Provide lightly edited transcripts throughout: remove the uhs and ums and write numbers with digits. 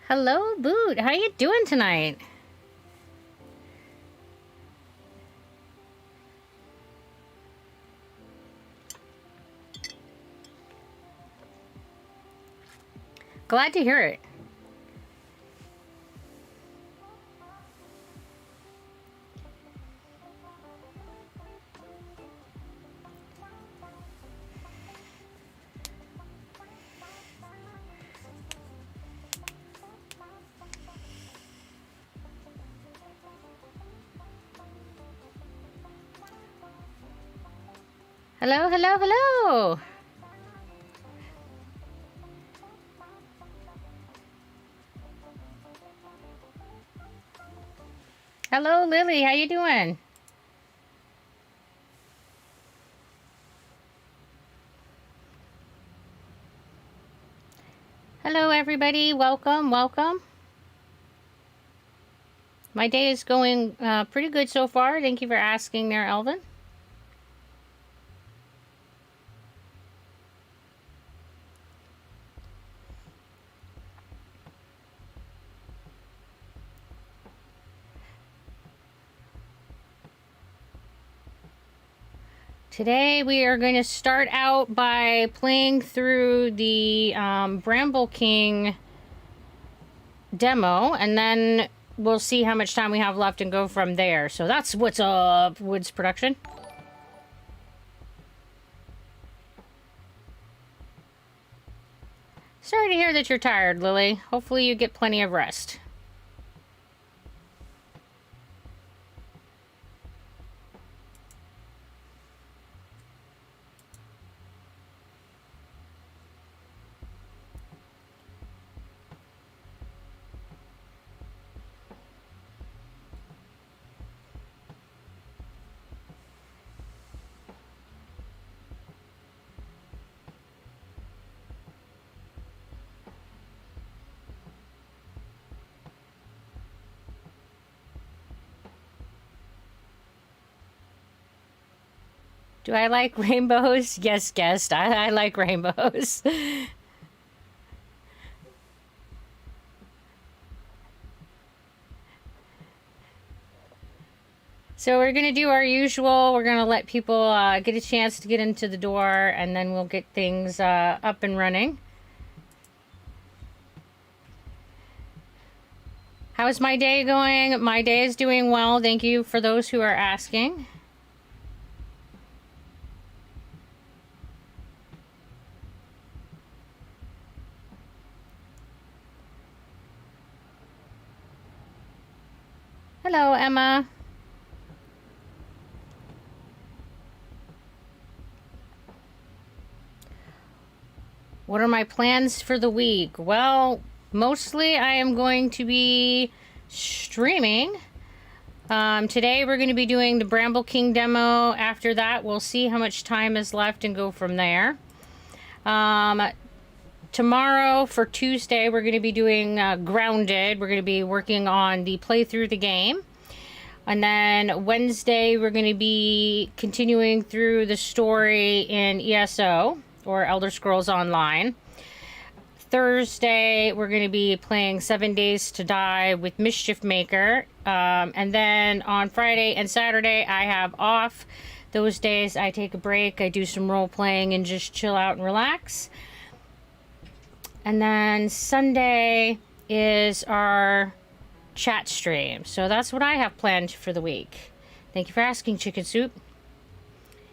Hello, Boot. How you doing tonight? Glad to hear it. Hello, hello, hello. Hello, Lily. How you doing? Hello, everybody. Welcome, welcome. My day is going pretty good so far. Thank you for asking there, Elvin. Today we are going to start out by playing through the Bramble King demo, and then we'll see how much time we have left and go from there. So that's what's up, Woods Production. Sorry to hear that you're tired, Lily. Hopefully you get plenty of rest. Do I like rainbows? Yes, guest. I like rainbows. So we're going to do our usual. We're going to let people get a chance to get into the door, and then we'll get things up and running. How's my day going? My day is doing well. Thank you for those who are asking. Hello, Emma. What are my plans for the week? Well, mostly I am going to be streaming. Today we're going to be doing the Bramble King demo. After that, we'll see how much time is left and go from there. Tomorrow for Tuesday, we're going to be doing Grounded. We're going to be working on the playthrough the game. And then Wednesday, we're going to be continuing through the story in ESO, or Elder Scrolls Online. Thursday, we're going to be playing 7 Days to Die with Mischief Maker. And then on Friday and Saturday, I have off. Those days, I take a break. I do some role playing and just chill out and relax. And then Sunday is our chat stream. So that's what I have planned for the week. Thank you for asking, Chicken Soup.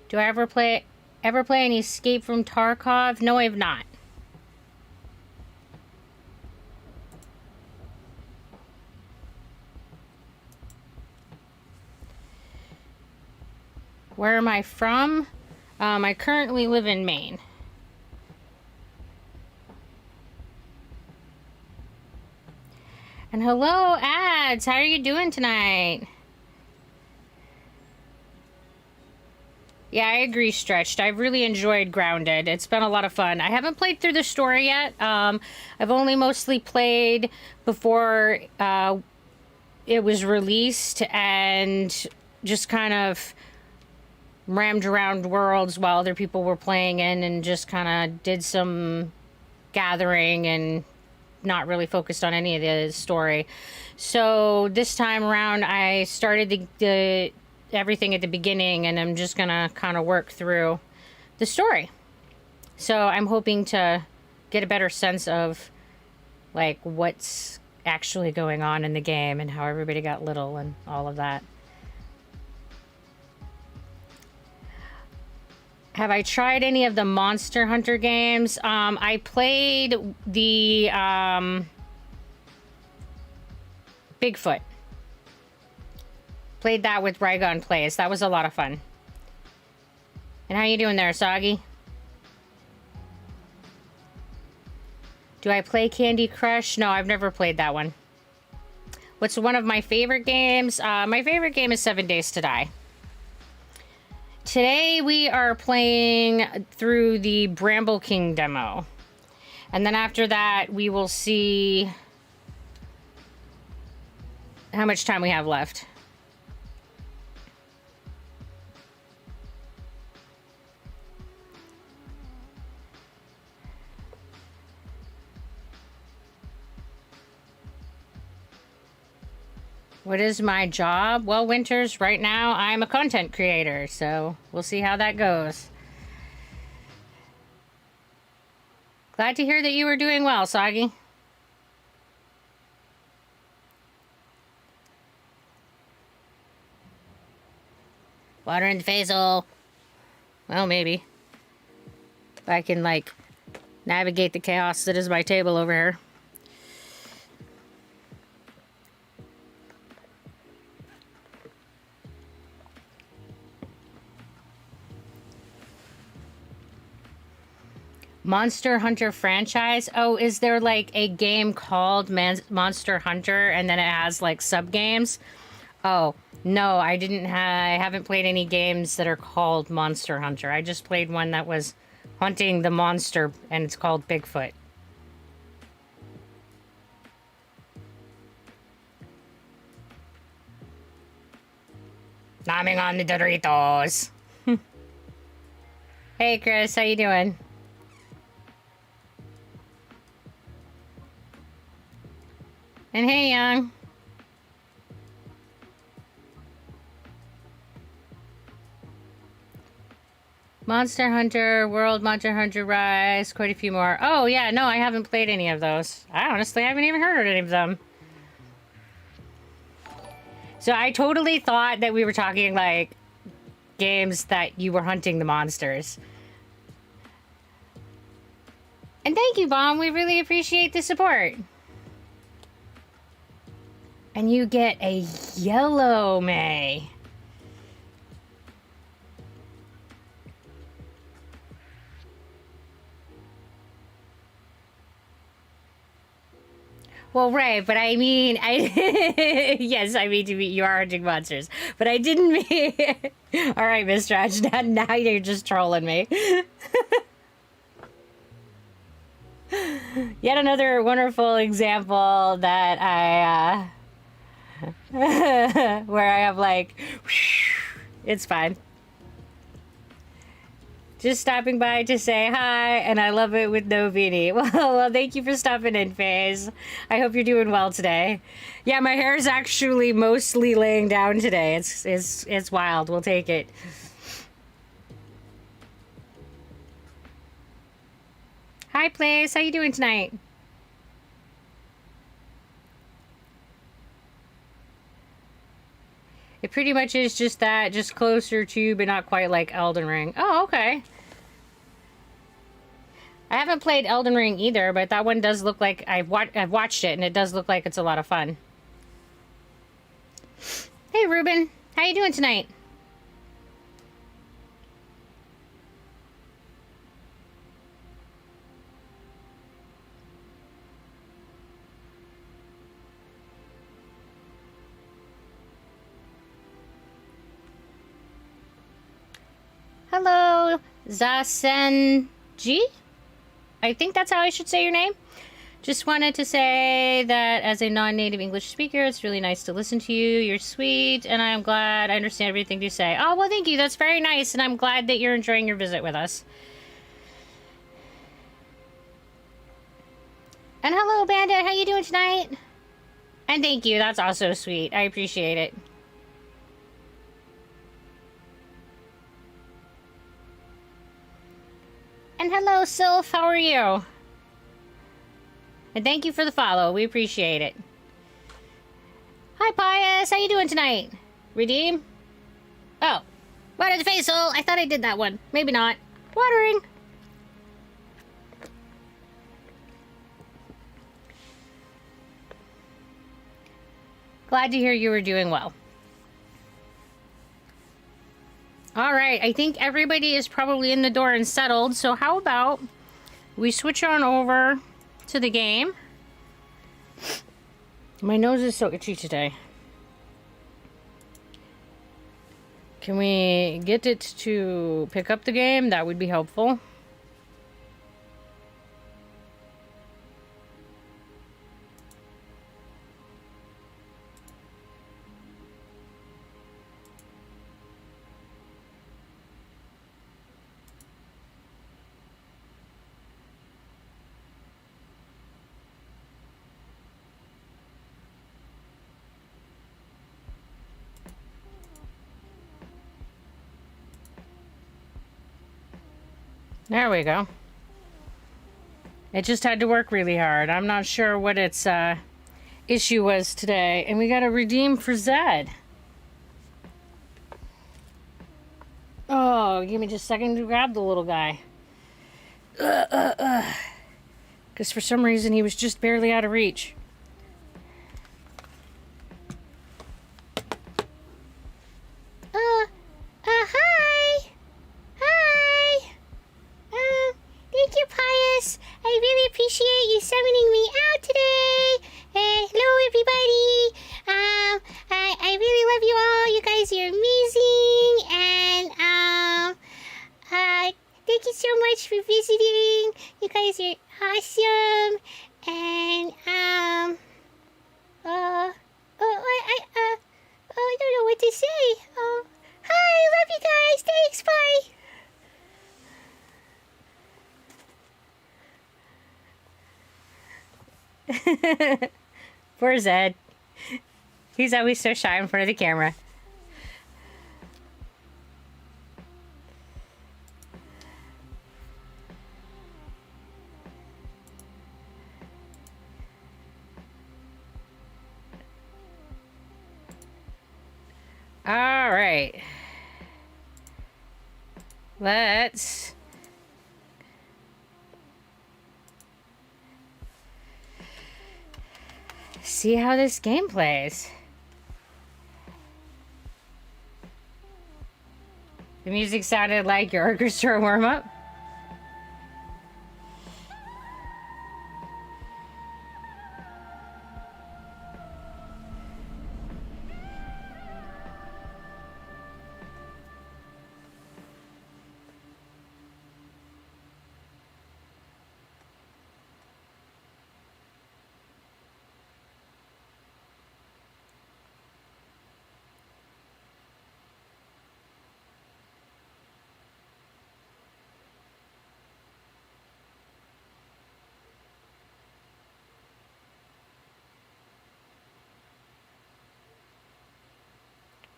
Do I ever play any Escape from Tarkov? No, I have not. Where am I from? I currently live in Maine. And hello, Ads. How are you doing tonight? Yeah, I agree, Stretched. I've really enjoyed Grounded. It's been a lot of fun. I haven't played through the story yet. I've only mostly played before it was released and just kind of rammed around worlds while other people were playing in and just kind of did some gathering and not really focused on any of the story. So this time around, I started the everything at the beginning, and I'm just gonna kind of work through the story. So I'm hoping to get a better sense of like what's actually going on in the game and how everybody got little and all of that. Have I tried any of the Monster Hunter games? I played the Bigfoot. Played that with Rygon Plays. That was a lot of fun. And how you doing there, Soggy? Do I play Candy Crush? No, I've never played that one. What's one of my favorite games? My favorite game is 7 Days to Die. Today we are playing through the Bramble King demo. And then after that, we will see how much time we have left. What is my job? Well, Winters, right now I'm a content creator, so we'll see how that goes. Glad to hear that you were doing well, Soggy. Water in the face-hole. Well, maybe. If I can, like, navigate the chaos that is my table over here. Monster Hunter franchise? Oh, is there like a game called Monster Hunter and then it has like sub games? Oh, no, I haven't played any games that are called Monster Hunter. I just played one that was hunting the monster and it's called Bigfoot. Nomming on the Doritos. Hey Chris, how you doing? And hey, Young. Monster Hunter, World Monster Hunter Rise, quite a few more. Oh, yeah, no, I haven't played any of those. I honestly haven't even heard of any of them. So I totally thought that we were talking, like, games that you were hunting the monsters. And thank you, Bomb. We really appreciate the support. And you get a yellow May. Well, right, but I mean, yes, I mean to be, you are hunting monsters, but I didn't mean, all right, Miss Stretch, now you're just trolling me. Yet another wonderful example that I, where I have like, it's fine. Just stopping by to say hi, and I love it with no beanie. Well, thank you for stopping in, FaZe. I hope you're doing well today. Yeah, my hair is actually mostly laying down today. It's wild. We'll take it. Hi, Place. How you doing tonight? It pretty much is just that, just closer to, but not quite like Elden Ring. Oh, okay. I haven't played Elden Ring either, but that one does look like, I've watched it, and it does look like it's a lot of fun. Hey, Ruben. How you doing tonight? Hello, Zasenji? I think that's how I should say your name. Just wanted to say that as a non-native English speaker, it's really nice to listen to you. You're sweet, and I'm glad I understand everything you say. Oh, well, thank you. That's very nice, and I'm glad that you're enjoying your visit with us. And hello, Bandit. How you doing tonight? And thank you. That's also sweet. I appreciate it. And hello, Sylph. How are you? And thank you for the follow. We appreciate it. Hi, Pius. How you doing tonight? Redeem? Oh. Water the face hole. I thought I did that one. Maybe not. Watering. Glad to hear you were doing well. All right. I think everybody is probably in the door and settled. So how about we switch on over to the game? My nose is so itchy today. Can we get it to pick up the game? That would be helpful. There we go. It just had to work really hard. I'm not sure what its issue was today. And we got to redeem for Zed. Oh, give me just a second to grab the little guy. Because for some reason he was just barely out of reach. Hi. Hi. Thank you, Pius. I really appreciate you summoning me out today. Hello, everybody. I really love you all. You guys are amazing. And, thank you so much for visiting. You guys are awesome. And, I don't know what to say. Hi, love you guys. Thanks, bye. Poor Zed. He's always so shy in front of the camera. All right. Let's see how this game plays. The music sounded like your orchestra warm-up.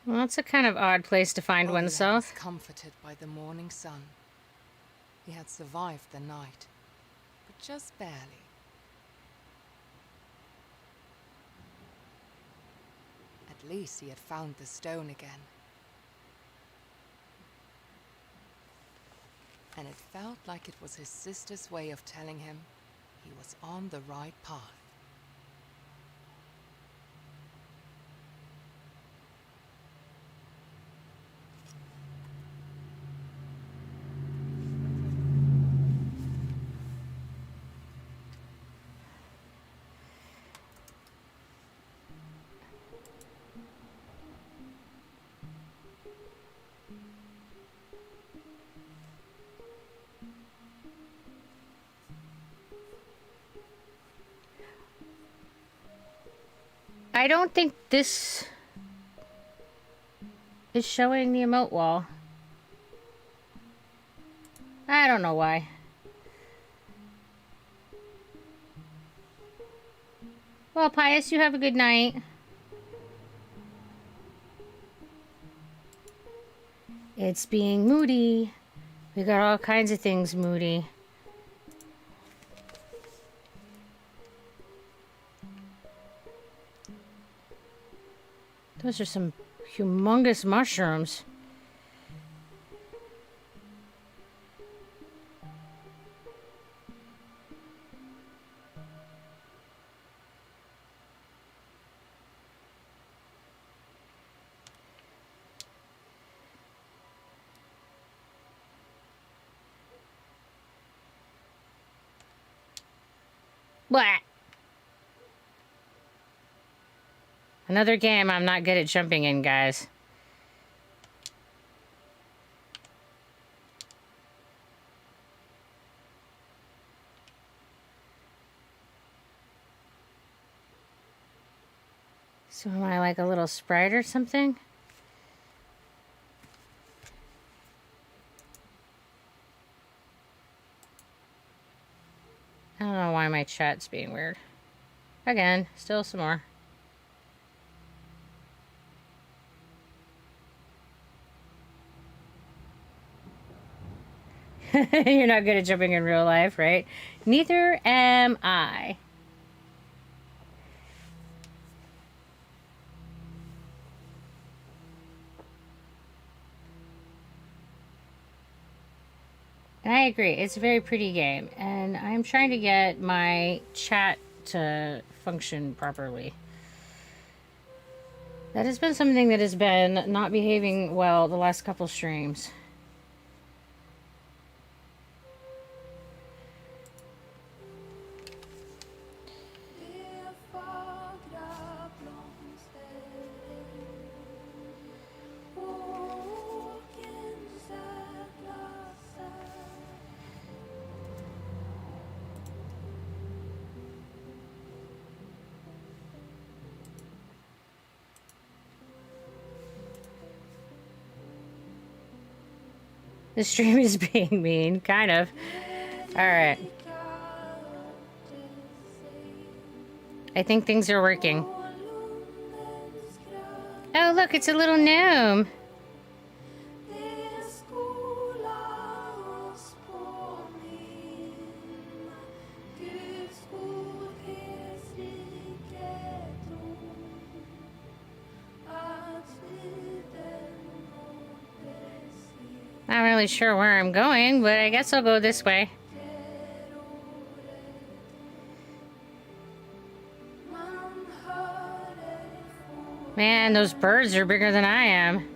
Well, that's a kind of odd place to find oneself. Was comforted by the morning sun. He had survived the night, but just barely. At least he had found the stone again. And it felt like it was his sister's way of telling him he was on the right path. I don't think this is showing the emote wall. I don't know why. Well, Pius, you have a good night. It's being moody. We got all kinds of things moody. Those are some humongous mushrooms. What? Another game I'm not good at jumping in, guys. So am I like a little sprite or something? I don't know why my chat's being weird. Again, still some more. You're not good at jumping in real life, right? Neither am I. And I agree, it's a very pretty game, and I'm trying to get my chat to function properly. That has been something that has been not behaving well the last couple streams. The stream is being mean, kind of. Alright. I think things are working. Oh, look, it's a little gnome. Not really sure where I'm going, but I guess I'll go this way. Man, those birds are bigger than I am.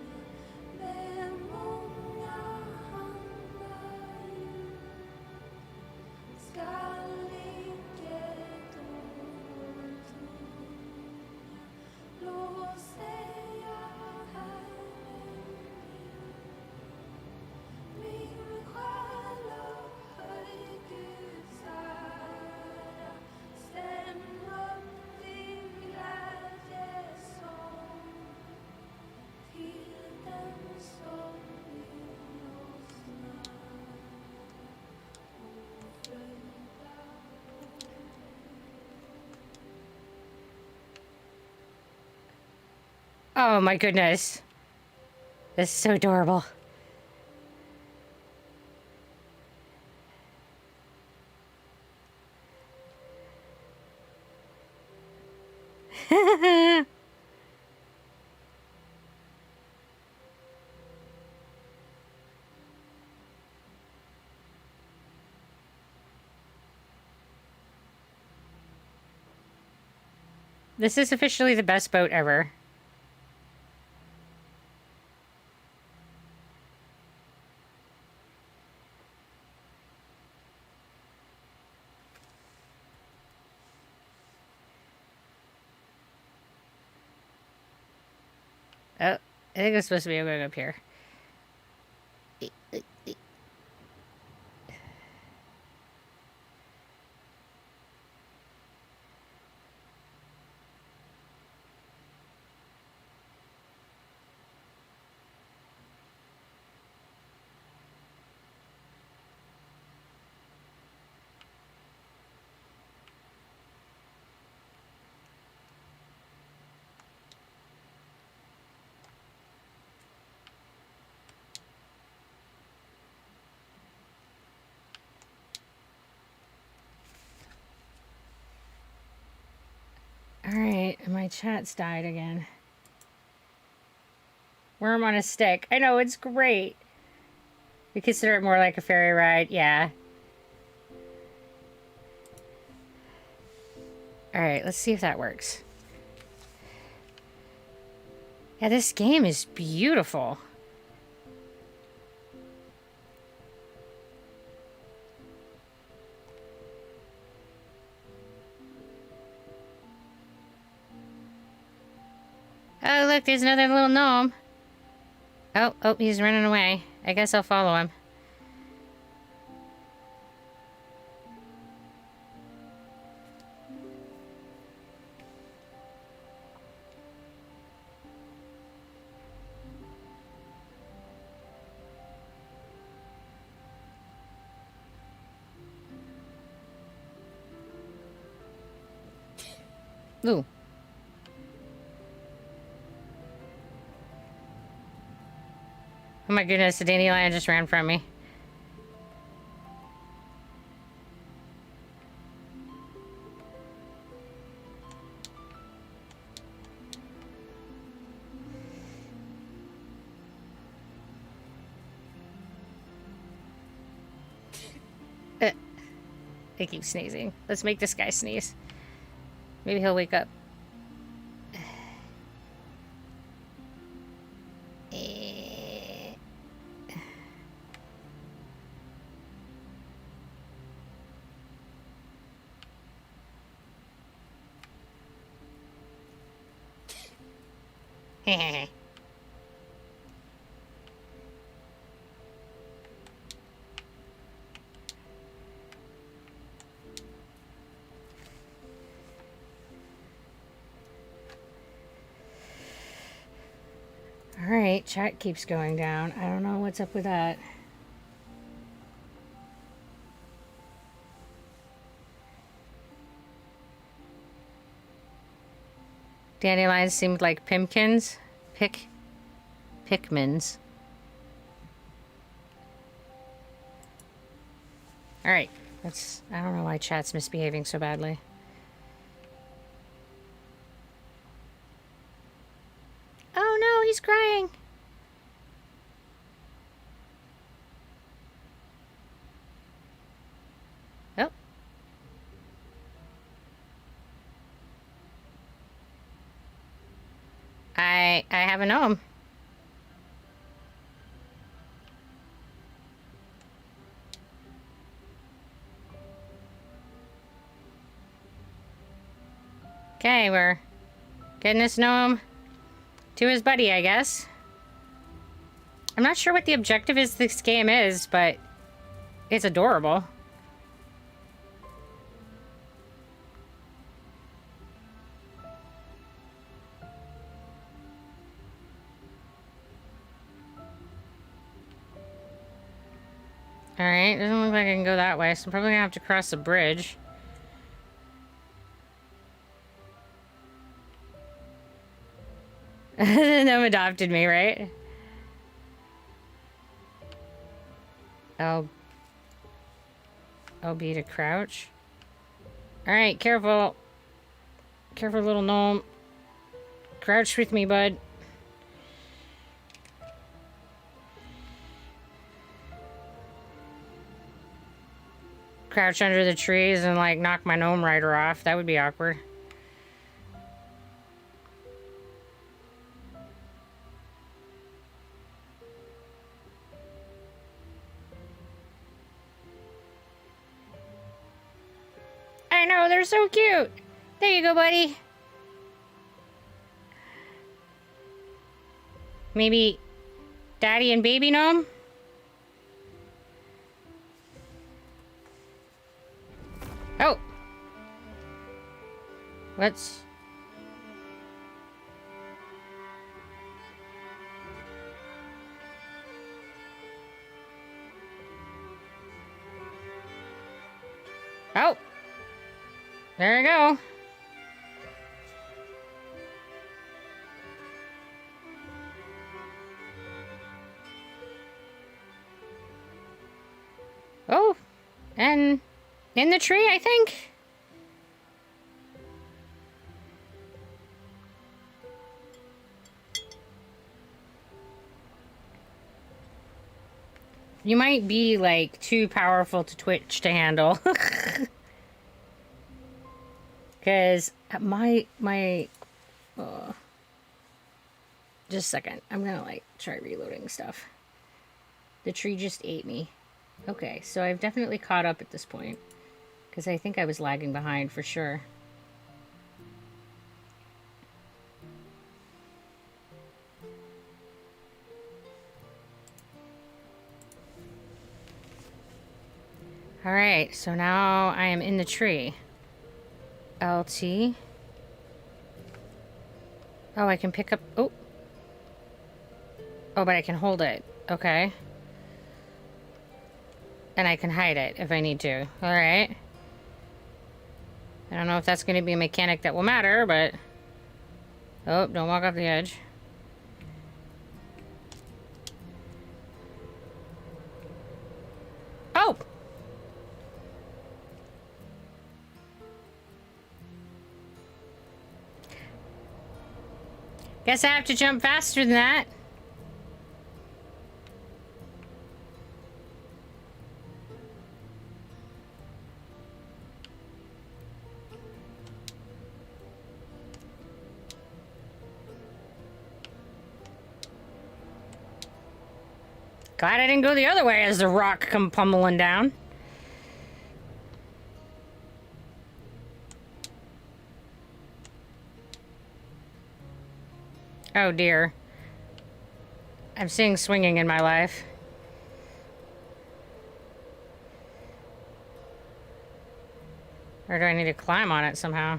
Oh my goodness. This is so adorable. This is officially the best boat ever. Oh, I think it's supposed to be going up here. Alright, and my chat's died again. Worm on a stick. I know, it's great. We consider it more like a ferry ride, yeah. Alright, let's see if that works. Yeah, this game is beautiful. Oh, look, there's another little gnome. Oh, he's running away. I guess I'll follow him. Ooh. Oh my goodness, the dandelion just ran from me. They keep sneezing. Let's make this guy sneeze. Maybe he'll wake up. Alright, chat keeps going down. I don't know what's up with that. Dandelions seemed like pimpkins. Pikmins. Alright, I don't know why chat's misbehaving so badly. Oh no, he's crying. Oh. I have a gnome. Okay, we're getting this gnome to his buddy, I guess. I'm not sure what the objective is this game is, but it's adorable. Alright, doesn't look like I can go that way, so I'm probably gonna have to cross the bridge. The gnome adopted me, right? LB to crouch. Alright, careful. Careful, little gnome. Crouch with me, bud. Crouch under the trees and, like, knock my gnome rider off. That would be awkward. I know, they're so cute. There you go, buddy. Maybe daddy and baby gnome? Oh. Let's... Oh. There we go. Oh. And in the tree, I think. You might be, like, too powerful to Twitch to handle. Because just a second. I'm gonna, like, try reloading stuff. The tree just ate me. Okay, so I've definitely caught up at this point. Because I think I was lagging behind for sure. Alright, so now I am in the tree. LT. Oh, I can pick up... Oh. Oh, but I can hold it. Okay. And I can hide it if I need to. Alright. I don't know if that's going to be a mechanic that will matter, but... Oh, don't walk off the edge. Oh! Guess I have to jump faster than that. Glad I didn't go the other way as the rock come pummeling down. Oh dear. I'm seeing swinging in my life. Or do I need to climb on it somehow?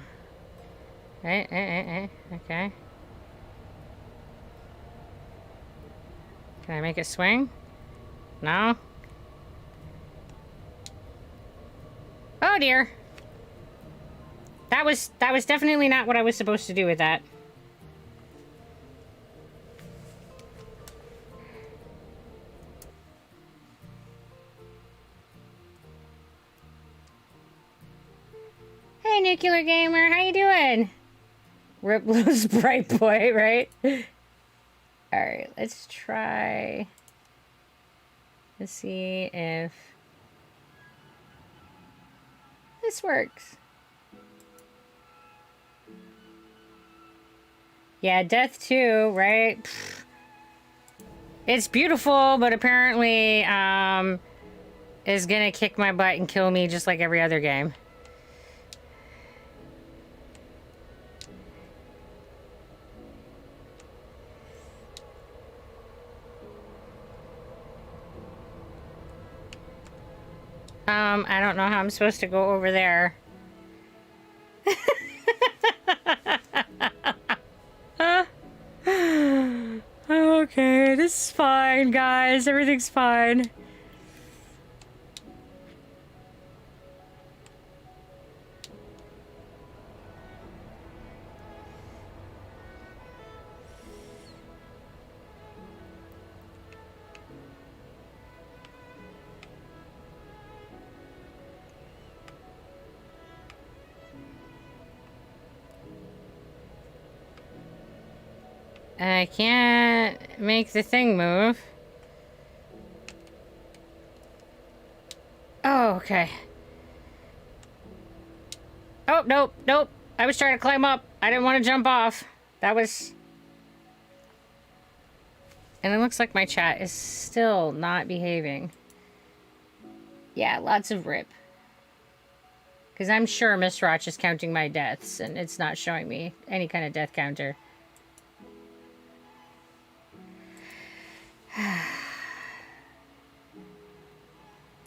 Okay. Can I make it swing? No? Oh dear. That was definitely not what I was supposed to do with that. Hey, Nuclear Gamer, how you doing? Rip Blues Bright Boy, right? Alright, let's try... Let's see if... this works. Yeah, death too, right? Pfft. It's beautiful, but apparently, is gonna kick my butt and kill me just like every other game. I don't know how I'm supposed to go over there. Okay, this is fine, guys. Everything's fine. I can't make the thing move. Oh, okay. Oh, nope, nope. I was trying to climb up. I didn't want to jump off. That was... And it looks like my chat is still not behaving. Yeah, lots of rip. Because I'm sure Miss Roch is counting my deaths, and it's not showing me any kind of death counter.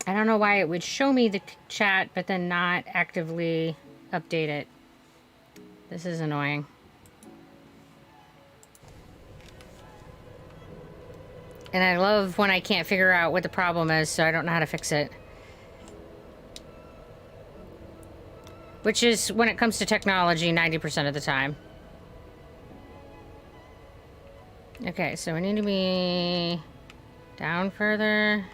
I don't know why it would show me the chat, but then not actively update it. This is annoying. And I love when I can't figure out what the problem is, so I don't know how to fix it. Which is, when it comes to technology, 90% of the time. Okay, so we need to be down further.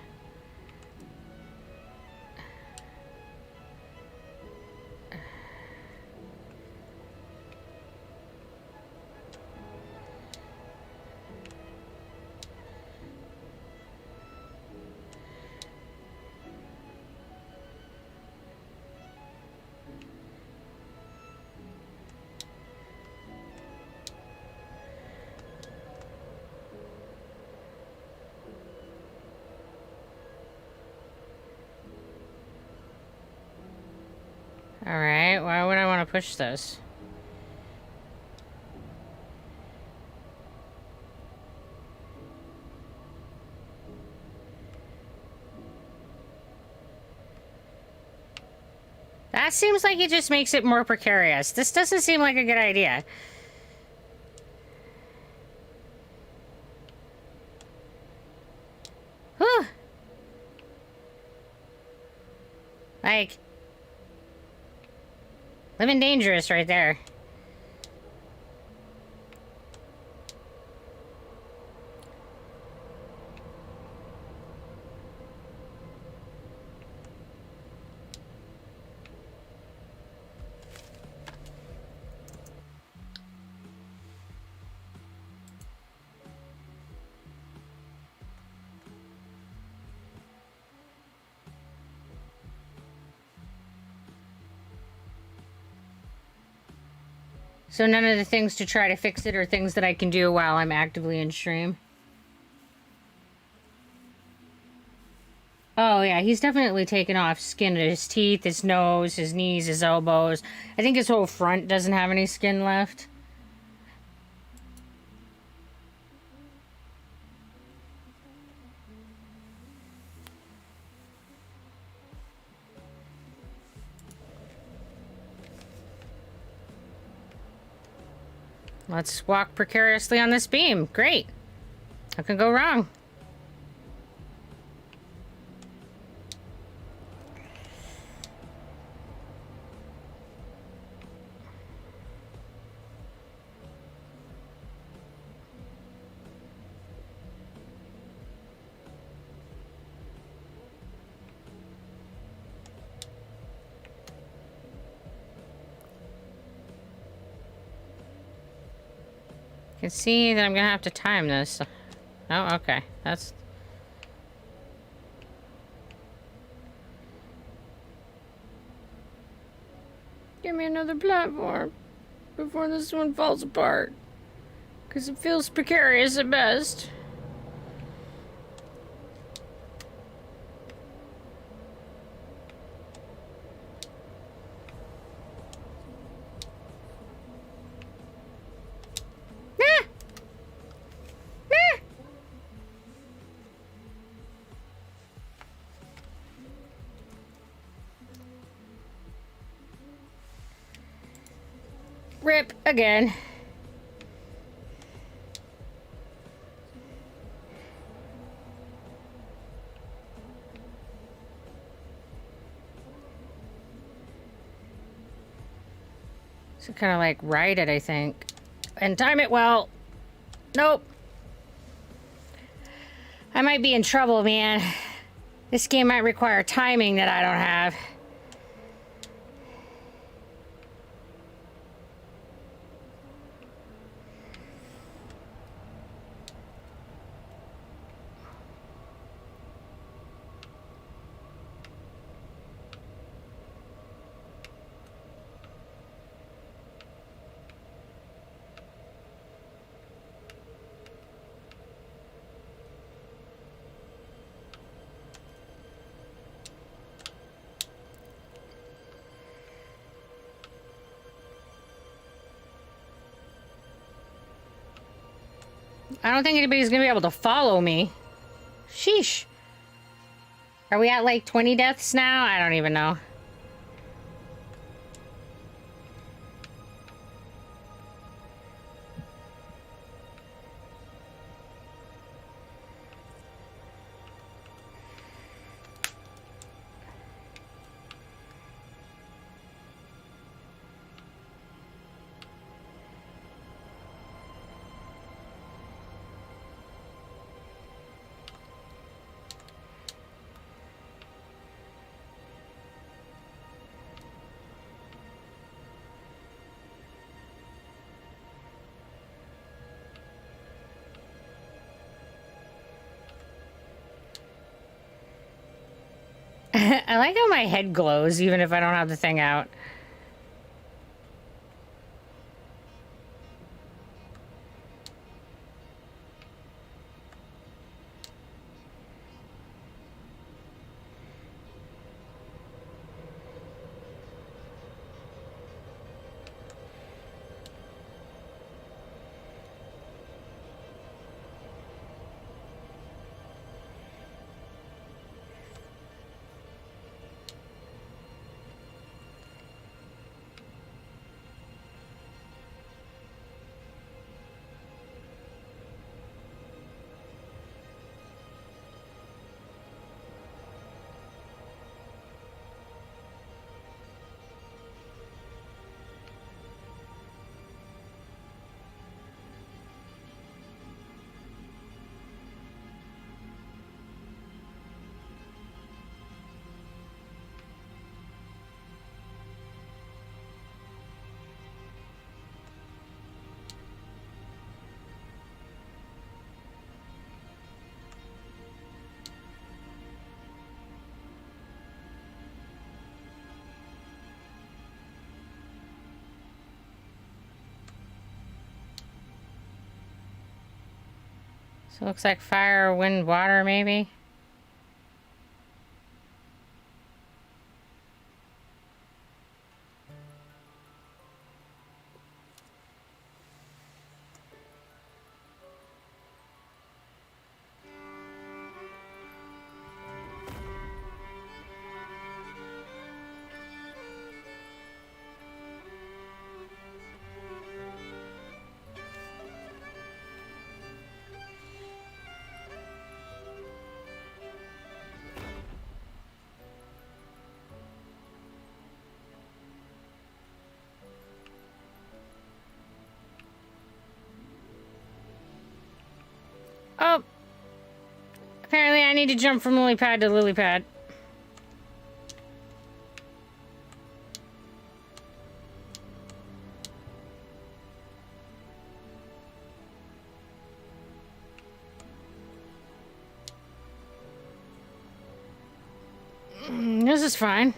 Why would I want to push this? That seems like it just makes it more precarious. This doesn't seem like a good idea. Whew. Like, living dangerous right there. So none of the things to try to fix it are things that I can do while I'm actively in stream. Oh yeah, he's definitely taken off skin at his teeth, his nose, his knees, his elbows. I think his whole front doesn't have any skin left. Let's walk precariously on this beam. Great. What can go wrong? You can see that I'm gonna have to time this. Oh, okay. That's... Give me another platform before this one falls apart. Because it feels precarious at best. Rip again. So kind of like ride it, I think. And time it well. Nope. I might be in trouble, man. This game might require timing that I don't have. I don't think anybody's gonna be able to follow me. Sheesh. Are we at like 20 deaths now? I don't even know. I like how my head glows even if I don't have the thing out. So it looks like fire, wind, water, maybe. Oh! Apparently I need to jump from lily pad to lily pad. This is fine.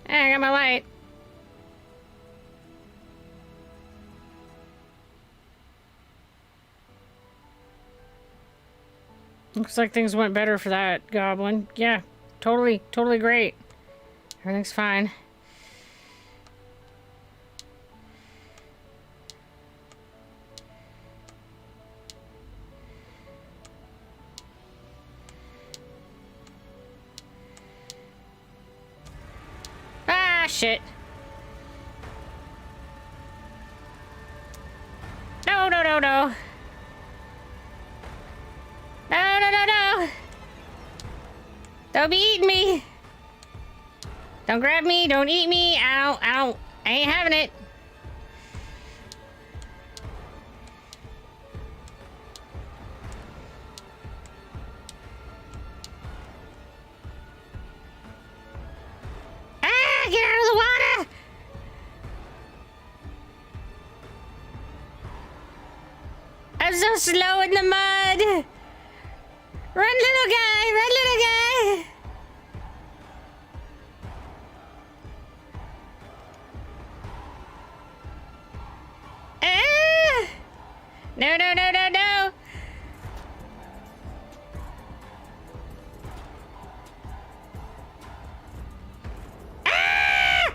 Hey, I got my light. Looks like things went better for that goblin. Yeah, totally great. Everything's fine. Ah, shit. No. No. Don't be eating me. Don't grab me. Don't eat me. Ow. I ain't having it. Ah, get out of the water. I'm so slow in the mud. Run, little guy! Run, little guy! Ah! No! Ah!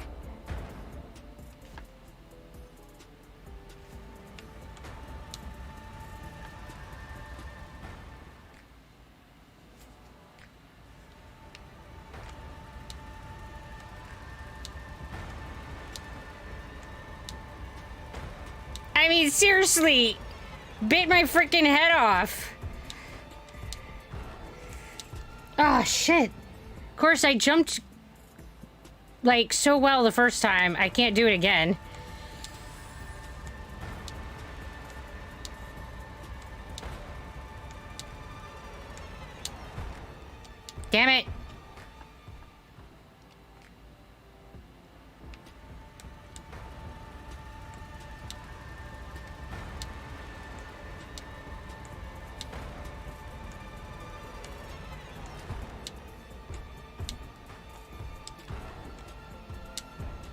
I mean, seriously, bit my freaking head off. Oh, shit. Of course, I jumped, like, so well the first time. I can't do it again. Damn it.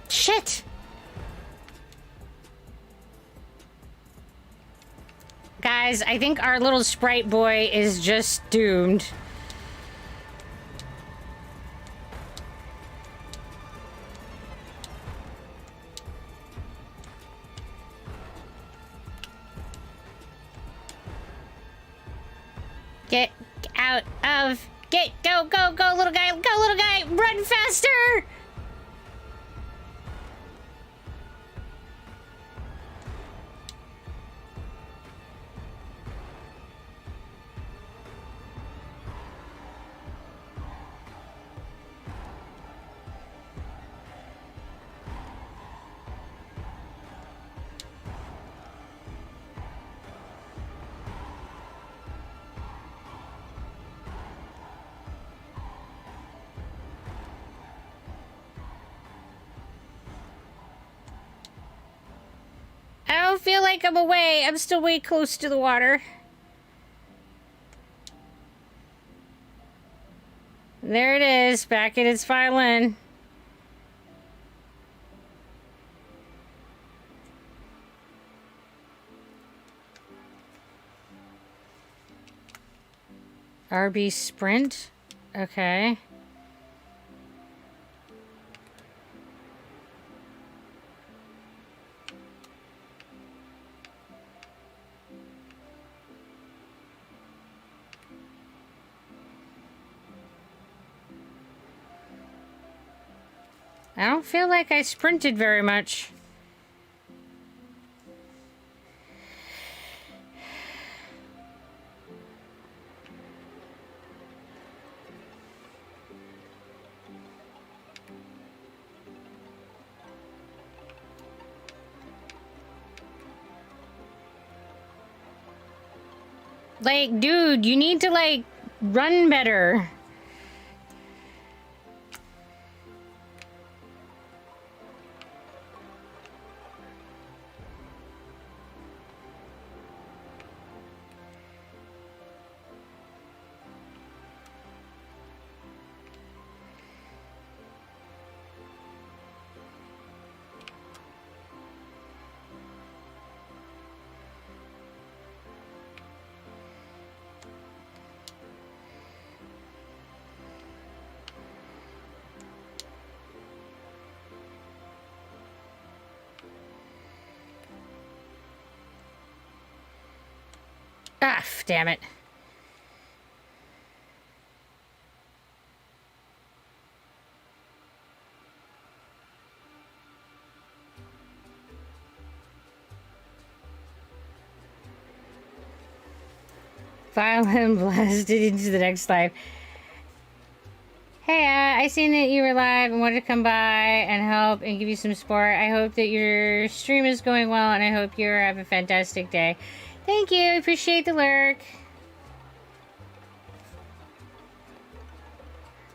Shit! Guys, I think our little sprite boy is just doomed. Get out of... Go, little guy, run faster! I don't feel like I'm away. I'm still way close to the water. There it is, back in its violin. RB Sprint. Okay. I don't feel like I sprinted very much. Like, dude, you need to, like, run better. Ah, damn it. Violin blasted into the next life. Hey, I seen that you were live and wanted to come by and help and give you some support. I hope that your stream is going well, and I hope you have a fantastic day. Thank you. Appreciate the lurk.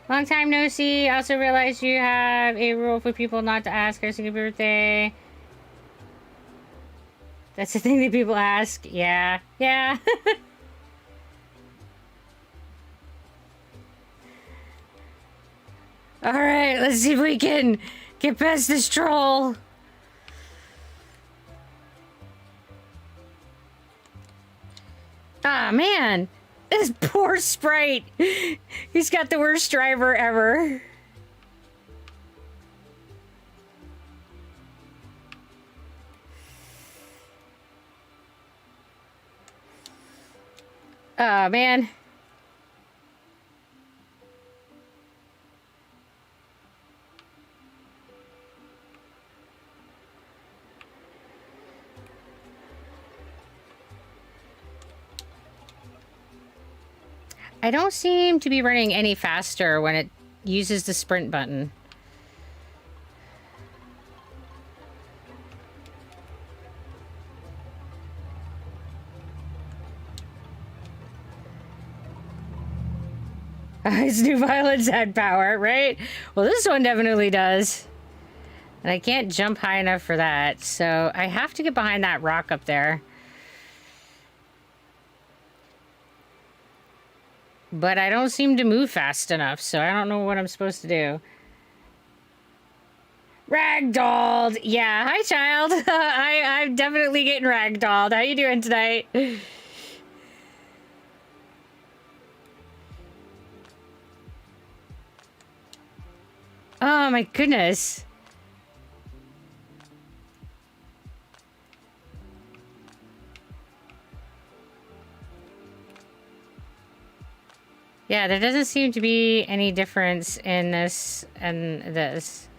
Long time no see. Also realized you have a rule for people not to ask her single birthday. That's the thing that people ask. Yeah. Yeah. Alright, let's see if we can get past this troll. Ah, man. This poor Sprite. He's got the worst driver ever. Oh, man. I don't seem to be running any faster when it uses the sprint button. His new violence had power, right? Well, this one definitely does. And I can't jump high enough for that, so I have to get behind that rock up there. But I don't seem to move fast enough, so I don't know what I'm supposed to do. Ragdolled! Yeah, hi, child. I'm definitely getting ragdolled. How you doing tonight? Oh, my goodness. Yeah, there doesn't seem to be any difference in this and this.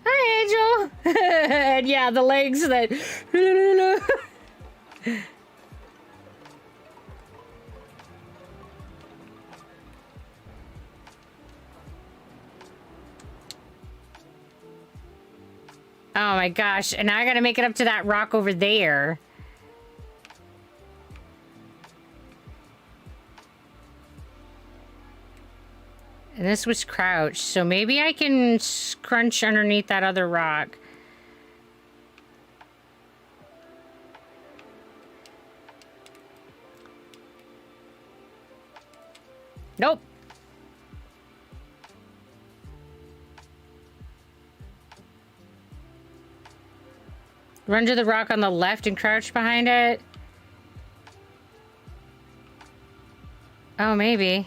Hi, Angel! And yeah, the legs that... Oh my gosh, and now I gotta make it up to that rock over there. And this was crouched, so maybe I can scrunch underneath that other rock. Nope. Run to the rock on the left and crouch behind it. Oh, maybe.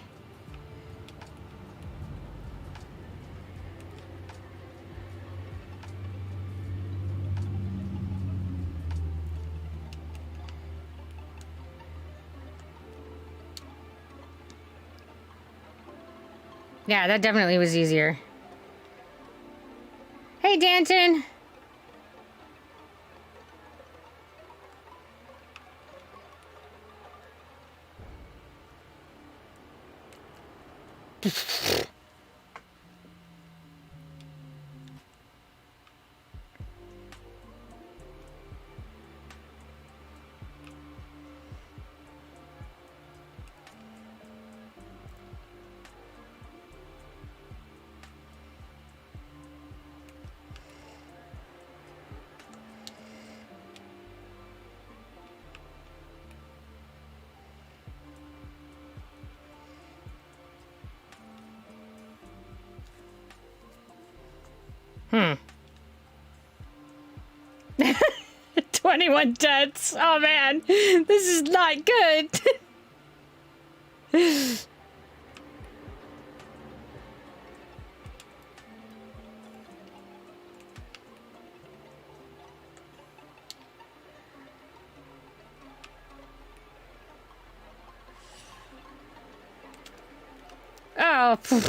Yeah, that definitely was easier. Hey, Danton. Hmm. 21 deaths. Oh man, this is not good. Oh. Phew.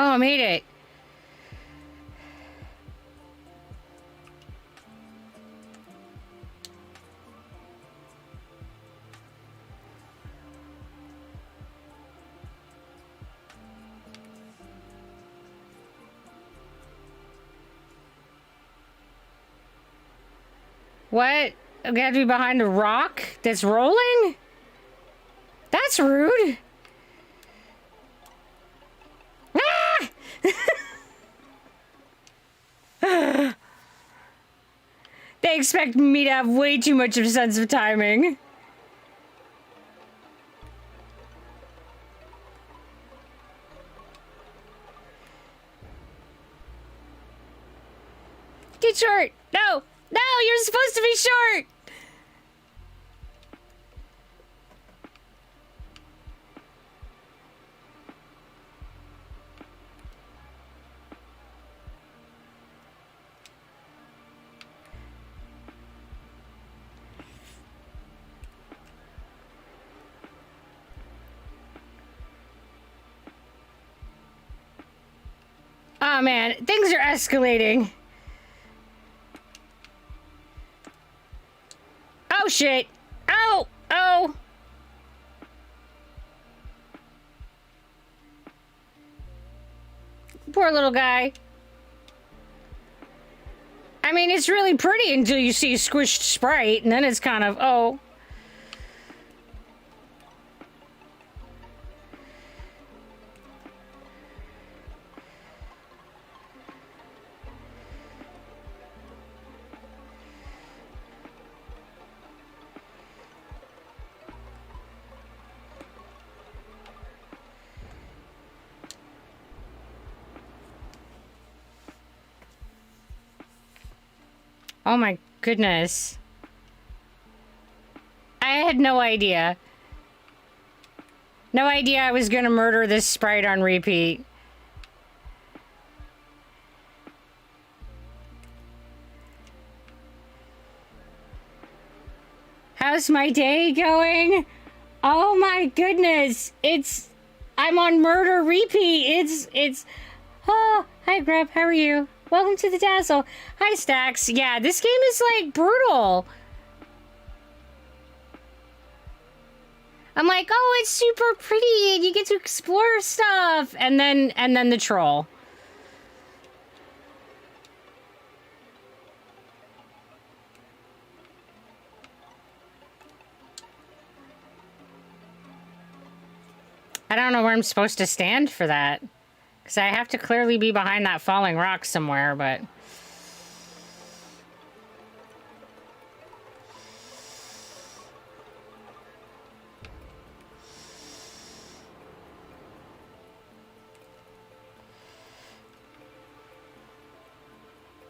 Oh, I made it. What? I have to be behind a rock that's rolling? That's rude. Ah! They expect me to have way too much of a sense of timing. Get short! No! No! You're supposed to be short! Oh man, things are escalating. Oh shit! Oh! Oh! Poor little guy. I mean, it's really pretty until you see squished Sprite, and then it's kind of, oh. Oh my goodness. I had no idea. No idea I was gonna murder this Sprite on repeat. How's my day going? Oh my goodness. I'm on murder repeat. Oh, hi Grub, how are you? Welcome to the Dazzle. Hi Stacks. Yeah, this game is like brutal. I'm like, oh, it's super pretty and you get to explore stuff. And then the troll. I don't know where I'm supposed to stand for that. Because I have to clearly be behind that falling rock somewhere, but...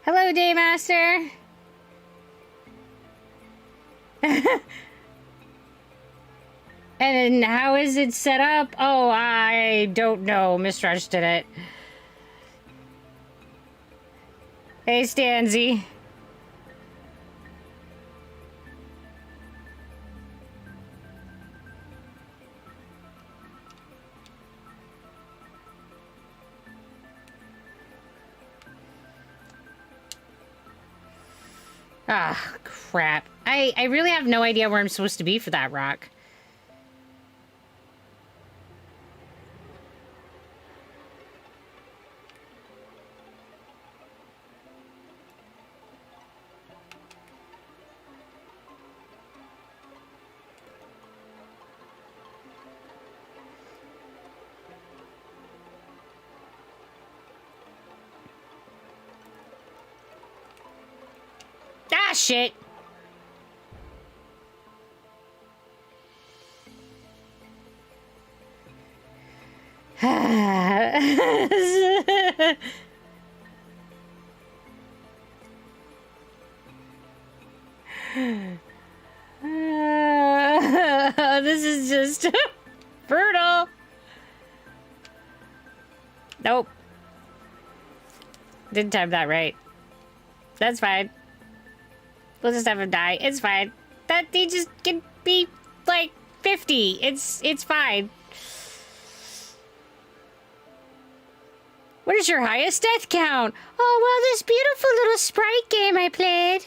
Hello, Daymaster! And how is it set up? Oh, I don't know. Mistrust did it. Hey, Stanzy. Ah, crap. I really have no idea where I'm supposed to be for that rock. Ah, shit! This is just brutal. Nope. Didn't time that right. That's fine. We'll just have him die. It's fine. That he just can be like 50. It's fine. What is your highest death count? Oh, well, this beautiful little sprite game I played.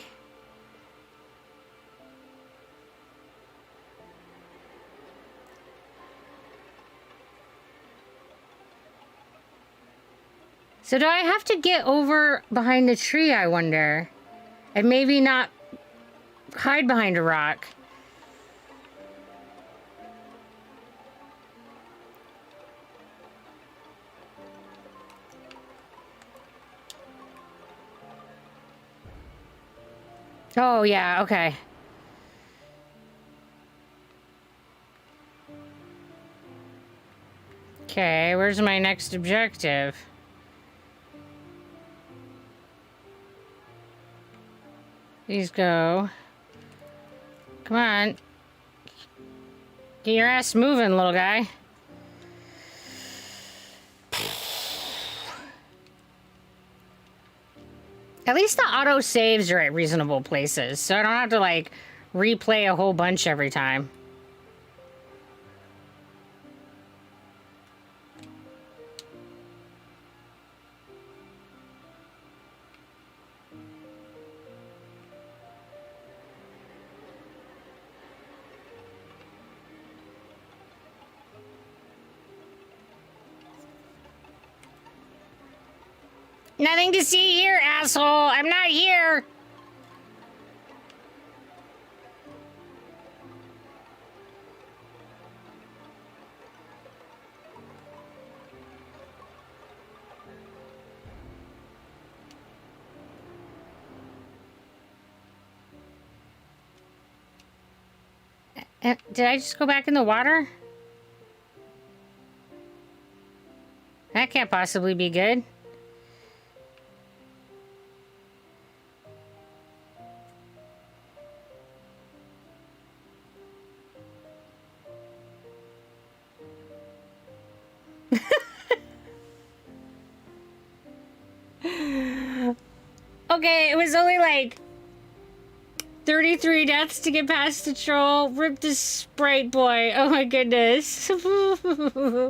So do I have to get over behind a tree, I wonder? And maybe not hide behind a rock. Oh, yeah, okay. Okay, where's my next objective? Please go. Come on. Get your ass moving, little guy. At least the auto saves are at reasonable places, so I don't have to, like, replay a whole bunch every time. Nothing to see here, asshole. I'm not here. Did I just go back in the water? That can't possibly be good. Okay, it was only like 33 deaths to get past the troll. Rip this sprite boy. Oh my goodness.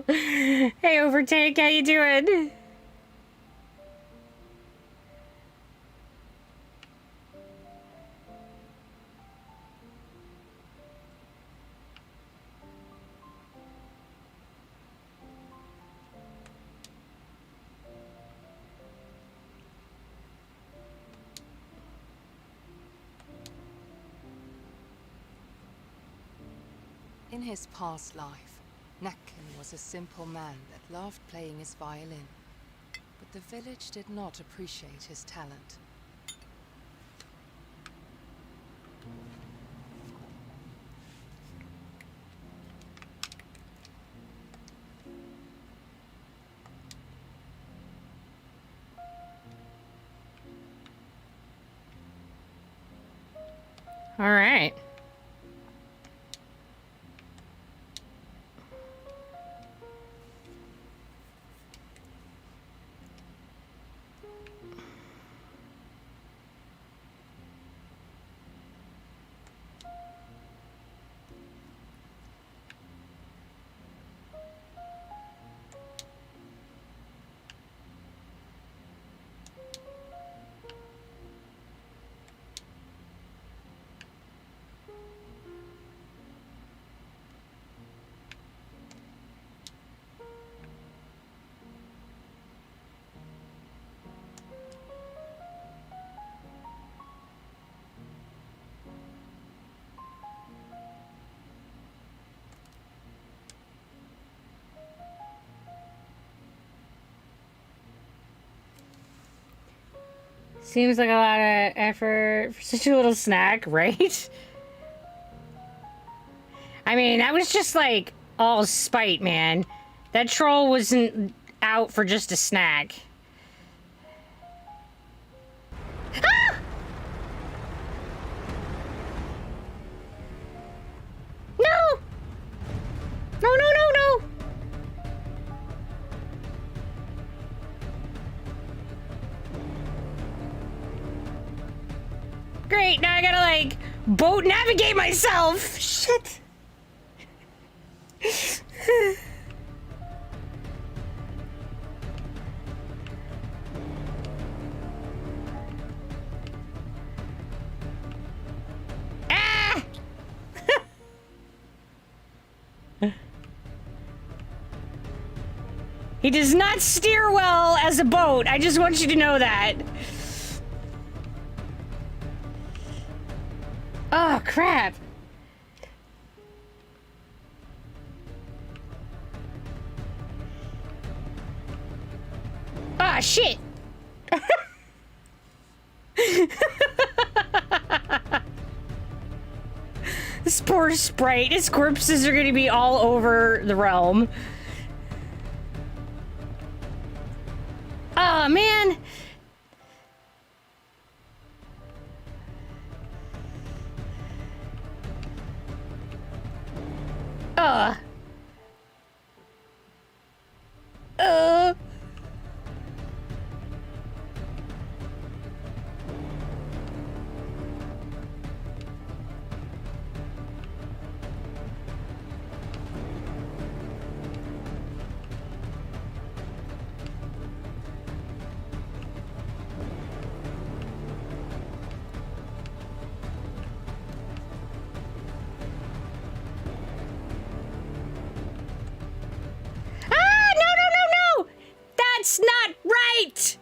Hey, Overtake, how you doing? In his past life, Nakken was a simple man that loved playing his violin, but the village did not appreciate his talent. All right. Seems like a lot of effort for such a little snack, right? I mean, that was just like all spite, man. That troll wasn't out for just a snack. Ah! No! No, no, no, no! Great, now I gotta, like, boat navigate myself! Shit! Ah! He does not steer well as a boat. I just want you to know that. Oh, crap. Ah, shit. This poor sprite. His corpses are gonna be all over the realm. Oh, man. Ugh. That's not right!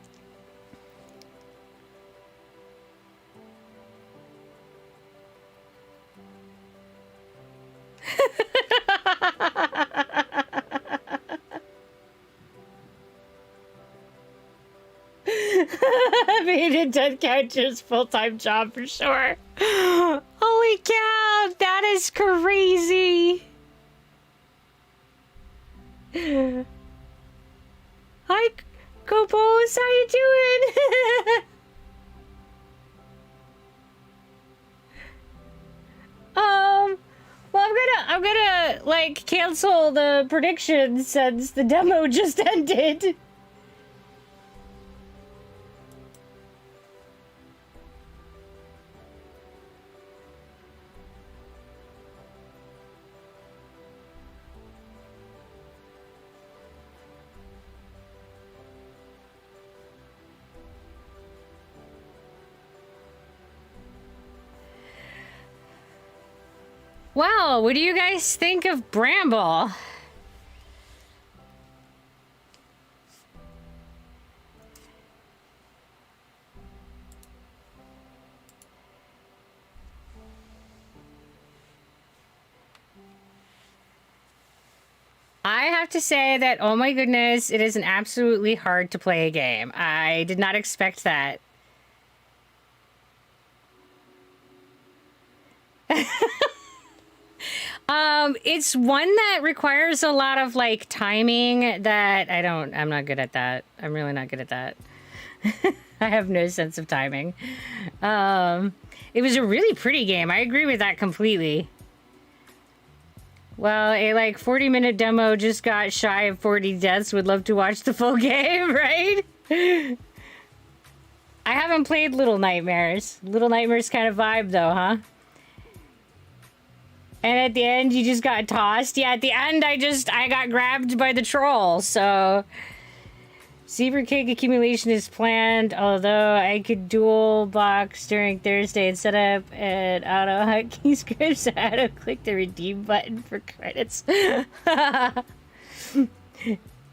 Being a dead catcher's full-time job for sure. Holy cow, that is crazy. Hi, Cobos, how you doing? Well, I'm gonna like cancel the prediction since the demo just ended. Wow, what do you guys think of Bramble? I have to say that, oh my goodness, it is an absolutely hard to play game. I did not expect that. It's one that requires a lot of like timing that I'm not good at that. I'm really not good at that. I have no sense of timing. It was a really pretty game. I agree with that completely. Well, a like 40-minute demo just got shy of 40 deaths. Would love to watch the full game, right? I haven't played Little Nightmares. Little Nightmares kind of vibe though, huh? And at the end, you just got tossed. Yeah, at the end, I got grabbed by the troll, so... Zebra cake accumulation is planned, although I could dual box during Thursday and set up an auto hotkey script so I had to click the redeem button for credits.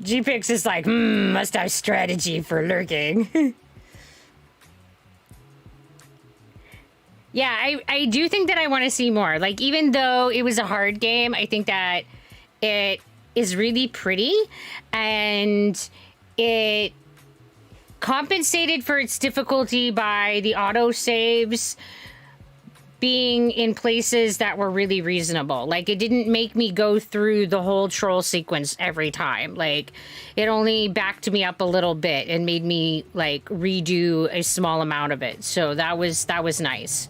GPix is like, must have strategy for lurking. Yeah, I do think that I want to see more. Like, even though it was a hard game, I think that it is really pretty and it compensated for its difficulty by the auto saves being in places that were really reasonable. Like, it didn't make me go through the whole troll sequence every time. Like, it only backed me up a little bit and made me like redo a small amount of it. So that was nice.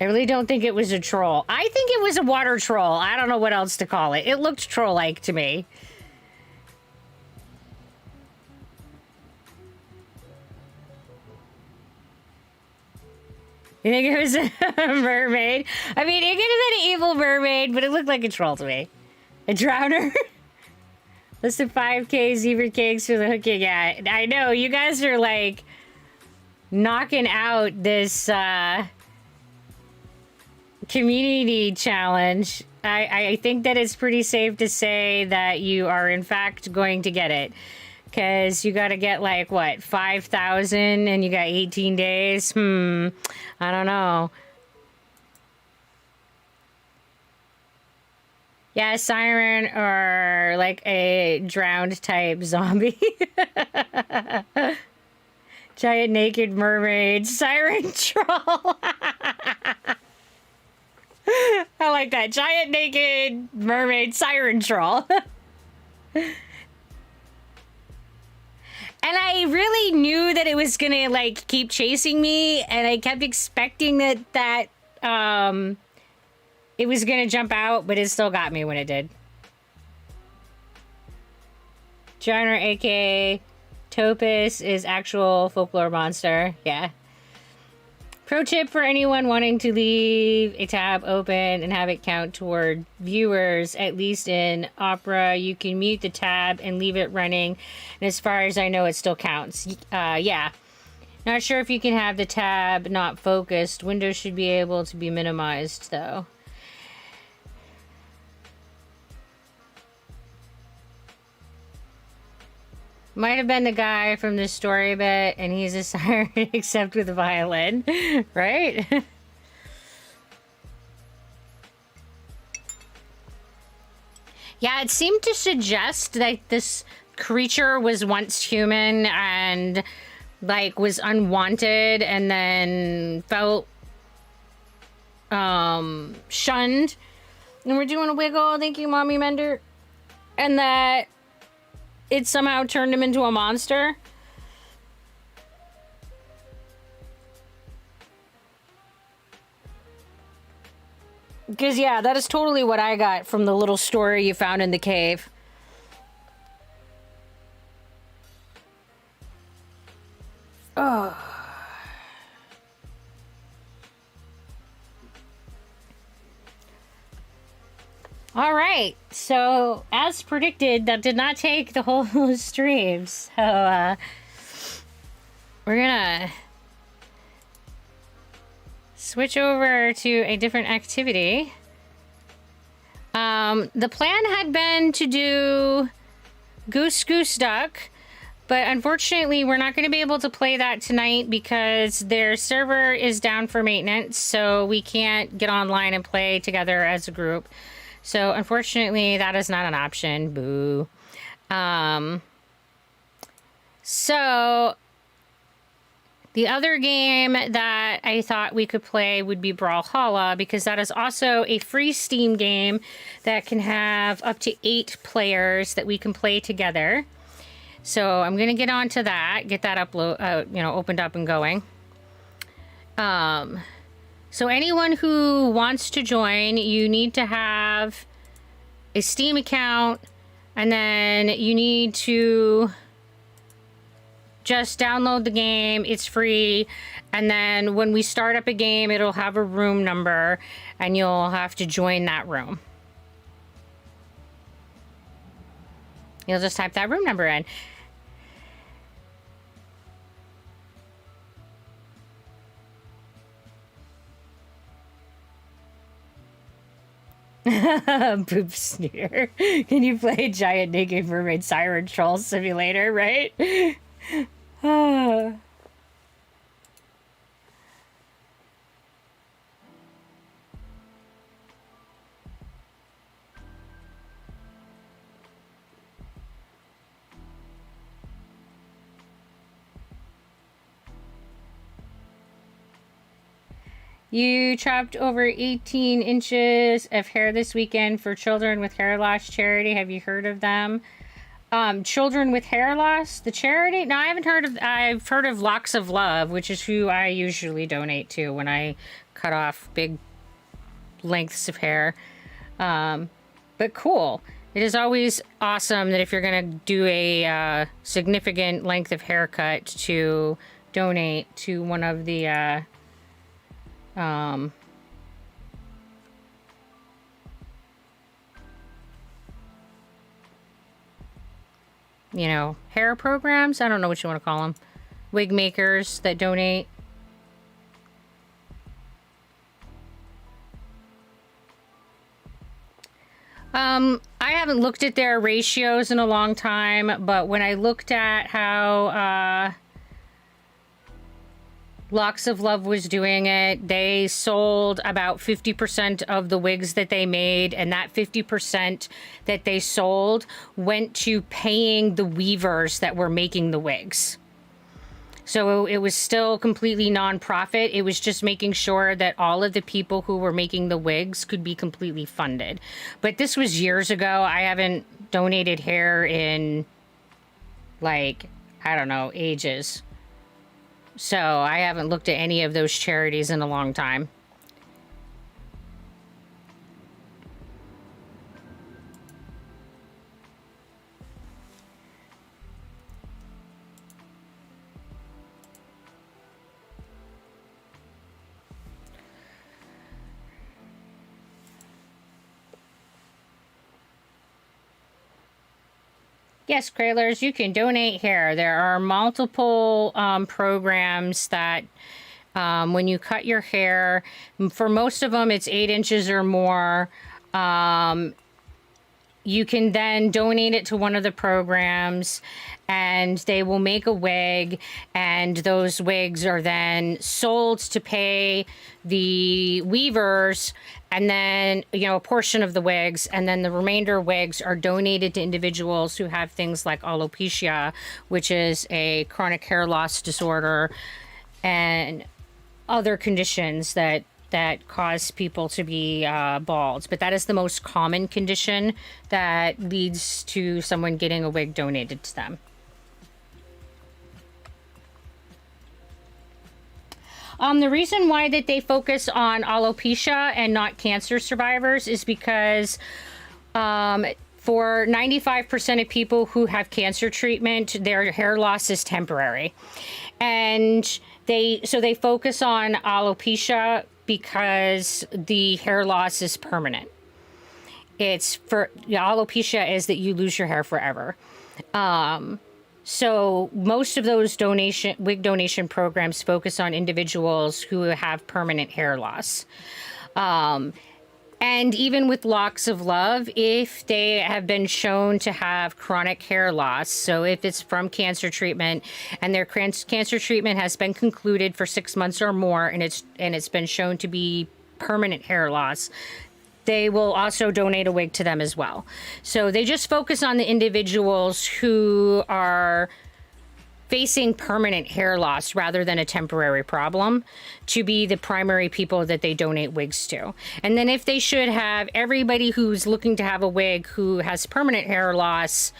I really don't think it was a troll. I think it was a water troll. I don't know what else to call it. It looked troll-like to me. You think it was a mermaid? I mean, it could have been an evil mermaid, but it looked like a troll to me. A drowner? Less than 5K zebra cakes for the hooking. Yeah, I know. You guys are, like, knocking out this, community challenge. I think that it's pretty safe to say that you are, in fact, going to get it. Because you got to get, like, what, 5,000 and you got 18 days? I don't know. Yeah, siren or, like, a drowned type zombie. Giant naked mermaid. Siren troll. I like that. Giant naked mermaid siren troll. And I really knew that it was gonna, like, keep chasing me, and I kept expecting that it was gonna jump out, but it still got me when it did. Genre, aka Topus, is actual folklore monster. Yeah. Pro tip for anyone wanting to leave a tab open and have it count toward viewers, at least in Opera, you can mute the tab and leave it running. And as far as I know, it still counts. Yeah. Not sure if you can have the tab not focused. Windows should be able to be minimized, though. Might have been the guy from the story bit, and he's a siren except with a violin, right? Yeah, it seemed to suggest that this creature was once human and, like, was unwanted and then felt shunned. And we're doing a wiggle, thank you, Mommy Mender. And that it somehow turned him into a monster. Because, yeah, that is totally what I got from the little story you found in the cave. Oh. All right, so as predicted, that did not take the whole stream. So we're gonna switch over to a different activity. The plan had been to do Goose Goose Duck, but unfortunately we're not going to be able to play that tonight because their server is down for maintenance, so we can't get online and play together as a group. So unfortunately, that is not an option. Boo. So the other game that I thought we could play would be Brawlhalla, because that is also a free Steam game that can have up to 8 players that we can play together. So I'm going to get onto that, get that opened up and going. So anyone who wants to join, you need to have a Steam account, and then you need to just download the game. It's free. And then when we start up a game, it'll have a room number, and you'll have to join that room. You'll just type that room number in. Poop sneer. Can you play Giant Naked Mermaid Siren Troll Simulator, right? You chopped over 18 inches of hair this weekend for Children with Hair Loss charity. Have you heard of them? Children with Hair Loss, the charity? No, I haven't heard of. I've heard of Locks of Love, which is who I usually donate to when I cut off big lengths of hair. But cool. It is always awesome that if you're going to do a significant length of haircut, to donate to one of the hair programs. I don't know what you want to call them. Wig makers that donate. I haven't looked at their ratios in a long time, but when I looked at how Locks of Love was doing it, they sold about 50% of the wigs that they made, and that 50% that they sold went to paying the weavers that were making the wigs. So it was still completely non-profit. It was just making sure that all of the people who were making the wigs could be completely funded. But this was years ago. I haven't donated hair in, like, I don't know, ages. So I haven't looked at any of those charities in a long time. Yes, Crailers, you can donate hair. There are multiple programs that when you cut your hair, for most of them, it's 8 inches or more. You can then donate it to one of the programs, and they will make a wig, and those wigs are then sold to pay the weavers, and then, a portion of the wigs, and then the remainder wigs are donated to individuals who have things like alopecia, which is a chronic hair loss disorder, and other conditions that cause people to be bald. But that is the most common condition that leads to someone getting a wig donated to them. The reason why that they focus on alopecia and not cancer survivors is because for 95% of people who have cancer treatment, their hair loss is temporary. And they focus on alopecia because the hair loss is permanent. Alopecia is that you lose your hair forever. So most of those wig donation programs focus on individuals who have permanent hair loss. And even with Locks of Love, if they have been shown to have chronic hair loss, so if it's from cancer treatment and their cancer treatment has been concluded for 6 months or more, and it's been shown to be permanent hair loss, they will also donate a wig to them as well. So they just focus on the individuals who are facing permanent hair loss rather than a temporary problem to be the primary people that they donate wigs to. And then if they should have everybody who's looking to have a wig who has permanent hair loss,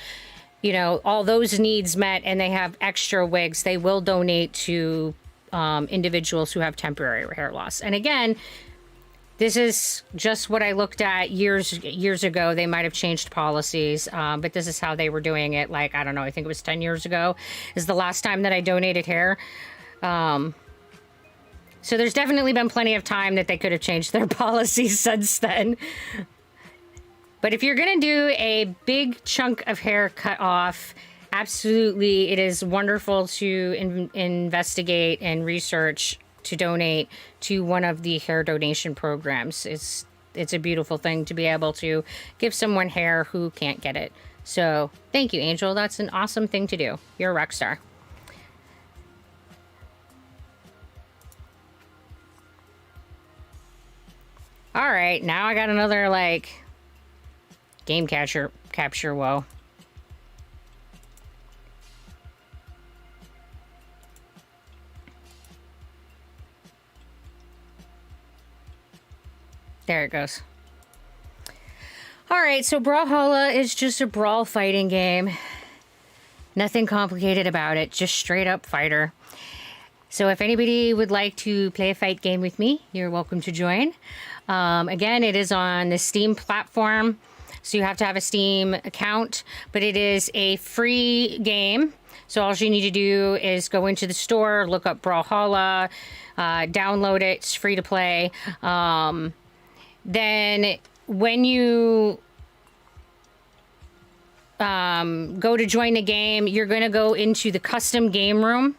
you know, all those needs met and they have extra wigs, they will donate to individuals who have temporary hair loss. And again, this is just what I looked at years ago. They might have changed policies, but this is how they were doing it. Like, I don't know, I think it was 10 years ago is the last time that I donated hair. So there's definitely been plenty of time that they could have changed their policies since then. But if you're going to do a big chunk of hair cut off, absolutely, it is wonderful to investigate and research to donate to one of the hair donation programs. It's a beautiful thing to be able to give someone hair who can't get it. So thank you, Angel. That's an awesome thing to do. You're a rock star. All right, now I got another like game capture woe. There it goes. All right, so Brawlhalla is just a brawl fighting game. Nothing complicated about it, just straight up fighter. So if anybody would like to play a fight game with me, you're welcome to join. Again, it is on the Steam platform, so you have to have a Steam account, but it is a free game. So all you need to do is go into the store, look up Brawlhalla, download it, it's free to play. Then when you go to join the game, you're going to go into the custom game room.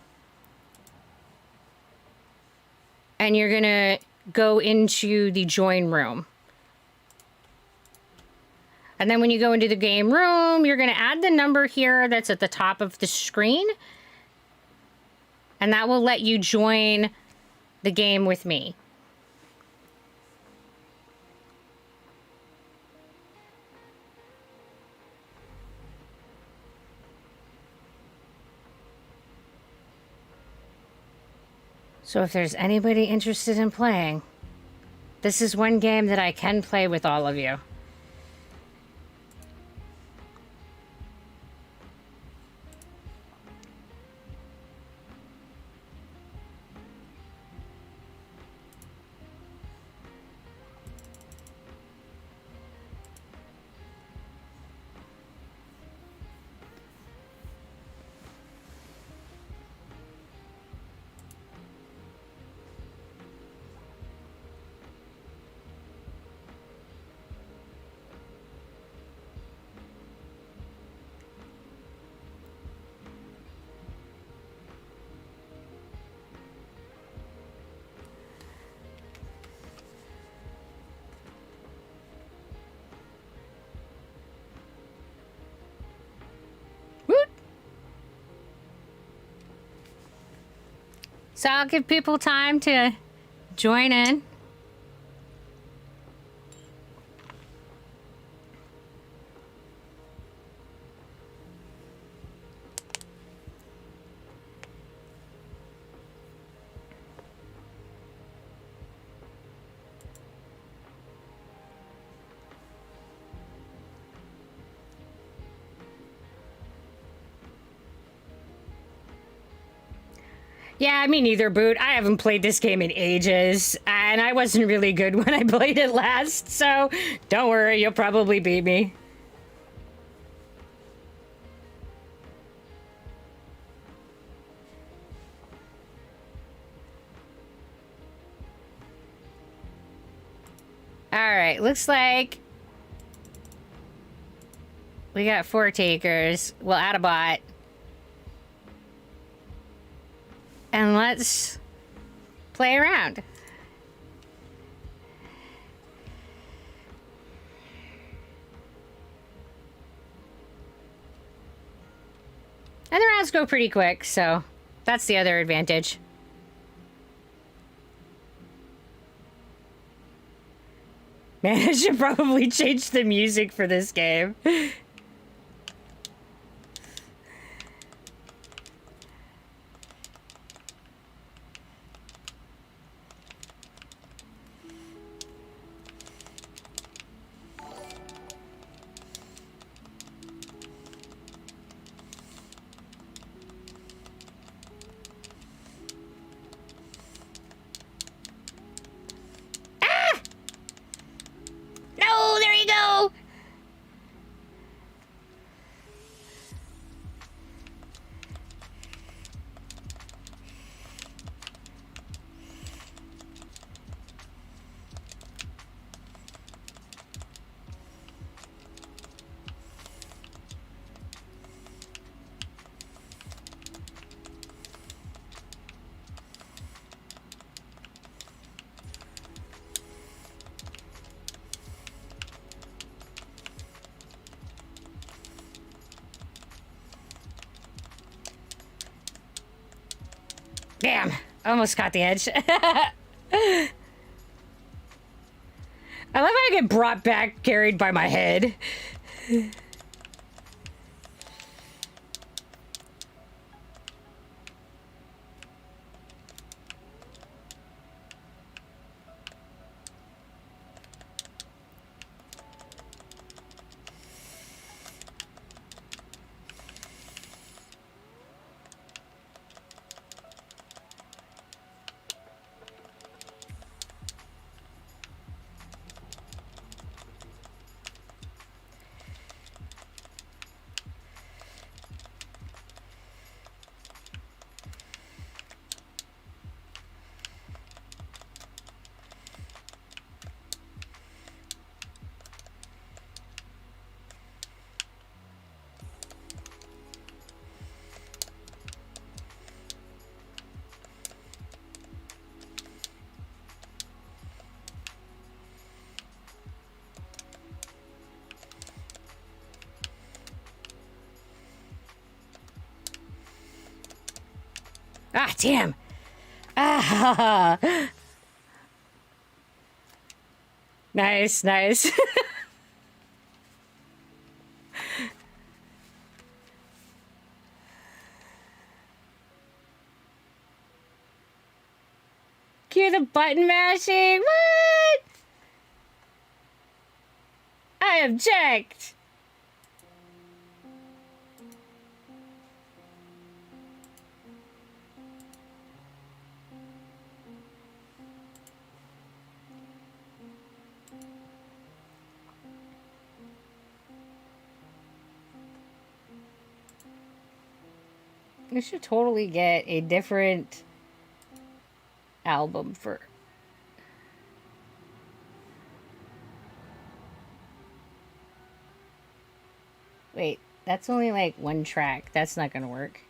And you're going to go into the join room. And then when you go into the game room, you're going to add the number here that's at the top of the screen. And that will let you join the game with me. So if there's anybody interested in playing, this is one game that I can play with all of you. So I'll give people time to join in. Yeah, me neither, Boot. I haven't played this game in ages, and I wasn't really good when I played it last, so don't worry, you'll probably beat me. Alright, looks like we got 4 takers. We'll add a bot. And let's play around. And the rounds go pretty quick, so that's the other advantage. Man, I should probably change the music for this game. No, there you go. Damn, almost caught the edge. I love how I get brought back, carried by my head. Ah, damn. Ah. Nice, nice. Cue the button mashing. What? I object. We should totally get a different album for... Wait, that's only like one track. That's not gonna work.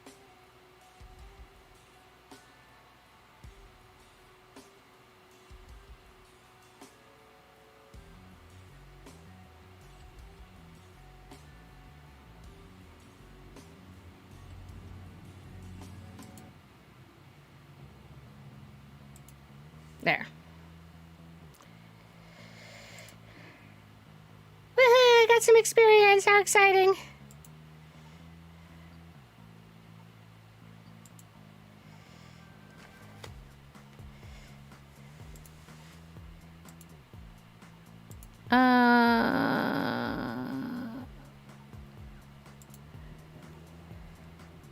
There. Woohoo! I got some experience. How exciting!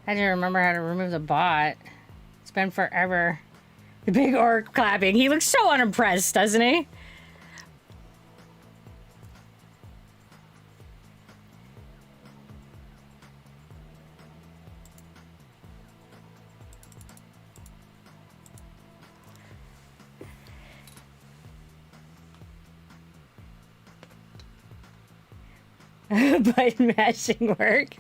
I didn't remember how to remove the bot. It's been forever. The big orc clapping. He looks so unimpressed, doesn't he? Button mashing work.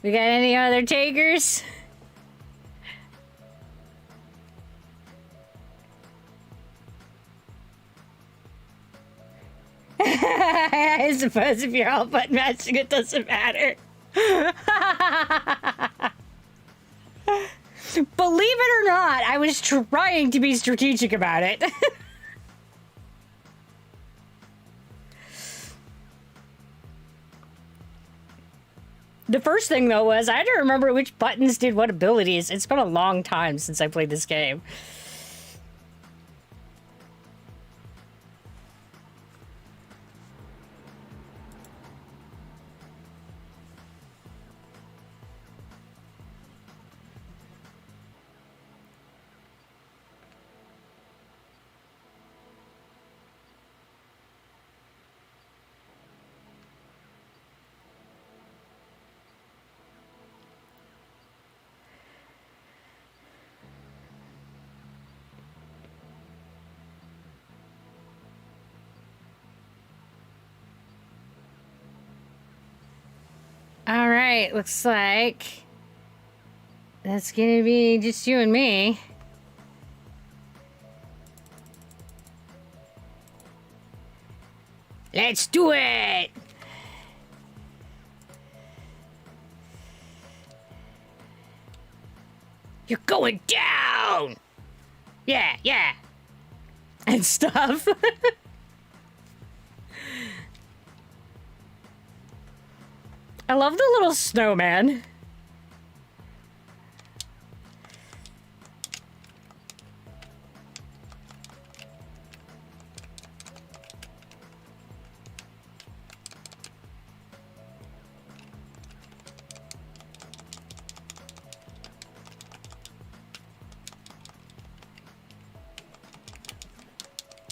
We got any other takers? I suppose if you're all button matching, it doesn't matter. Believe it or not, I was trying to be strategic about it. The first thing, though, was I had to remember which buttons did what abilities. It's been a long time since I played this game. All right, looks like that's gonna be just you and me. Let's do it! You're going down! Yeah, yeah. And stuff. I love the little snowman.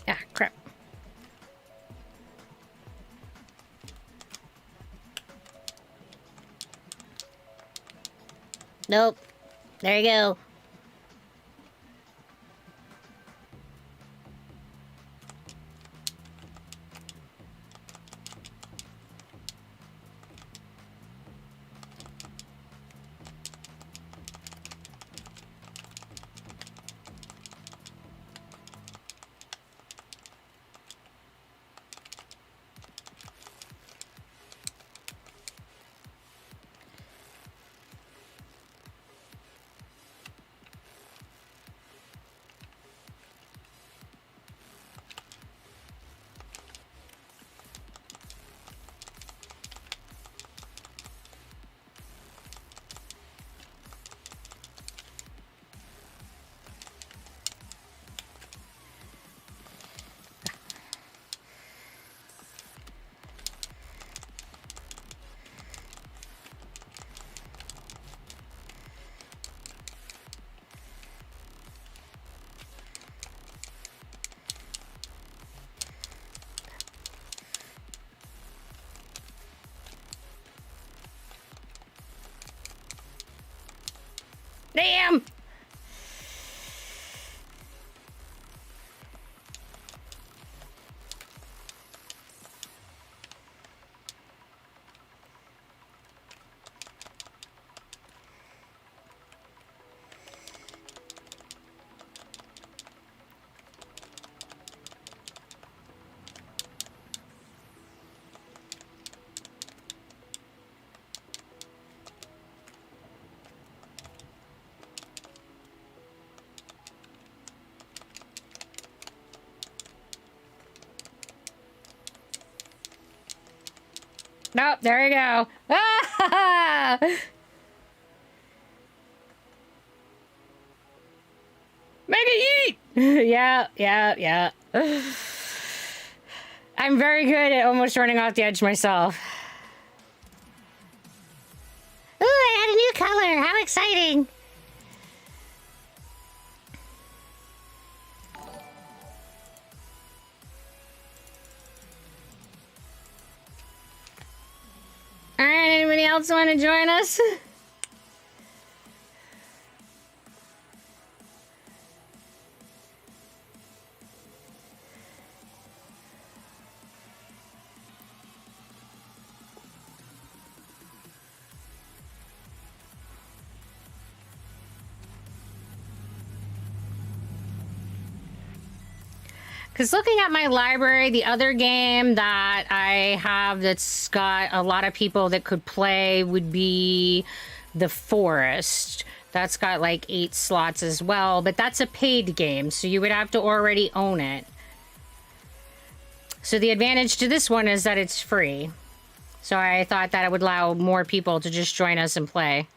Ah, crap. Nope. There you go. Damn! Nope, there you go. Ah! Make it yeet! Yeah, yeah, yeah. I'm very good at almost running off the edge myself. Ooh, I had a new color. How exciting! Alright, anybody else want to join us? Because looking at my library, the other game that I have that's got a lot of people that could play would be The Forest. That's got like 8 slots as well, but that's a paid game, so you would have to already own it. So the advantage to this one is that it's free. So I thought that it would allow more people to just join us and play.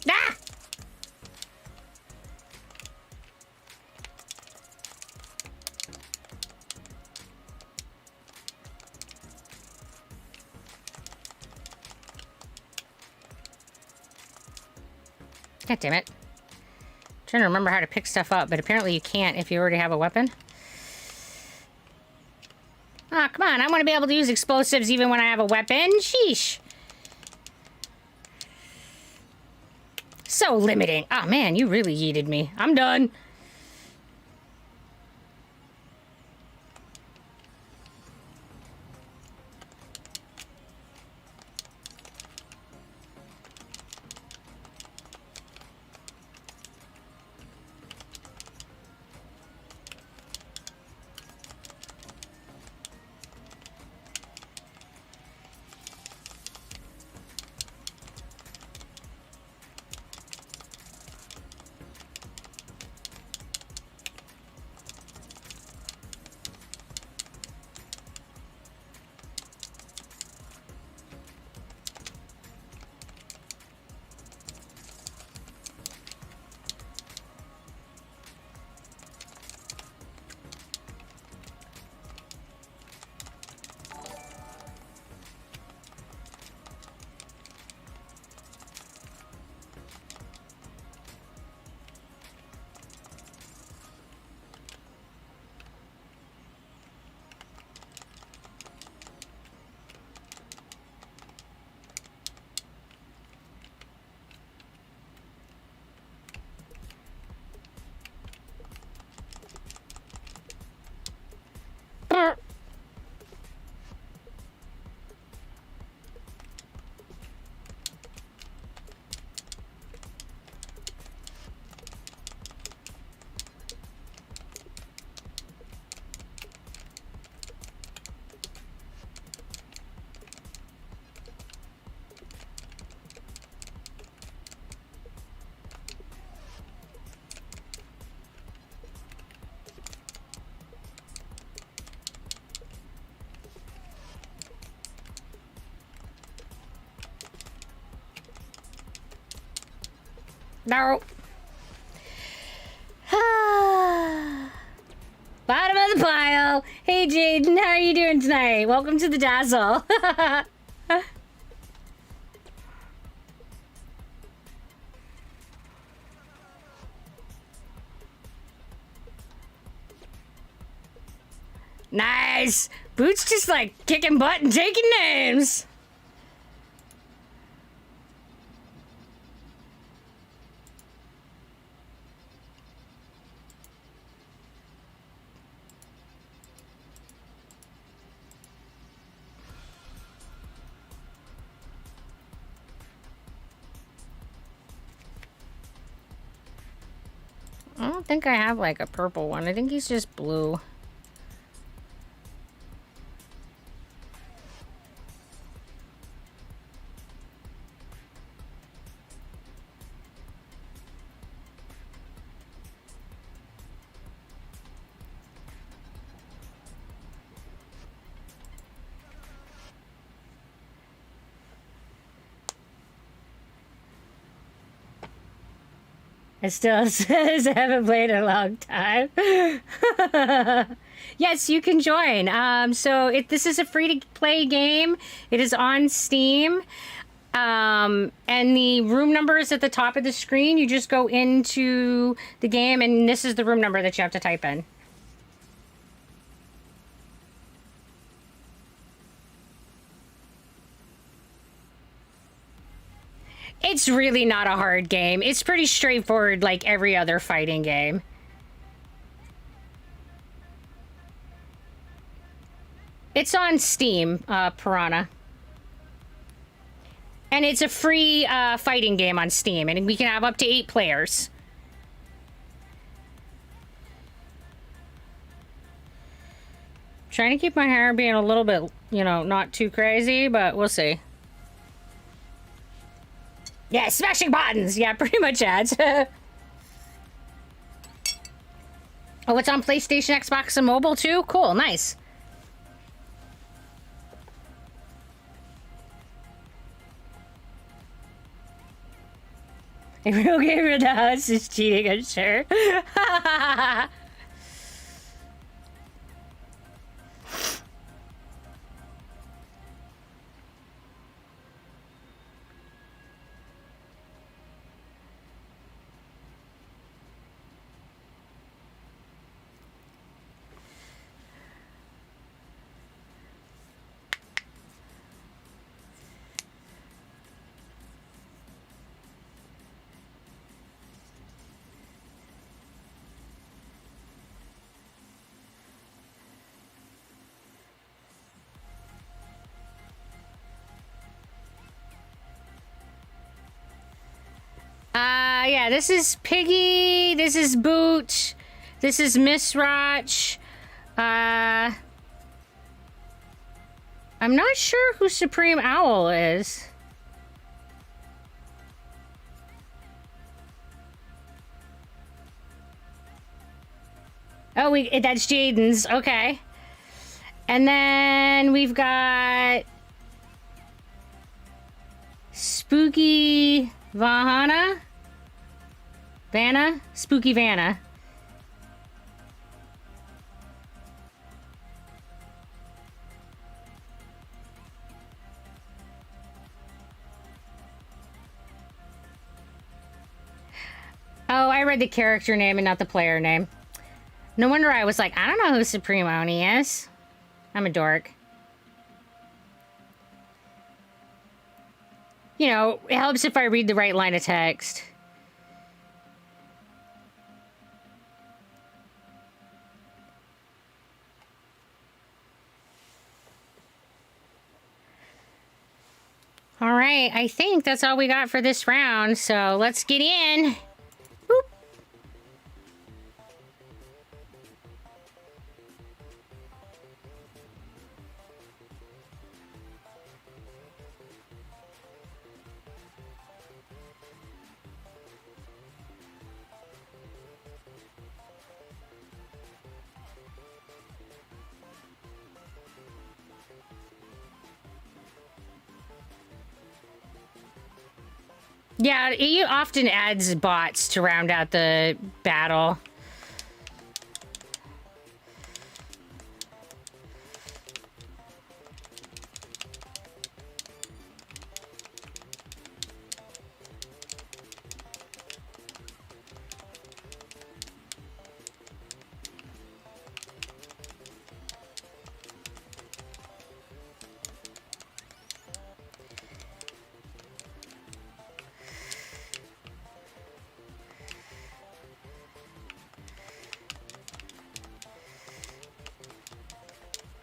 Ah! God damn it. I'm trying to remember how to pick stuff up, but apparently you can't if you already have a weapon. Ah, come on. I want to be able to use explosives even when I have a weapon. Sheesh. So limiting. Oh, man, you really yeeted me. I'm done. No. Bottom of the pile. Hey, Jaden, how are you doing tonight? Welcome to the Dazzle. Nice. Boots just like kicking butt and taking names. I don't think I have like a purple one. I think he's just blue. It still says I haven't played in a long time. Yes, you can join. This is a free to play game. It is on Steam. And the room number is at the top of the screen. You just go into the game, and this is the room number that you have to type in. It's really not a hard game. It's pretty straightforward, like every other fighting game. It's on Steam, Piranha. And it's a free fighting game on Steam, and we can have up to 8 players. Trying to keep my hair being a little bit, you know, not too crazy, but we'll see. Yeah, smashing buttons. Yeah, pretty much ads. Oh, it's on PlayStation, Xbox, and mobile too? Cool, nice. A real gamer in the house is cheating, I'm sure. Yeah, this is Piggy, this is Boot, this is Miss Roch. I'm not sure who Supreme Owl is. Oh, that's Jaden's, okay. And then we've got Spooky Vanna? Spooky Vanna. Oh, I read the character name and not the player name. No wonder I was like, I don't know who Supreme Oni is. I'm a dork. You know, it helps if I read the right line of text. All right, I think that's all we got for this round, so let's get in. Boop. Yeah, it often adds bots to round out the battle.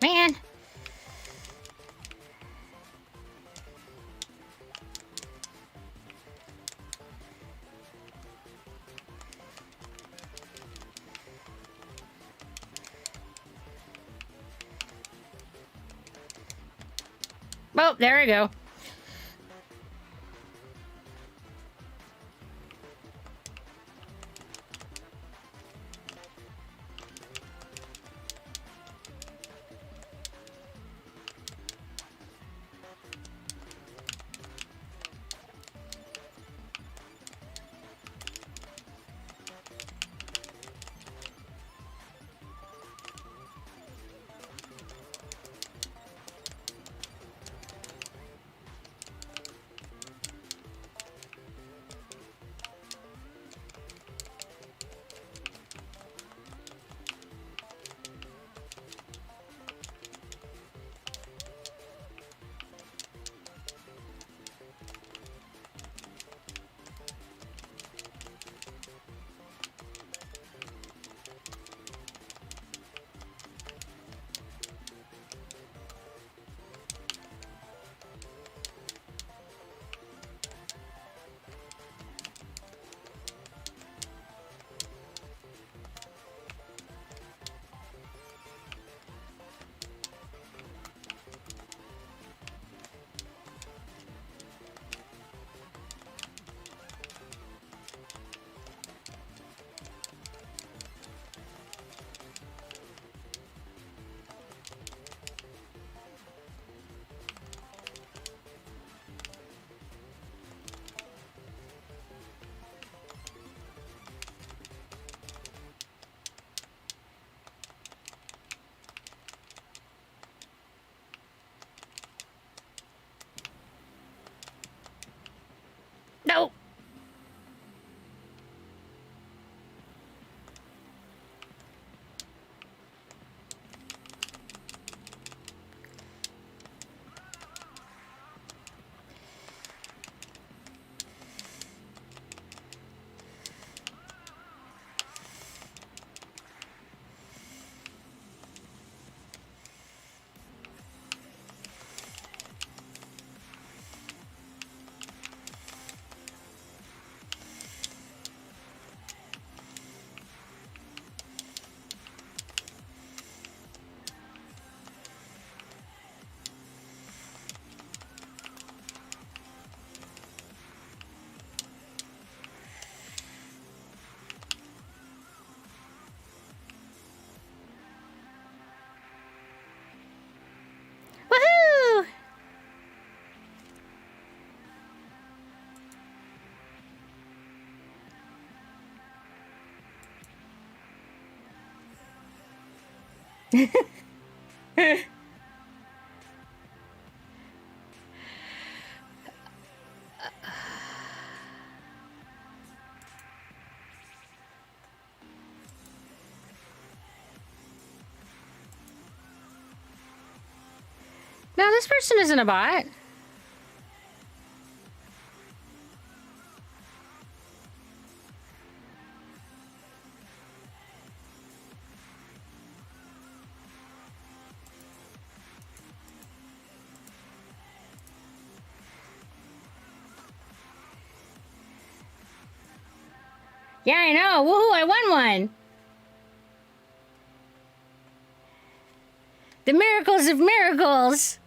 Man. Oh, there we go. No, this person isn't a bot. Yeah, I know. Woohoo, I won one. The miracles of miracles.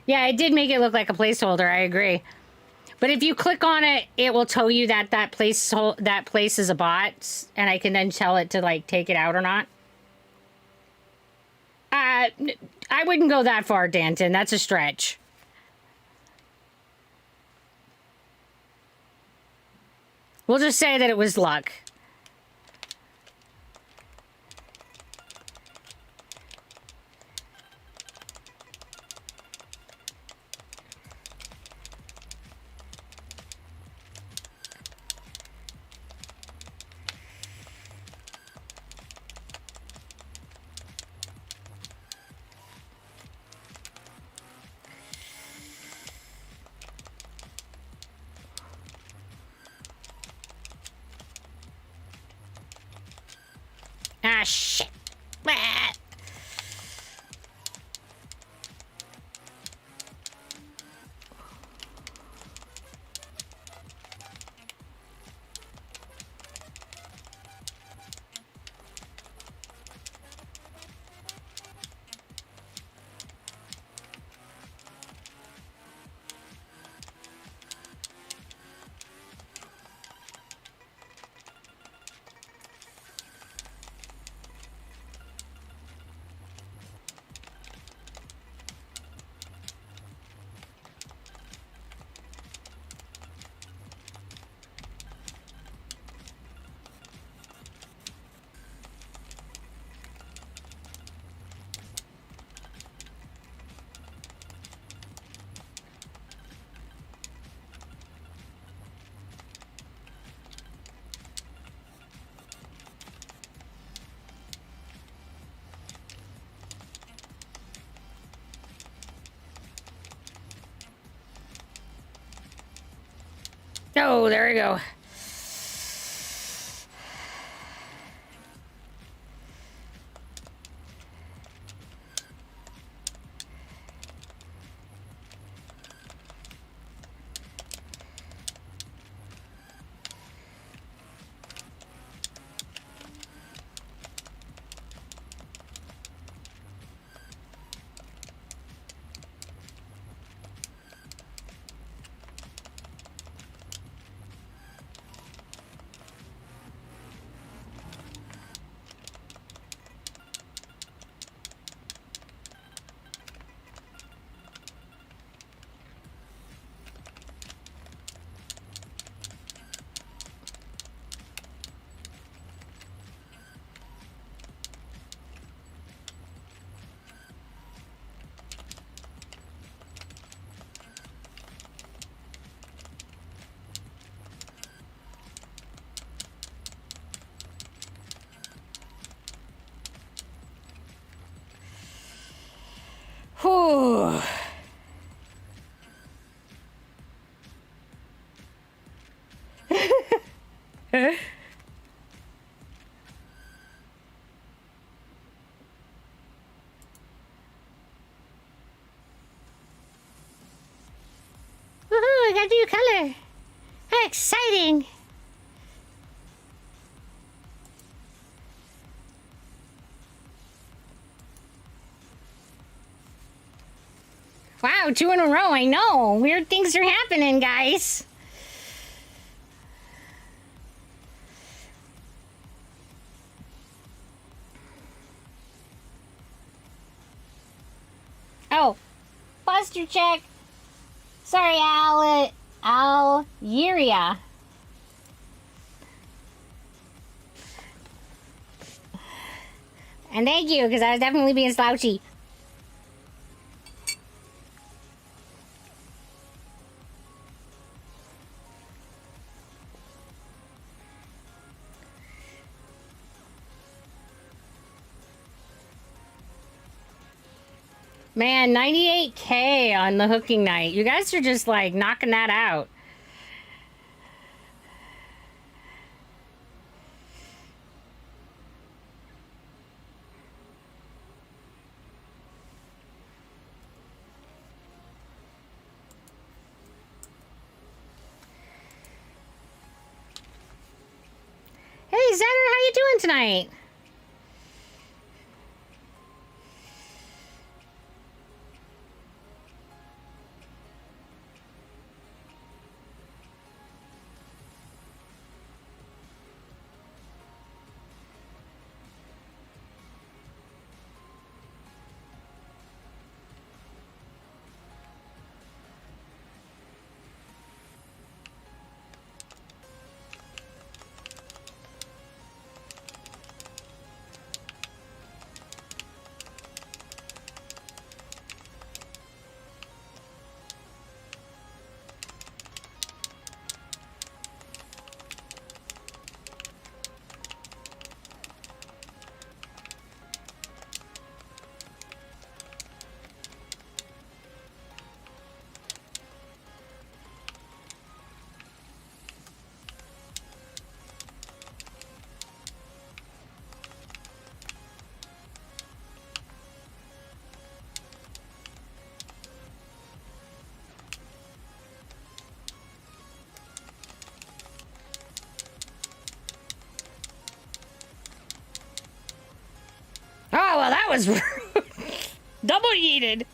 Yeah, it did make it look like a placeholder. I agree. But if you click on it, it will tell you that that place is a bot, and I can then tell it to like take it out or not. I wouldn't go that far, Danton. That's a stretch. We'll just say that it was luck. Ah, shit. Ah. Oh, there we go. Whew. Woohoo, I got a new color. How exciting. Wow, 2 in a row, I know. Weird things are happening, guys. Oh, posture check. Sorry, Algeria. And thank you, because I was definitely being slouchy. Man, 98K on the hooking night. You guys are just like knocking that out. Hey, Zetter, how you doing tonight? Oh, well, that was double yeeted.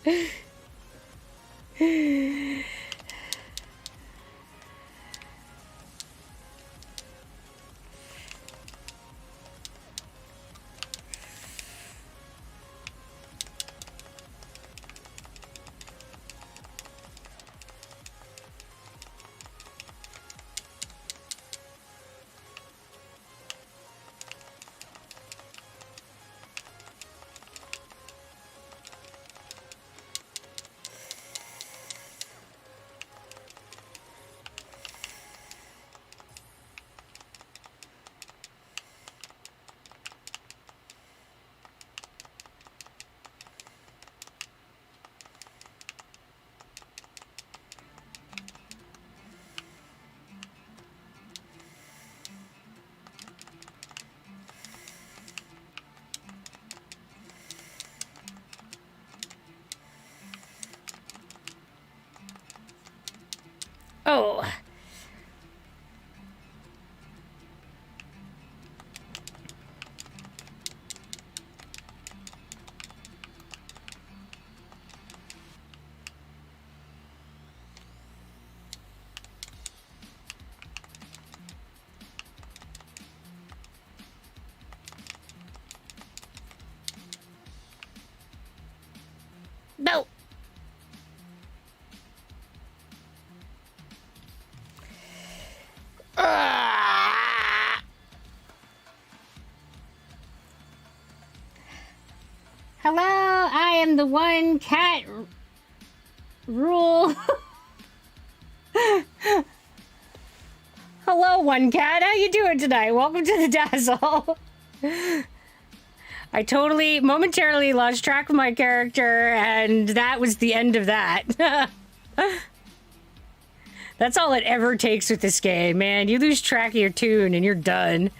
Oh. No. Hello, I am the one cat rule. Hello, one cat. How you doing tonight? Welcome to the Dazzle. I totally momentarily lost track of my character, and that was the end of that. That's all it ever takes with this game, man. You lose track of your tune and you're done.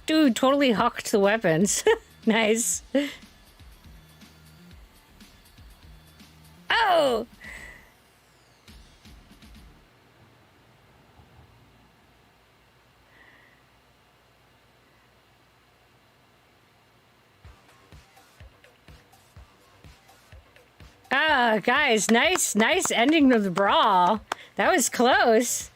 Dude, totally hucked the weapons. Nice. Oh! Ah, guys, nice ending of the brawl. That was close.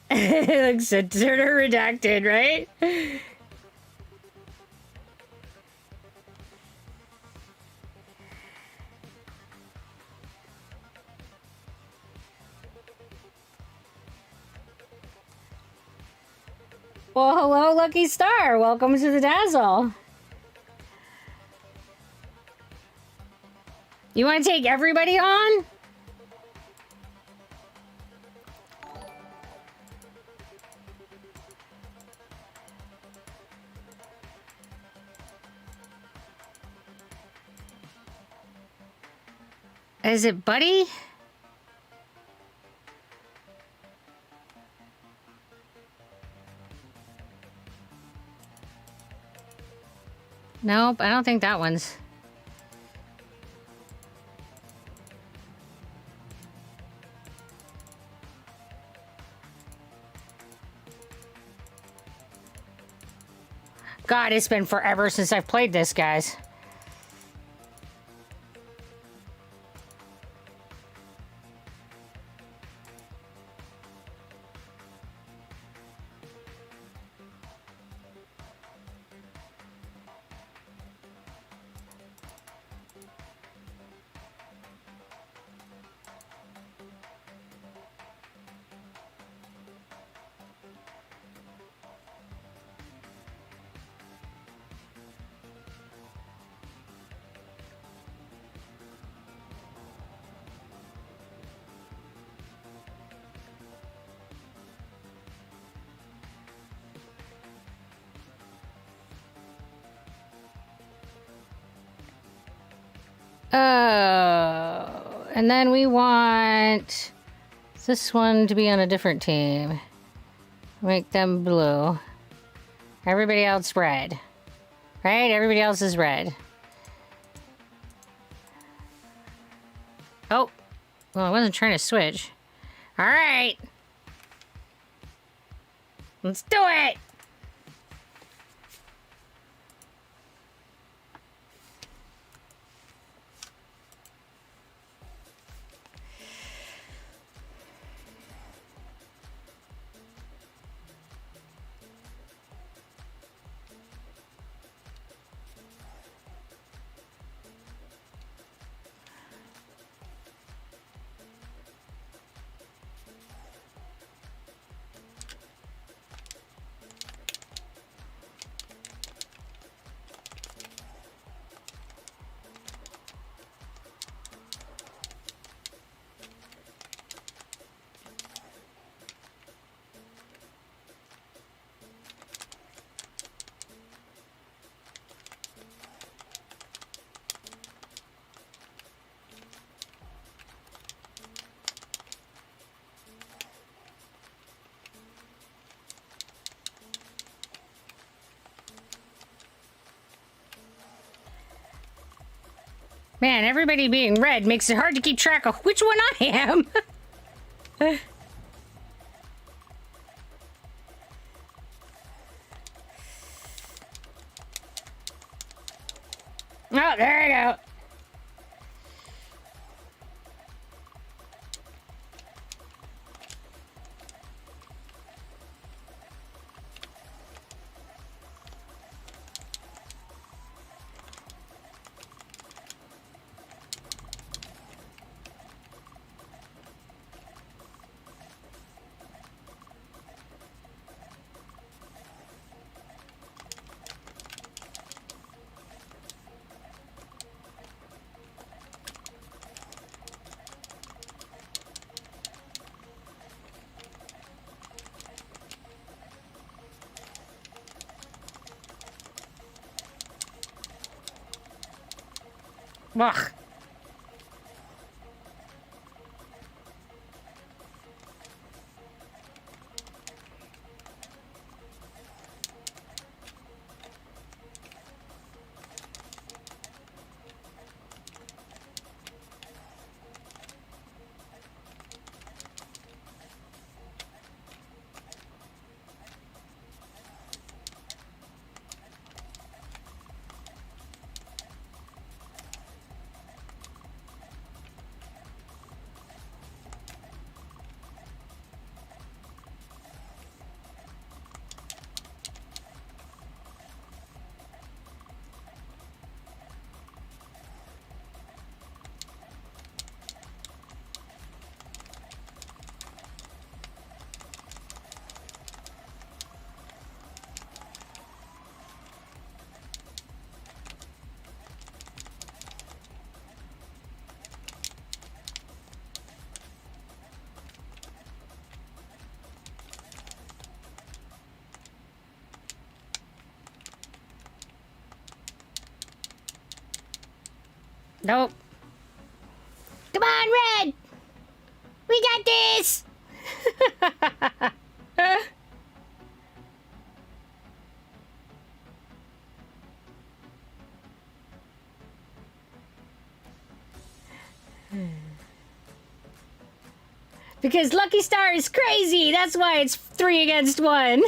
It looks sort of redacted, right? Well, hello, Lucky Star. Welcome to the Dazzle. You want to take everybody on? Is it Buddy? Nope, I don't think that one's. God, it's been forever since I've played this, guys. Oh, and then we want this one to be on a different team. Make them blue. Everybody else red. Right? Everybody else is red. Oh. Well, I wasn't trying to switch. All right. Let's do it. Man, everybody being red makes it hard to keep track of which one I am. Oh, there I go. Ugh. Nope. Come on, Red! We got this! Because Lucky Star is crazy! That's why it's 3 against 1.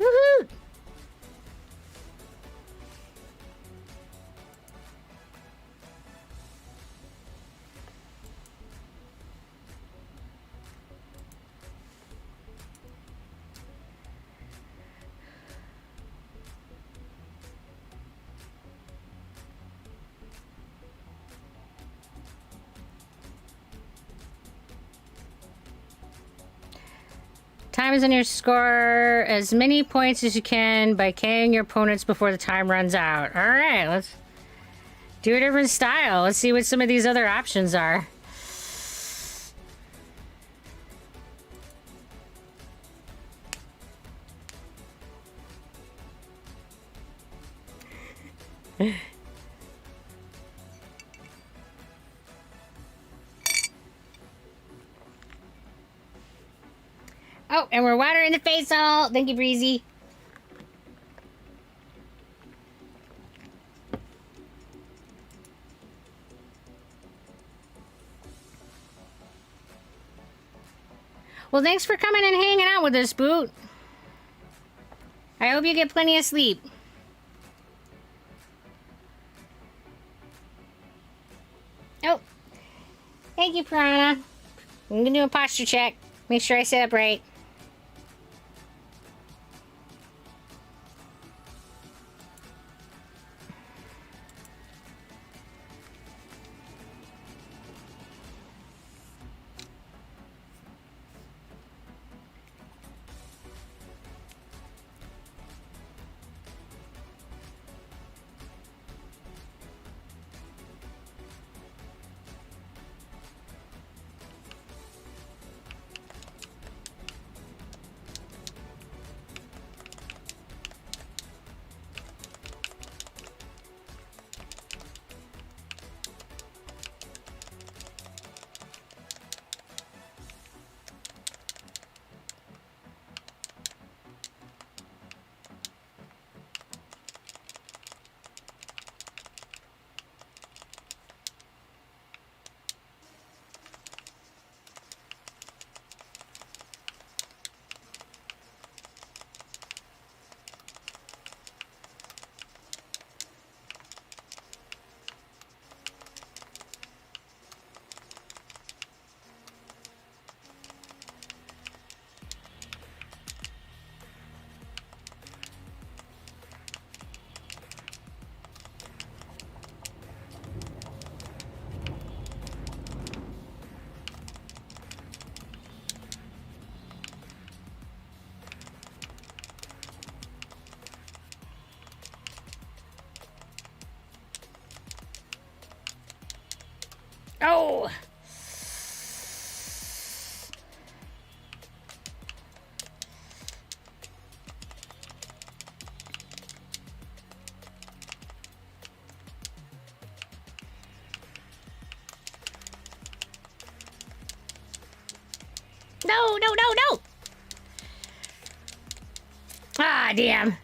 Woohoo! Time is on your score as many points as you can by KOing your opponents before the time runs out. All right, let's do a different style. Let's see what some of these other options are. Oh, and we're water in the face all. Thank you, Breezy. Well, thanks for coming and hanging out with us, Boot. I hope you get plenty of sleep. Oh, thank you, Piranha. I'm gonna do a posture check. Make sure I sit up right. Oh! No, no, no, no! Ah, damn.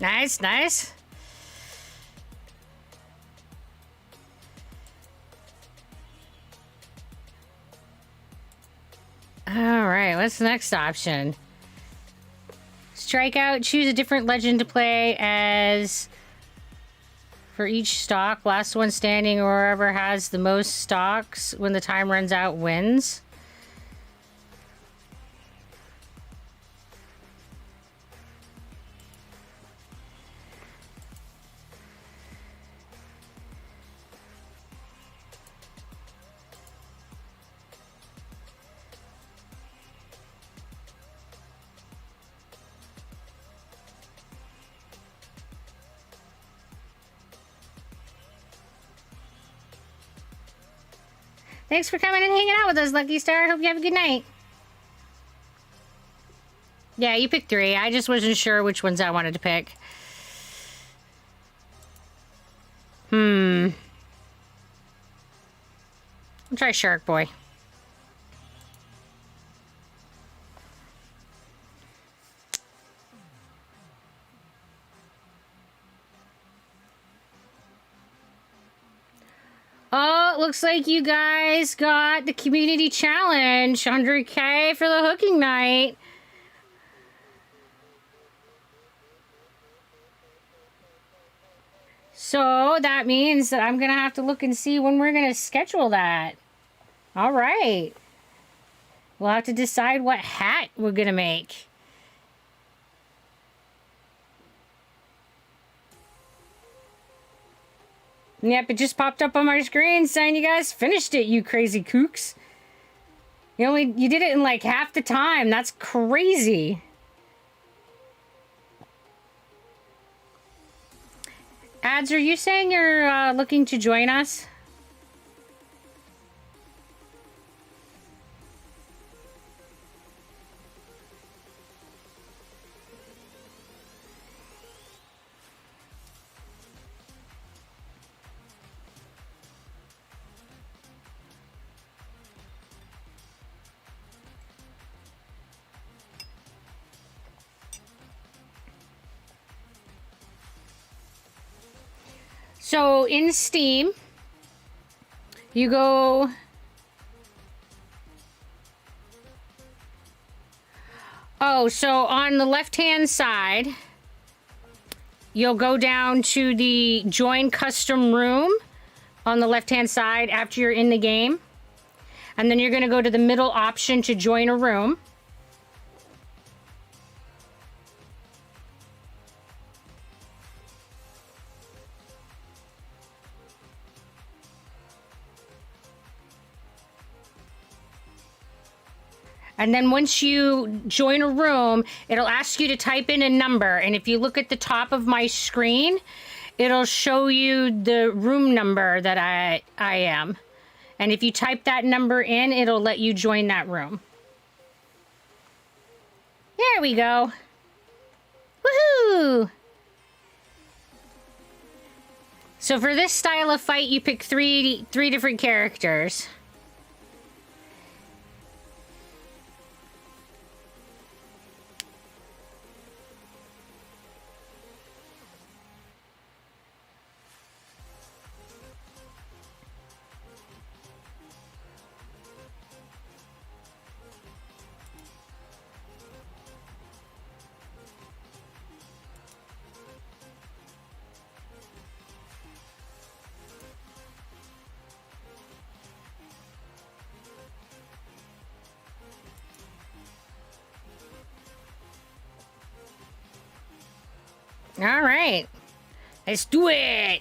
Nice, nice. All right, what's the next option? Strike out, choose a different legend to play as for each stock. Last one standing or whoever has the most stocks when the time runs out wins. Thanks for coming and hanging out with us, Lucky Star. Hope you have a good night. Yeah, you picked 3. I just wasn't sure which ones I wanted to pick. I'll try Shark Boy. Oh, it looks like you guys got the community challenge. 100K for the hooking night. So that means that I'm going to have to look and see when we're going to schedule that. All right. We'll have to decide what hat we're going to make. Yep, it just popped up on my screen saying you guys finished it, you crazy kooks. You did it in like half the time. That's crazy. Ads, are you saying you're looking to join us? So in Steam, you go... Oh, so on the left-hand side, you'll go down to the Join Custom Room on the left-hand side after you're in the game. And then you're going to go to the middle option to join a room. And then once you join a room, it'll ask you to type in a number. And if you look at the top of my screen, it'll show you the room number that I am. And if you type that number in, it'll let you join that room. There we go. Woohoo! So for this style of fight, you pick three different characters. All right, let's do it.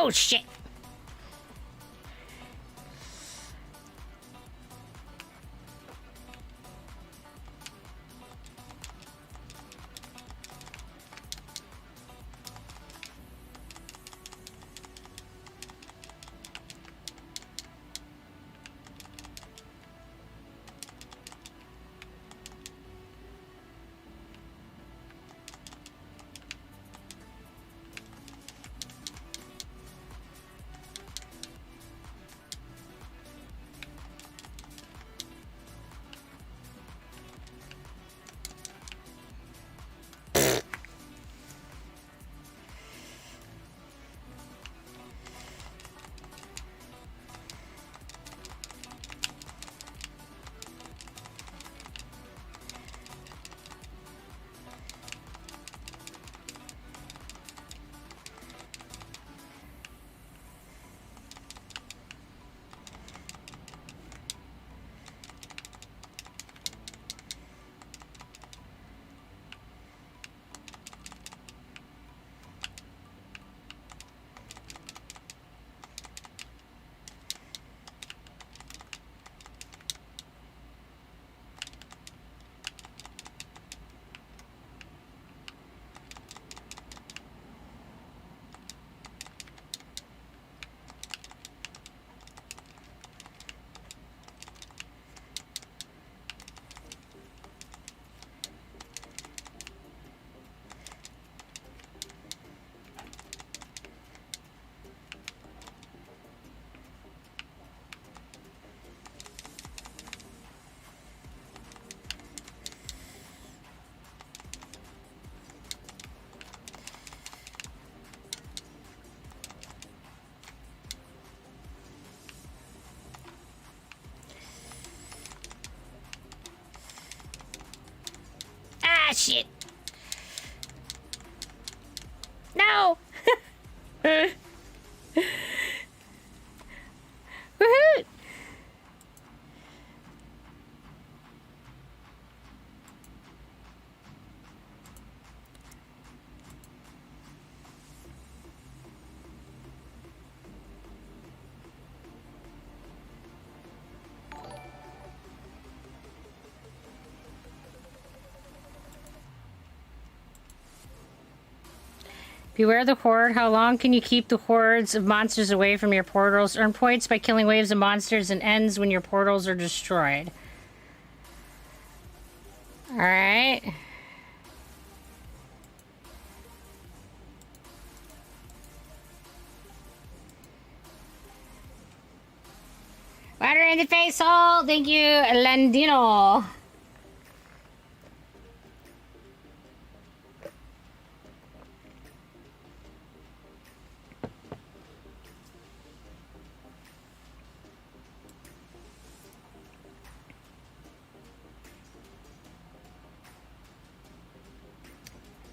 Oh, shit. Ah, shit. No. Woohoo. Beware the horde. How long can you keep the hordes of monsters away from your portals? Earn points by killing waves of monsters and ends when your portals are destroyed. Alright. Water in the face hole. Thank you, Landino.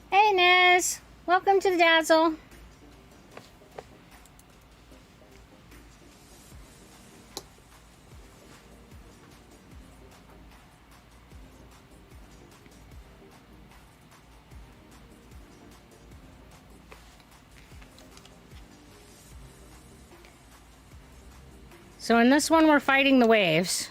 Hey, Nez. Welcome to the Dazzle. So in this one, we're fighting the waves.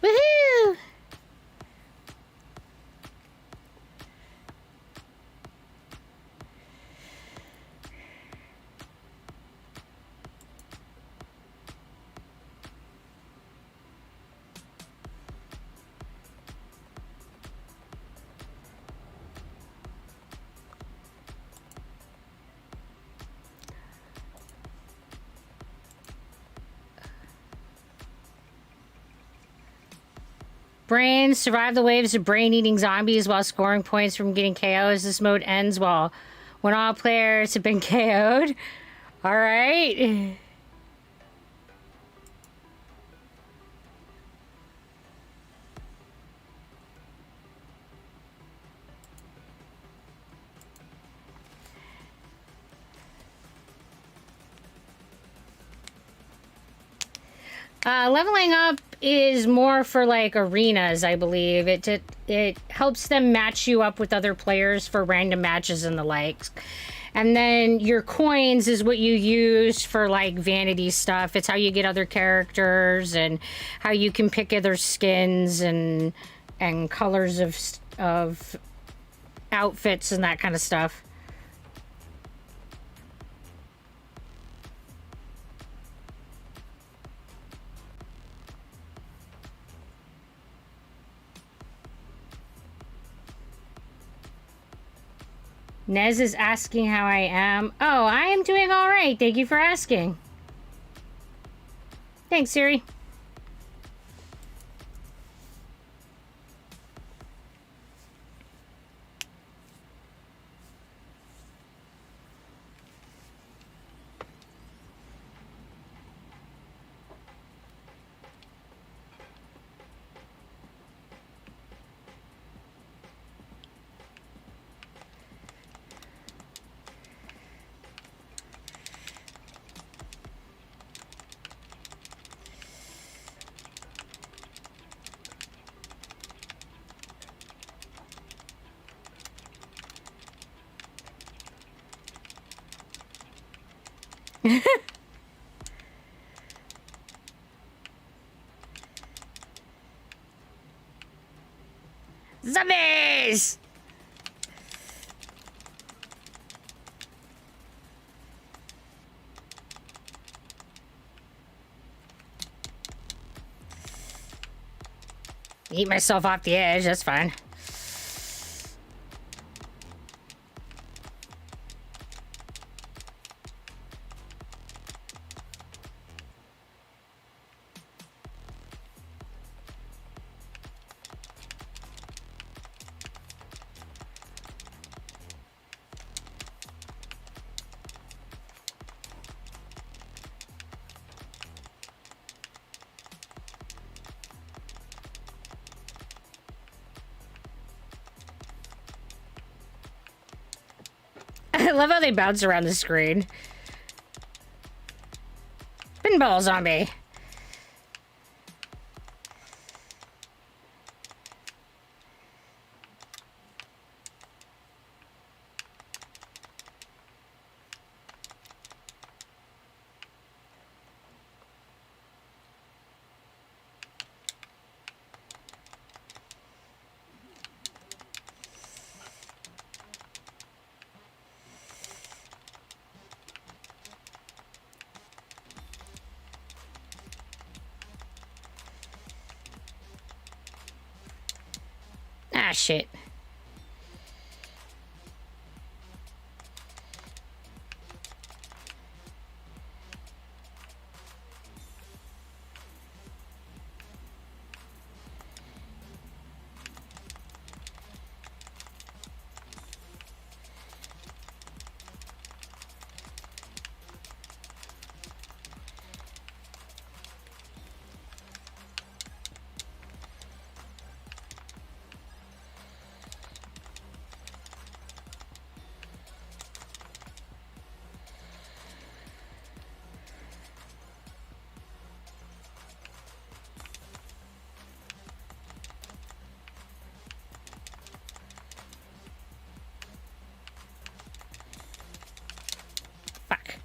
Woohoo! Brains survive the waves of brain-eating zombies while scoring points from getting KOs. This mode ends when all players have been KO'd. All right. Leveling up is more for like arenas, I believe. It helps them match you up with other players for random matches and the likes. And then your coins is what you use for like vanity stuff. It's how you get other characters and how you can pick other skins and colors of outfits and that kind of stuff. Nez is asking how I am. Oh, I am doing all right. Thank you for asking. Thanks, Siri. Zombies! Eat myself off the edge, that's fine. I love how they bounce around the screen. Pinball zombie. Ah, shit. Fuck.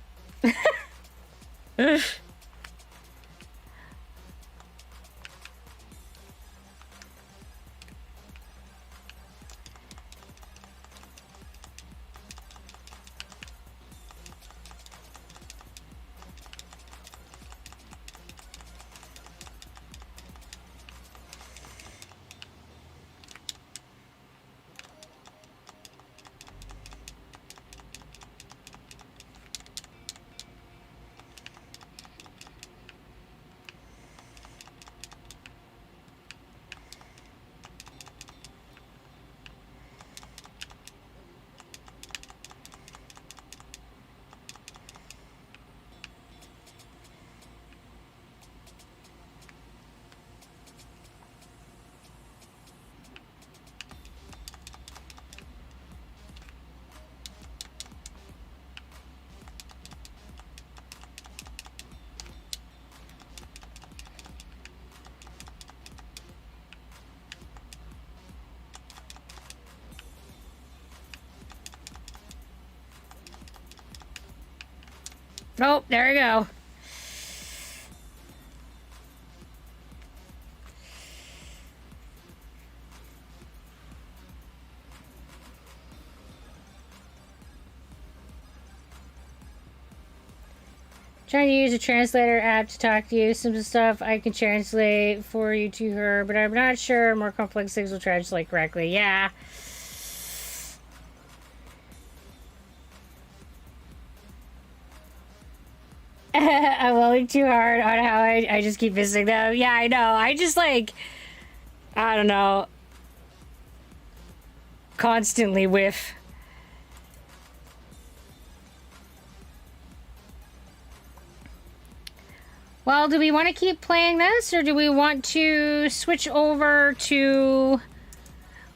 Oh, there we go. Trying to use a translator app to talk to you. Some stuff I can translate for you to her, but I'm not sure more complex things will translate correctly. Yeah. I'm rolling too hard on how I just keep missing them. Yeah, I know. I just like, I don't know, constantly whiff. Well, do we want to keep playing this, or do we want to switch over to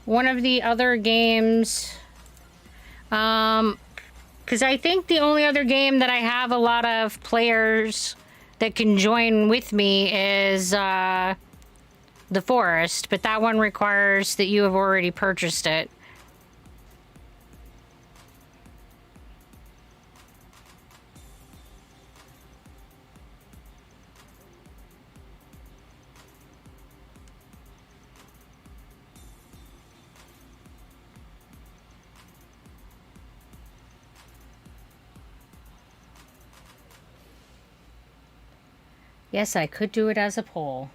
one of the other games? Because I think the only other game that I have a lot of players that can join with me is The Forest, but that one requires that you have already purchased it. Yes, I could do it as a poll.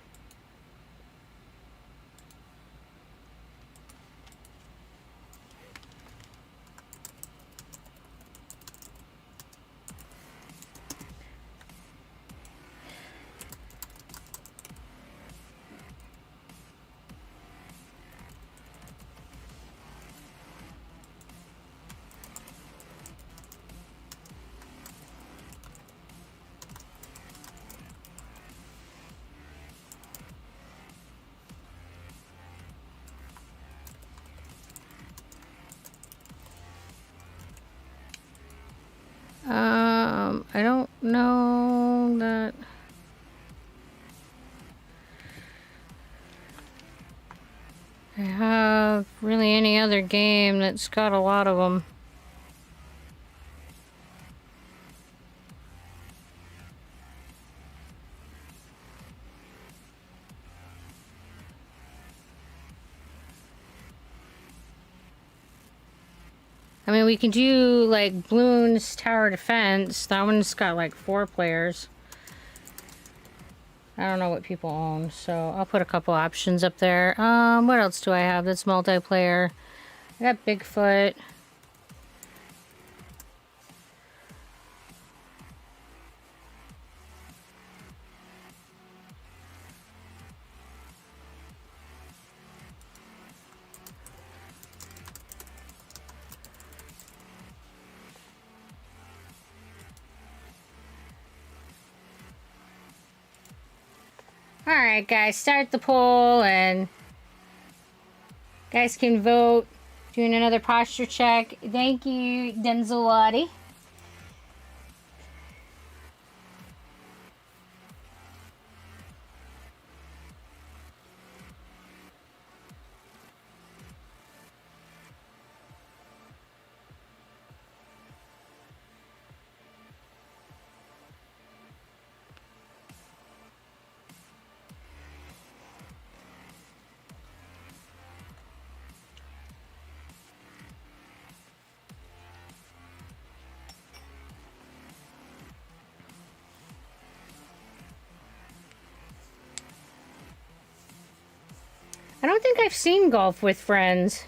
I don't know that... I have really any other game that's got a lot of them. I mean, we can do, like, Bloons Tower Defense. That one's got, like, 4 players. I don't know what people own, so I'll put a couple options up there. What else do I have that's multiplayer? I got Bigfoot. Alright, guys, start the poll, and guys can vote. Doing another posture check. Thank you, Denzelati. I don't think I've seen Golf with Friends.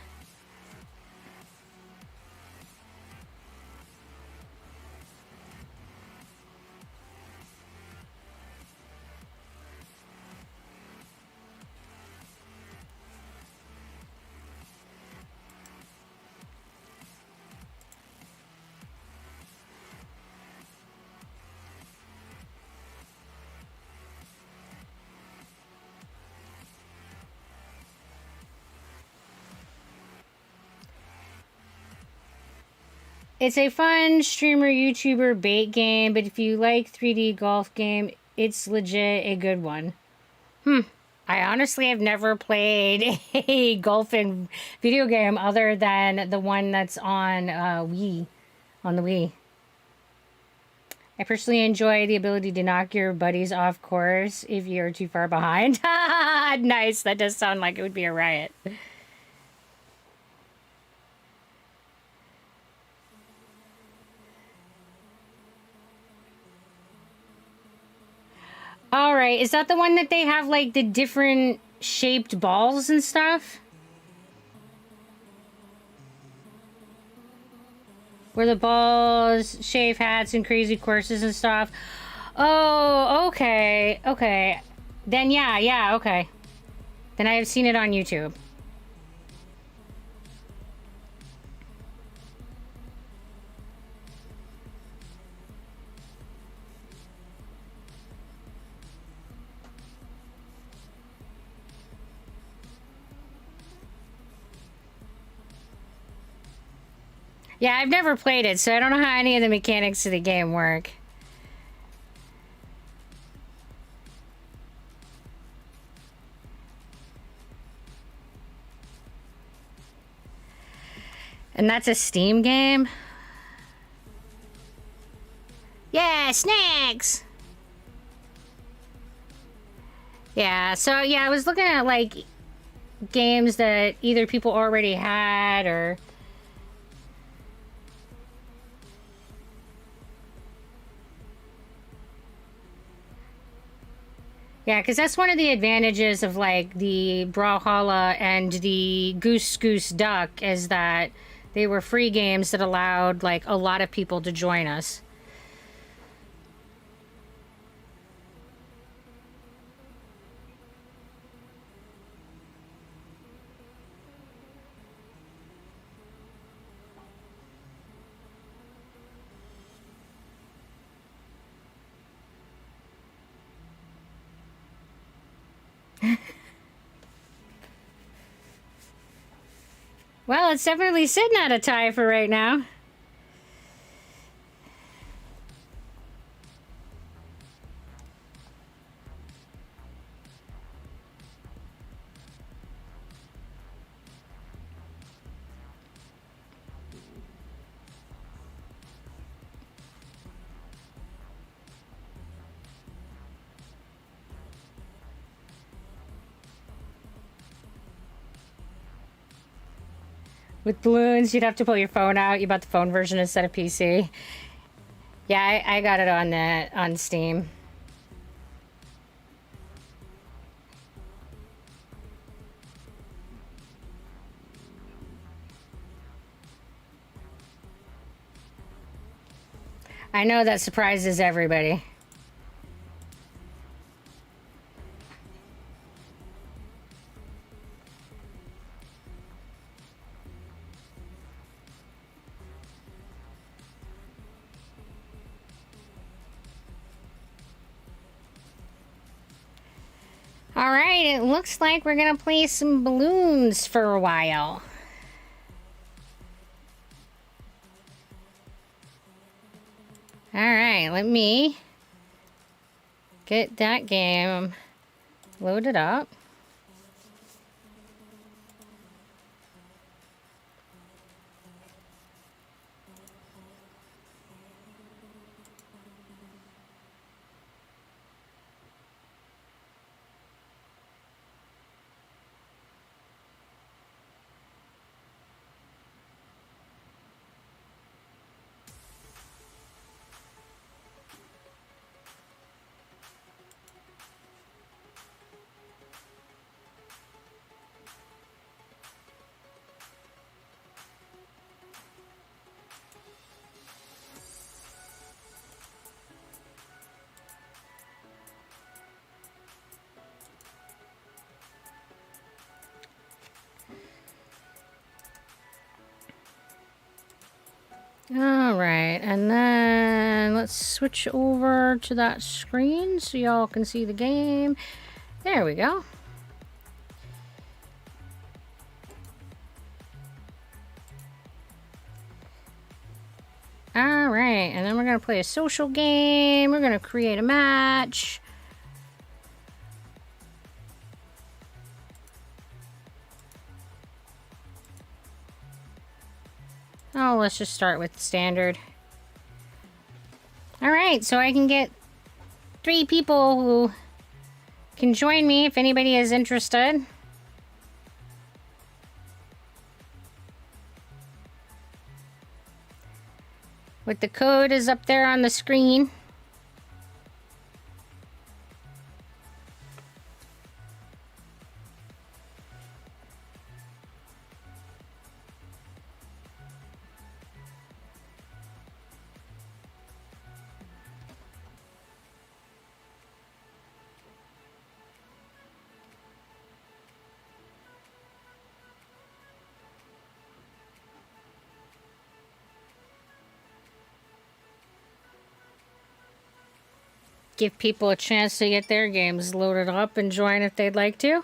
It's a fun streamer YouTuber bait game, but if you like 3D golf game, it's legit a good one. I honestly have never played a golfing video game other than the one that's on Wii, on the Wii. I personally enjoy the ability to knock your buddies off course if you're too far behind. Nice. That does sound like it would be a riot. All right. Is that the one that they have like the different shaped balls and stuff? Where the balls shave hats and crazy courses and stuff. Oh, okay. Okay. Then yeah, okay. Then I have seen it on YouTube. Yeah, I've never played it, so I don't know how any of the mechanics of the game work. And that's a Steam game? Yeah, snacks! Yeah, so yeah, I was looking at like games that either people already had or... Yeah, because that's one of the advantages of like the Brawlhalla and the Goose Goose Duck is that they were free games that allowed like a lot of people to join us. Well, it's definitely sitting at a tie for right now. With Bloons, you'd have to pull your phone out. You bought the phone version instead of PC. Yeah, I got it on Steam. I know that surprises everybody. All right, it looks like we're gonna play some Bloons for a while. All right, let me get that game loaded up. All right, and then let's switch over to that screen so y'all can see the game. There we go. All right, and then we're gonna play a social game. We're gonna create a match. Oh, let's just start with standard. All right, so I can get 3 people who can join me if anybody is interested. With the code is up there on the screen. Give people a chance to get their games loaded up and join if they'd like to.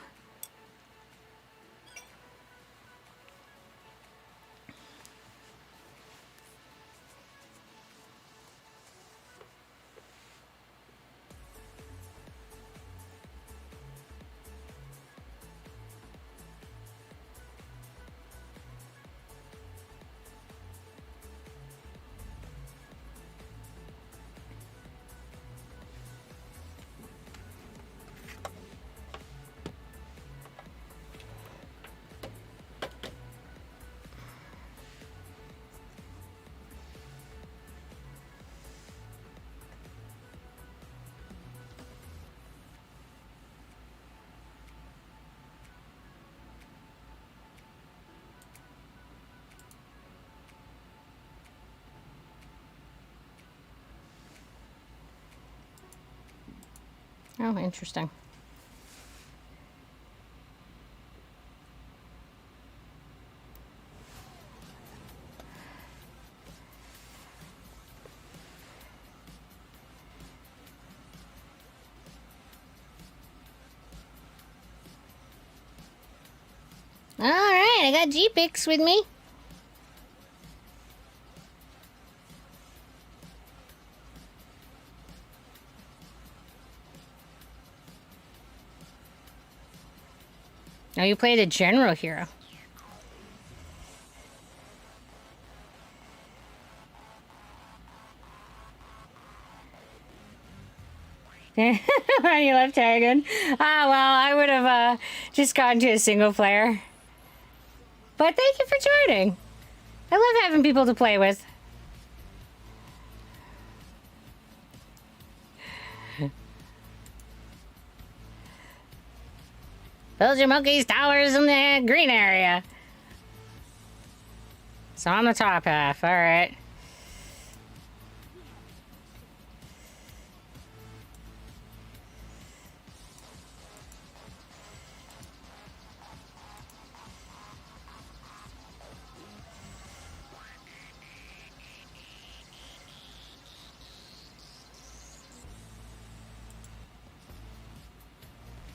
Oh, interesting. All right, I got G-Pix with me. Now you play the general hero. You left tagging. Ah, well, I would have just gone to a single player. But thank you for joining. I love having people to play with. Build your monkeys towers in the green area. So on the top half, all right.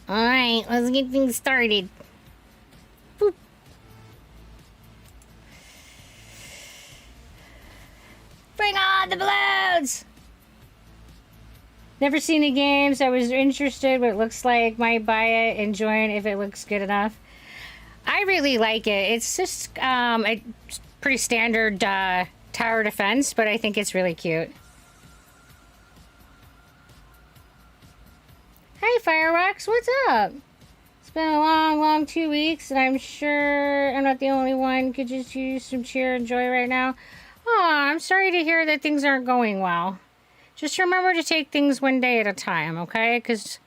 All right, let's get things started. Boop. Bring on the balloons! Never seen the game, so I was interested what it looks like. Might buy it and join if it looks good enough. I really like it. It's just a pretty standard tower defense, but I think it's really cute. Hi, Fireworks. What's up? It's been a long 2 weeks, and I'm sure I'm not the only one. Could just use some cheer and joy right now. Oh, I'm sorry to hear that things aren't going well. Just remember to take things one day at a time, okay? Because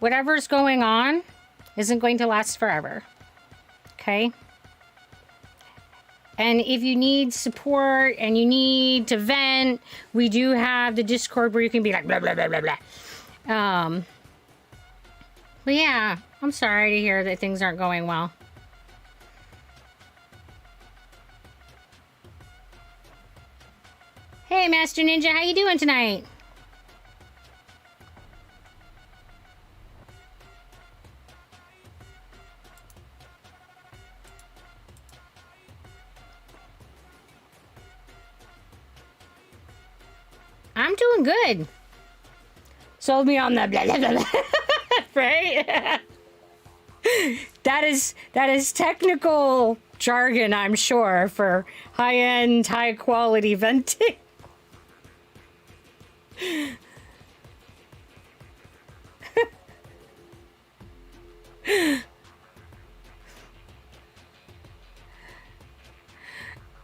whatever's going on isn't going to last forever, okay? And if you need support and you need to vent, we do have the Discord where you can be like, blah, blah, blah, blah, blah. But yeah, I'm sorry to hear that things aren't going well. Hey, Master Ninja, how you doing tonight? I'm doing good. Sold me on the blah, blah, blah, blah. Right? That is technical jargon, I'm sure, for high-end, high-quality venting.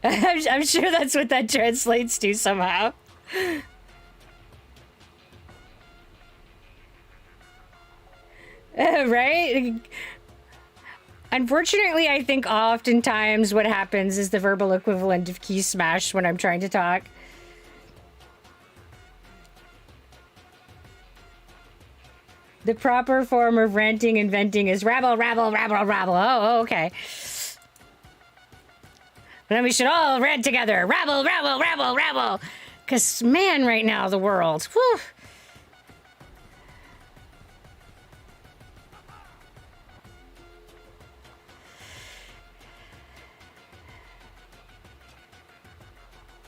I'm sure that's what that translates to somehow. Right? Unfortunately, I think oftentimes what happens is the verbal equivalent of key smash when I'm trying to talk. The proper form of ranting and venting is rabble, rabble, rabble, rabble. Oh, okay. Then we should all rant together. Rabble, rabble, rabble, rabble. Because, man, right now, the world. Whew.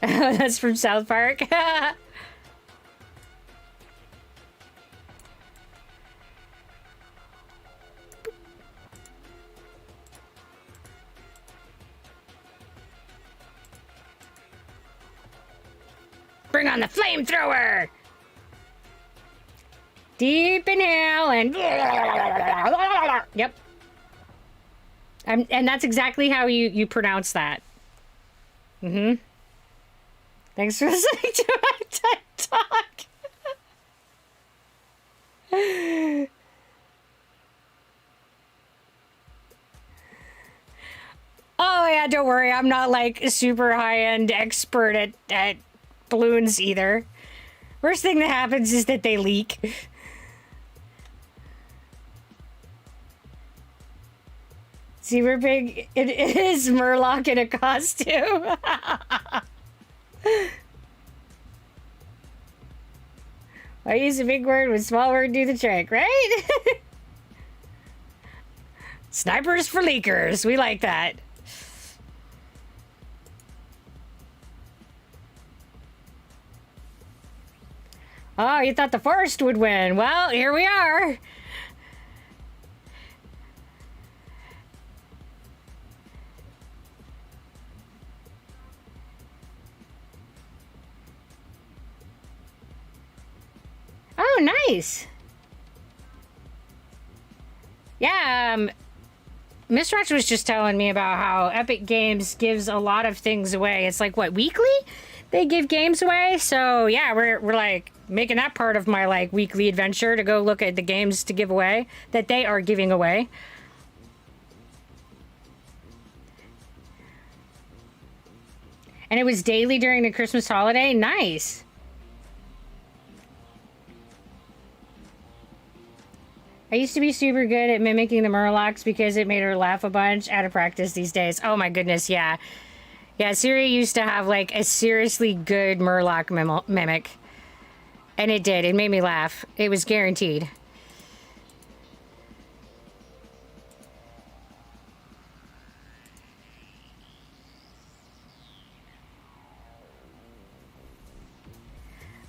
That's from South Park. Bring on the flamethrower! Deep inhale and... Yep. And that's exactly how you pronounce that. Mm-hmm. Thanks for listening to my TED Talk. Oh, yeah, don't worry. I'm not, like, a super high-end expert at balloons either. Worst thing that happens is that they leak. Zebra Pig, it is Murloc in a costume. I use a big word when small word do the trick, right? Snipers for leakers. We like that. Oh, you thought the forest would win. Well, here we are. Oh, nice. Yeah, Miss Rutch was just telling me about how Epic Games gives a lot of things away. It's like, what, weekly? They give games away? So, yeah, we're like making that part of my, like, weekly adventure to go look at the games to give away that they are giving away. And it was daily during the Christmas holiday? Nice. I used to be super good at mimicking the Murlocs because it made her laugh a bunch. Out of practice these days. Oh my goodness, yeah. Yeah, Siri used to have like a seriously good Murloc mimic. And it did. It made me laugh. It was guaranteed.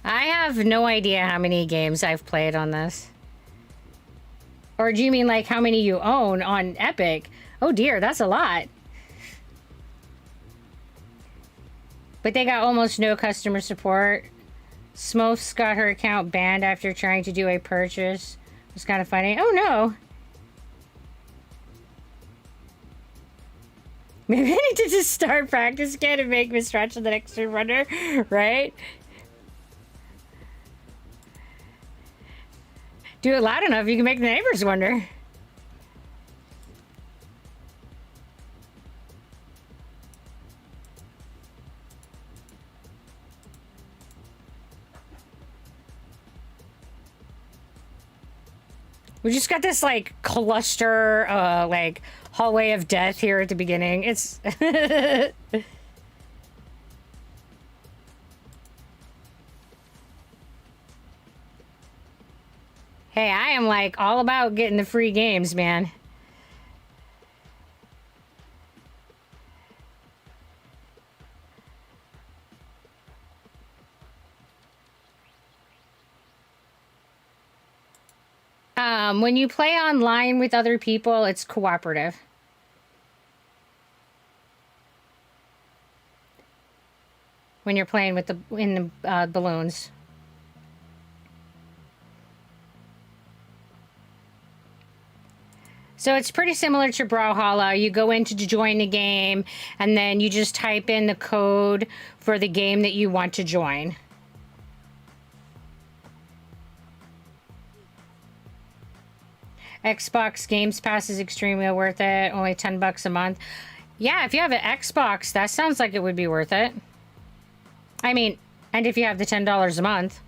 I have no idea how many games I've played on this. Or do you mean like how many you own on Epic? Oh dear, that's a lot. But they got almost no customer support. Smokes got her account banned after trying to do a purchase. It was kind of funny. Oh no. Maybe I need to just start practice again and make Miss Stretch the next runner, right? Do it loud enough, you can make the neighbors wonder. We just got this, like, cluster, like, hallway of death here at the beginning. It's... Hey, I am, like, all about getting the free games, man. When you play online with other people, it's cooperative. When you're playing with the balloons. So it's pretty similar to Brawlhalla. You go in to join the game, and then you just type in the code for the game that you want to join. Xbox Games Pass is extremely worth it. Only $10 a month. Yeah, if you have an Xbox, that sounds like it would be worth it. I mean, and if you have the $10 a month.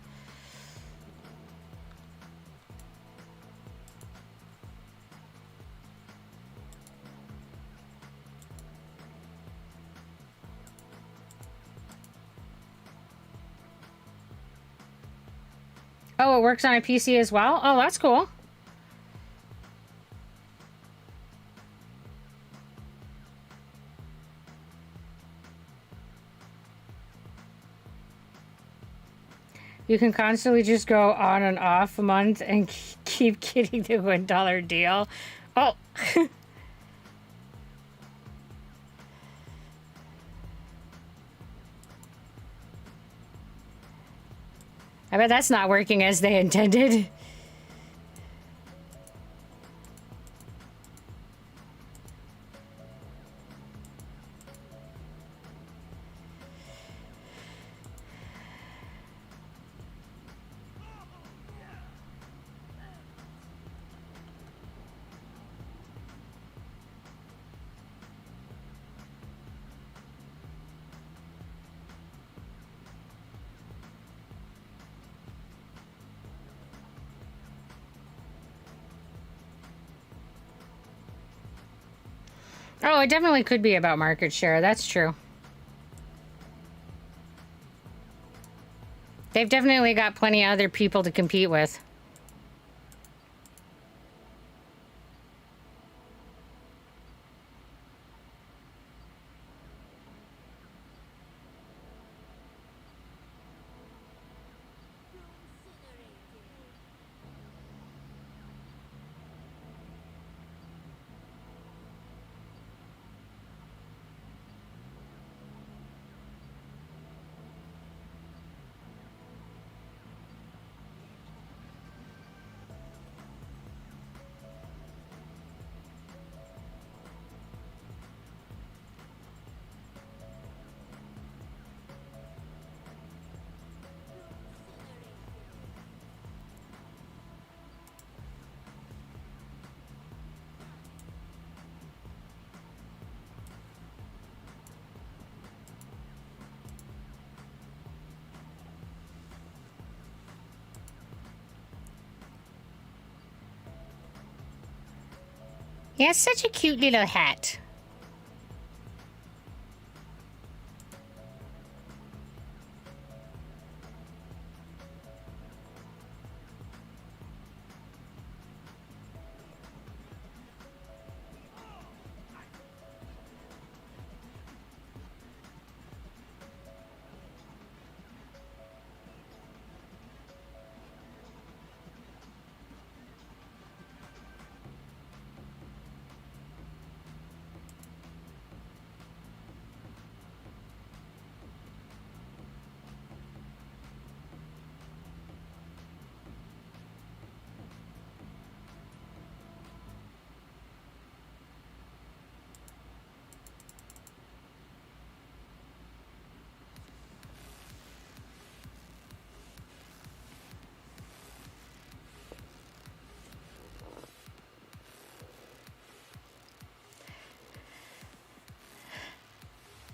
Oh, it works on a PC as well? Oh, that's cool. You can constantly just go on and off a month and keep getting the $1 deal. Oh. I bet that's not working as they intended. Oh, it definitely could be about market share. That's true. They've definitely got plenty of other people to compete with. He has such a cute little hat.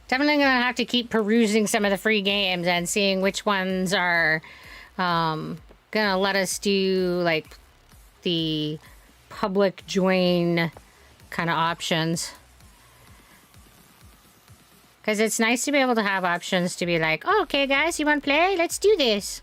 Definitely gonna have to keep perusing some of the free games and seeing which ones are gonna let us do like the public join kind of options. Because it's nice to be able to have options to be like, oh, okay guys, you want to play? Let's do this.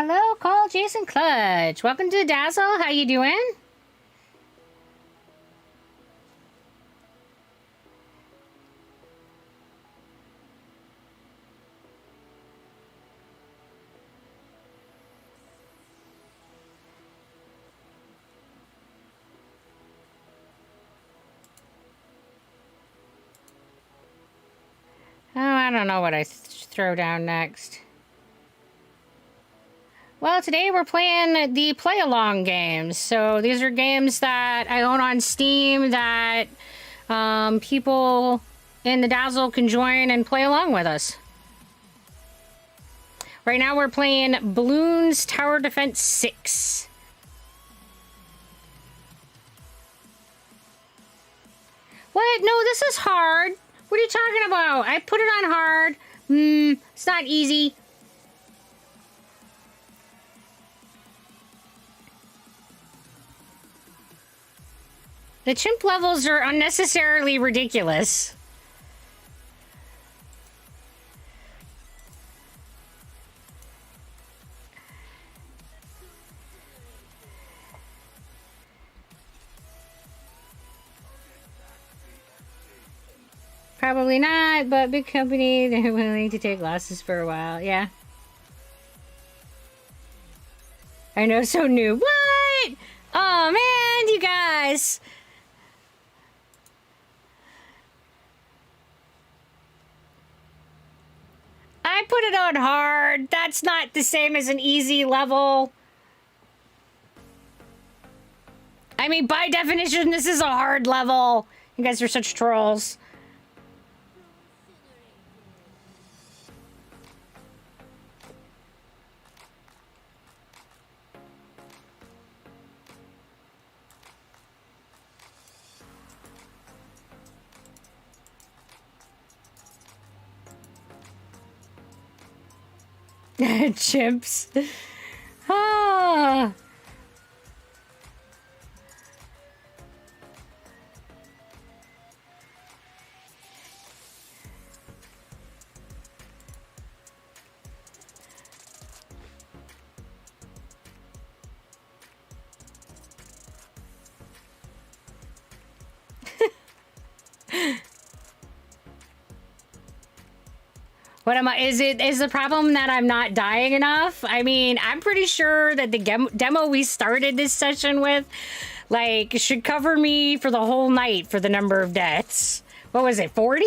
Hello, call Jason Clutch. Welcome to Dazzle. How you doing? Oh, I don't know what I throw down next. Well, today we're playing the play-along games. So these are games that I own on Steam that people in the Dazzle can join and play along with us. Right now we're playing Bloons Tower Defense 6. What? No, this is hard. What are you talking about? I put it on hard. It's not easy. The chimp levels are unnecessarily ridiculous. Probably not, but big company, they're willing to take losses for a while. Yeah. I know, so new. What? Oh, man, you guys. I put it on hard. That's not the same as an easy level. I mean, by definition, this is a hard level. You guys are such trolls. Chimps. Ah. What am I? Is the problem that I'm not dying enough? I mean, I'm pretty sure that the demo we started this session with, like, should cover me for the whole night for the number of deaths. What was it, 40?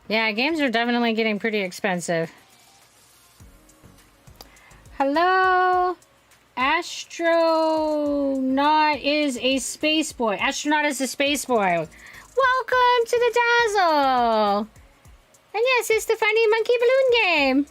Yeah, games are definitely getting pretty expensive. Hello? Astronaut is a space boy. Astronaut is a space boy. Welcome to the Dazzle. And yes, it's the funny monkey balloon game.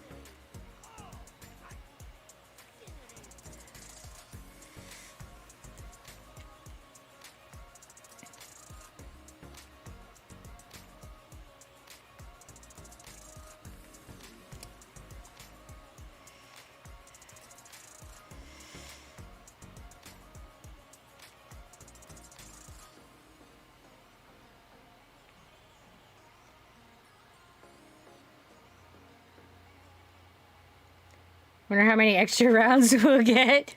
Wonder how many extra rounds we'll get.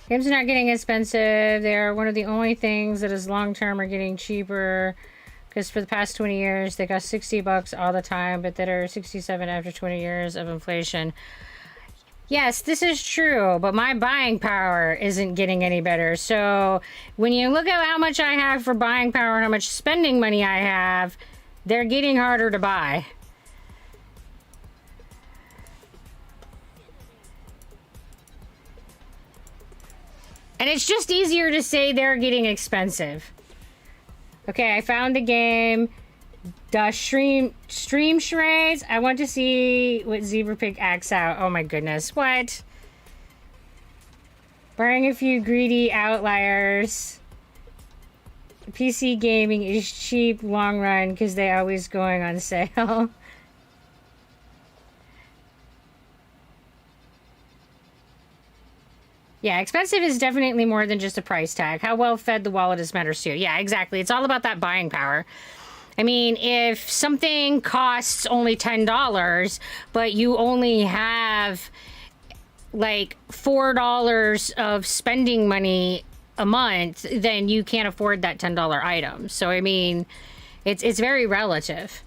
Games are not getting expensive. They're one of the only things that is long-term are getting cheaper. Because for the past 20 years, they cost $60 all the time, but that are 67 after 20 years of inflation. Yes, this is true, but my buying power isn't getting any better. So when you look at how much I have for buying power and how much spending money I have, they're getting harder to buy. And it's just easier to say they're getting expensive. Okay, I found the game. The stream charades. I want to see what Zebra Pig acts out. Oh my goodness. What? Barring a few greedy outliers. PC gaming is cheap long run because they always going on sale. Yeah, expensive is definitely more than just a price tag. How well fed the wallet is matters too. Yeah, exactly. It's all about that buying power. I mean, if something costs only $10, but you only have like $4 of spending money a month, then you can't afford that $10 item. So I mean, it's very relative.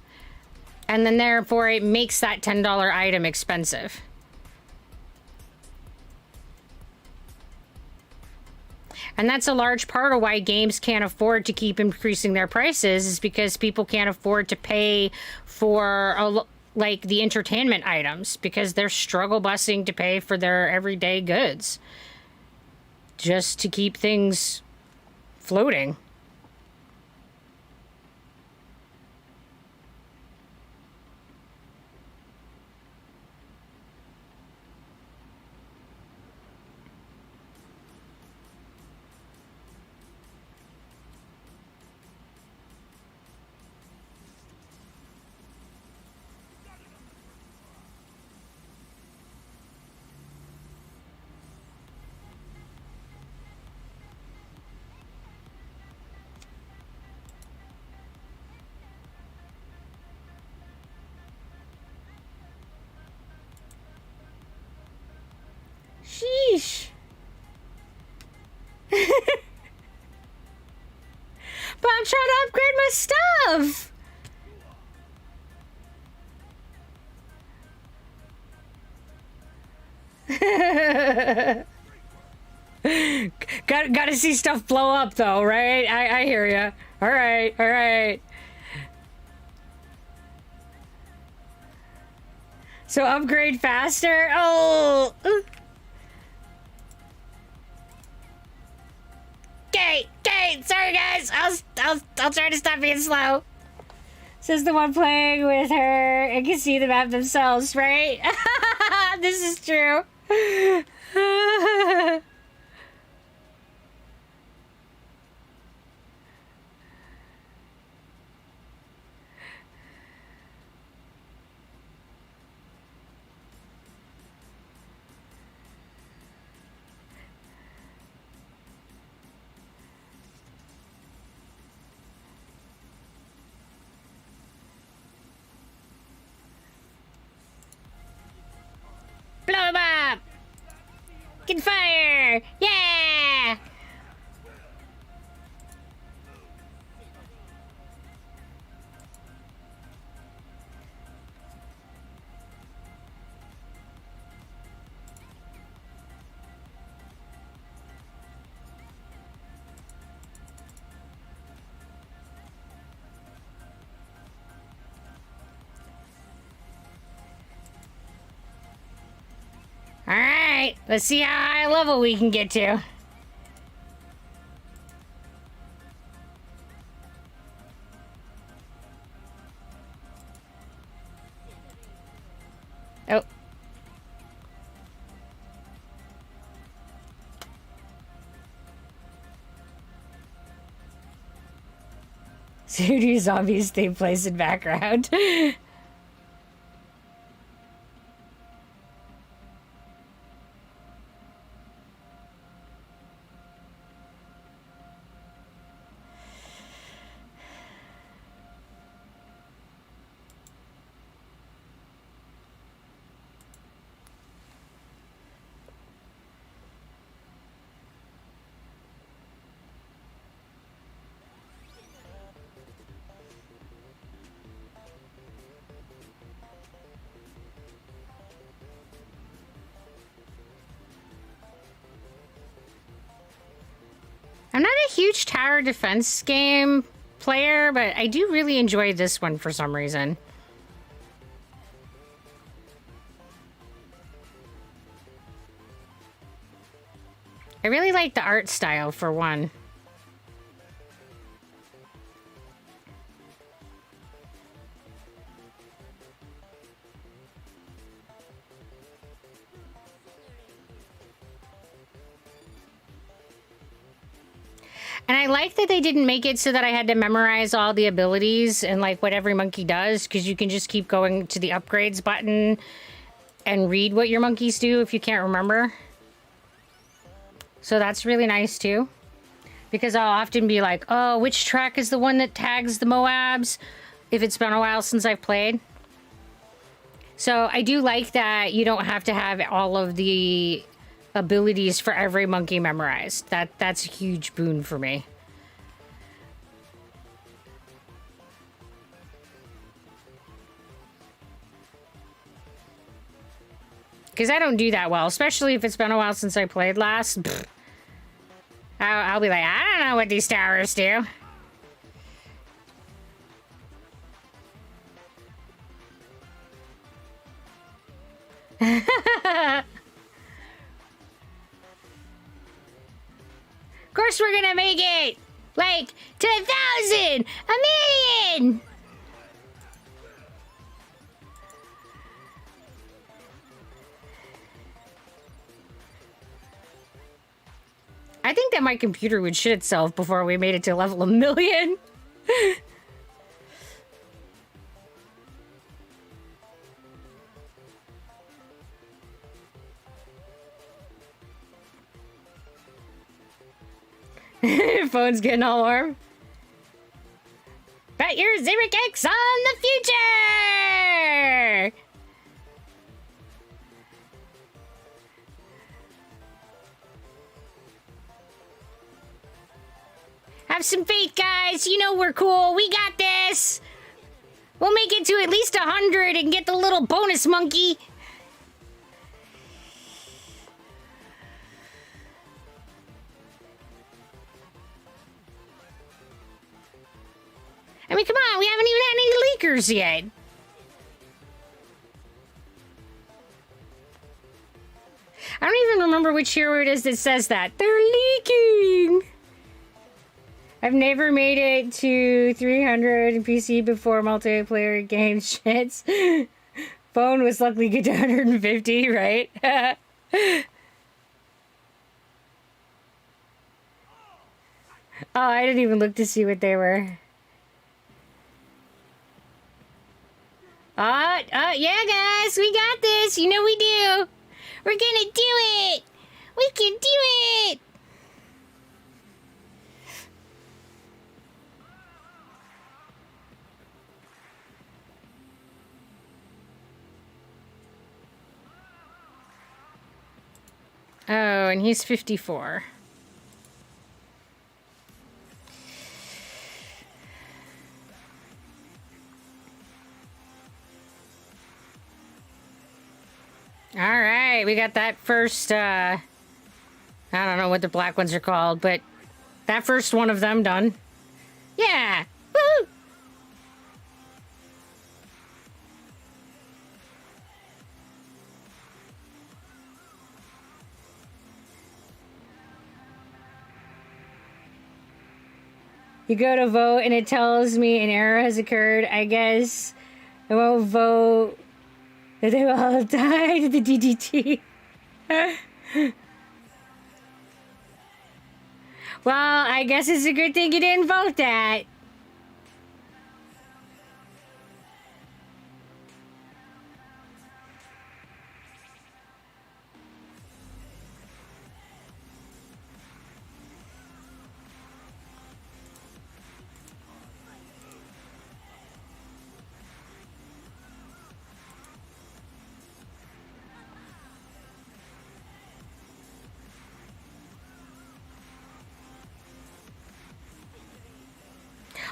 And then therefore it makes that $10 item expensive. And that's a large part of why games can't afford to keep increasing their prices, is because people can't afford to pay for like the entertainment items, because they're struggle busing to pay for their everyday goods just to keep things floating. Sheesh. But I'm trying to upgrade my stuff. Gotta see stuff blow up though, right? I hear ya. All right, all right. So upgrade faster. Oh. Okay, okay. Sorry guys. I'll try to stop being slow. Says the one playing with her and can see the map themselves, right? This is true. Blow him up! Get fire! Yeah! Alright, let's see how high level we can get to. Oh. Studio zombies stay placed in background. I'm not a huge tower defense game player, but I do really enjoy this one for some reason. I really like the art style for one. And I like that they didn't make it so that I had to memorize all the abilities and like what every monkey does, because you can just keep going to the upgrades button and read what your monkeys do if you can't remember. So that's really nice too, because I'll often be like, oh, which track is the one that tags the Moabs if it's been a while since I've played. So I do like that you don't have to have all of the abilities for every monkey memorized. That's a huge boon for me. Because I don't do that well, especially if it's been a while since I played last. I'll be like, I don't know what these towers do. Of course we're gonna make it! Like, to 1,000! A million! I think that my computer would shit itself before we made it to level 1,000,000. Phone's getting all warm. Bet your Zimmer cakes on the future! Have some faith, guys. You know we're cool. We got this. We'll make it to at least 100 and get the little bonus monkey. I mean, come on, we haven't even had any leakers yet. I don't even remember which hero it is that says that. They're leaking! I've never made it to 300 in PC before multiplayer game shits. Phone was luckily good to 150, right? Oh, I didn't even look to see what they were. Yeah, guys, we got this. You know we do. We're gonna do it. We can do it. Oh, and he's 54. All right, we got that first, I don't know what the black ones are called, but that first one of them done. Yeah! Woo! You go to vote and it tells me an error has occurred. I guess I won't vote. They will all die to the DDT. Well, I guess it's a good thing you didn't vote that.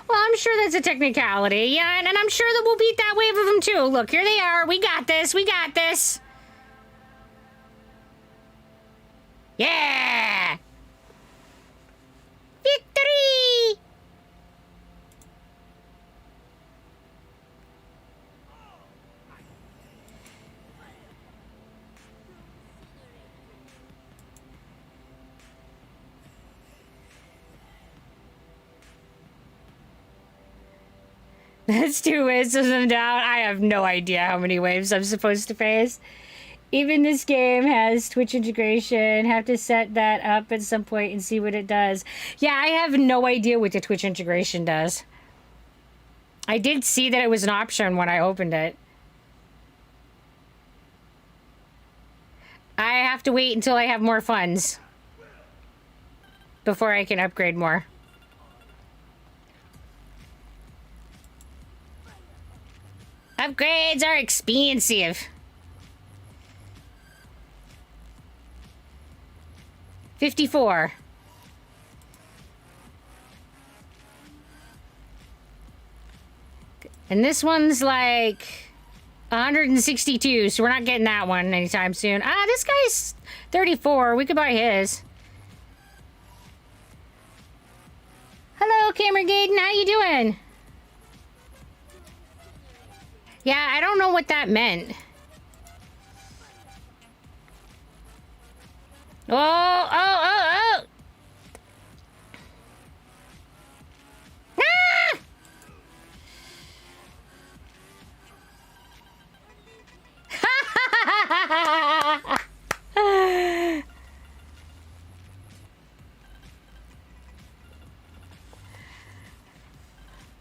Well, I'm sure that's a technicality, yeah, and I'm sure that we'll beat that wave of them too. Look, here they are. We got this. We got this. Yeah! That's 2 waves of them down. I have no idea how many waves I'm supposed to face. Even this game has Twitch integration. Have to set that up at some point and see what it does. Yeah, I have no idea what the Twitch integration does. I did see that it was an option when I opened it. I have to wait until I have more funds before I can upgrade more. Upgrades are expensive. 54. And this one's like 162, so we're not getting that one anytime soon. Ah, this guy's 34. We could buy his. Hello, Cameron Gaden. How you doing? Yeah, I don't know what that meant. Oh, oh, oh, oh! Ah!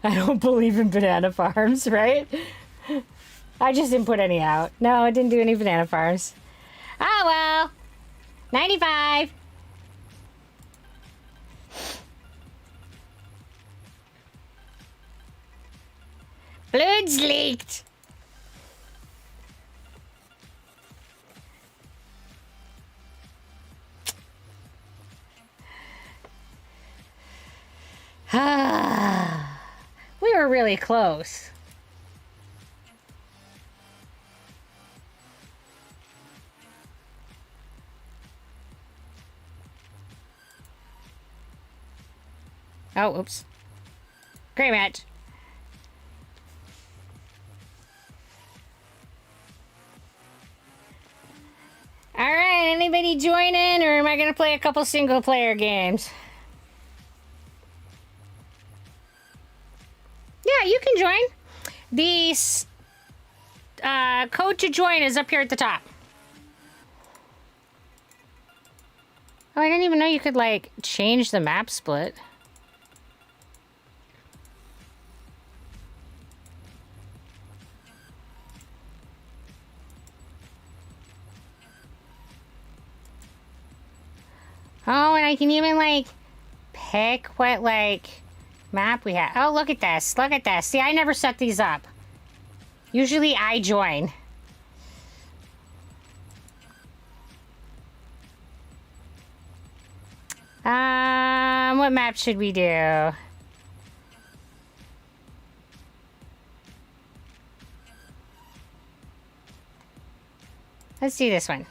I don't believe in banana farms, right? I just didn't put any out. No, I didn't do any banana farms. Oh well. 95. Bloons leaked. We were really close. Oh, oops. Great match. All right, anybody join in, or am I going to play a couple single-player games? Yeah, you can join. The code to join is up here at the top. Oh, I didn't even know you could, like, change the map split. Oh, and I can even, like, pick what, like, map we have. Oh, look at this. Look at this. See, I never set these up. Usually I join. What map should we do? Let's do this one.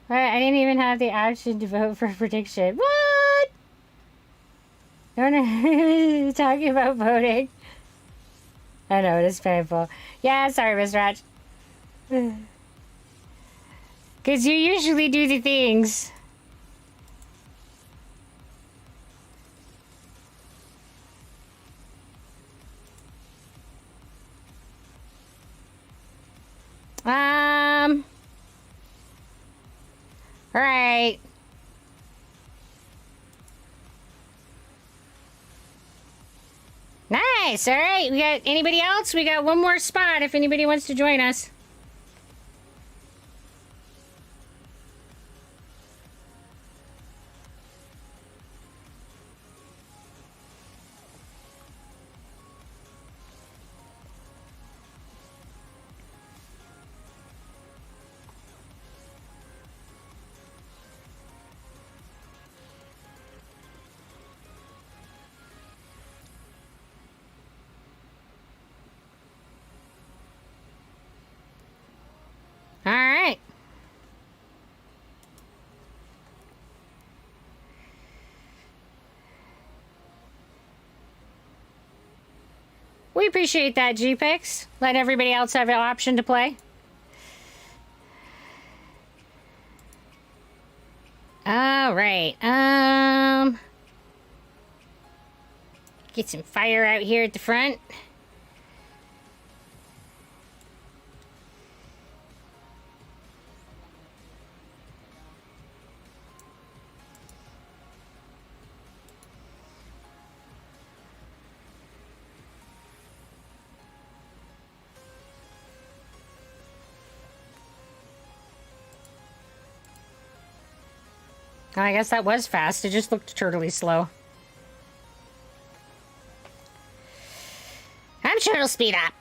I didn't even have the option to vote for prediction. What? No one talking about voting. I know, it is painful. Yeah, sorry, Miss Ratch. Because you usually do the things. All right. Nice. All right. We got anybody else? We got one more spot if anybody wants to join us. All right. We appreciate that, GPix. Let everybody else have an option to play. All right. Get some fire out here at the front. I guess that was fast. It just looked turtly slow. I'm sure it'll speed up.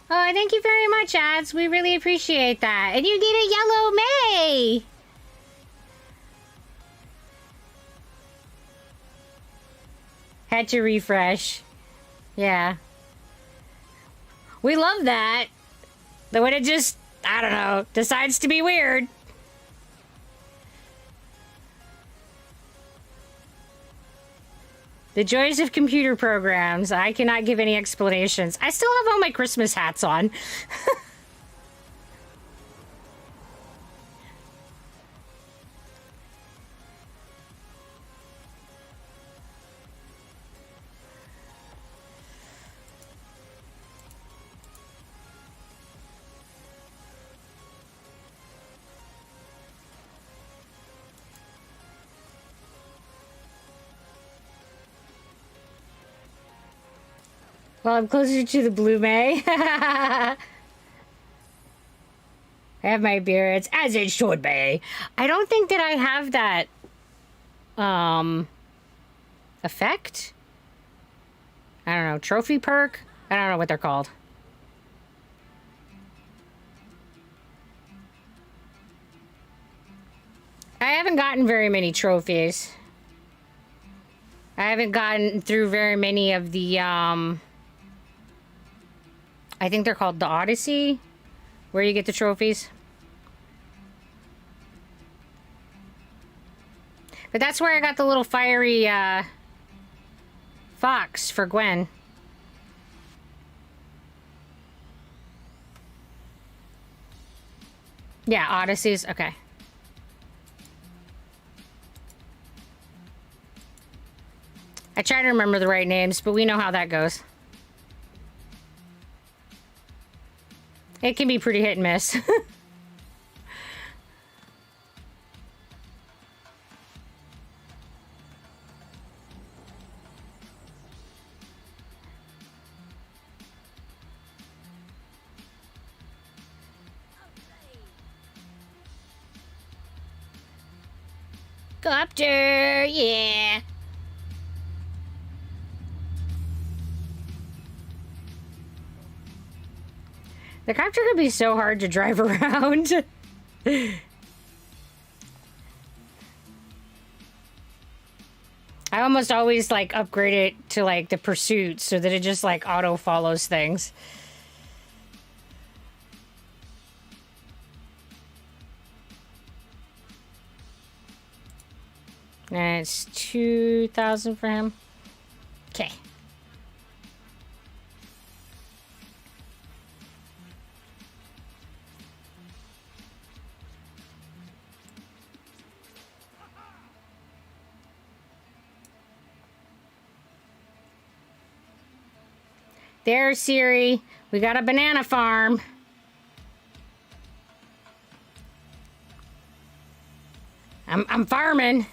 Oh, thank you very much, Ads. We really appreciate that. And you get a yellow May! Had to refresh. Yeah. We love that. The when it just, I don't know, decides to be weird. The joys of computer programs. I cannot give any explanations. I still have all my Christmas hats on. Well, I'm closer to the blue May. I have my beards, as it should be. I don't think that I have that, effect? I don't know, trophy perk? I don't know what they're called. I haven't gotten very many trophies. I haven't gotten through very many of the, I think they're called the Odyssey, where you get the trophies. But that's where I got the little fiery fox for Gwen. Yeah, Odysseys. Okay. I try to remember the right names, but we know how that goes. It can be pretty hit and miss. Copter, yeah. The copter could be so hard to drive around. I almost always like upgrade it to like the pursuit so that it just like auto follows things. And it's 2,000 for him. Okay. There, Siri. We got a banana farm. I'm farming.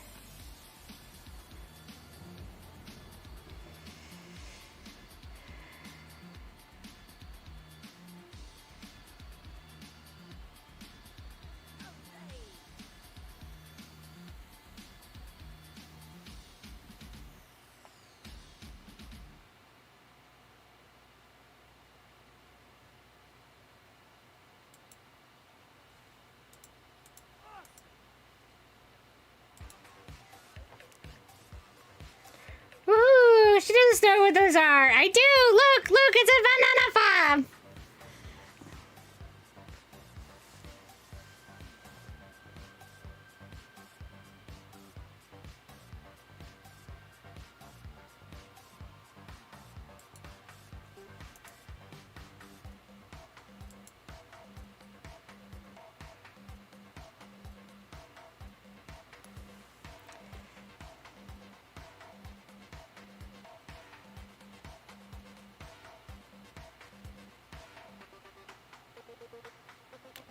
Ooh, she doesn't know what those are. I do. Look, it's a banana farm.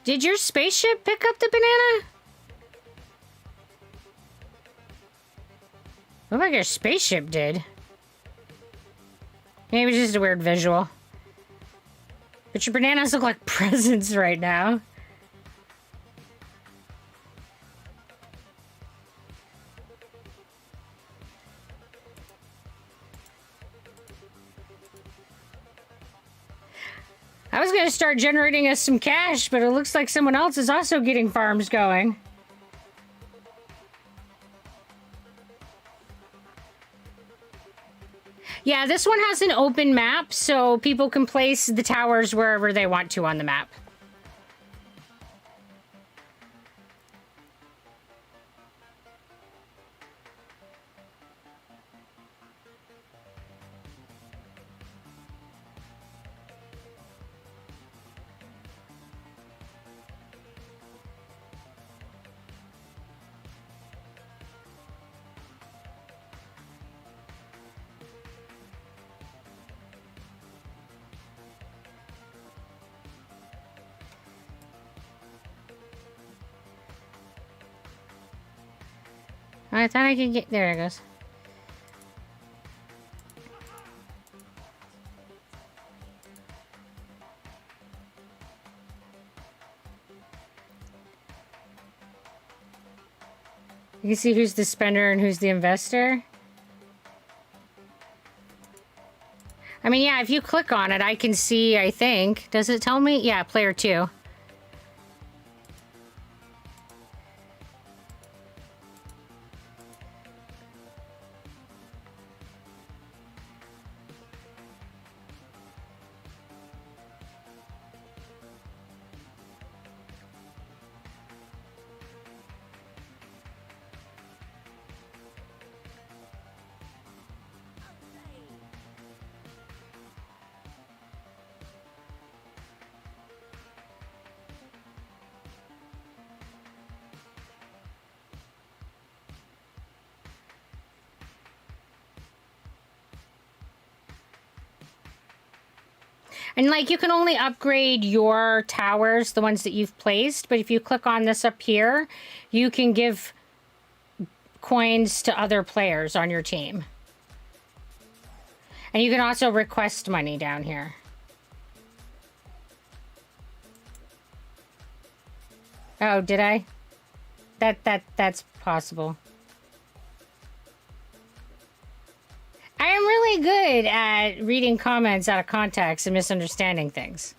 Did your spaceship pick up the banana? Looked like your spaceship did. Maybe it's just a weird visual. But your bananas look like presents right now. I was gonna start generating us some cash, but it looks like someone else is also getting farms going. Yeah, this one has an open map, so people can place the towers wherever they want to on the map. I thought I could get... There it goes. You can see who's the spender and who's the investor. I mean, yeah, if you click on it, I can see, I think. Does it tell me? Yeah, player 2. And, like, you can only upgrade your towers, the ones that you've placed, but if you click on this up here, you can give coins to other players on your team. And you can also request money down here. Oh, did I? That's possible. I am really good at reading comments out of context and misunderstanding things.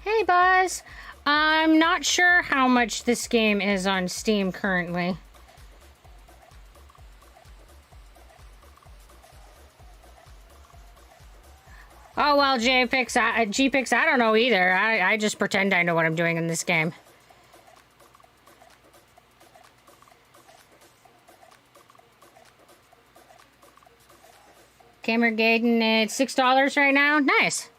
Hey, Buzz. I'm not sure how much this game is on Steam currently. Oh, well, G-Pix, I don't know either. I just pretend I know what I'm doing in this game. Cameron Gaden, it's $6 right now. Nice.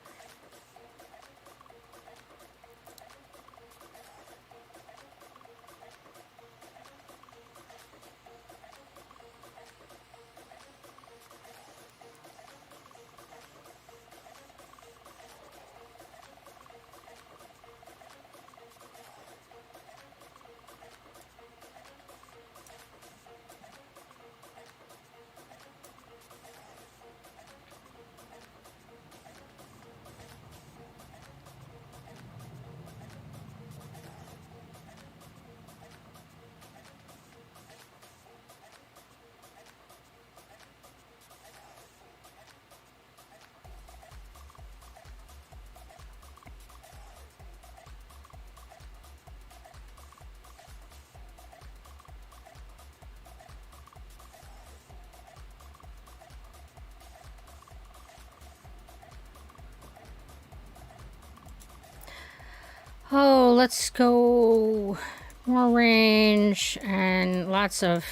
Oh, let's go more range and lots of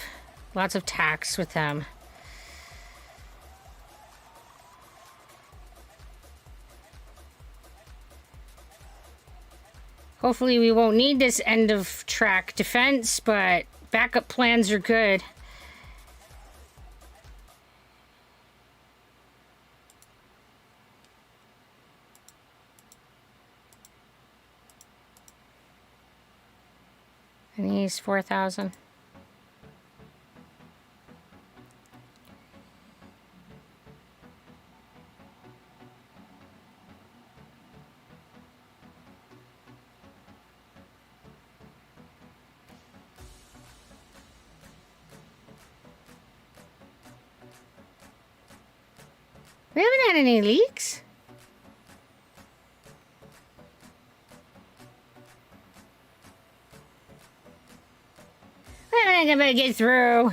tax with them. Hopefully we won't need this end of track defense, but backup plans are good. And he's 4,000. We haven't had any leaks. I'm gonna get through.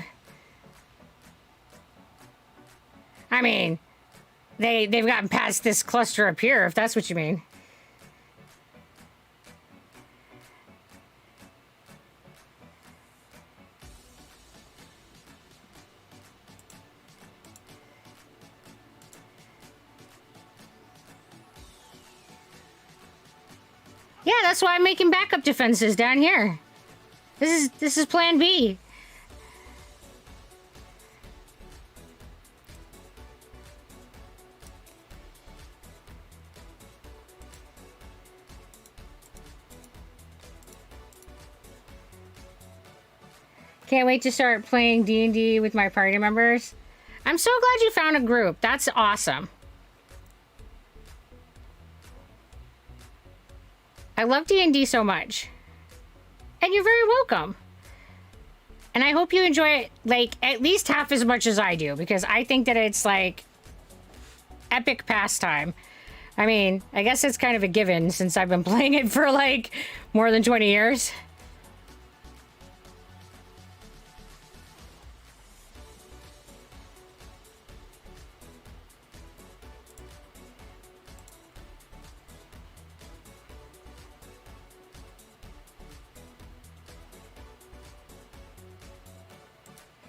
I mean, they've gotten past this cluster up here, if that's what you mean. Yeah, that's why I'm making backup defenses down here. This is plan B. Can't wait to start playing D&D with my party members. I'm so glad you found a group. That's awesome. I love D&D so much. And you're very welcome. And I hope you enjoy it, like, at least half as much as I do, because I think that it's, like, epic pastime. I mean, I guess it's kind of a given since I've been playing it for, like, more than 20 years.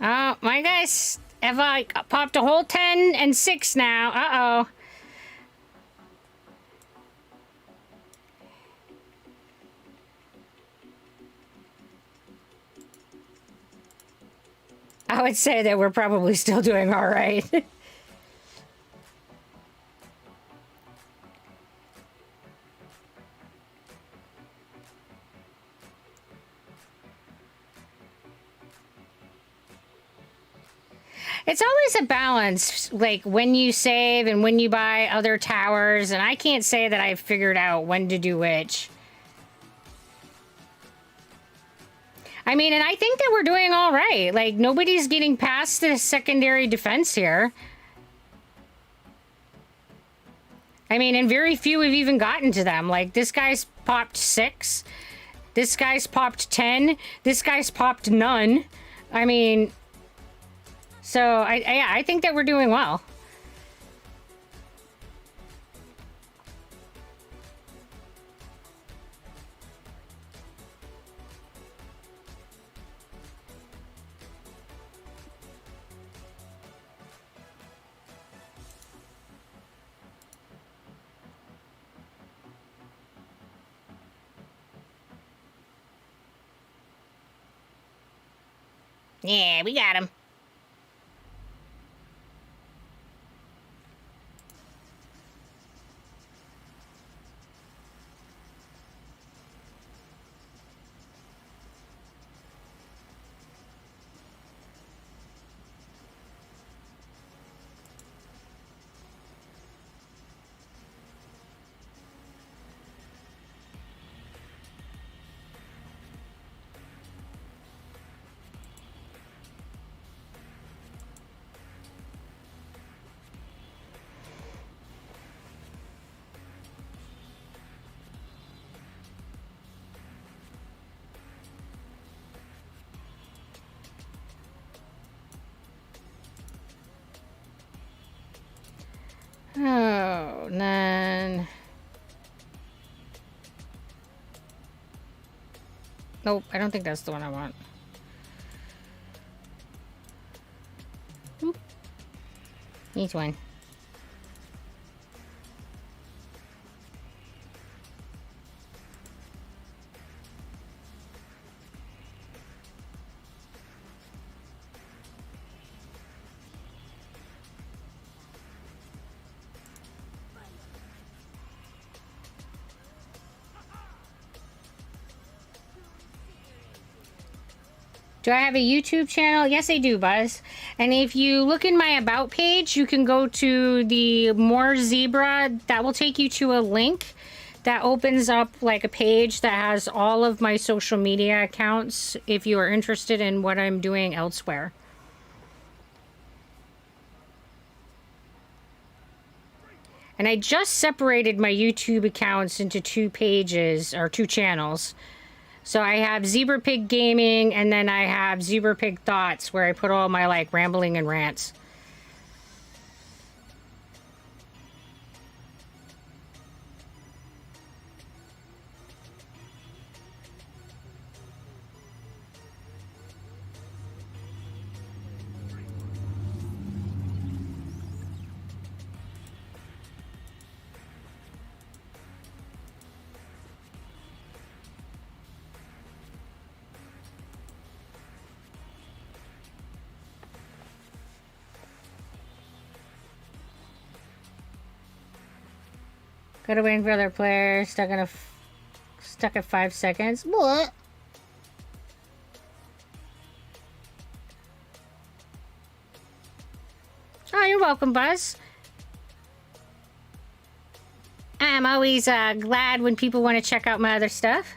Oh, my guys have like popped a whole 10 and 6 now. Uh-oh. I would say that we're probably still doing all right. It's always a balance, like when you save and when you buy other towers, and I can't say that I've figured out when to do which. I mean, and I think that we're doing all right. Like, nobody's getting past the secondary defense here. I mean, and very few have even gotten to them. Like, this guy's popped 6. This guy's popped 10. This guy's popped none. I mean... So, I think that we're doing well. Yeah, we got him. Oh, and then... Nope, I don't think that's the one I want. Oop. Needs one. Do I have a YouTube channel? Yes, I do, Buzz. And if you look in my About page, you can go to the More Zebra. That will take you to a link that opens up like a page that has all of my social media accounts if you are interested in what I'm doing elsewhere. And I just separated my YouTube accounts into 2 pages, or 2 channels. So I have Zebra Pig Gaming, and then I have Zebra Pig Thoughts, where I put all my, like, rambling and rants. Gotta wait for other players. Stuck at 5 seconds. What? Oh, you're welcome, Buzz. I'm always glad when people want to check out my other stuff.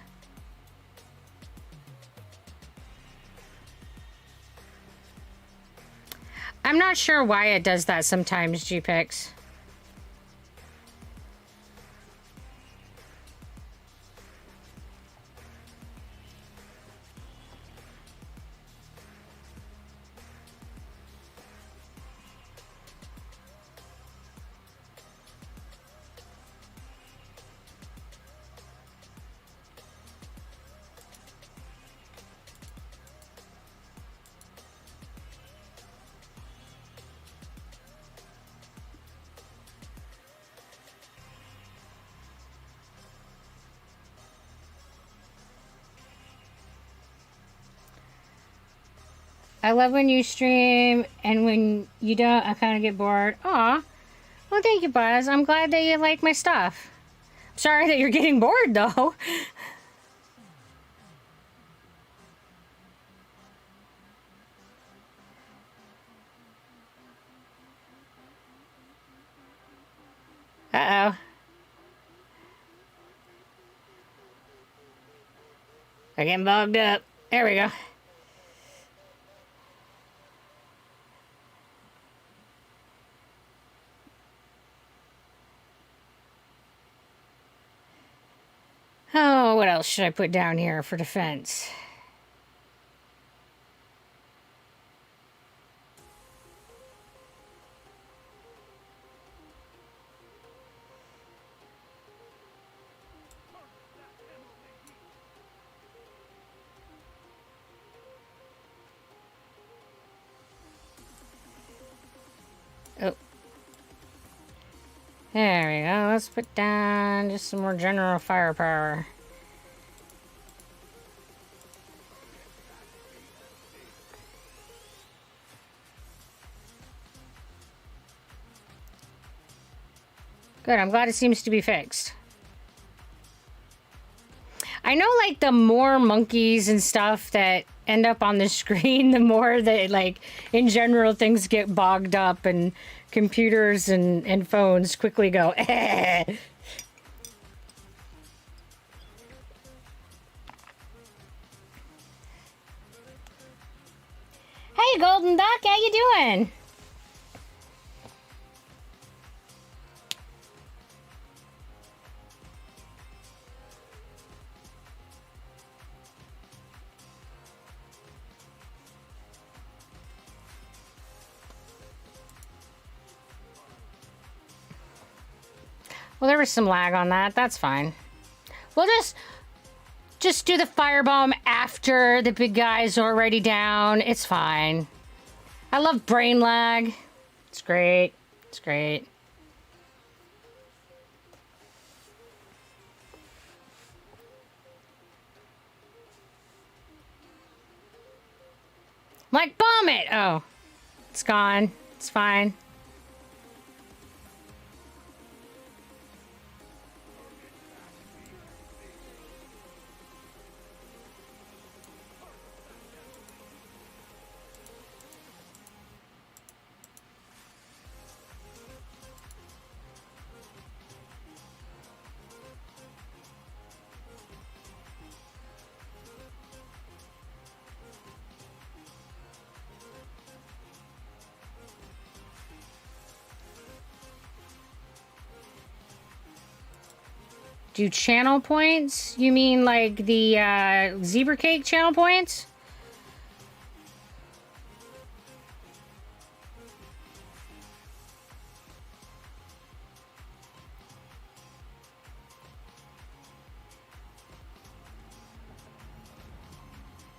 I'm not sure why it does that sometimes, GPix. I love when you stream, and when you don't, I kind of get bored. Aw. Well, thank you, Buzz. I'm glad that you like my stuff. I'm sorry that you're getting bored, though. Uh-oh. I'm getting bogged up. There we go. Oh, what else should I put down here for defense? Oh. There we go. Let's put down just some more general firepower. Good, I'm glad it seems to be fixed. I know, like, the more monkeys and stuff that end up on the screen, the more that, like, in general, things get bogged up and computers and phones quickly go, eh. Hey, Golden Duck, how you doing? Well, there was some lag on that. That's fine. We'll just do the firebomb after the big guy's already down. It's fine. I love brain lag. It's great. It's great. I'm like, bomb it! Oh, it's gone. It's fine. Do channel points? You mean like the zebra cake channel points?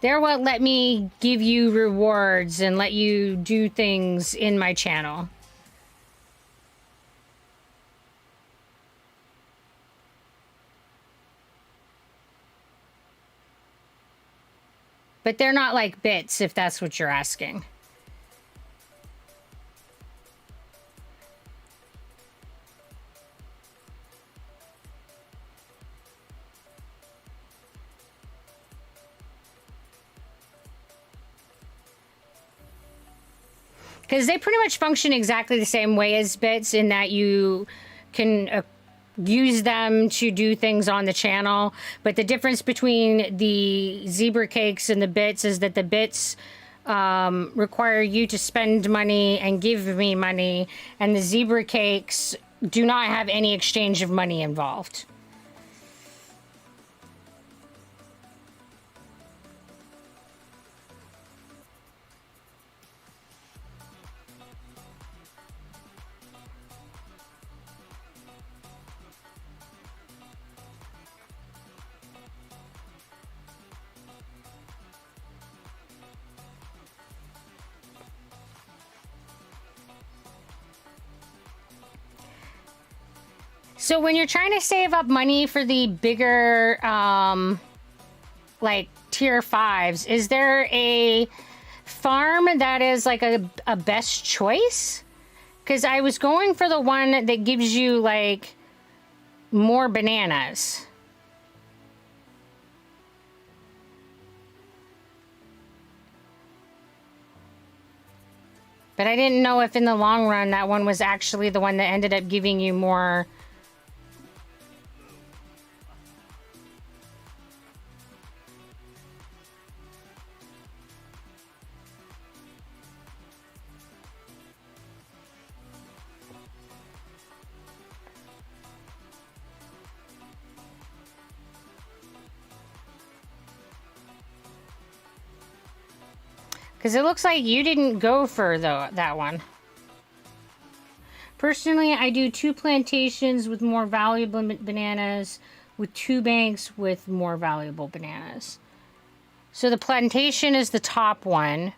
They're what let me give you rewards and let you do things in my channel. But they're not like bits, if that's what you're asking. Because they pretty much function exactly the same way as bits in that you can use them to do things on the channel. But the difference between the zebra cakes and the bits is that the bits require you to spend money and give me money, and the zebra cakes do not have any exchange of money involved. So when you're trying to save up money for the bigger, like tier 5s, is there a farm that is like a best choice? Because I was going for the one that gives you like more bananas. But I didn't know if in the long run that one was actually the one that ended up giving you more. Because it looks like you didn't go for that one. Personally, I do 2 plantations with more valuable bananas, with 2 banks with more valuable bananas. So the plantation is the top one.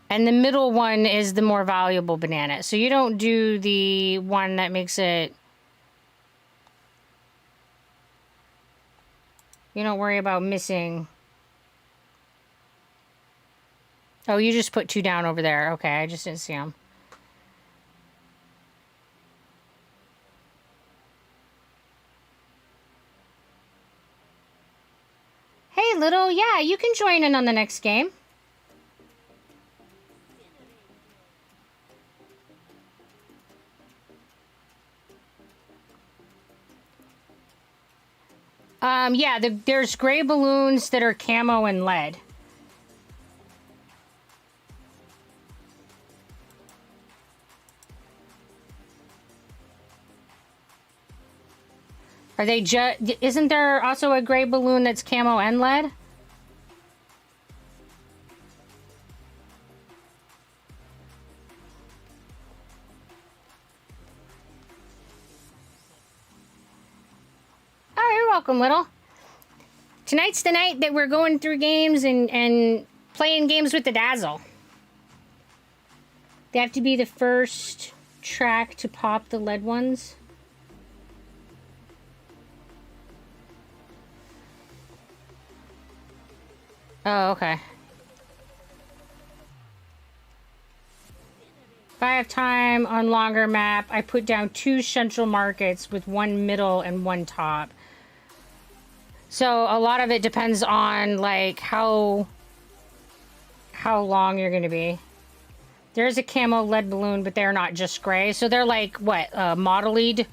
And the middle one is the more valuable banana. So you don't do the one that makes it... You don't worry about missing... Oh, you just put 2 down over there. Okay, I just didn't see them. Hey, little, yeah, you can join in on the next game. Yeah, there's gray balloons that are camo and lead. Are they isn't there also a gray balloon that's camo and lead? Oh, you're welcome, little. Tonight's the night that we're going through games and playing games with the Dazzle. They have to be the first track to pop the lead ones. Oh, okay. If I have time on longer map, I put down 2 central markets with 1 middle and 1 top. So a lot of it depends on like how long you're going to be. There's a camo lead balloon, but they're not just gray. So they're like, what, modeled?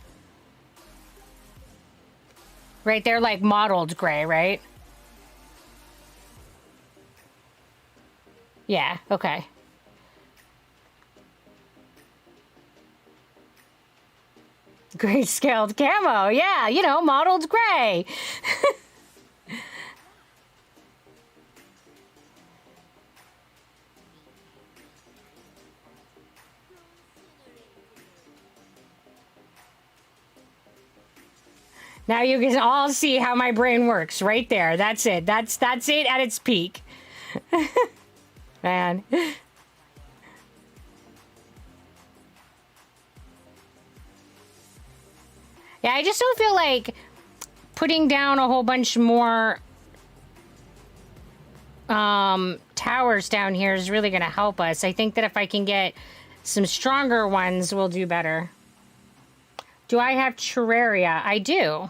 Right, they're like modeled gray, right? Yeah, okay. Grayscaled camo, yeah, you know, modeled gray. Now you can all see how my brain works right there. That's it. That's it at its peak. Man. Yeah, I just don't feel like putting down a whole bunch more towers down here is really going to help us. I think that if I can get some stronger ones, we'll do better. Do I have Terraria? I do.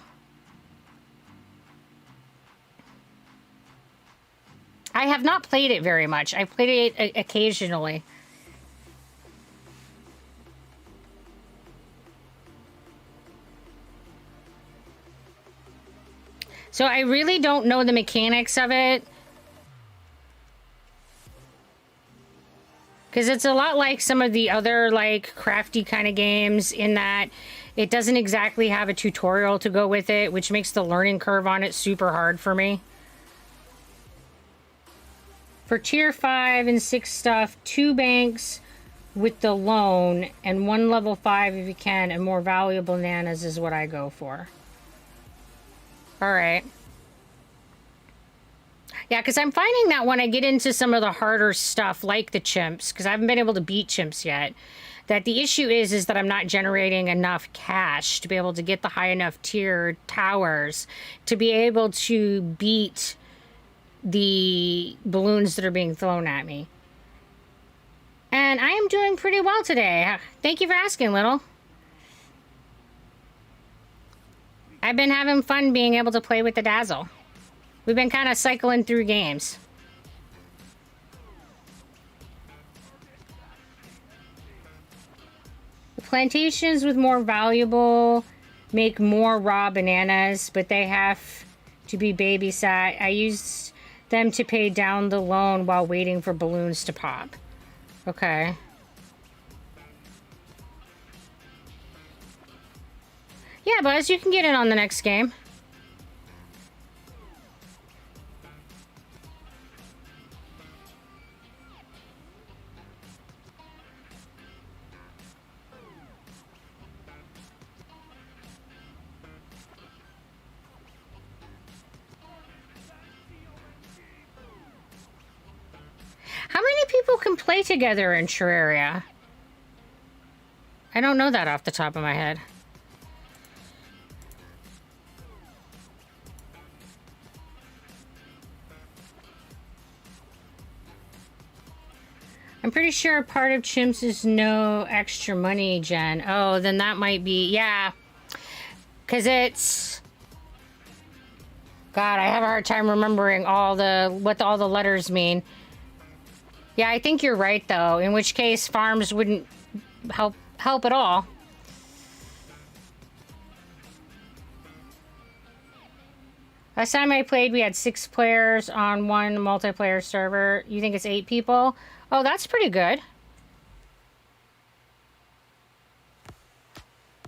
I have not played it very much. I played it occasionally. So I really don't know the mechanics of it. Because it's a lot like some of the other like crafty kind of games in that it doesn't exactly have a tutorial to go with it, which makes the learning curve on it super hard for me. For tier 5 and 6 stuff, 2 banks with the loan and 1 level 5 if you can, and more valuable nanas is what I go for. Alright. Yeah, because I'm finding that when I get into some of the harder stuff, like the chimps, because I haven't been able to beat chimps yet, that the issue is that I'm not generating enough cash to be able to get the high enough tier towers to be able to beat the balloons that are being thrown at me. And I am doing pretty well today. Thank you for asking, Little. I've been having fun being able to play with the Dazzle. We've been kind of cycling through games. The plantations with more valuable make more raw bananas, but they have to be babysat. I used them to pay down the loan while waiting for balloons to pop. Okay. Yeah, Buzz, you can get in on the next game. How many people can play together in Terraria? I don't know that off the top of my head. I'm pretty sure part of chimps is no extra money, Jen. Oh, then that might be, yeah. Because it's... God, I have a hard time remembering what all the letters mean. Yeah, I think you're right, though. In which case, farms wouldn't help at all. Last time I played, we had 6 players on one multiplayer server. You think it's 8 people? Oh, that's pretty good.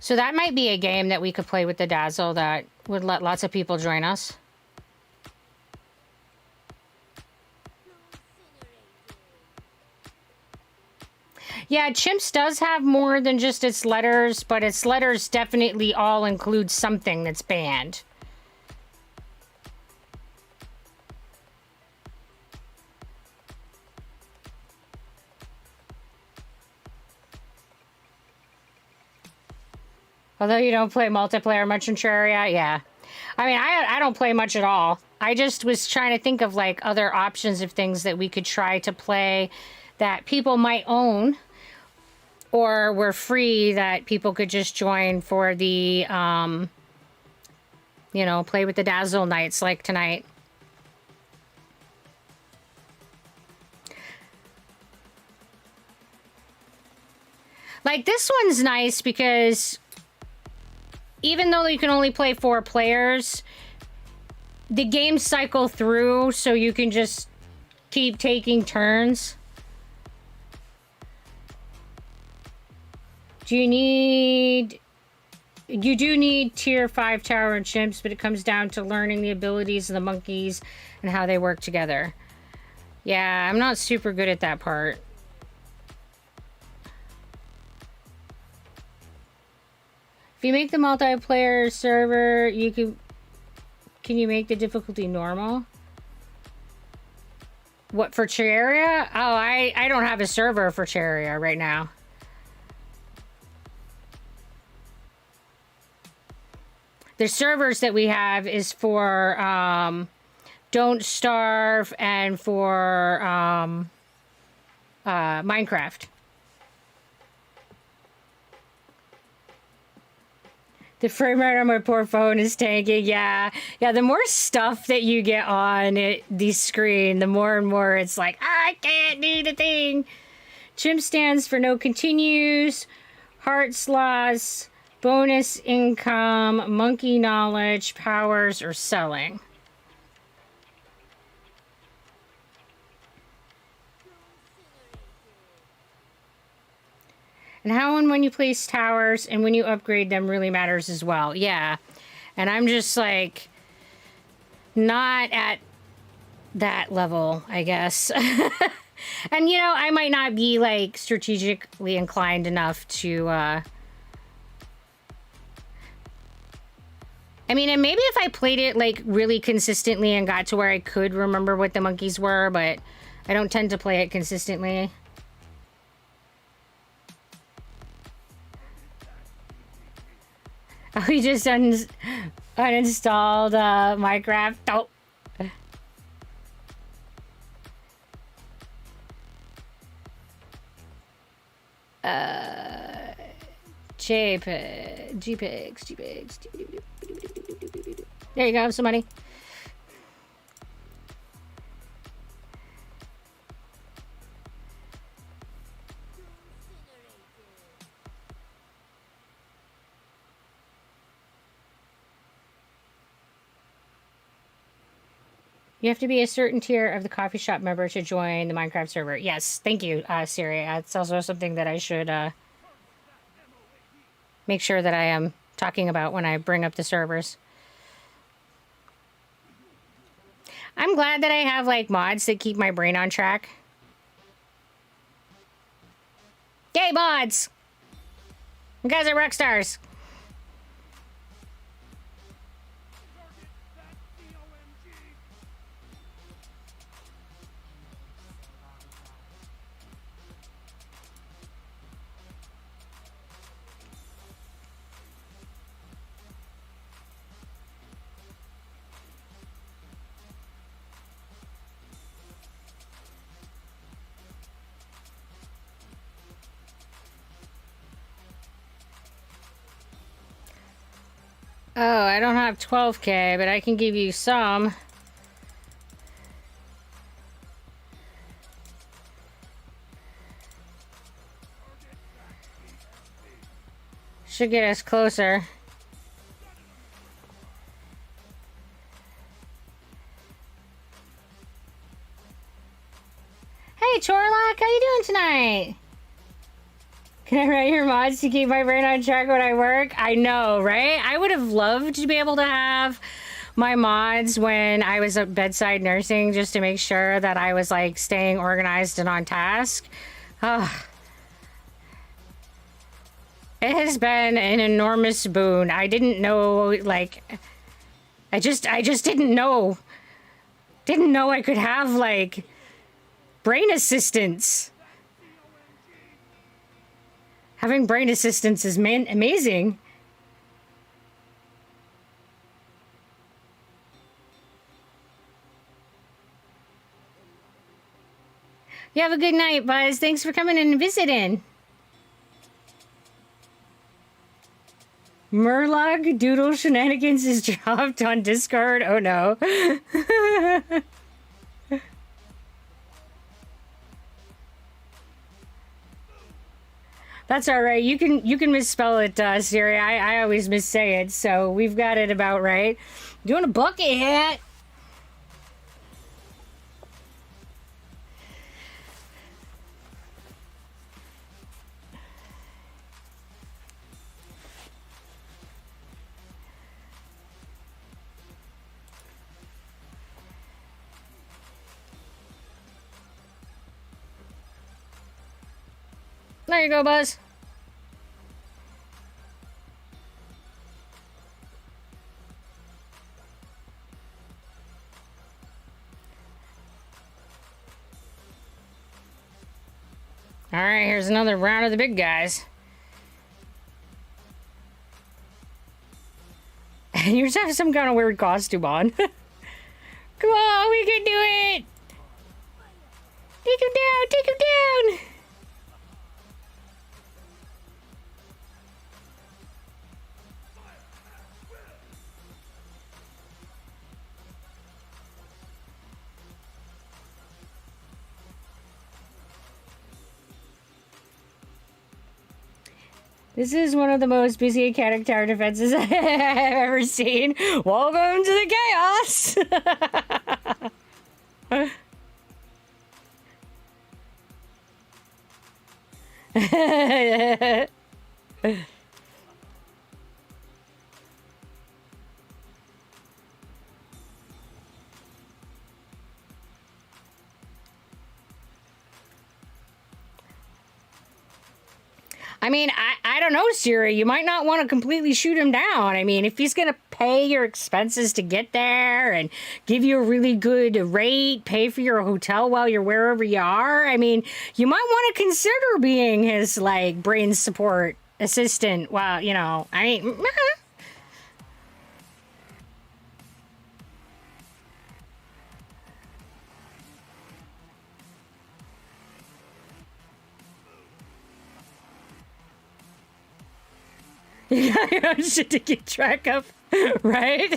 So that might be a game that we could play with the Dazzle that would let lots of people join us. Yeah, Chimps does have more than just its letters, but its letters definitely all include something that's banned. Although you don't play multiplayer much in Terraria, yeah. I mean, I don't play much at all. I just was trying to think of like other options of things that we could try to play that people might own or were free that people could just join for the, you know, play with the Dazzle nights like tonight. Like this one's nice because even though you can only play 4 players, the games cycle through so you can just keep taking turns. You do need tier 5 tower and chimps, but it comes down to learning the abilities of the monkeys and how they work together. Yeah, I'm not super good at that part. If you make the multiplayer server, you can you make the difficulty normal? What, for Terraria? Oh, I don't have a server for Terraria right now. The servers that we have is for Don't Starve and for Minecraft. The frame rate on my poor phone is tanking. Yeah, the more stuff that you get on the screen, the more and more it's like, I can't do the thing. Chimp stands for no continues, heart slots, bonus income, monkey knowledge, powers, or selling. And how and when you place towers and when you upgrade them really matters as well. Yeah. And I'm just like not at that level, I guess. And you know, I might not be like strategically inclined enough to I mean, and maybe if I played it like really consistently and got to where I could remember what the monkeys were, but I don't tend to play it consistently. Oh, he just uninstalled Minecraft. Oh. JPEGs. There you go, have some money. You have to be a certain tier of the coffee shop member to join the Minecraft server. Yes, thank you, Siri. It's also something that I should make sure that I am talking about when I bring up the servers. I'm glad that I have like mods that keep my brain on track. Yay, mods! You guys are rock stars. Oh, I don't have 12K, but I can give you some. Should get us closer. Hey, Chorlock, how you doing tonight? Can I write your mods to keep my brain on track when I work? I know, right? I would have loved to be able to have my mods when I was at bedside nursing just to make sure that I was like staying organized and on task. Oh. It has been an enormous boon. I didn't know, like, I just didn't know I could have like brain assistance. Having brain assistance is amazing. You have a good night, Buzz. Thanks for coming and visiting. Murloc Doodle Shenanigans is dropped on Discord. Oh no. That's all right. You can misspell it, Siri. I always missay it, so we've got it about right. Doing a bucket hat. There you go, Buzz. All right, here's another round of the big guys. And you just have some kind of weird costume on. Come on, we can do it! Take him down, take him down! This is one of the most busy character defenses I've ever seen. Welcome to the chaos! I mean, I don't know, Siri. You might not want to completely shoot him down. I mean, if he's going to pay your expenses to get there and give you a really good rate, pay for your hotel while you're wherever you are, I mean, you might want to consider being his, like, brain support assistant. Well, you know, I mean... You got your own shit to keep track of, right?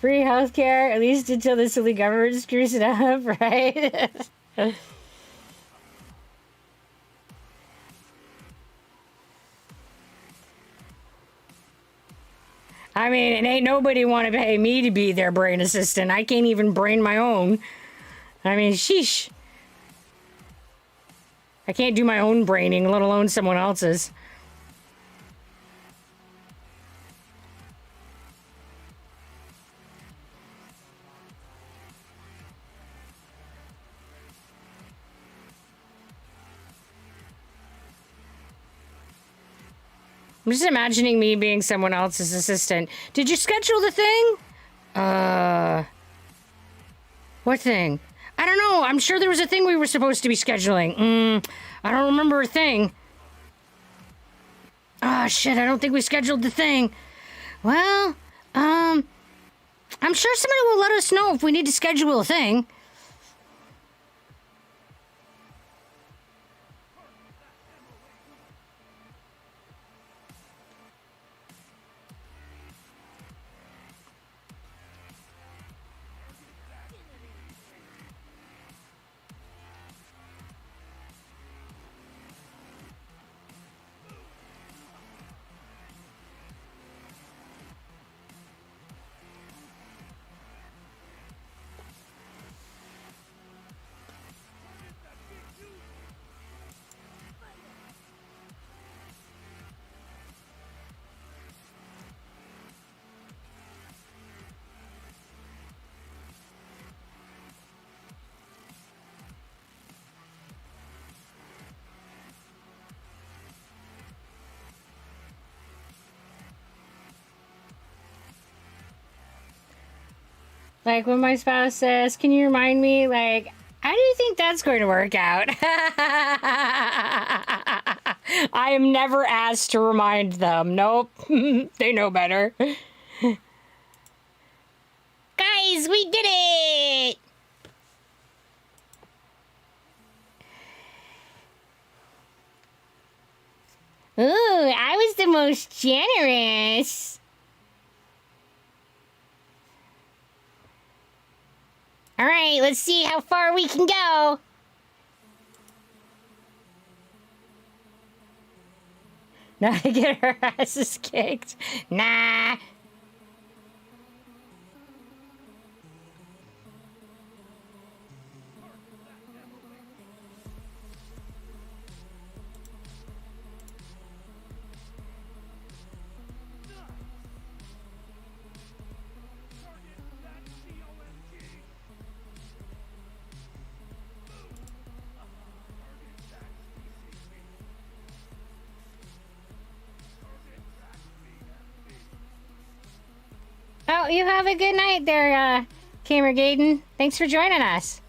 Free healthcare, at least until the silly government screws it up, right? I mean, it ain't nobody want to pay me to be their brain assistant. I can't even brain my own. I mean, sheesh. I can't do my own braining, let alone someone else's. I'm just imagining me being someone else's assistant. Did you schedule the thing? What thing? I don't know. I'm sure there was a thing we were supposed to be scheduling. I don't remember a thing. Ah, shit, I don't think we scheduled the thing. Well, I'm sure somebody will let us know if we need to schedule a thing. Like when my spouse says, can you remind me? Like, how do you think that's going to work out? I am never asked to remind them. Nope. They know better. Guys, we did it! Ooh, I was the most generous. All right, let's see how far we can go. Now to get her asses kicked. Nah. Oh, you have a good night there, Camer Gaiden. Thanks for joining us.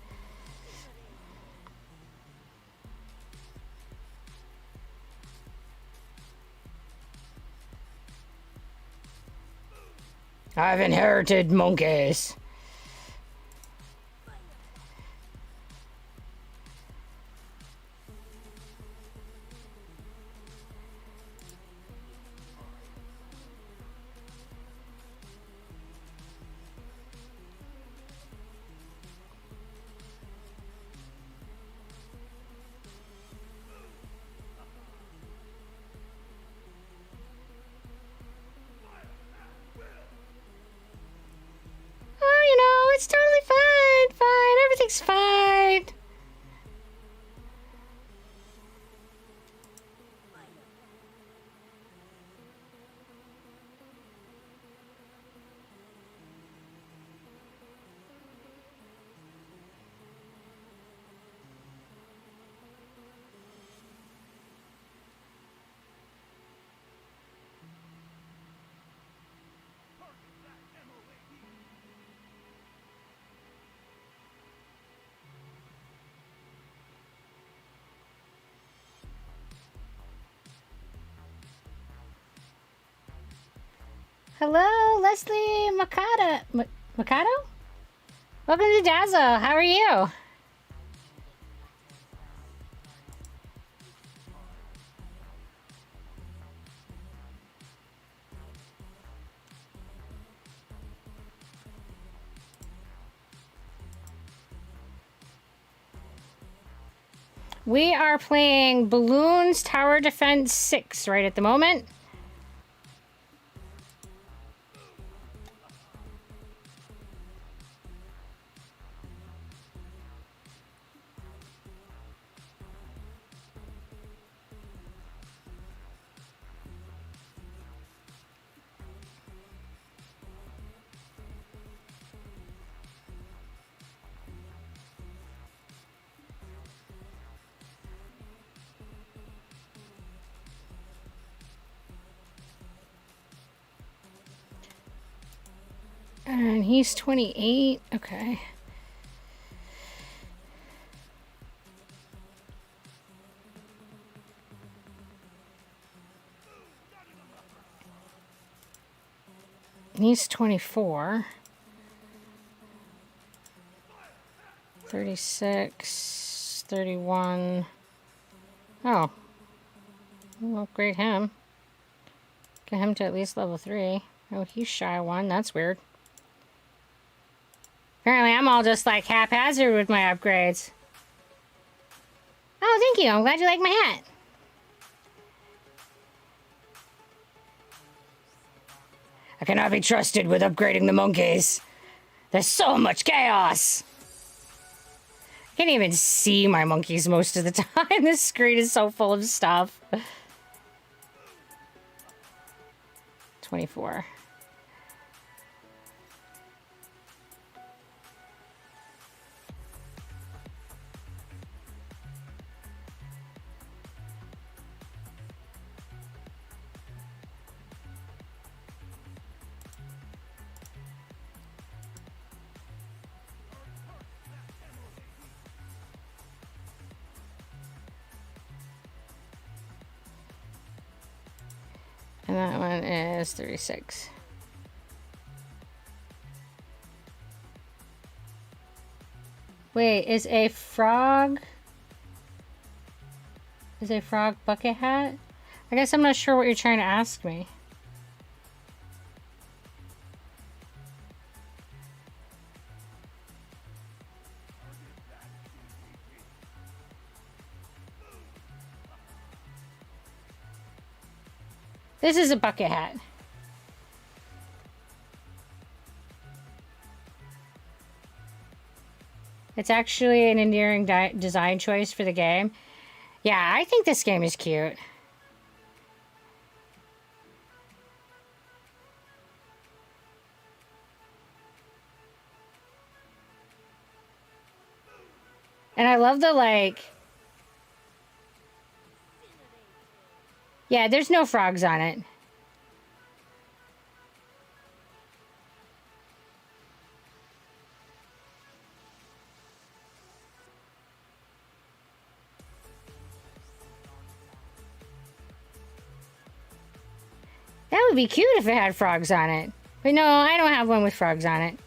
I've inherited monkeys. Oh, you know, it's totally fine. Fine. Everything's fine. Hello, Leslie Mikado? Welcome to Dazzle. How are you? We are playing Bloons Tower Defense 6 right at the moment. And he's 28. Okay. He's 24. 36. 31. Oh. We'll upgrade him. Get him to at least level 3. Oh, he's shy 1. That's weird. Apparently, I'm all just like haphazard with my upgrades. Oh, thank you. I'm glad you like my hat. I cannot be trusted with upgrading the monkeys. There's so much chaos. I can't even see my monkeys most of the time. This screen is so full of stuff. 24. one is 36. Wait, is a frog bucket hat? I guess I'm not sure what you're trying to ask me. This is a bucket hat. It's actually an endearing design choice for the game. Yeah, I think this game is cute. And I love the, like... Yeah, there's no frogs on it. That would be cute if it had frogs on it. But no, I don't have one with frogs on it.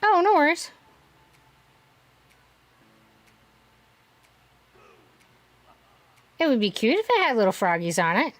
Oh, no worries. It would be cute if it had little froggies on it.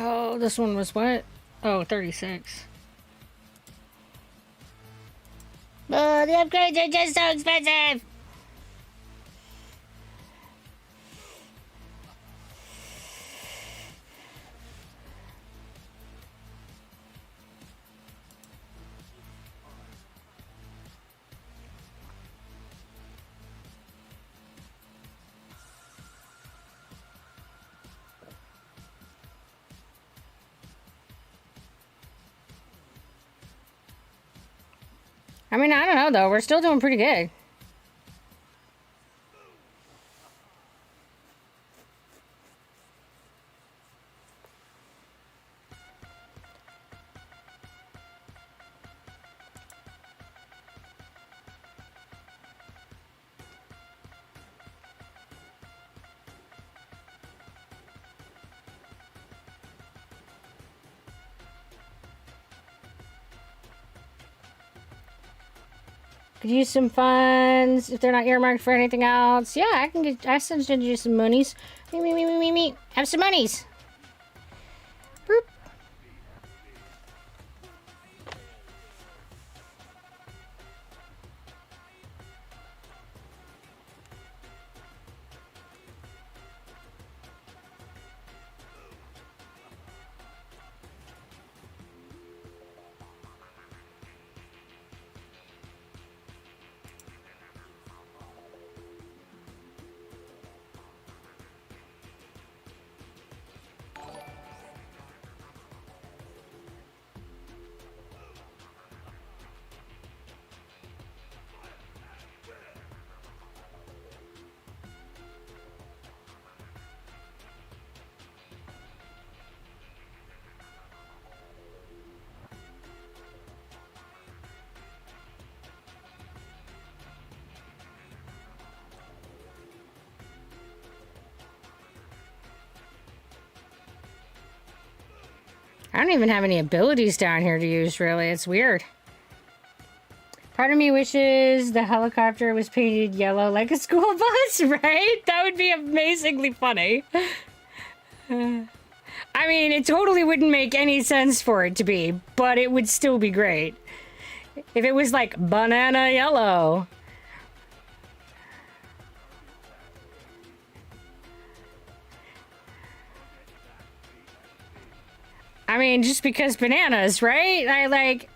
Oh, this one was what? Oh, 36. Oh, the upgrades are just so expensive! I mean, I don't know, though. We're still doing pretty good. Could use some funds if they're not earmarked for anything else. Yeah, I send you some monies. Me. Have some monies. Boop. I don't even have any abilities down here to use, really. It's weird. Part of me wishes the helicopter was painted yellow like a school bus, right? That would be amazingly funny. I mean, it totally wouldn't make any sense for it to be, but it would still be great. If it was like banana yellow. I mean, just because bananas, right? I like...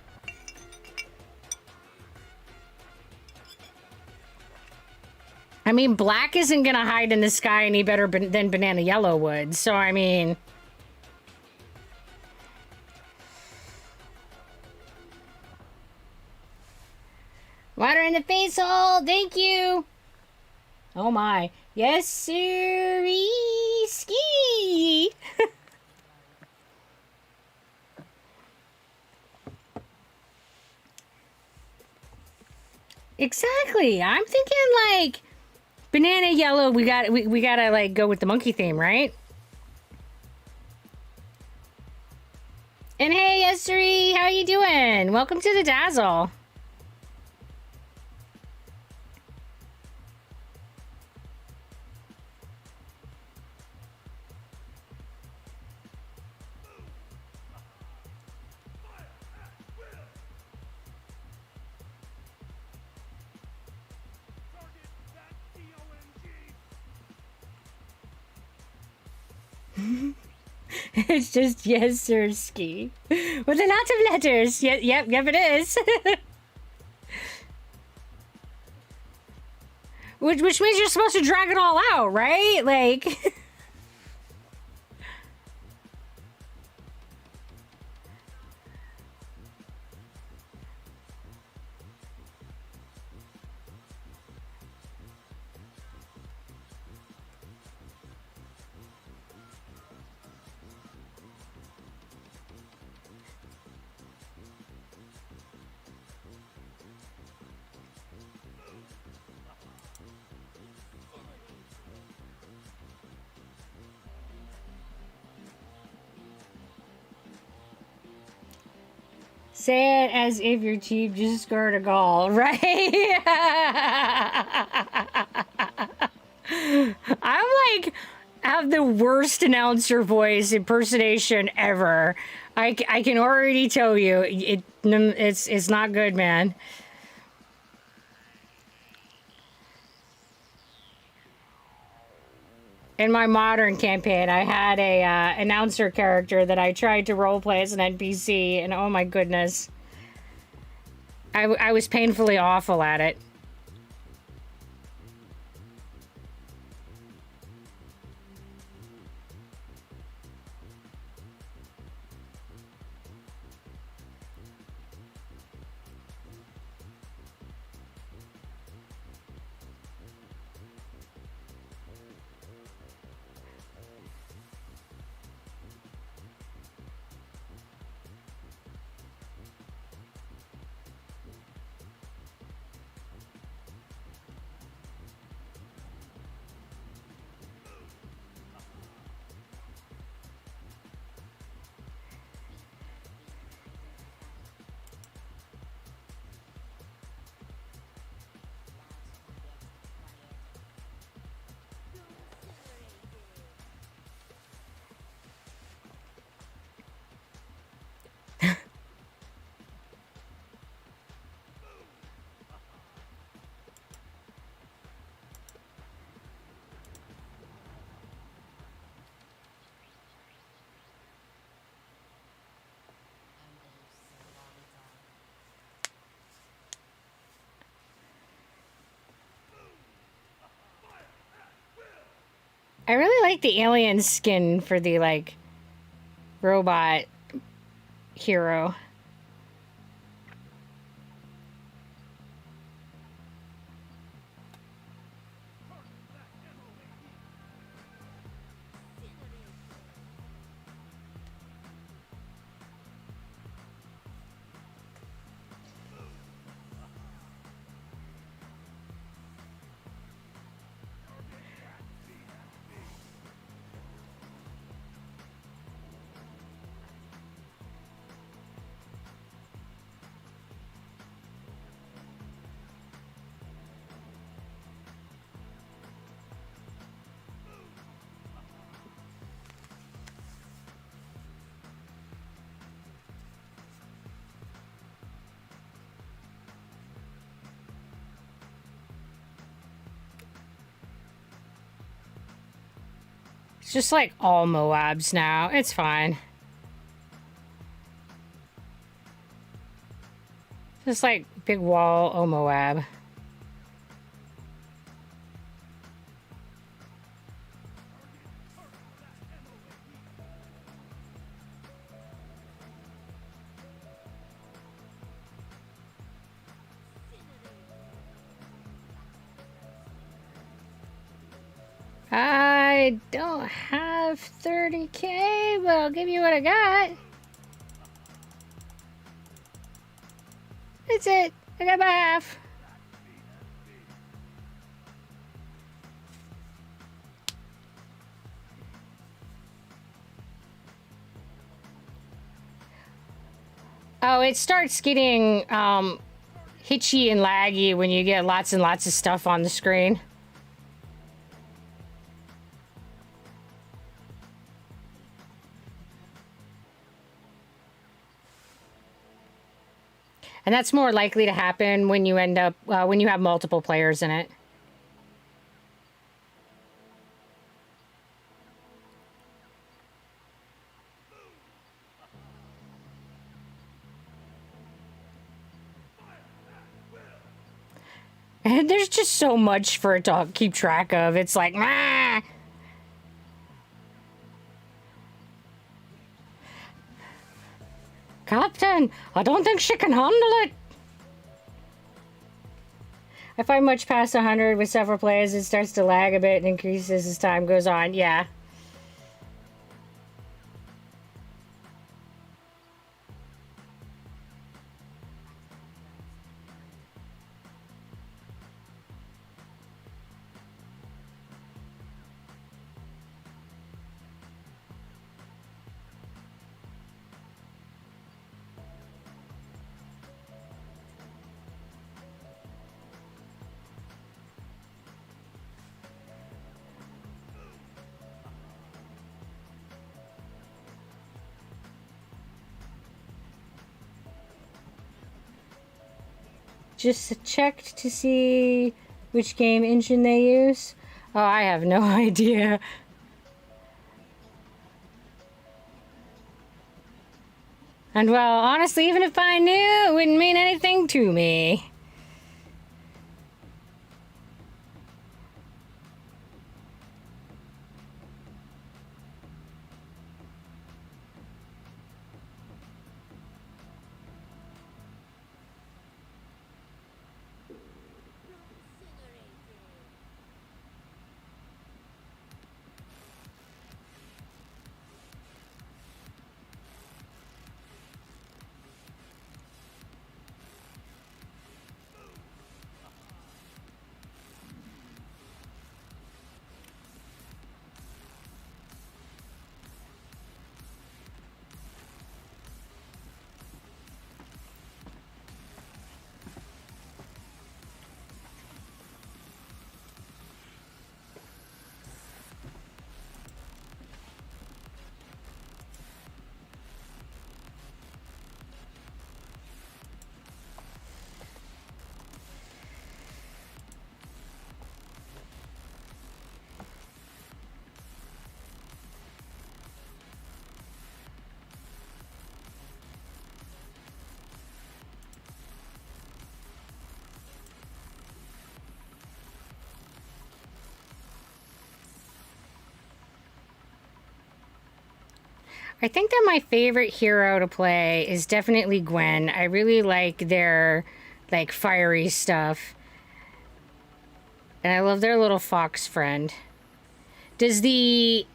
I mean, black isn't gonna hide in the sky any better than banana yellow would, so I mean... Water in the face hole, thank you! Oh my. Yes, sirree, ski! Exactly. I'm thinking like banana yellow. We gotta like go with the monkey theme, right? And hey, Esri, how you doing? Welcome to the Dazzle. It's just yes, sir, ski. With a lot of letters. Yep, it is. which means you're supposed to drag it all out, right? Like... Say it as if your chief just scored a goal, right? I'm like, have the worst announcer voice impersonation ever. I can already tell you, it's not good, man. In my modern campaign, I had a announcer character that I tried to roleplay as an NPC, and oh my goodness. I was painfully awful at it. I really like the alien skin for the, like, robot hero. It's just like all Moabs now. It's fine. Just like big wall, oh Moab. I don't have 30K, but I'll give you what I got. That's it. I got my half. Oh, it starts getting hitchy and laggy when you get lots and lots of stuff on the screen. And that's more likely to happen when you end up, when you have multiple players in it. And there's just so much for it to keep track of. It's like, ah! Captain, I don't think she can handle it. I find much past 100 with several players, it starts to lag a bit and increases as time goes on. Yeah. Just checked to see which game engine they use. Oh, I have no idea. And well, honestly, even if I knew, it wouldn't mean anything to me. I think that my favorite hero to play is definitely Gwen. I really like their, like, fiery stuff. And I love their little fox friend. Does the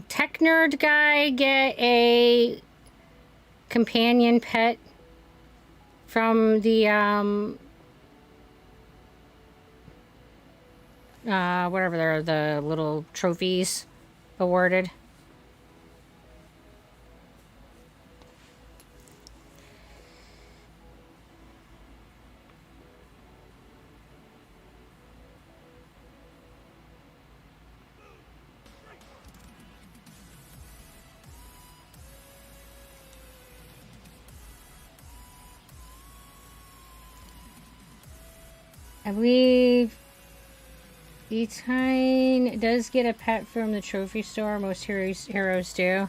tech nerd guy get a companion pet from the, whatever they're, the little trophies awarded? I believe Etine does get a pet from the trophy store. Most heroes do.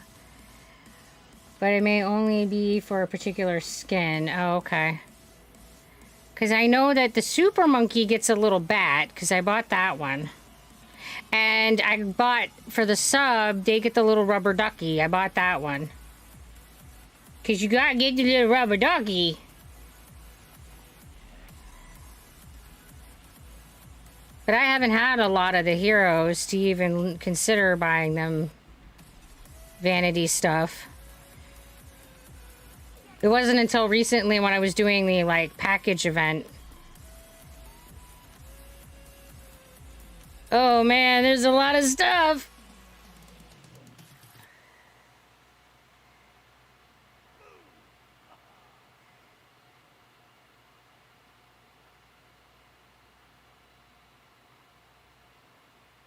But it may only be for a particular skin. Oh, okay. Because I know that the super monkey gets a little bat, because I bought that one. And I bought, for the sub, they get the little rubber ducky. I bought that one. Because you gotta get the little rubber ducky. But I haven't had a lot of the heroes to even consider buying them vanity stuff. It wasn't until recently when I was doing the, like, package event. Oh man, there's a lot of stuff.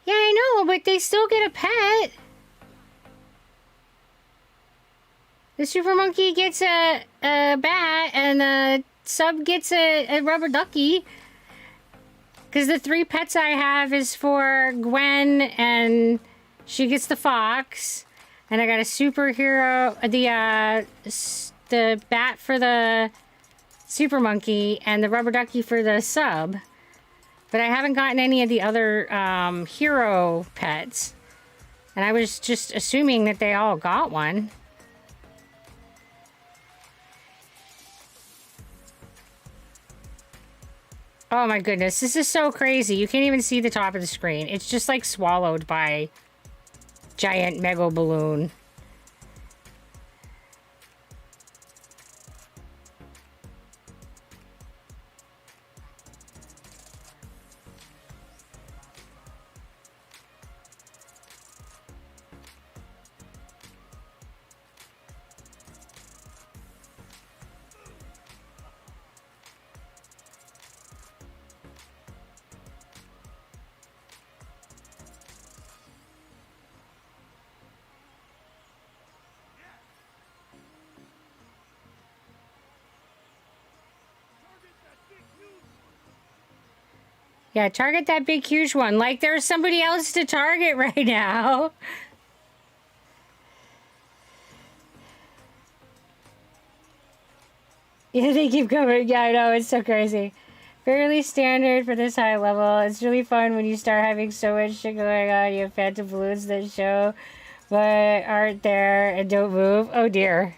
Yeah, I know, but they still get a pet. The super monkey gets a bat, and the sub gets a rubber ducky. Because the 3 pets I have is for Gwen, and she gets the fox. And I got a superhero, the bat for the super monkey, and the rubber ducky for the sub. But I haven't gotten any of the other hero pets. And I was just assuming that they all got one. Oh my goodness, this is so crazy. You can't even see the top of the screen. It's just like swallowed by giant mega balloon. Yeah, target that big, huge one. Like there's somebody else to target right now. Yeah, they keep coming. Yeah, I know. It's so crazy. Fairly standard for this high level. It's really fun when you start having so much shit going on. You have phantom balloons that show but aren't there and don't move. Oh, dear.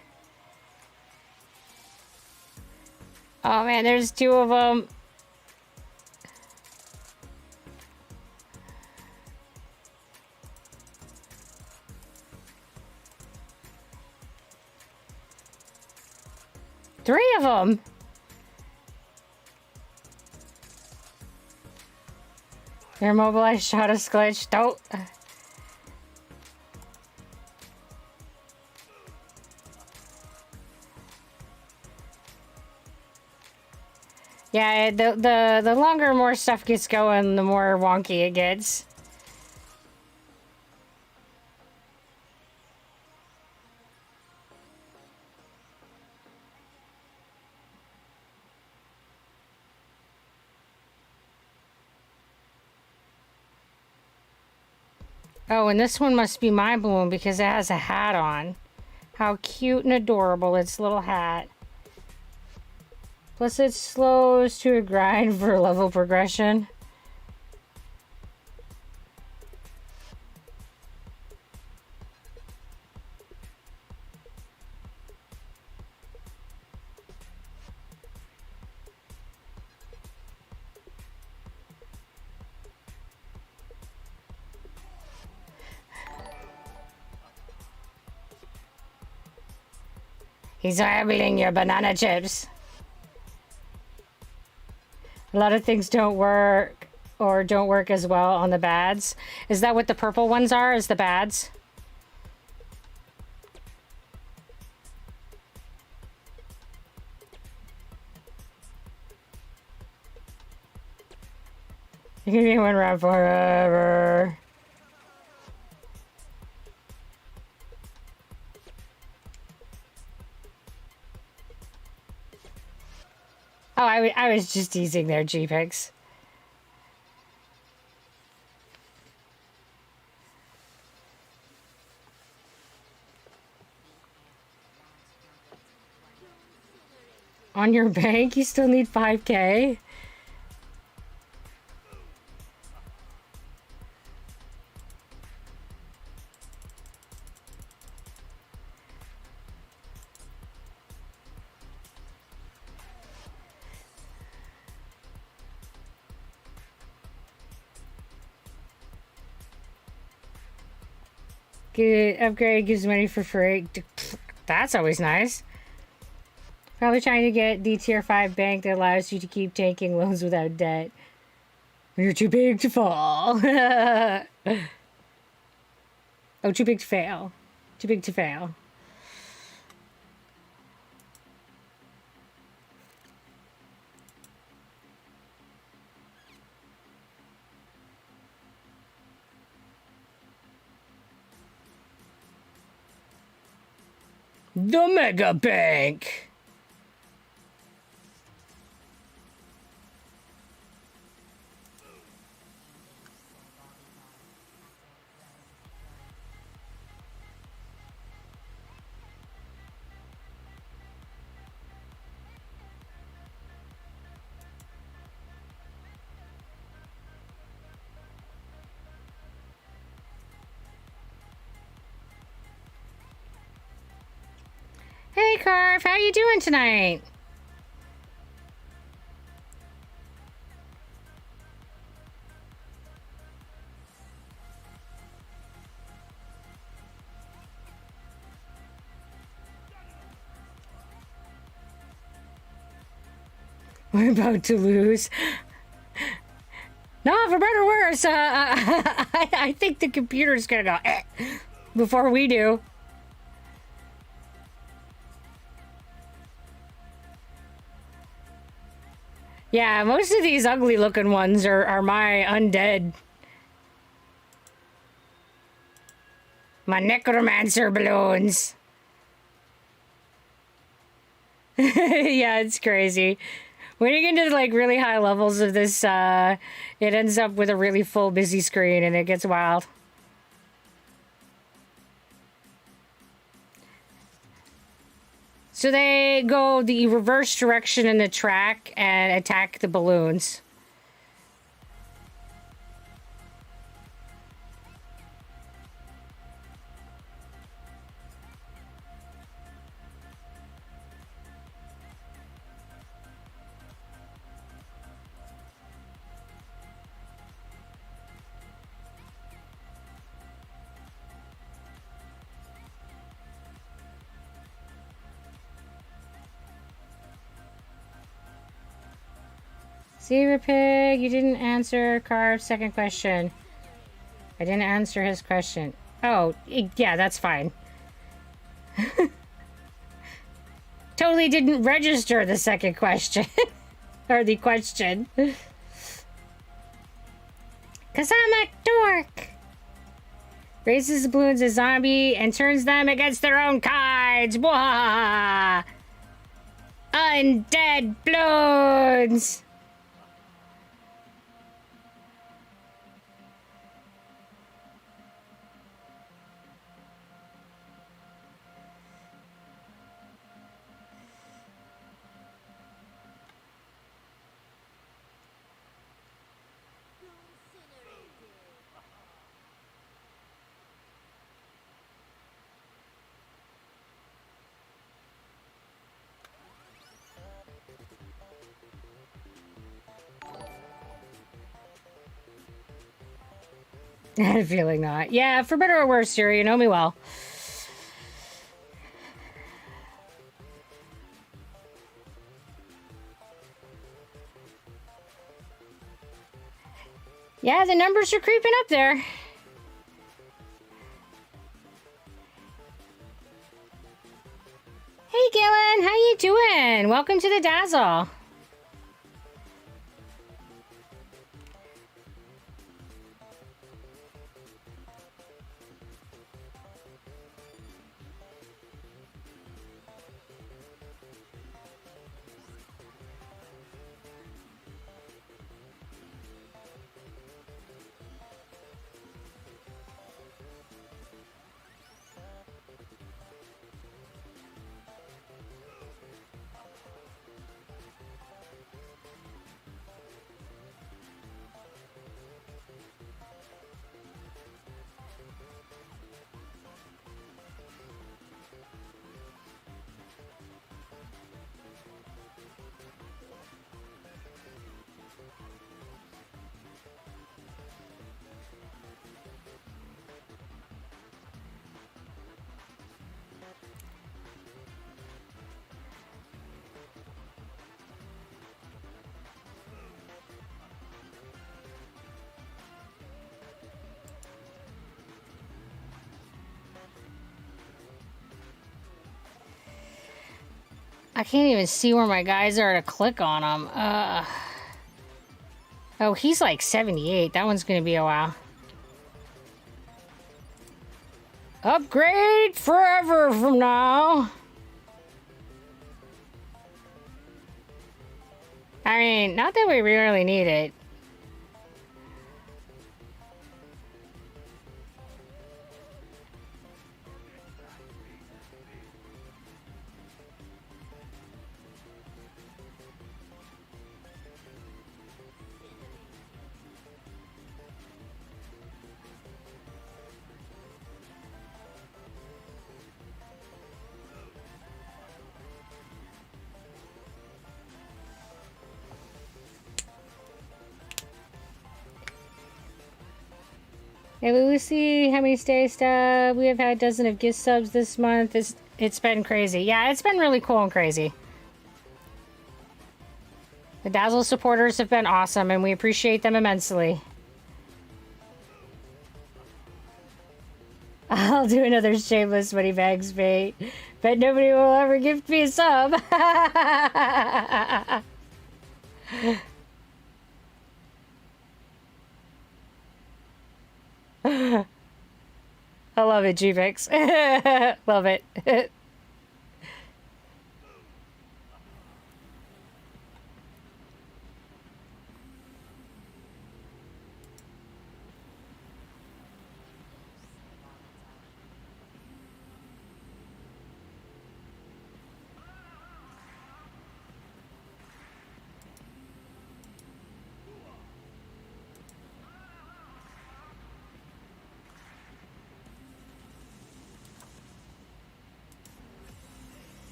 Oh, man, there's 2 of them. Three of them. Your immobilized shot is glitched. Don't. Yeah, the longer more stuff gets going, the more wonky it gets. Oh, and this one must be my balloon because it has a hat on. How cute and adorable its little hat. Plus it slows to a grind for level progression. He's imbibing your banana chips. A lot of things don't work or don't work as well on the bads. Is that what the purple ones are? Is the bads? You can be one around forever. Oh, I was just teasing their G-Pics. On your bank, you still need 5K? Good upgrade gives money for free. That's always nice. Probably trying to get the tier 5 bank that allows you to keep taking loans without debt. You're too big to fall. Oh, too big to fail. Too big to fail. The Mega Bank. Hey, Carve, how you doing tonight? We're about to lose. No, for better or worse, I think the computer's gonna go before we do. Yeah, most of these ugly looking ones are my undead. My necromancer balloons. Yeah, it's crazy. When you get into like really high levels of this, it ends up with a really full busy screen and it gets wild. So they go the reverse direction in the track and attack the balloons. Zebra Pig, you didn't answer Carv's second question. I didn't answer his question. Oh, yeah, that's fine. Totally didn't register the second question. Or the question. Cause I'm a dork. Raises the balloons a zombie and turns them against their own kinds. Wah! Undead balloons! I had a feeling not. Yeah, for better or worse, Siri, you know me well. Yeah, the numbers are creeping up there. Hey, Gillen, how you doing? Welcome to the Dazzle. I can't even see where my guys are to click on them. Oh, he's like 78. That one's gonna be a while. Upgrade forever from now. I mean, not that we really need it. Hey Lucy, how many stay stuff? We have had a dozen of gift subs this month. It's been crazy. Yeah, it's been really cool and crazy. The Dazzle supporters have been awesome, and we appreciate them immensely. I'll do another shameless money bags bait. Bet nobody will ever gift me a sub. I love it, G-Vix. Love it.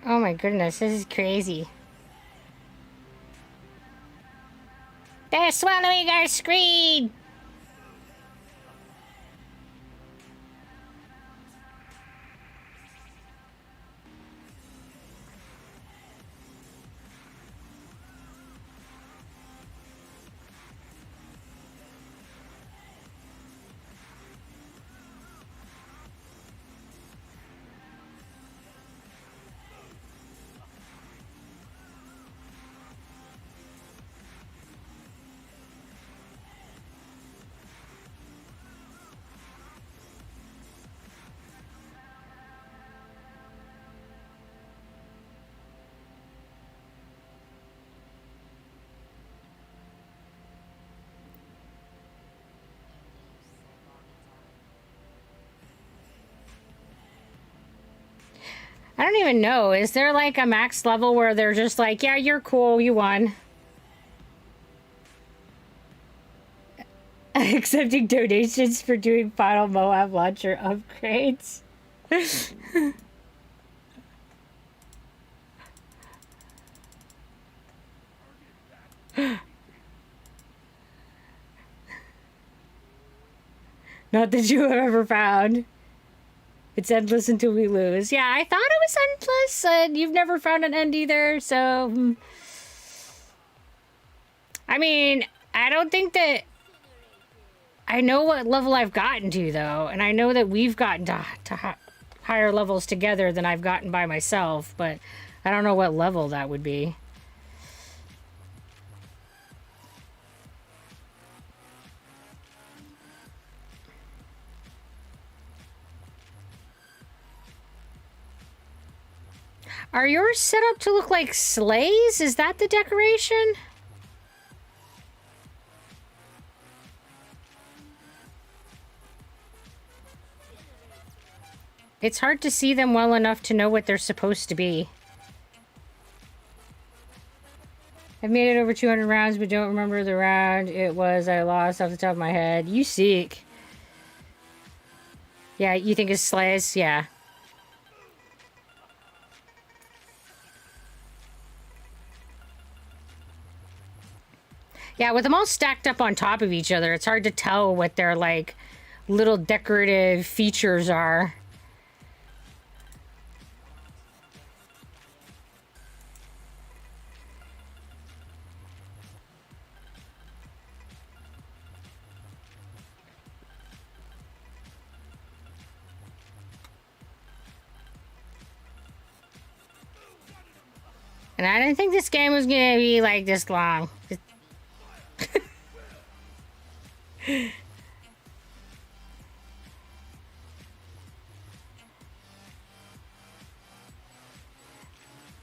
Oh my goodness, this is crazy. They're swallowing our screen! I don't even know. Is there like a max level where they're just like, yeah, you're cool, you won? Accepting donations for doing final Moab launcher upgrades. Not that you have ever found. It's endless until we lose. Yeah, I thought it was endless, and you've never found an end either, so... I mean, I don't think that... I know what level I've gotten to, though, and I know that we've gotten to higher levels together than I've gotten by myself, but I don't know what level that would be. Are yours set up to look like sleighs? Is that the decoration? It's hard to see them well enough to know what they're supposed to be. I've made it over 200 rounds, but don't remember the round it was I lost off the top of my head. You seek. Yeah, you think it's Slays? Yeah. Yeah, with them all stacked up on top of each other, it's hard to tell what their, like, little decorative features are. And I didn't think this game was gonna be, like, this long.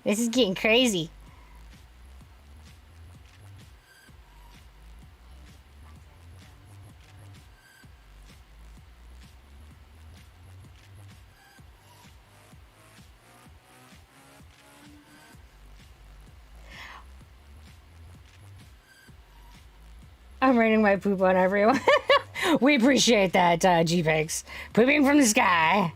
This is getting crazy. I'm raining my poop on everyone. We appreciate that, G-Pigs. Pooping from the sky.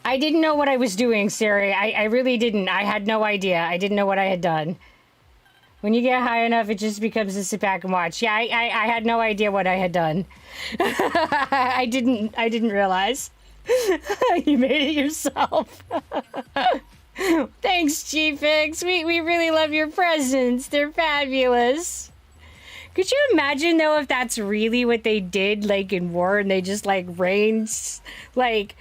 I didn't know what I was doing, Siri. I really didn't. I had no idea. I didn't know what I had done. When you get high enough, it just becomes a sit back and watch. Yeah, I had no idea what I had done. I didn't realize. You made it yourself. Thanks, G-Fix. We really love your presents. They're fabulous. Could you imagine, though, if that's really what they did, like, in war, and they just, like, rained, like,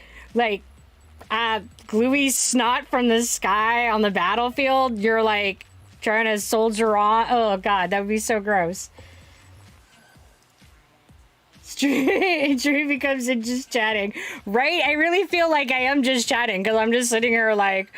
gluey snot from the sky on the battlefield? You're, like, trying to soldier on. Oh, God, that would be so gross. Stream becomes in just chatting. Right? I really feel like I am just chatting, because I'm just sitting here, like...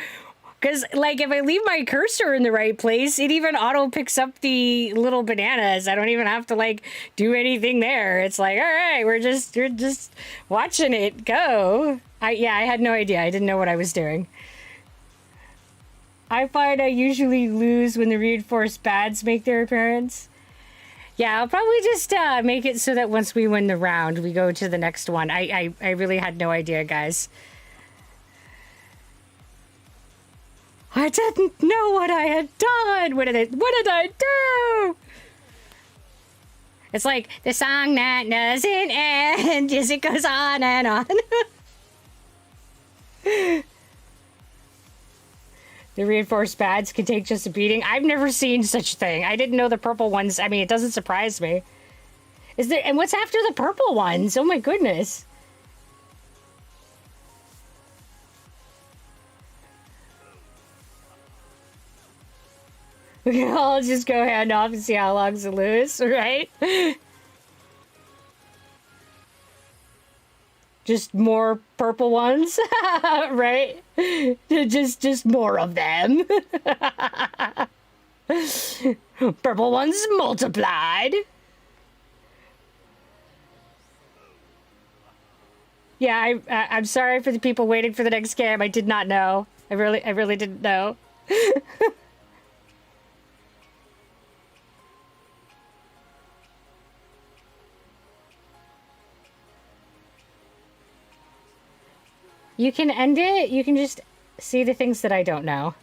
Because, like, if I leave my cursor in the right place, it even auto picks up the little bananas. I don't even have to, like, do anything there. It's like, all right, we're just watching it go. I had no idea. I didn't know what I was doing. I find I usually lose when the reinforced bads make their appearance. Yeah, I'll probably just make it so that once we win the round, we go to the next one. I really had no idea, guys. I didn't know what I had done. What did I do? It's like the song that doesn't end, just it goes on and on. The reinforced pads can take just a beating. I've never seen such a thing. I didn't know the purple ones. I mean, it doesn't surprise me. Is there? And what's after the purple ones? Oh my goodness. We can all just go hand off and see how long's it lose, right? Just more purple ones, right? Just more of them. Purple ones multiplied. Yeah, I'm sorry for the people waiting for the next game. I did not know. I really didn't know. You can end it. You can just see the things that I don't know.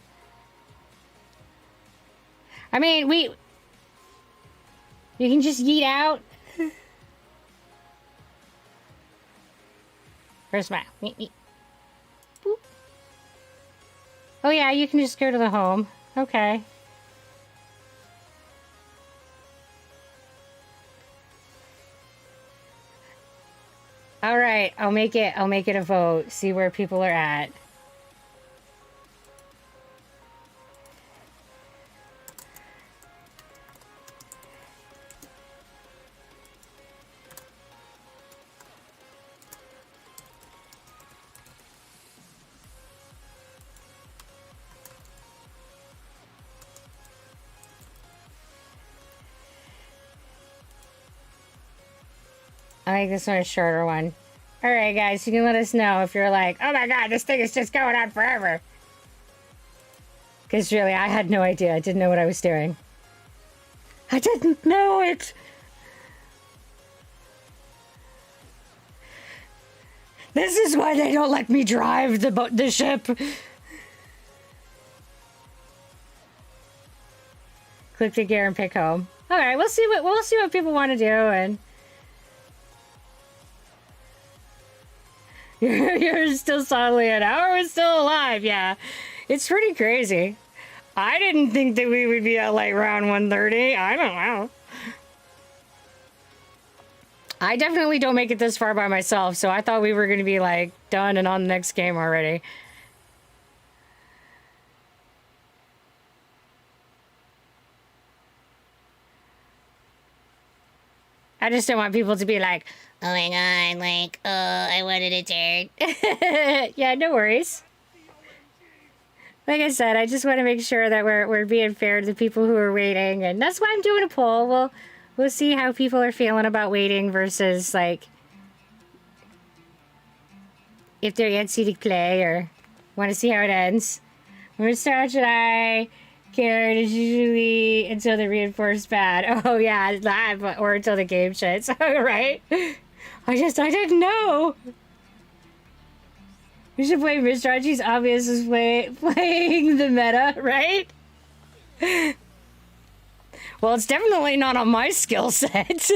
I mean, you can just yeet out. Where's my... Boop. Oh yeah, you can just go to the home. Okay. All right, I'll make it a vote. See where people are at. I'll make this one a shorter one. Alright guys, you can let us know if you're like, oh my god, this thing is just going on forever. Because really, I had no idea. I didn't know what I was doing. I didn't know it! This is why they don't let me drive the ship. Click the gear and pick home. All right, we'll see what people want to do, and you're still solidly an hour. We're still alive. Yeah, it's pretty crazy. I didn't think that we would be at like round 130. I don't know. I definitely don't make it this far by myself, so I thought we were going to be like done and on the next game already. I just don't want people to be like, oh my god, like, oh, I wanted a turn. Yeah, no worries. Like I said, I just want to make sure that we're being fair to the people who are waiting, and that's why I'm doing a poll. We'll see how people are feeling about waiting versus, like, if they're antsy to play or want to see how it ends. When start should I care is usually until the reinforced bad. Oh yeah, live or until the game shuts. Right? I didn't know. We should play Mistrachi's obvious is playing the meta, right? Well, it's definitely not on my skill set.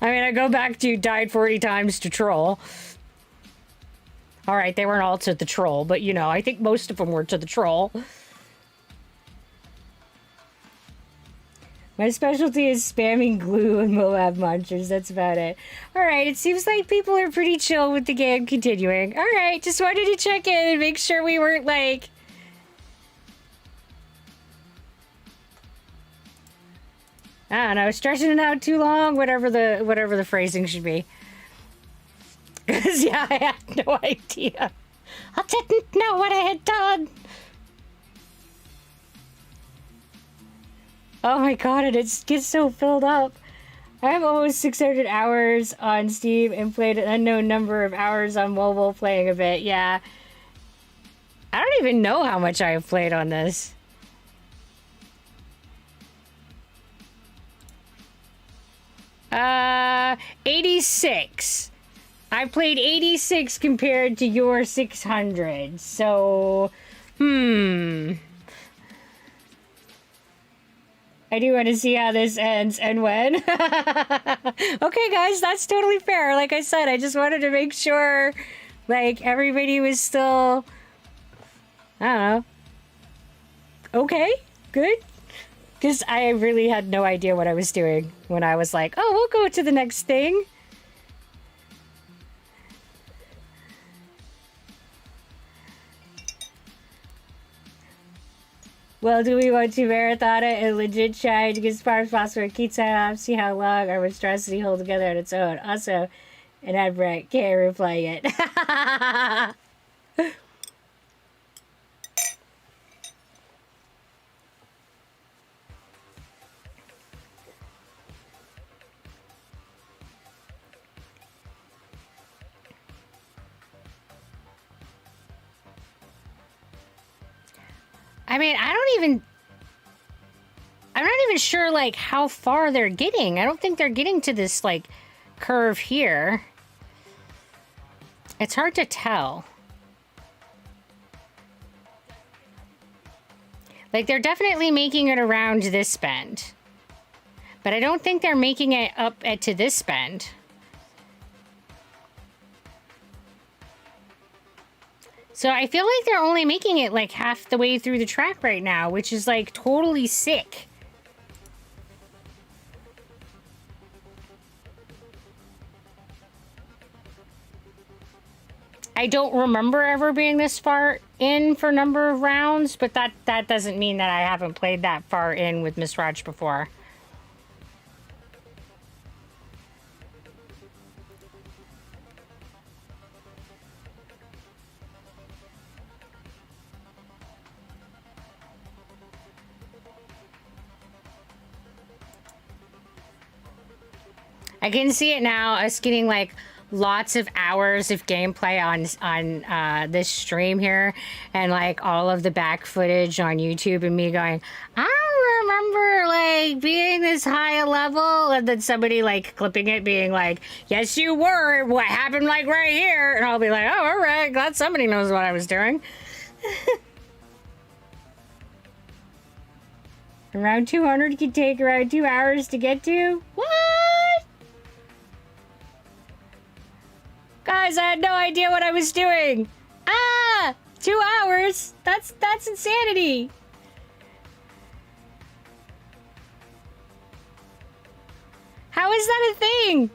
I mean, I go back to died 40 times to troll. All right, they weren't all to the troll, but you know, I think most of them were to the troll. My specialty is spamming glue and Moab monsters. That's about it. All right, it seems like people are pretty chill with the game continuing. All right, just wanted to check in and make sure we weren't like... I don't know, stretching it out too long, whatever the phrasing should be. Because, yeah, I had no idea. I didn't know what I had done. Oh my god, and it gets so filled up. I have almost 600 hours on Steam and played an unknown number of hours on mobile playing a bit. Yeah. I don't even know how much I have played on this. 86. I played 86 compared to your 600. So, I do want to see how this ends and when. Okay, guys, that's totally fair. Like I said, I just wanted to make sure, like, everybody was still, I don't know, okay, good. Because I really had no idea what I was doing when I was like, oh, we'll go to the next thing. Well, do we want to marathon it and legit try to get as far as possible? Keep time off, see how long our monstrosity holds together on its own. Also, and I'm right, can't reply yet. I mean, I'm not even sure, like, how far they're getting. I don't think they're getting to this, like, curve here. It's hard to tell. Like, they're definitely making it around this bend. But I don't think they're making it up to this bend. So I feel like they're only making it like half the way through the track right now, which is like totally sick. I don't remember ever being this far in for number of rounds, but that doesn't mean that I haven't played that far in with Miss Raj before. I can see it now, us getting like lots of hours of gameplay on this stream here, and like all of the back footage on YouTube, and me going, I don't remember like being this high a level, and then somebody like clipping it being like, yes you were, what happened like right here, and I'll be like, oh, all right, glad somebody knows what I was doing. Around 200 can take around 2 hours to get to? What? Guys, I had no idea what I was doing. Ah! 2 hours? That's insanity. How is that a thing?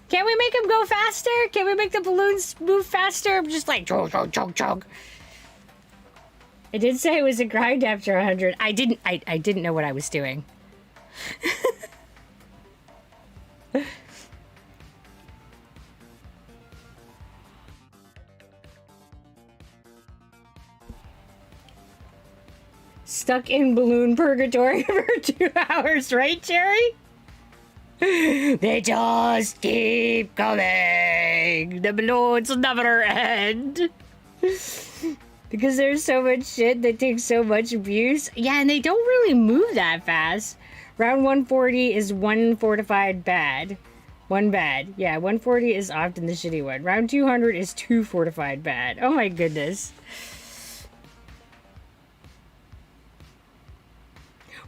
Can we make them go faster? Can we make the balloons move faster? I'm just like, chug, chug, chug, chug. I did say it was a grind after 100. I didn't know what I was doing. Stuck in balloon purgatory for 2 hours, right, Jerry? They just keep coming. The balloons never end. Because there's so much shit that takes so much abuse. Yeah, and they don't really move that fast. Round 140 is one fortified bad. One bad. Yeah, 140 is often the shitty one. Round 200 is 2 fortified bad. Oh my goodness.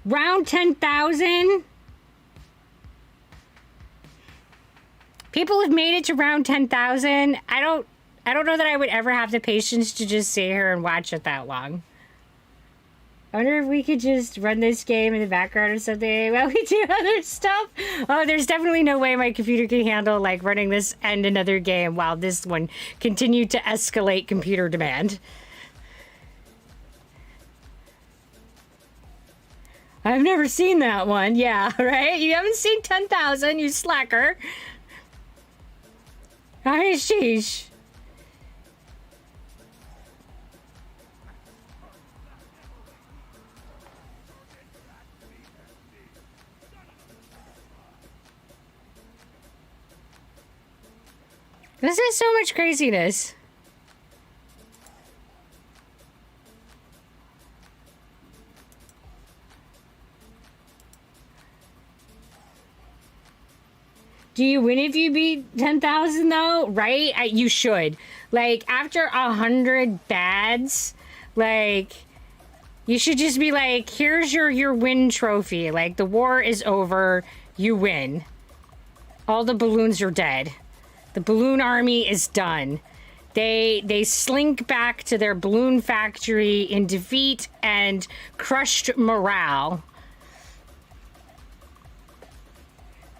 Round 10,000? People have made it to round 10,000. I don't know that I would ever have the patience to just sit here and watch it that long. I wonder if we could just run this game in the background or something while we do other stuff. Oh, there's definitely no way my computer can handle like running this and another game while this one continued to escalate computer demand. I've never seen that one. Yeah, right? You haven't seen 10,000, you slacker. Ay, sheesh. This is so much craziness. Do you win if you beat 10,000 though? Right? You should. Like, after 100 bads, like, you should just be like, here's your win trophy. Like, the war is over. You win. All the balloons are dead. The balloon army is done. They slink back to their balloon factory in defeat and crushed morale.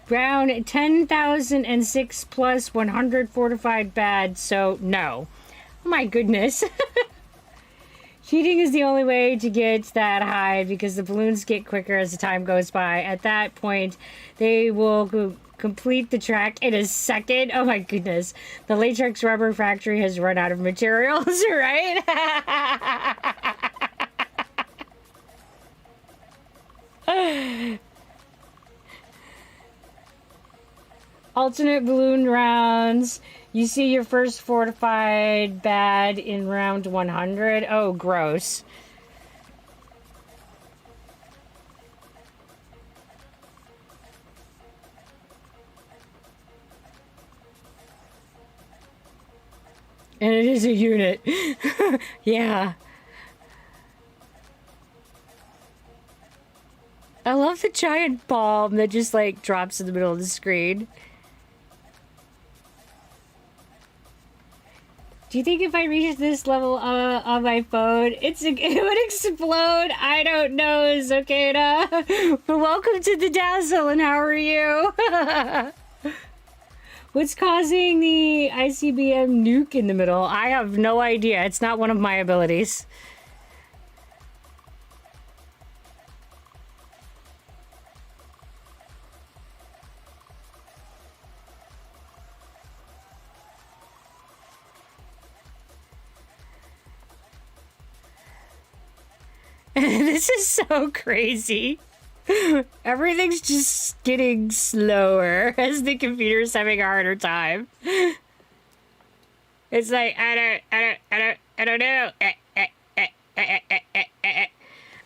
Round 10,006 plus 100 fortified bad, so no. Oh my goodness. Cheating is the only way to get that high because the balloons get quicker as the time goes by. At that point, they will complete the track in a second. Oh my goodness. The latex rubber factory has run out of materials, right? Alternate balloon rounds. You see your first fortified bad in round 100. Oh, gross. And it is a unit. Yeah. I love the giant bomb that just like drops in the middle of the screen. Do you think if I reach this level on my phone, it would explode? I don't know, Zokeda. But welcome to the Dazzle, and how are you? What's causing the ICBM nuke in the middle? I have no idea. It's not one of my abilities. This is so crazy. Everything's just getting slower as the computer's having a harder time. It's like, I don't know.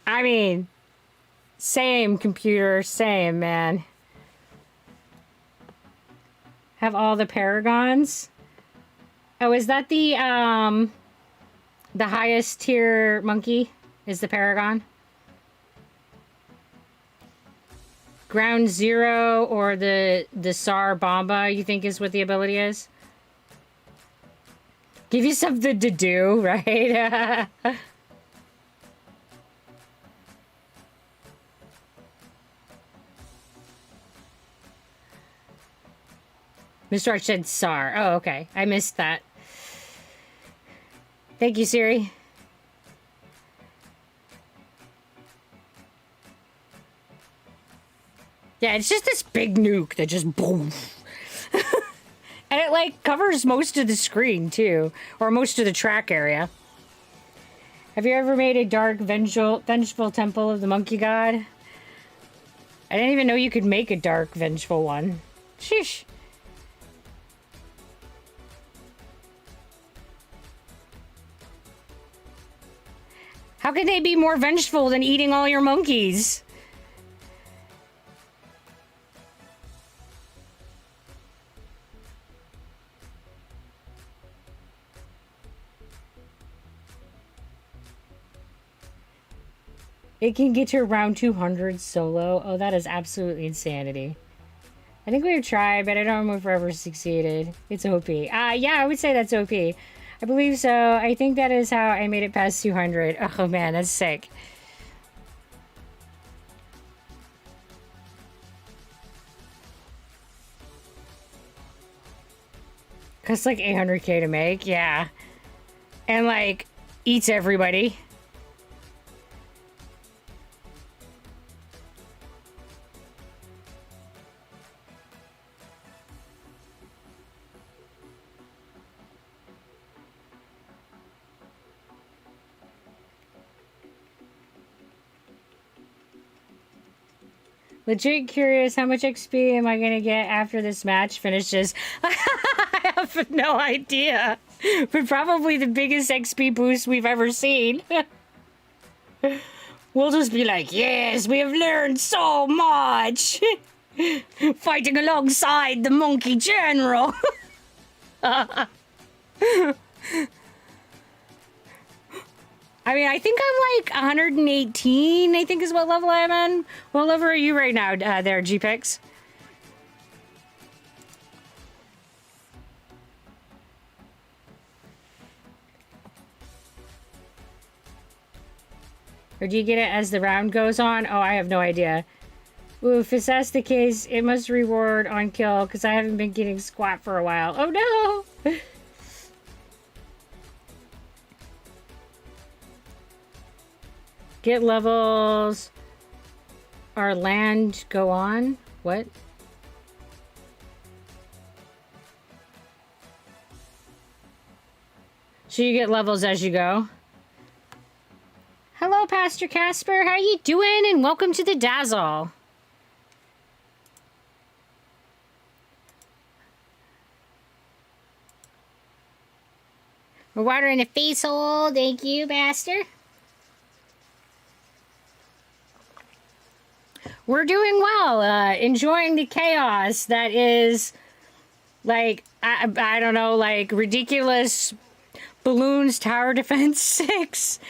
I mean, same computer, same, man. Have all the paragons. Oh, is that the highest tier monkey? Is the paragon? Ground Zero or the Sar Bomba, you think is what the ability is? Give you something to do, right? Mr. Arch said Sar. Oh, okay. I missed that. Thank you, Siri. Yeah, it's just this big nuke that just boom. And it, like, covers most of the screen, too. Or most of the track area. Have you ever made a dark, vengeful temple of the monkey god? I didn't even know you could make a dark, vengeful one. Sheesh. How can they be more vengeful than eating all your monkeys? It can get to around 200 solo. Oh, that is absolutely insanity. I think we've tried, but I don't know if we ever succeeded. It's OP. Yeah, I would say that's OP. I believe so. I think that is how I made it past 200. Oh, man, that's sick. Costs like 800k to make. Yeah. And, like, eats everybody. Legit curious, how much XP am I gonna get after this match finishes? I have no idea. But probably the biggest XP boost we've ever seen. We'll just be like, yes, we have learned so much. Fighting alongside the monkey general. I mean, I think I'm like 118, I think is what level I'm in. What level are you right now there, GPix? Or do you get it as the round goes on? Oh, I have no idea. Ooh, if that's the case, it must reward on kill, because I haven't been getting squat for a while. Oh, no! Get levels. Our land go on? What? So you get levels as you go? Hello, Pastor Casper. How you doing? And welcome to the Dazzle. We're watering the face hole. Thank you, Pastor. We're doing well. Enjoying the chaos that is, like, I don't know, like, ridiculous Bloons Tower Defense 6.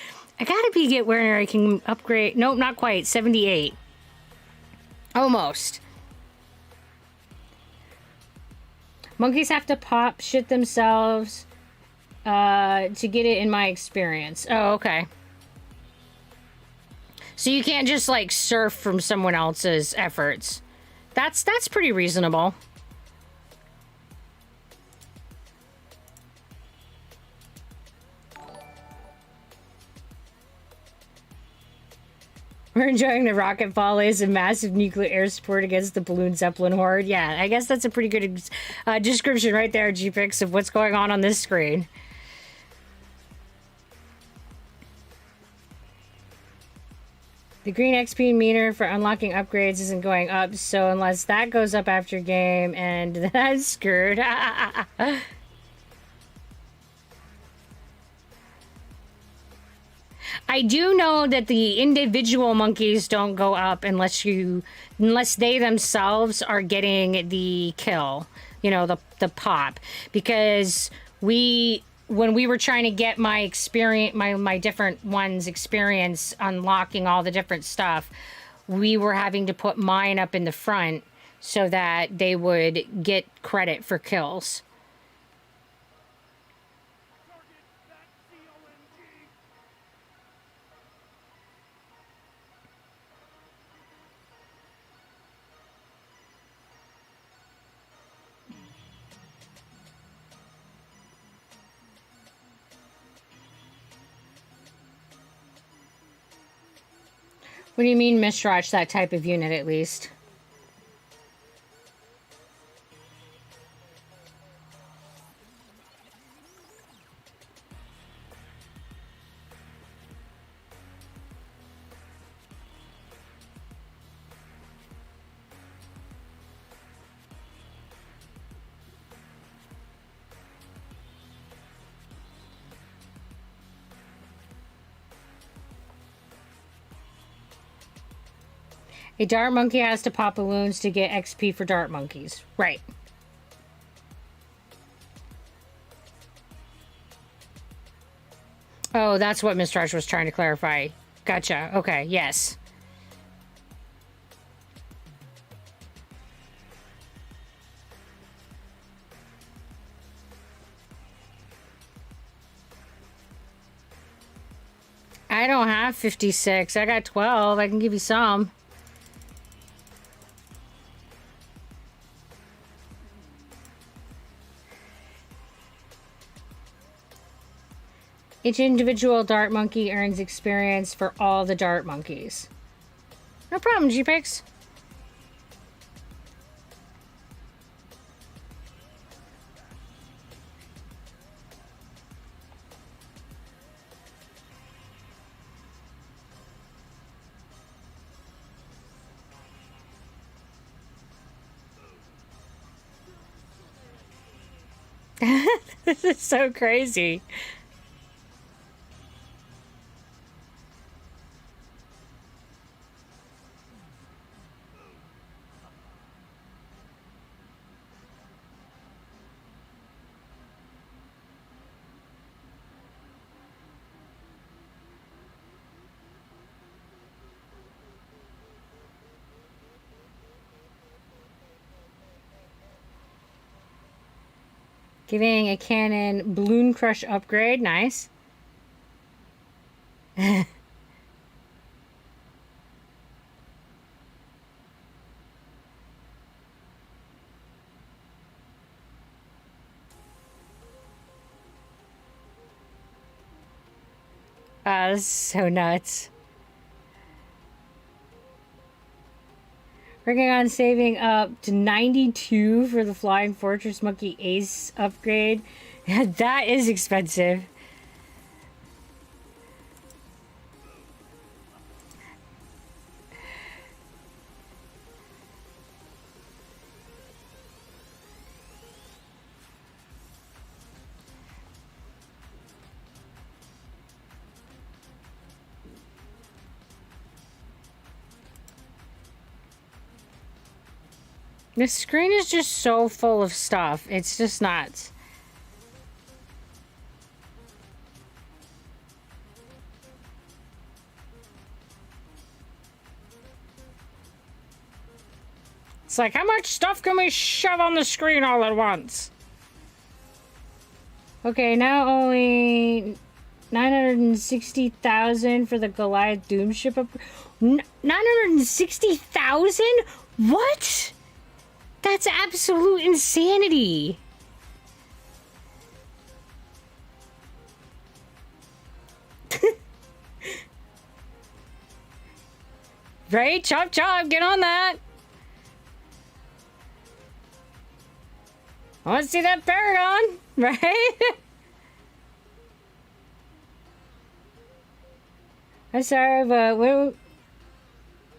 I gotta get where I can upgrade. Nope, not quite. 78. Almost. Monkeys have to pop shit themselves to get it in my experience. Oh, okay. So you can't just, like, surf from someone else's efforts. That's pretty reasonable. We're enjoying the rocket volleys and massive nuclear air support against the Balloon Zeppelin horde. Yeah, I guess that's a pretty good description right there, GPix, of what's going on this screen. The green XP meter for unlocking upgrades isn't going up, so unless that goes up after game, and that's screwed. I do know that the individual monkeys don't go up unless they themselves are getting the kill, you know, the pop, because when we were trying to get my experience, my different ones experience unlocking all the different stuff, we were having to put mine up in the front so that they would get credit for kills. What do you mean, Mistrach, that type of unit at least? A dart monkey has to pop balloons to get XP for dart monkeys. Right. Oh, that's what Mistrach was trying to clarify. Gotcha. Okay, yes. I don't have 56. I got 12. I can give you some. Each individual dart monkey earns experience for all the dart monkeys. No problem, G-Pix. This is so crazy. Giving a cannon Balloon Crush upgrade. Nice. This is so nuts. Working on saving up to 92 for the Flying Fortress Monkey Ace upgrade. That is expensive. This screen is just so full of stuff. It's just nuts. It's like, how much stuff can we shove on the screen all at once? Okay, now only 960,000 for the Goliath Doom ship up. 960,000? What? That's absolute insanity. Right? Chop chop, get on that. I want to see that Paragon, right? I'm sorry, but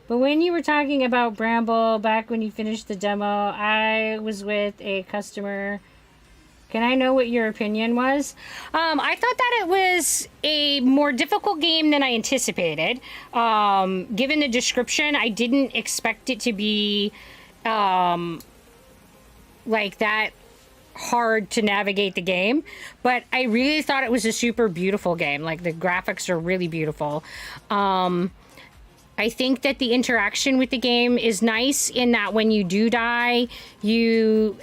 But when you were talking about Bramble back when you finished the demo, I was with a customer. Can I know what your opinion was? I thought that it was a more difficult game than I anticipated. Given the description, I didn't expect it to be like that hard to navigate the game, but I really thought it was a super beautiful game. Like, the graphics are really beautiful. I think that the interaction with the game is nice in that when you do die, you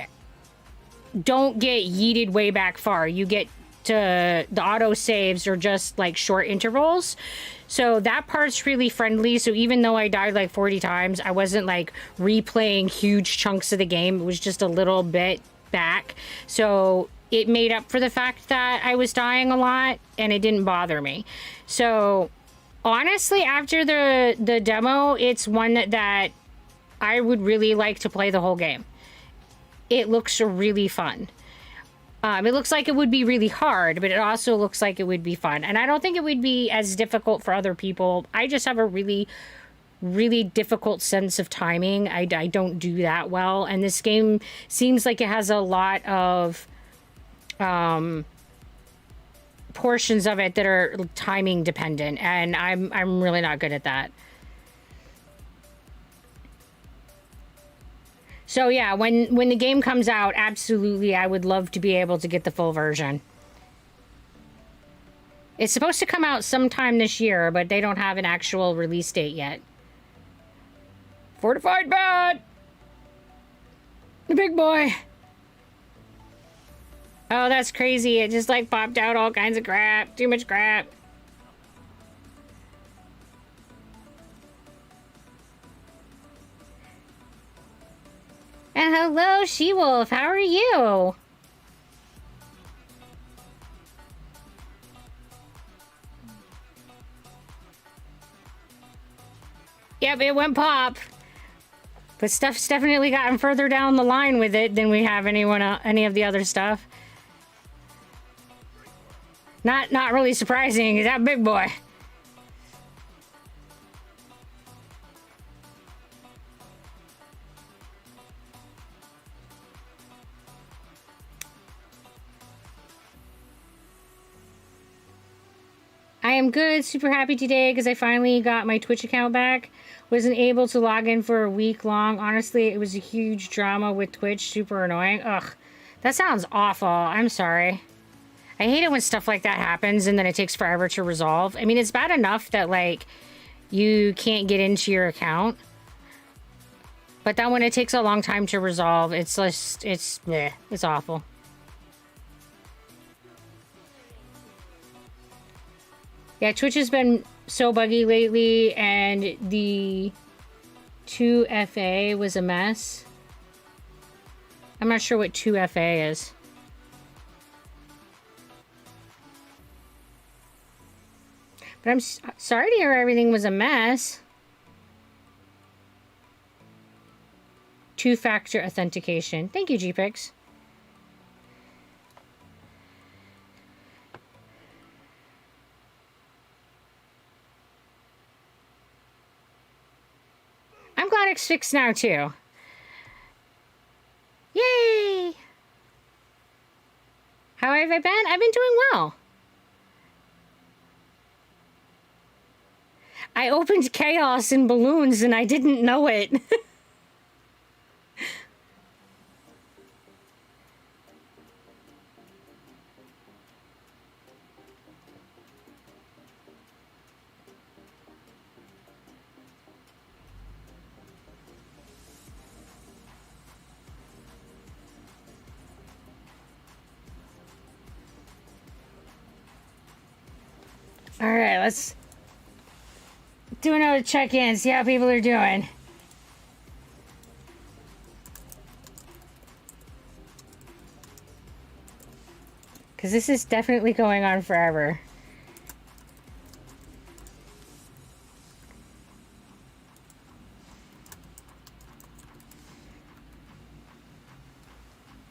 don't get yeeted way back far. You get to the auto saves are just like short intervals. So that part's really friendly. So even though I died like 40 times, I wasn't like replaying huge chunks of the game. It was just a little bit back. So it made up for the fact that I was dying a lot and it didn't bother me. So honestly, after the demo, it's one that I would really like to play the whole game. It looks really fun. It looks like it would be really hard, but it also looks like it would be fun. And I don't think it would be as difficult for other people. I just have a really, really difficult sense of timing. I don't do that well. And this game seems like it has a lot of portions of it that are timing dependent. And I'm really not good at that. So yeah, when the game comes out, absolutely, I would love to be able to get the full version. It's supposed to come out sometime this year, but they don't have an actual release date yet. Fortified bat! The big boy! Oh, that's crazy. It just like popped out all kinds of crap. Too much crap. And hello, She-Wolf. How are you? Yep, it went pop. But stuff's definitely gotten further down the line with it than we have any of the other stuff. Not really surprising. Is that big boy? I am good, super happy today because I finally got my Twitch account back. Wasn't able to log in for a week long. Honestly, it was a huge drama with Twitch, super annoying. Ugh, that sounds awful. I'm sorry. I hate it when stuff like that happens and then it takes forever to resolve. I mean, it's bad enough that, like, you can't get into your account. But then when it takes a long time to resolve, it's just, it's bleh, it's awful. Yeah, Twitch has been so buggy lately, and the 2FA was a mess. I'm not sure what 2FA is. But I'm sorry to hear everything was a mess. Two-factor authentication. Thank you, GPix. I'm glad it's fixed now, too. Yay! How have I been? I've been doing well. I opened Chaos in Bloons and I didn't know it. All right, let's do another check-in, see how people are doing. Because this is definitely going on forever.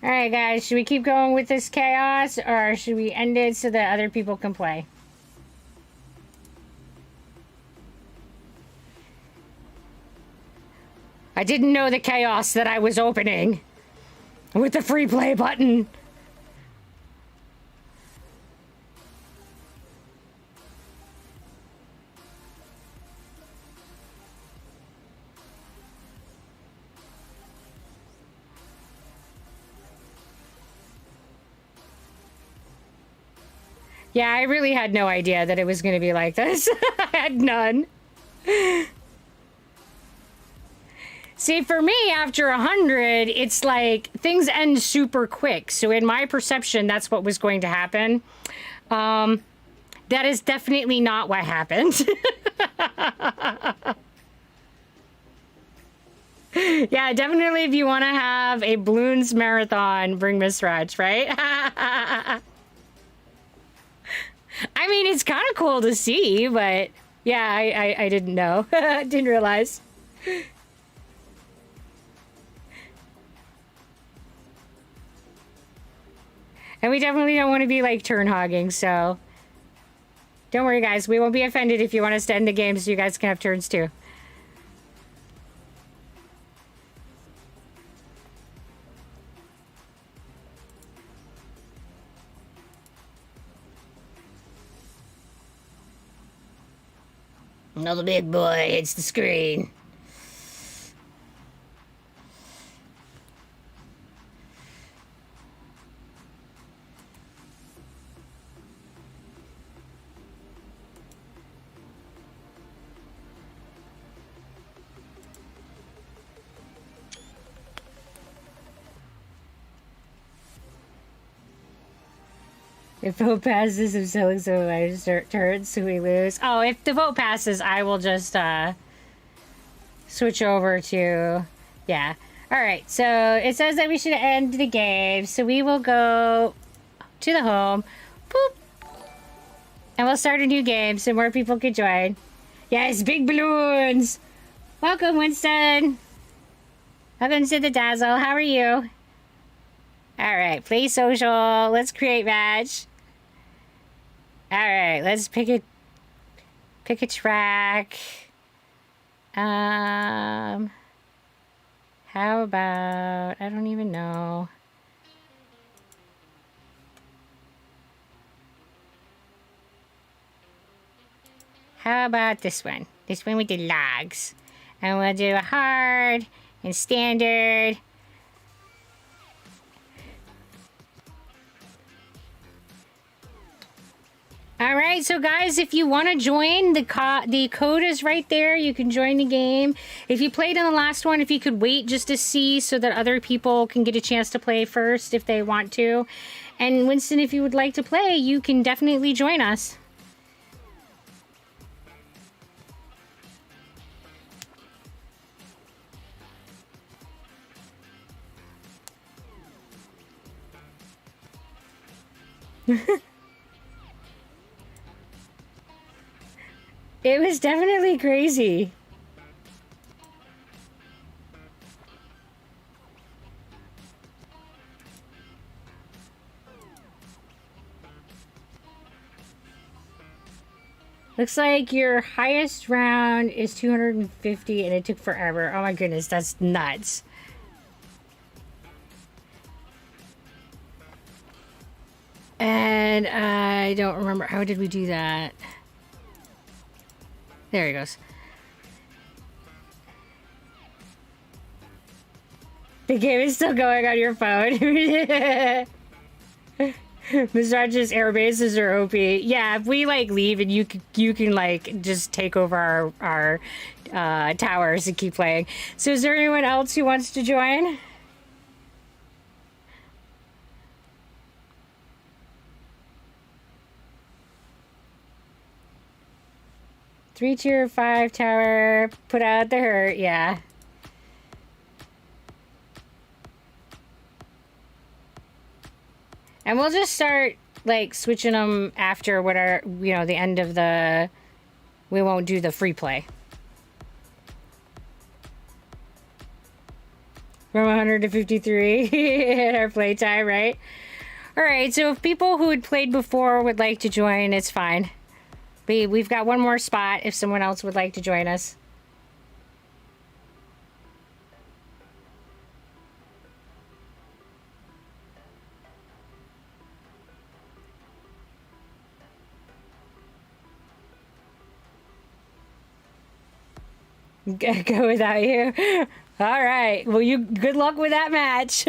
Alright guys, should we keep going with this chaos or should we end it so that other people can play? I didn't know the chaos that I was opening with the free play button. Yeah, I really had no idea that it was going to be like this. I had none. See, for me, after 100, it's like things end super quick. So in my perception, that's what was going to happen. That is definitely not what happened. Yeah, definitely if you want to have a Bloons marathon, bring Miss Raj, right? I mean, it's kind of cool to see, but yeah, I didn't know. Didn't realize. And we definitely don't want to be like turn hogging, so don't worry, guys. We won't be offended if you want us to end the game so you guys can have turns too. Another big boy hits the screen. If vote passes, I'm selling some of my turns, so we lose. Oh, if the vote passes, I will just switch over to... Yeah. Alright, so it says that we should end the game, so we will go to the home. Boop. And we'll start a new game so more people can join. Yes, big balloons! Welcome, Winston! Welcome to the Dazzle. How are you? Alright, play social. Let's create match. Alright, let's pick a track. How about, I don't even know. How about this one? This one with the logs. And we'll do a hard and standard. All right, so guys, if you want to join, the code is right there. You can join the game. If you played in the last one, if you could wait just to see so that other people can get a chance to play first if they want to. And Winston, if you would like to play, you can definitely join us. It was definitely crazy. Looks like your highest round is 250 and it took forever. Oh my goodness, that's nuts. And I don't remember, how did we do that? There he goes. The game is still going on your phone. Ms. Rogers' air bases are OP. Yeah, if we like leave and you can like just take over our towers and keep playing. So is there anyone else who wants to join? Three tier 5 tower, put out the hurt, yeah. And we'll just start like switching them after what are, you know, the end of the, we won't do the free play. From 100 to 53 in our playtime, right? All right, so if people who had played before would like to join, it's fine. We've got one more spot if someone else would like to join us. Go without you. All right. Well, you good luck with that match.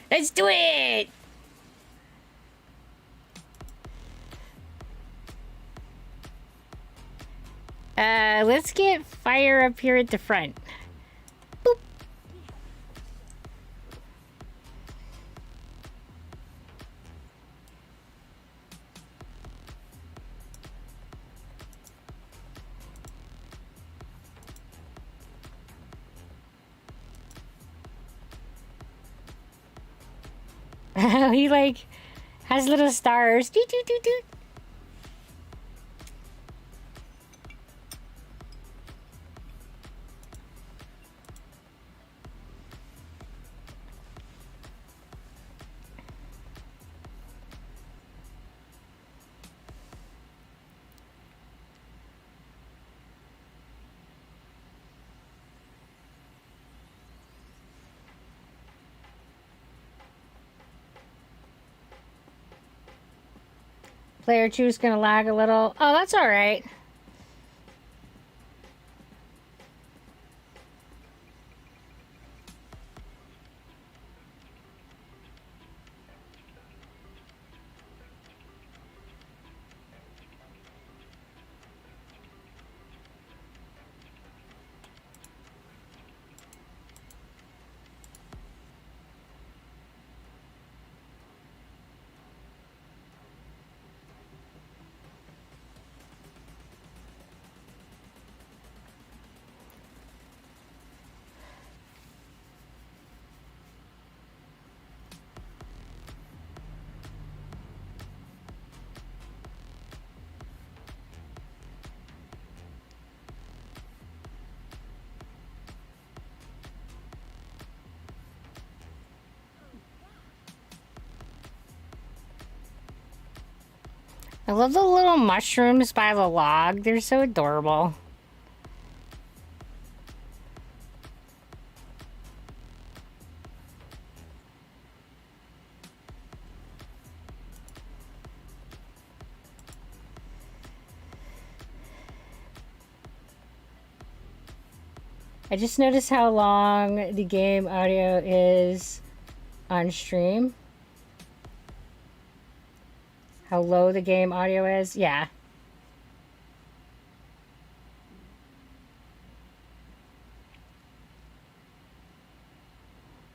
Let's do it. Let's get fire up here at the front. Boop. He like has little stars. Doot, doot, doot, doot. Player 2 is going to lag a little. Oh, that's all right. I love the little mushrooms by the log. They're so adorable. I just noticed how long the game audio is on stream. How low the game audio is. Yeah.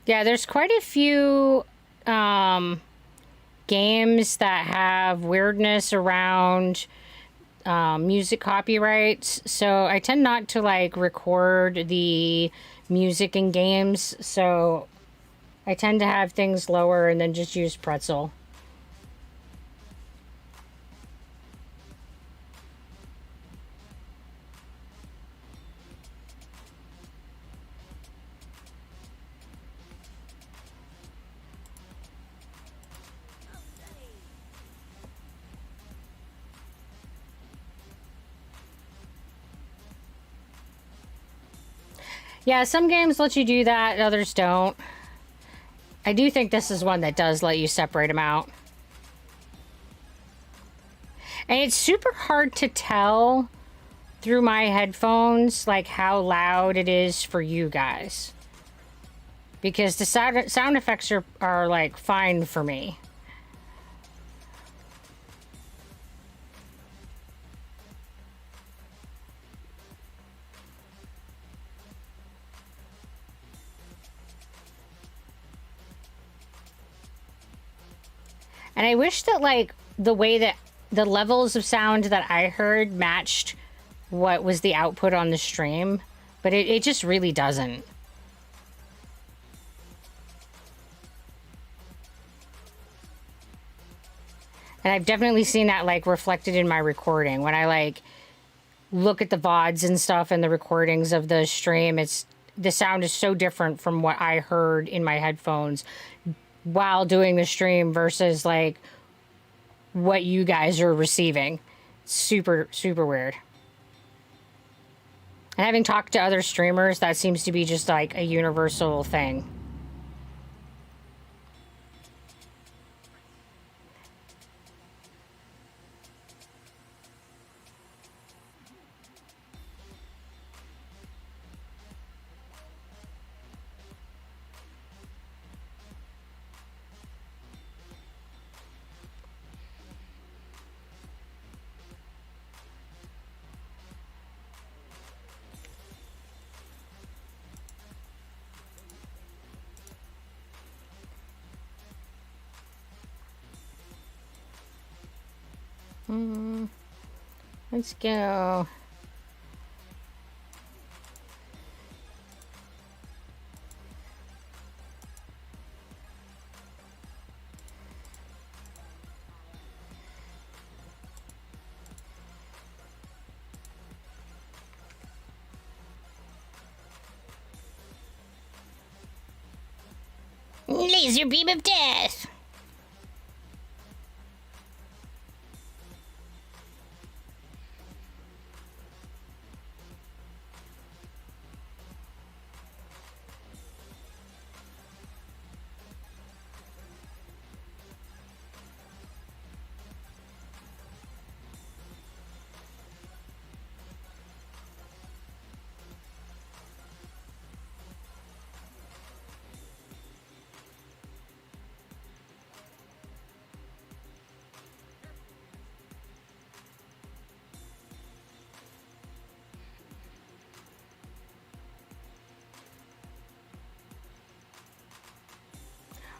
Yeah, there's quite a few games that have weirdness around music copyrights. So I tend not to like record the music in games. So I tend to have things lower and then just use Pretzel. Yeah, some games let you do that, others don't. I do think this is one that does let you separate them out. And it's super hard to tell through my headphones, like, how loud it is for you guys. Because the sound effects are like, fine for me. And I wish that, like, the way that the levels of sound that I heard matched what was the output on the stream. But it just really doesn't. And I've definitely seen that, like, reflected in my recording. When I, like, look at the VODs and stuff and the recordings of the stream, the sound is so different from what I heard in my headphones while doing the stream versus like what you guys are receiving. Super, super weird. And having talked to other streamers, that seems to be just like a universal thing. Let's go. Laser beam of death.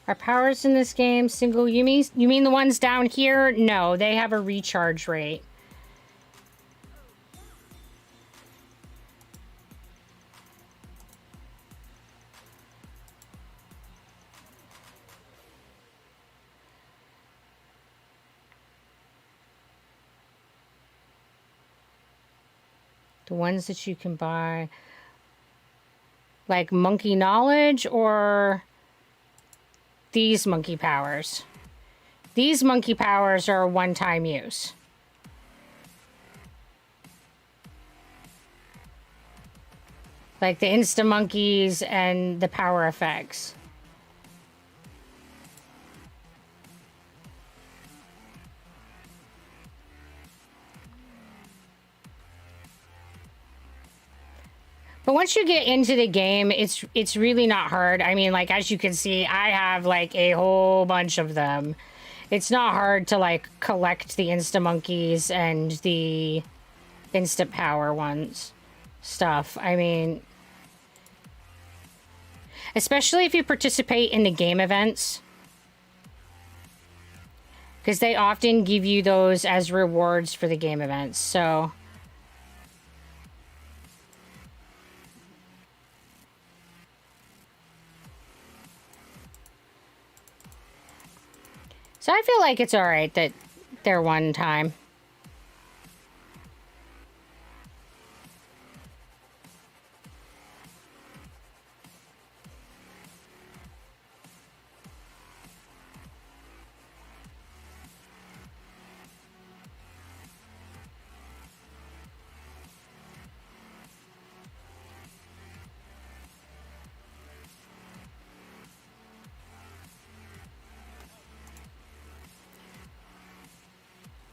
Are powers in this game single? You mean the ones down here? No, they have a recharge rate. The ones that you can buy, like monkey knowledge or these monkey powers. These monkey powers are a one-time use. Like the insta monkeys and the power effects. But once you get into the game, it's really not hard. I mean, like, as you can see, I have like a whole bunch of them. It's not hard to like collect the insta monkeys and the instant power ones stuff. I mean, especially if you participate in the game events, because they often give you those as rewards for the game events. So I feel like it's all right that they're one time.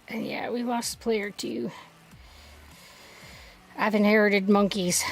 And yeah, we lost player 2. I've inherited monkeys.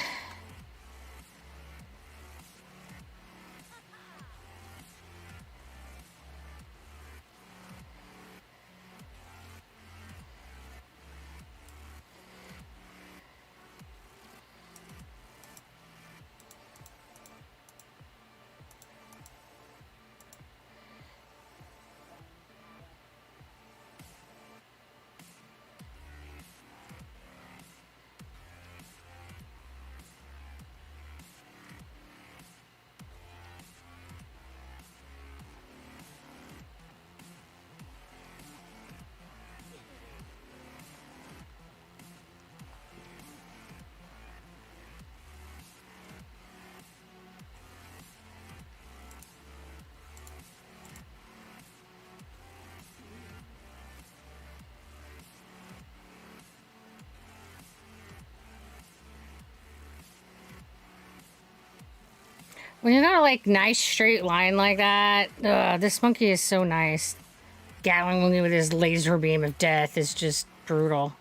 When you got a like nice straight line like that, this monkey is so nice. Gatling monkey with his laser beam of death is just brutal.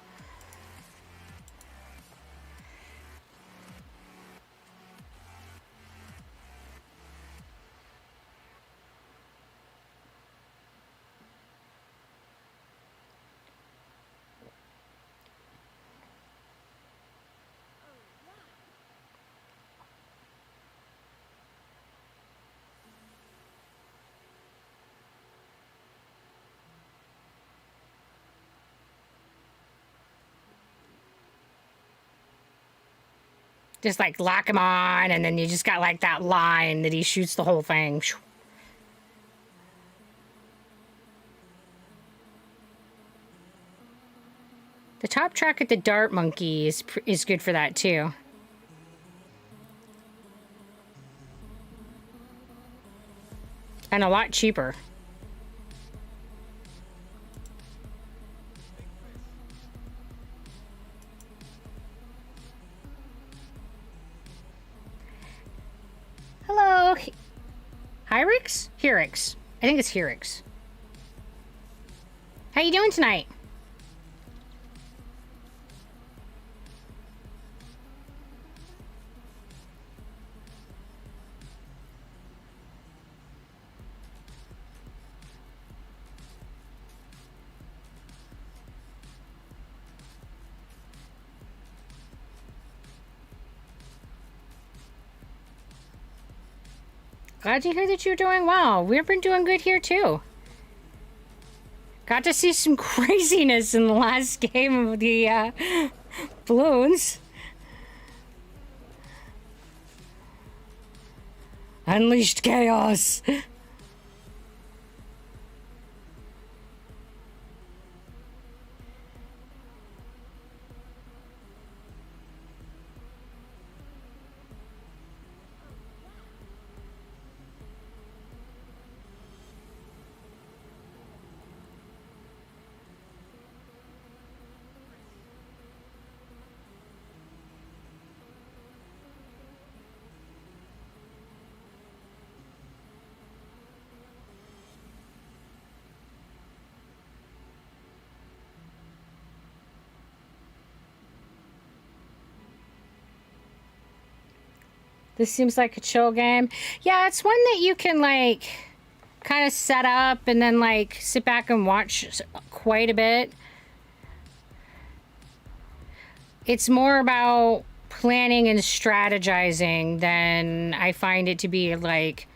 Just like lock him on, and then you just got like that line that he shoots the whole thing. The top track at the Dart Monkey is good for that too. And a lot cheaper. Hello. Hyrix? Hyrix. I think it's Hyrix. How you doing tonight? Glad to hear that you're doing well. We've been doing good here too. Got to see some craziness in the last game of the Bloons. Unleashed chaos. This seems like a chill game. Yeah, it's one that you can like kind of set up and then like sit back and watch quite a bit. It's more about planning and strategizing than I find it to be like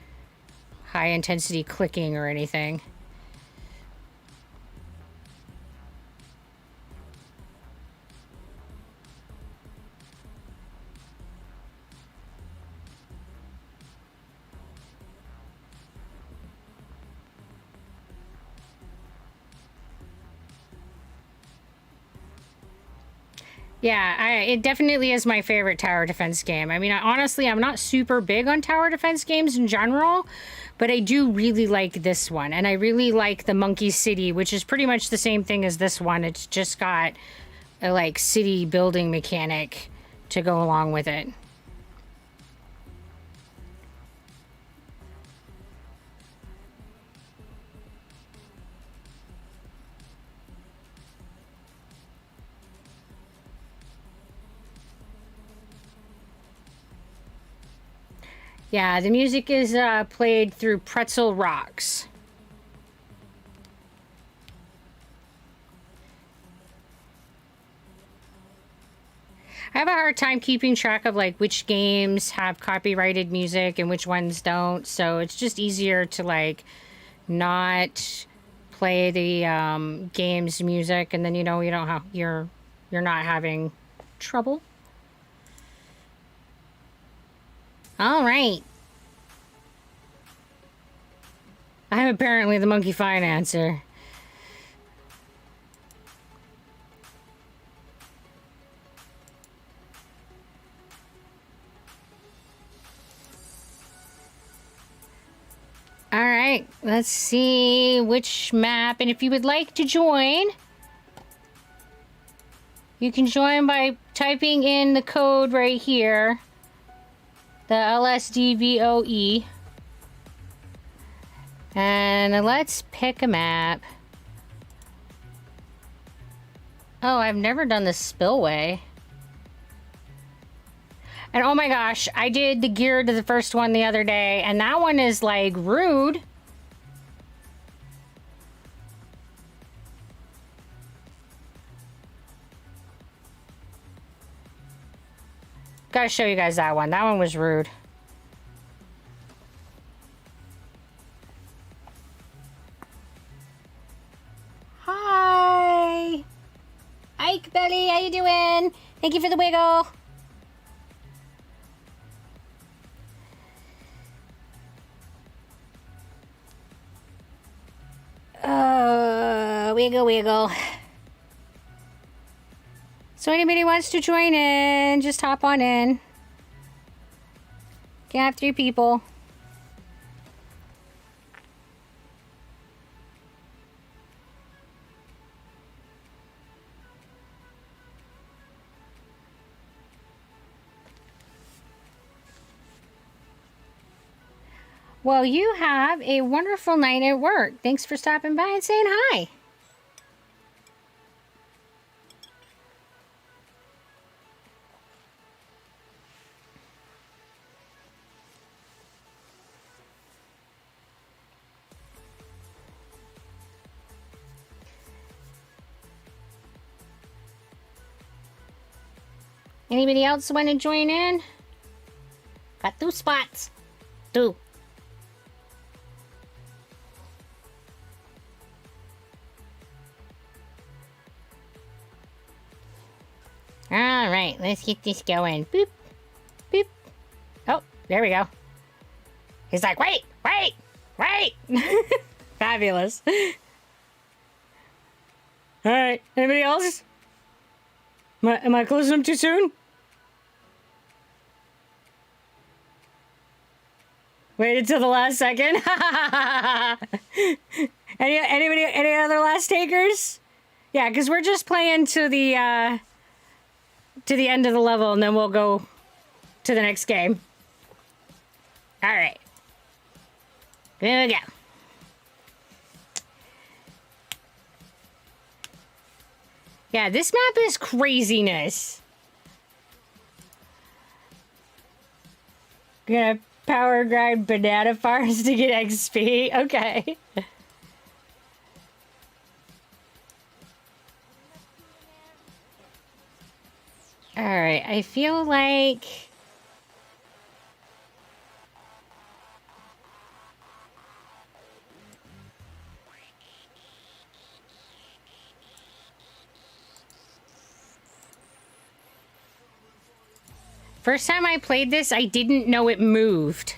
high intensity clicking or anything. Yeah, it definitely is my favorite tower defense game. I mean, honestly, I'm not super big on tower defense games in general, but I do really like this one. And I really like the Monkey City, which is pretty much the same thing as this one. It's just got a like city building mechanic to go along with it. Yeah, the music is played through Pretzel Rocks. I have a hard time keeping track of like which games have copyrighted music and which ones don't, so it's just easier to like not play the game's music, and then you know you don't have you're not having trouble. All right. I'm apparently the monkey financer. All right, let's see which map. And if you would like to join, you can join by typing in the code right here. The LSDVOE. And let's pick a map. Oh, I've never done the spillway. And oh my gosh, I did the gear to the first one the other day, and that one is like rude. Gotta show you guys that one. That one was rude. Hi! Ike Belly, how you doing? Thank you for the wiggle. Wiggle, wiggle. So anybody wants to join in, just hop on in. Can have 3 people. Well, you have a wonderful night at work. Thanks for stopping by and saying hi. Anybody else want to join in? Got 2 spots. 2. All right, let's get this going. Boop, boop. Oh, there we go. He's like, wait, wait, wait. Fabulous. All right, anybody else? Am I closing them too soon? Wait until the last second. Any other last takers? Yeah, because we're just playing to the end of the level, and then we'll go to the next game. All right. Here we go. Yeah, this map is craziness. Gonna power grind banana farms to get XP. Okay. All right, I feel like first time I played this, I didn't know it moved.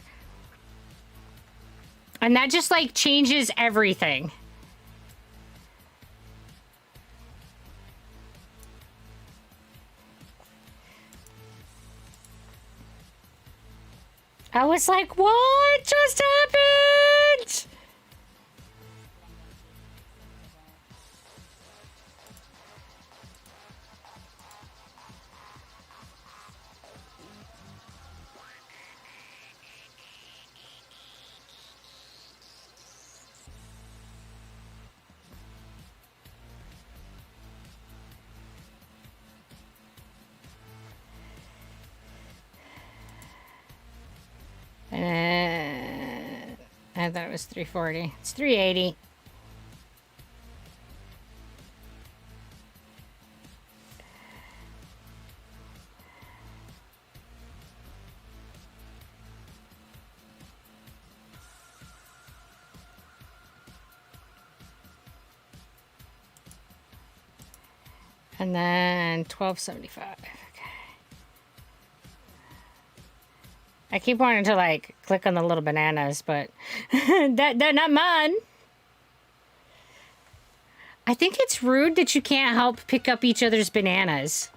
And that just like changes everything. I was like, what just happened? I thought it was 340. It's 380. And then 1275. Okay. I keep wanting to like click on the little bananas, but they're not mine. I think it's rude that you can't help pick up each other's bananas.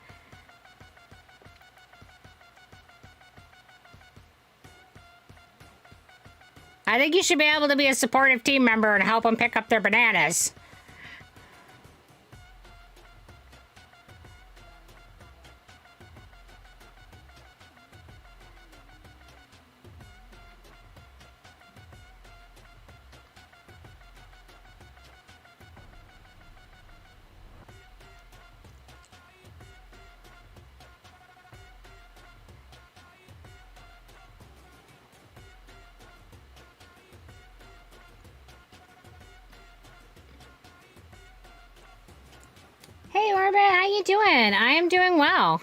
I think you should be able to be a supportive team member and help them pick up their bananas. Hey, Orbit, how you doing? I am doing well.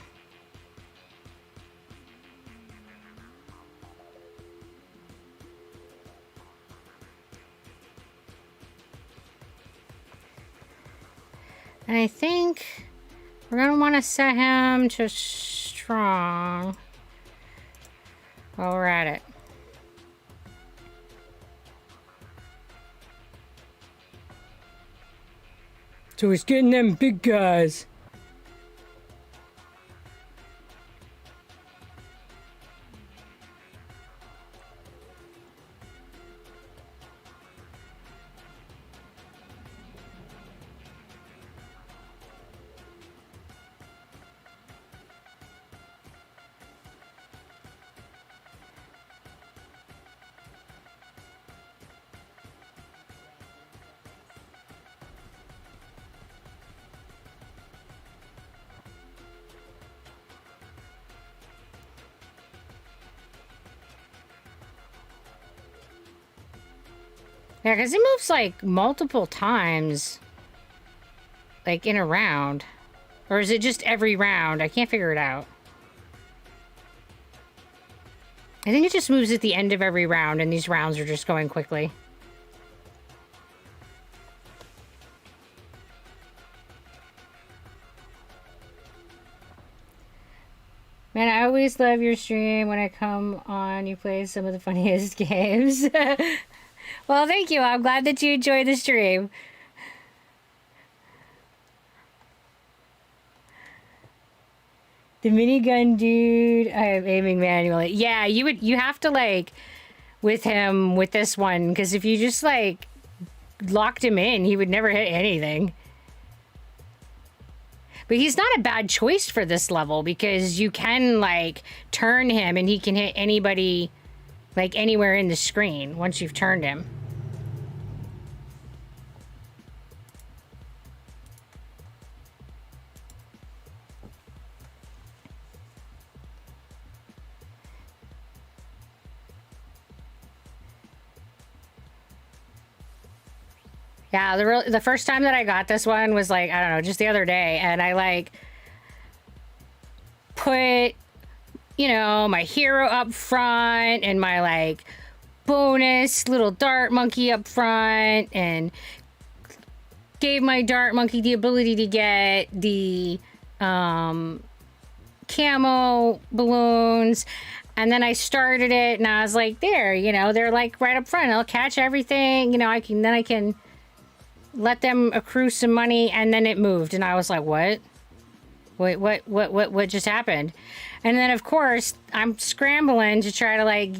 And I think we're going to want to set him to strong while we're at it. So he's getting them big guys. Yeah, because it moves like multiple times, like in a round. Or is it just every round? I can't figure it out. I think it just moves at the end of every round, and these rounds are just going quickly. Man, I always love your stream. When I come on, you play some of the funniest games. Well, thank you. I'm glad that you enjoyed the stream. The minigun dude, I am aiming manually. Yeah, you have to like with him with this one, because if you just like locked him in, he would never hit anything. But he's not a bad choice for this level, because you can like turn him and he can hit anybody like anywhere in the screen once you've turned him. Yeah, the first time that I got this one was like, I don't know, just the other day, and I like put, you know, my hero up front and my like bonus little dart monkey up front, and gave my dart monkey the ability to get the camo balloons. And then I started it and I was like, there, you know, they're like right up front. I'll catch everything, you know, I can let them accrue some money. And then it moved and I was like, what? Wait, what just happened? And then of course I'm scrambling to try to like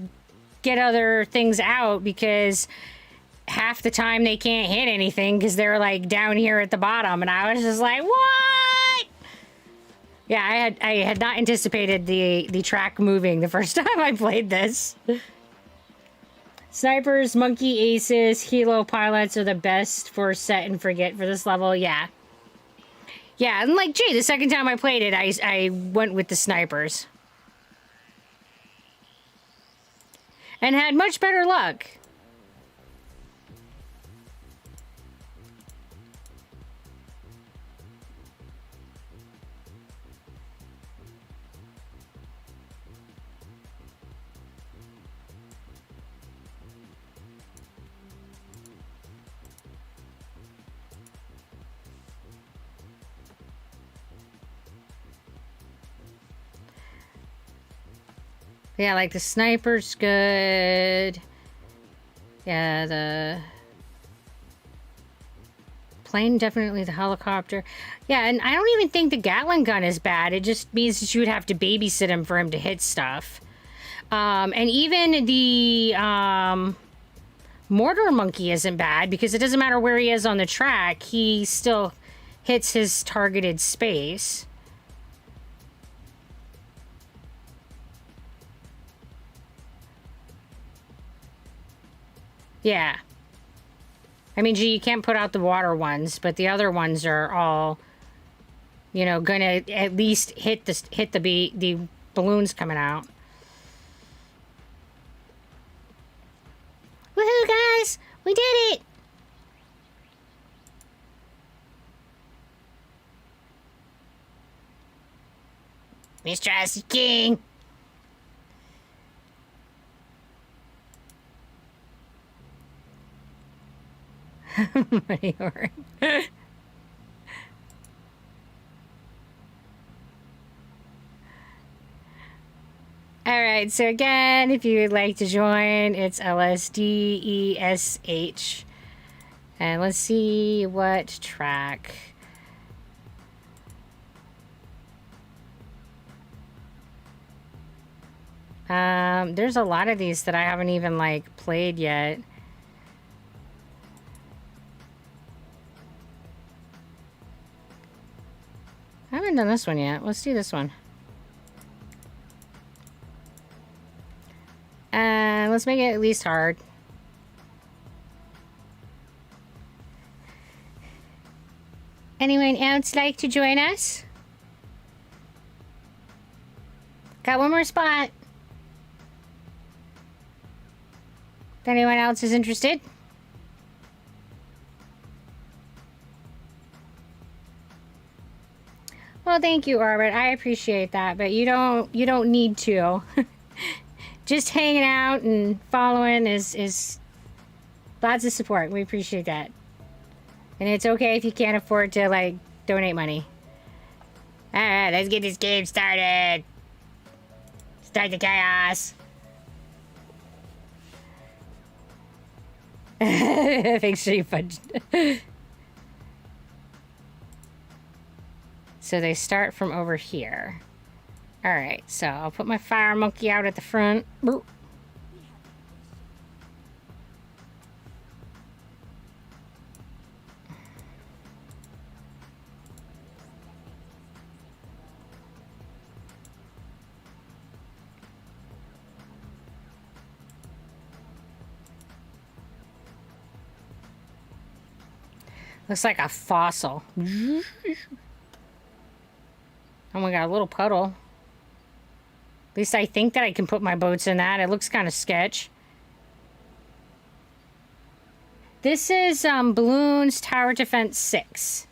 get other things out, because half the time they can't hit anything because they're like down here at the bottom. And I was just like, what? Yeah, I had not anticipated the track moving the first time I played this. Snipers, monkey aces, helo pilots are the best for set and forget for this level. Yeah. Yeah, and like Jay, the second time I played it, I went with the snipers. And had much better luck. Yeah, like the sniper's good. Yeah, the plane, definitely the helicopter. Yeah, and I don't even think the Gatling gun is bad. It just means that you would have to babysit him for him to hit stuff. And even the mortar monkey isn't bad, because it doesn't matter where he is on the track, he still hits his targeted space. Yeah. I mean, gee, you can't put out the water ones, but the other ones are all, you know, gonna at least hit the balloons coming out. Woohoo, guys! We did it! Mr. Acid King! Money or all right, so again, if you would like to join, it's LSDESH. And let's see what track. There's a lot of these that I haven't even like played yet. I haven't done this one yet. Let's do this one. Let's make it at least hard. Anyone else like to join us? Got one more spot. If anyone else is interested. Well, thank you, Orbit. I appreciate that, but you don't need to. Just hanging out and following is lots of support. We appreciate that. And it's okay if you can't afford to, like, donate money. Alright, let's get this game started. Start the chaos. Thanks for your fudge. So they start from over here. Alright, so I'll put my fire monkey out at the front. Boop. Looks like a fossil. Oh my god, a little puddle. At least I think that I can put my boats in that. It looks kind of sketch. This is Bloons Tower Defense 6.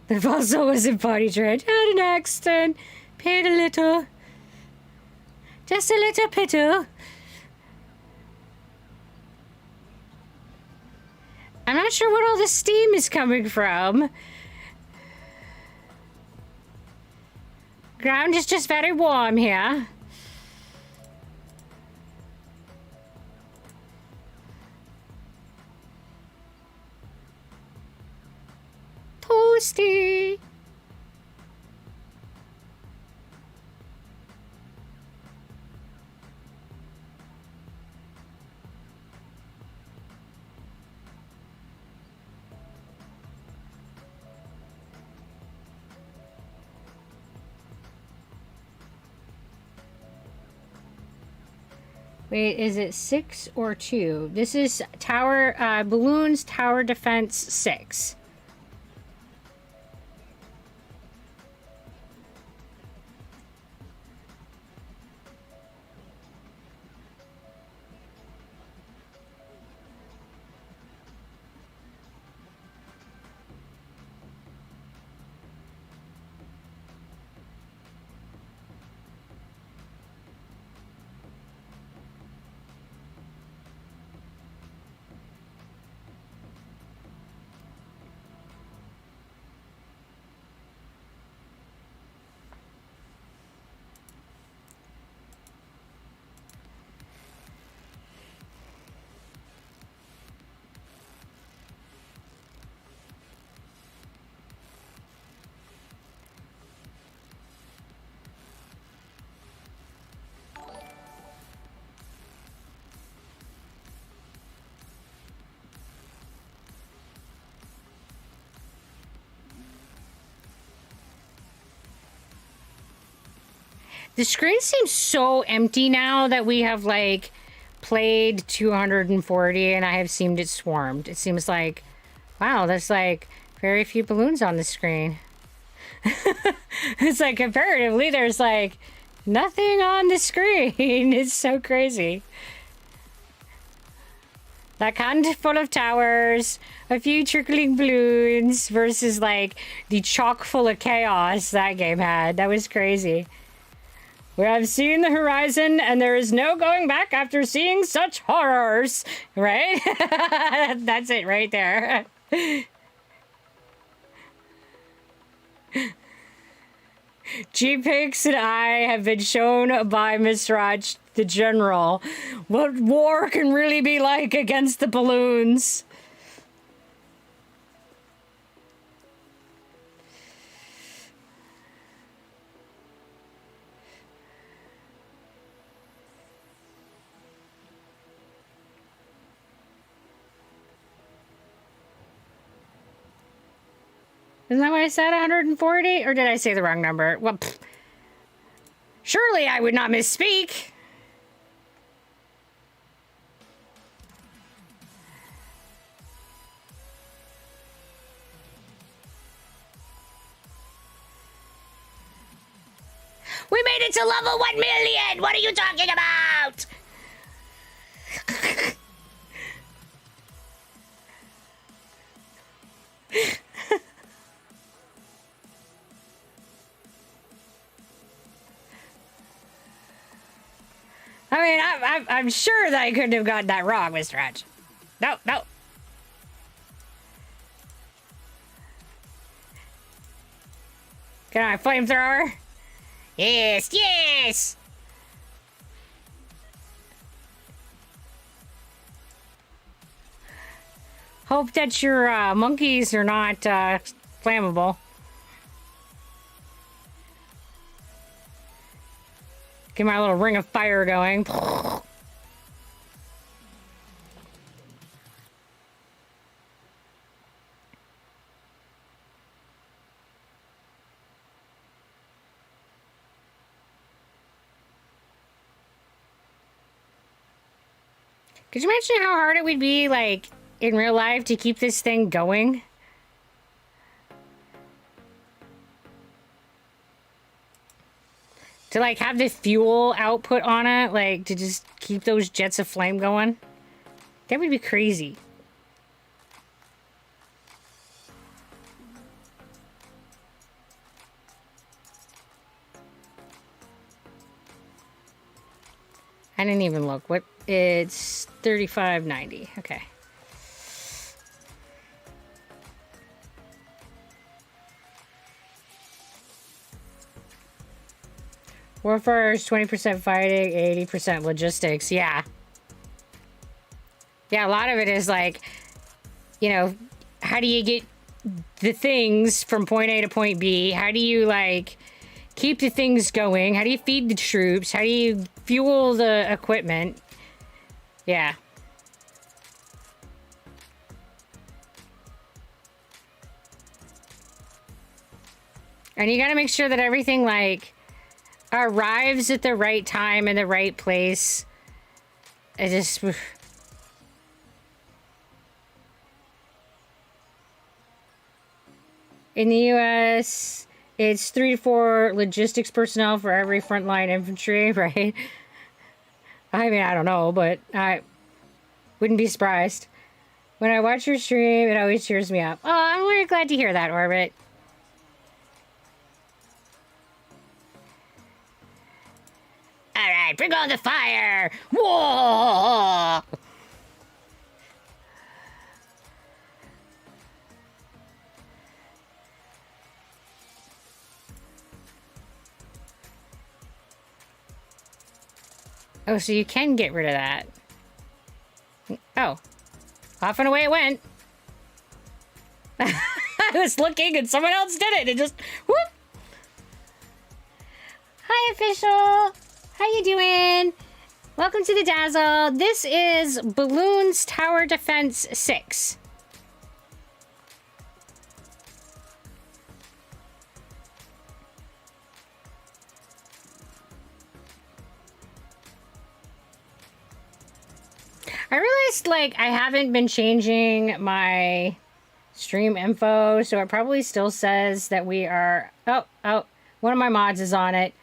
The fossil was in potty trained. Had an accident. Paid a little. Just a little piddle. I'm not sure what all the steam is coming from. Ground is just very warm here. Toasty. Wait, is it 6 or 2? This is Bloons Tower Defense 6. The screen seems so empty now that we have, like, played 240 and I have seen it swarmed. It seems like, wow, there's, like, very few balloons on the screen. It's like, comparatively, there's, like, nothing on the screen. It's so crazy. That continent full of towers, a few trickling balloons versus, like, the chock full of chaos that game had. That was crazy. We have seen the horizon, and there is no going back after seeing such horrors. Right? That's it right there. G-Pix and I have been shown by Miss Raj, the general, what war can really be like against the Bloons. Isn't that what I said, 140? Or did I say the wrong number? Well, pfft. Surely I would not misspeak. We made it to level 1 million! What are you talking about? I mean, I'm sure that I couldn't have gotten that wrong, Mr. Hodge. No, no. Can I flamethrower? Yes, yes! Hope that your monkeys are not flammable. Get my little ring of fire going. Could you imagine how hard it would be, like, in real life to keep this thing going? To, like, have the fuel output on it, like, to just keep those jets of flame going? That would be crazy. I didn't even look. What? It's 35.90. Okay. Warfare is 20% fighting, 80% logistics. Yeah. Yeah, a lot of it is like, you know, how do you get the things from point A to point B? How do you, like, keep the things going? How do you feed the troops? How do you fuel the equipment? Yeah. And you gotta make sure that everything, like, arrives at the right time in the right place. I just... In the U.S., it's 3 to 4 logistics personnel for every frontline infantry, right? I mean, I don't know, but I wouldn't be surprised. When I watch your stream, it always cheers me up. Oh, I'm really glad to hear that, Orbit. Alright, bring on the fire! Whoa! Oh, so you can get rid of that. Oh. Off and away it went. I was looking and someone else did it. It just, whoop. Hi, official. How you doing? Welcome to the Dazzle. This is Bloons Tower Defense 6. I realized, like, I haven't been changing my stream info, so it probably still says that we are... Oh, one of my mods is on it.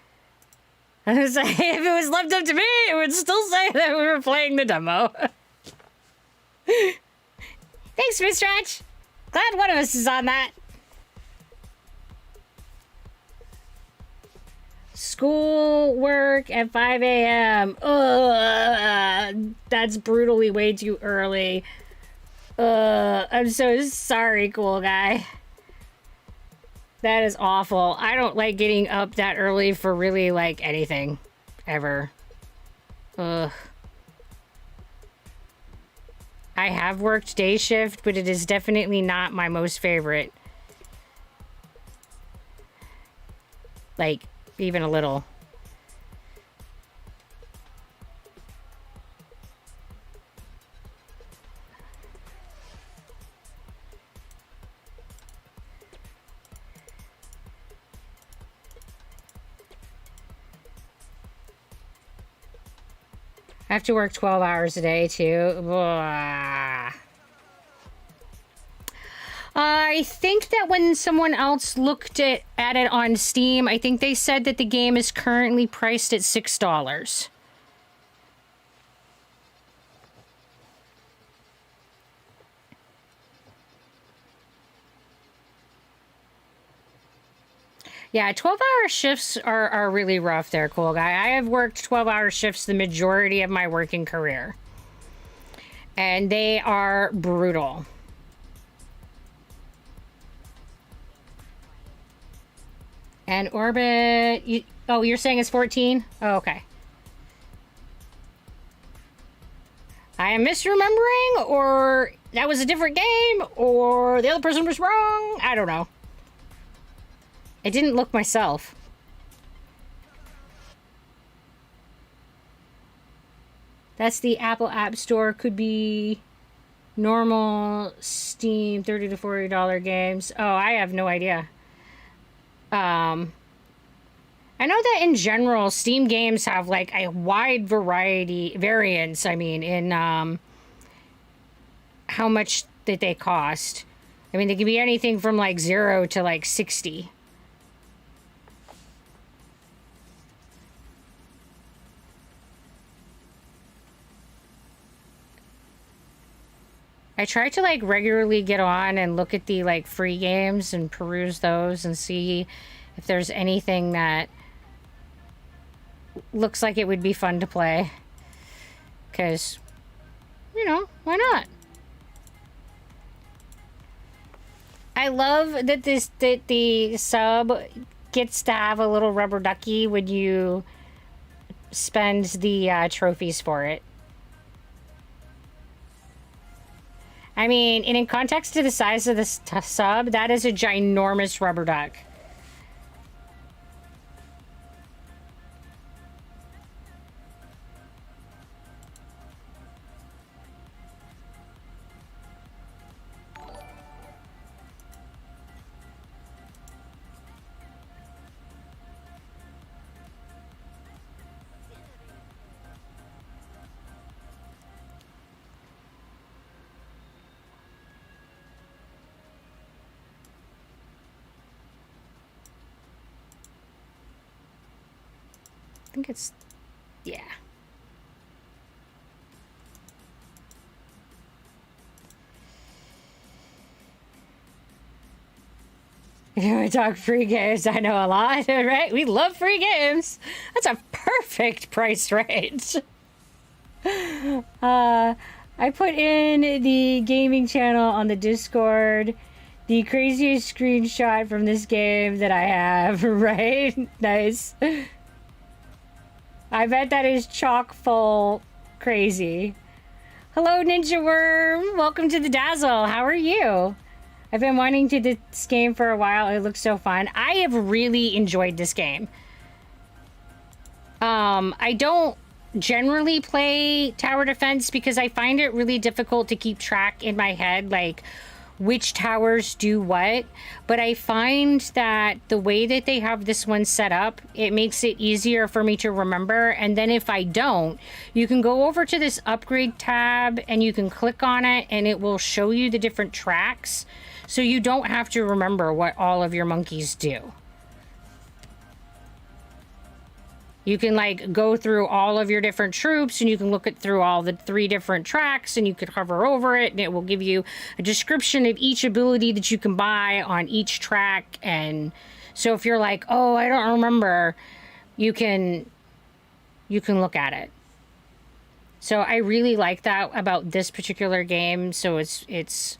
I was like, if it was left up to me, it would still say that we were playing the demo. Thanks, Miss Stretch. Glad one of us is on that. School work at 5 a.m. Ugh, that's brutally way too early. I'm so sorry, cool guy. That is awful. I don't like getting up that early for really like anything ever. Ugh. I have worked day shift, but it is definitely not my most favorite. Like, even a little. I have to work 12 hours a day, too. Blah. I think that when someone else looked at it on Steam, I think they said that the game is currently priced at $6. Yeah, 12-hour shifts are really rough there, cool guy. I have worked 12-hour shifts the majority of my working career. And they are brutal. And Orbit... you're saying it's 14? Oh, okay. I am misremembering, or that was a different game, or the other person was wrong. I don't know. I didn't look myself. That's the Apple App Store. Could be normal Steam $30 to $40 games. Oh, I have no idea. I know that in general, Steam games have like a wide variance. I mean, in how much that they cost. I mean, they can be anything from like 0 to like 60. I try to like regularly get on and look at the like free games and peruse those and see if there's anything that looks like it would be fun to play. Because, you know, why not? I love that the sub gets to have a little rubber ducky when you spend the trophies for it. I mean, and in context to the size of this sub, that is a ginormous rubber duck. I think it's, yeah. We talk free games. I know a lot, right? We love free games. That's a perfect price range. I put in the gaming channel on the Discord the craziest screenshot from this game that I have, right? Nice. I bet that is chock full crazy. Hello, Ninja Worm. Welcome to the Dazzle. How are you? I've been wanting to do this game for a while. It looks so fun. I have really enjoyed this game. I don't generally play tower defense because I find it really difficult to keep track in my head, like which towers do what. But I find that the way that they have this one set up, it makes it easier for me to remember. And then if I don't, you can go over to this upgrade tab and you can click on it and it will show you the different tracks. So you don't have to remember what all of your monkeys do. You can like go through all of your different troops and you can look at through all the 3 different tracks and you could hover over it and it will give you a description of each ability that you can buy on each track. And so if you're like, oh, I don't remember, you can look at it. So I really like that about this particular game. So it's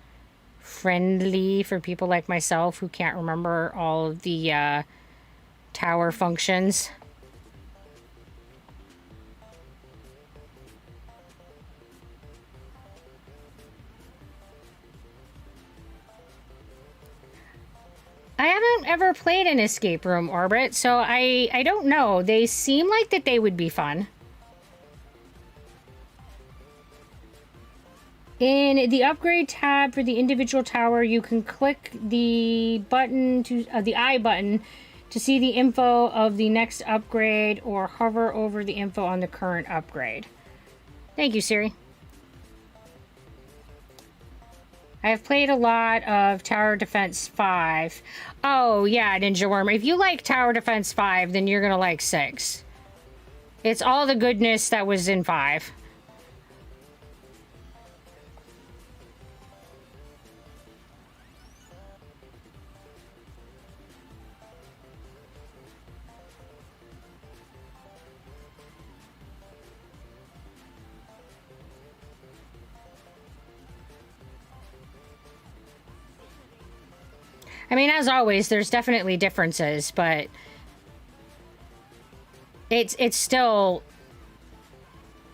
friendly for people like myself who can't remember all of the tower functions. I haven't ever played an escape room, Orbit, so I don't know. They seem like that they would be fun. In the upgrade tab for the individual tower, you can click the button to the I button to see the info of the next upgrade, or hover over the info on the current upgrade. Thank you, Siri. I have played a lot of Tower Defense 5. Oh, yeah, Ninja Worm. If you like Tower Defense 5, then you're going to like 6. It's all the goodness that was in 5. I mean, as always, there's definitely differences, but it's still,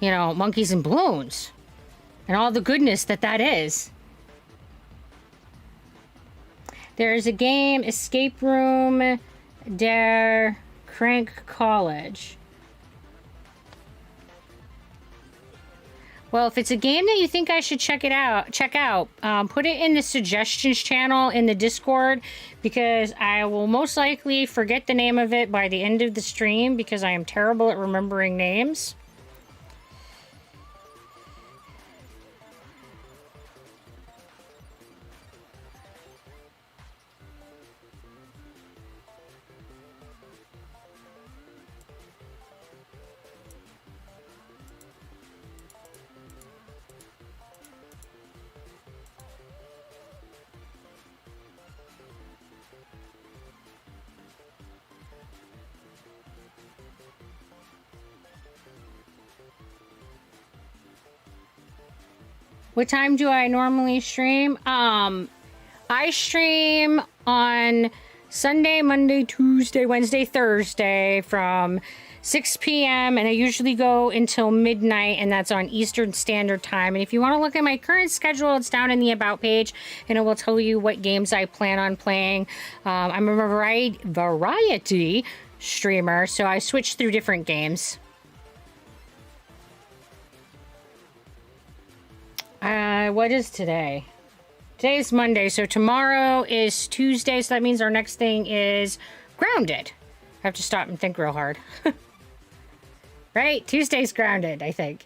you know, monkeys and balloons and all the goodness that is. There's a game, Escape Room der Crank College. Well, if it's a game that you think I should check out, put it in the suggestions channel in the Discord, because I will most likely forget the name of it by the end of the stream, because I am terrible at remembering names. What time do I normally stream? I stream on Sunday, Monday, Tuesday, Wednesday, Thursday from 6 p.m. and I usually go until midnight, and that's on Eastern Standard Time. And if you want to look at my current schedule, it's down in the About page, and it will tell you what games I plan on playing. I'm a variety streamer, so I switch through different games. What is today? Today's Monday, so tomorrow is Tuesday, so that means our next thing is Grounded. I have to stop and think real hard. Right? Tuesday's Grounded, I think.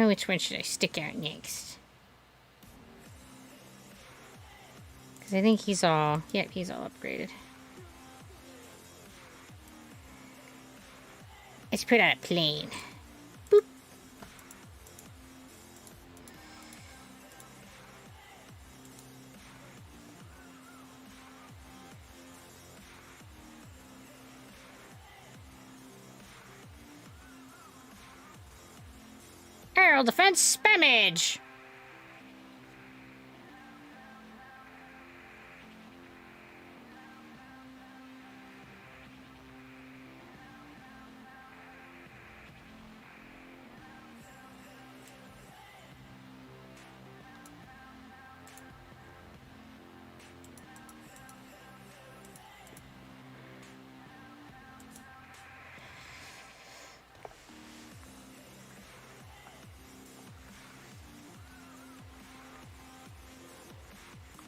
Which one should I stick out next? Because I think he's all... Yep, he's all upgraded. Let's put out a plane. Boop. Aerial defense spammage.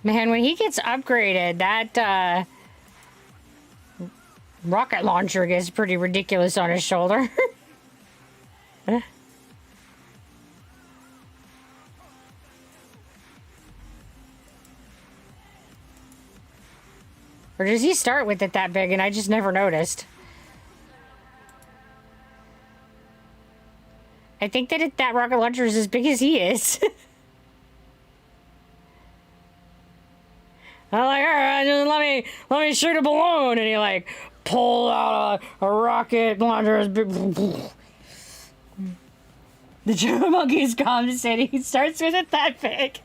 Man, when he gets upgraded, that rocket launcher gets pretty ridiculous on his shoulder. Or does he start with it that big and I just never noticed? I think that that rocket launcher is as big as he is. I'm like, all right, just let me shoot a balloon, and he like pulled out a rocket launcher as big. The German monkey's commentating. He starts with it that big.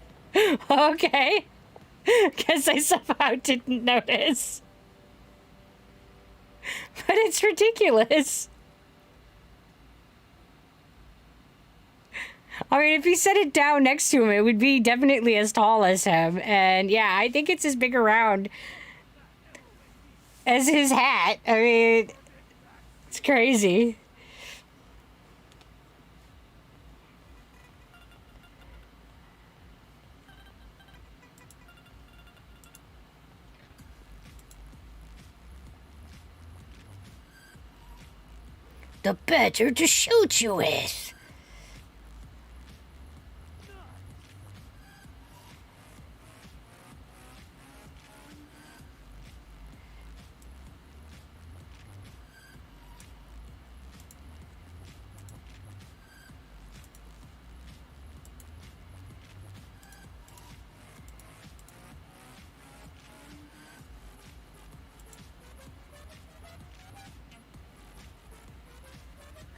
Okay. Guess I somehow didn't notice. But it's ridiculous. I mean, if he set it down next to him, it would be definitely as tall as him. And yeah, I think it's as big around as his hat. I mean, it's crazy. The better to shoot you with.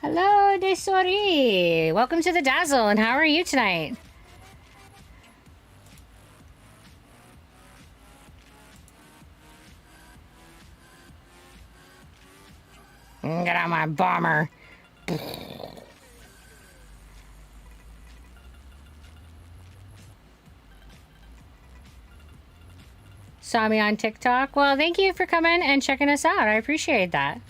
Hello, Desori. Welcome to the Dazzle, and how are you tonight? Get out my bomber. Saw me on TikTok? Well, thank you for coming and checking us out. I appreciate that.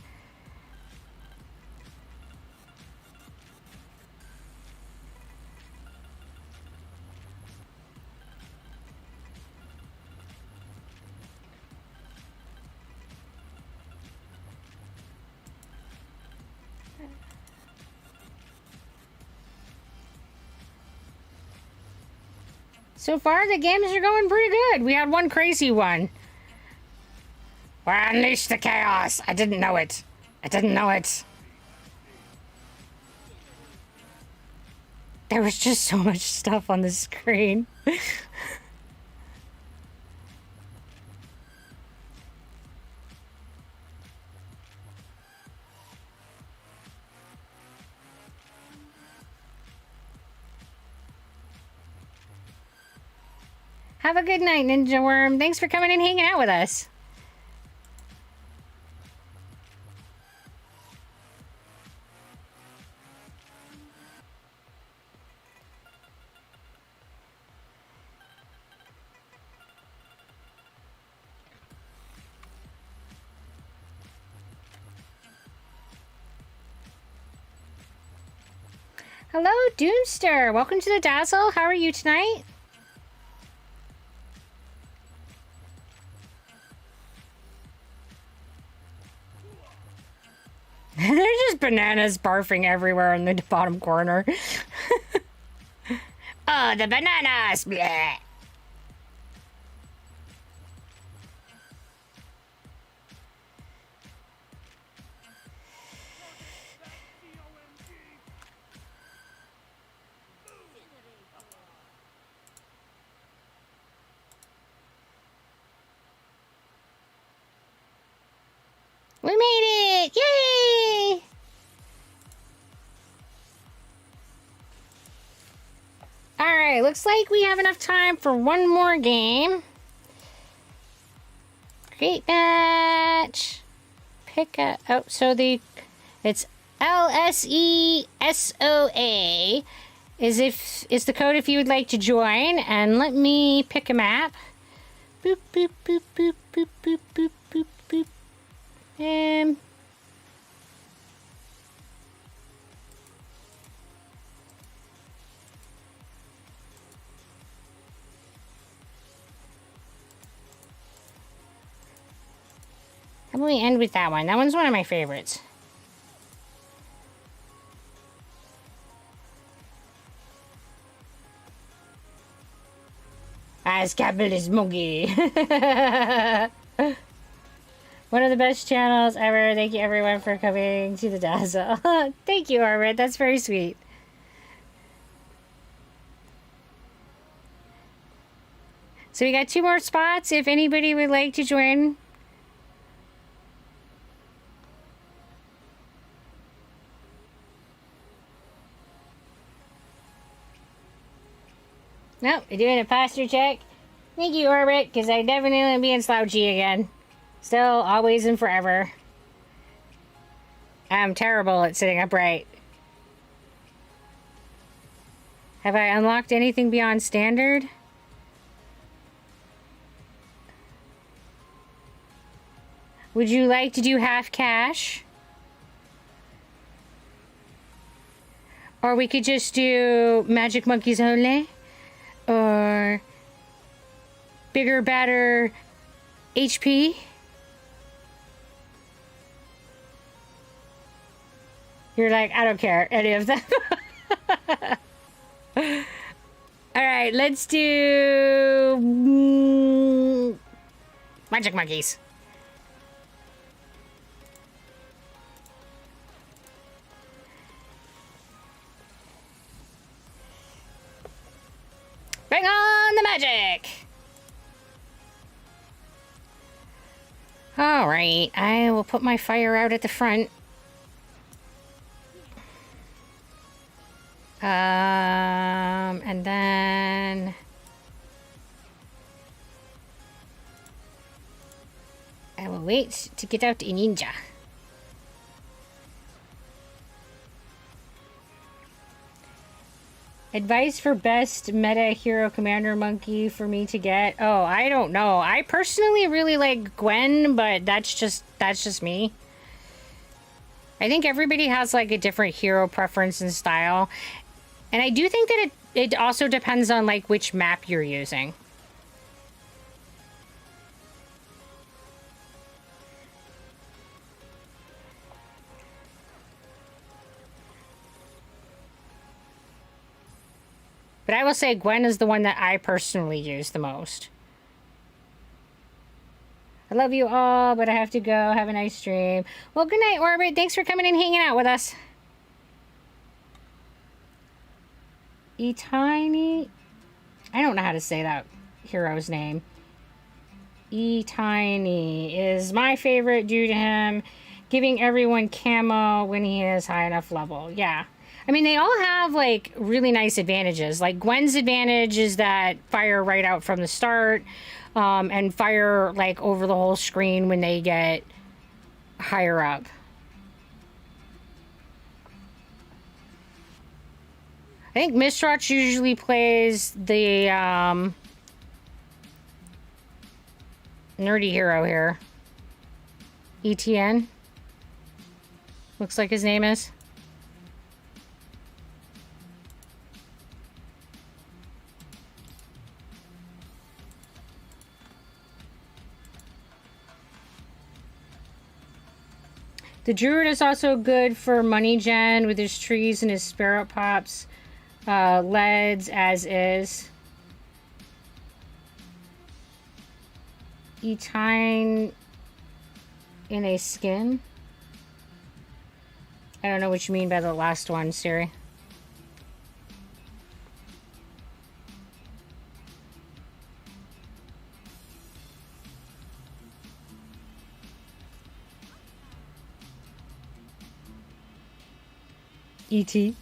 So far, the games are going pretty good. We had one crazy one. Where unleash the chaos. I didn't know it. I didn't know it. There was just so much stuff on the screen. Have a good night, Ninja Worm. Thanks for coming and hanging out with us. Hello, Doomster. Welcome to the Dazzle. How are you tonight? There's just bananas barfing everywhere in the bottom corner. Oh, the bananas! Bleh. We made it! Yay! Alright, looks like we have enough time for one more game. Great match. Pick a... Oh, so it's LSESOA is the code if you would like to join. And let me pick a map. Boop, boop, boop, boop, boop, boop, boop, boop, boop. How about we end with that one? That one's one of my favorites. As capital is Moogie. One of the best channels ever. Thank you everyone for coming to the dazzle. Thank you, Orbit. That's very sweet. So we got 2 more spots if anybody would like to join. Nope, we're doing a posture check. Thank you, Orbit, because I definitely am being slouchy again. Still, always, and forever. I'm terrible at sitting upright. Have I unlocked anything beyond standard? Would you like to do half cash? Or we could just do Magic Monkeys only? Or bigger, badder HP? You're like, I don't care, any of them. Alright, let's do Magic Monkeys. Bring on the magic! Alright, I will put my fire out at the front. And then I will wait to get out a ninja. Advice for best meta hero commander monkey for me to get. Oh, I don't know. I personally really like Gwen, but that's just me. I think everybody has like a different hero preference and style. And I do think that it also depends on like which map you're using. But I will say Gwen is the one that I personally use the most. I love you all, but I have to go. Have a nice stream. Well, good night, Orbit. Thanks for coming and hanging out with us. E-Tiny? I don't know how to say that hero's name. E-Tiny is my favorite due to him giving everyone camo when he is high enough level. Yeah. I mean, they all have, like, really nice advantages. Like, Gwen's advantage is that fire right out from the start, and fire, like, over the whole screen when they get higher up. I think Mistrotch usually plays the, nerdy hero here. ETN. Looks like his name is. The Druid is also good for money gen with his trees and his spirit pops. Leads as is. Etine in a skin. I don't know what you mean by the last one, Siri. E.T.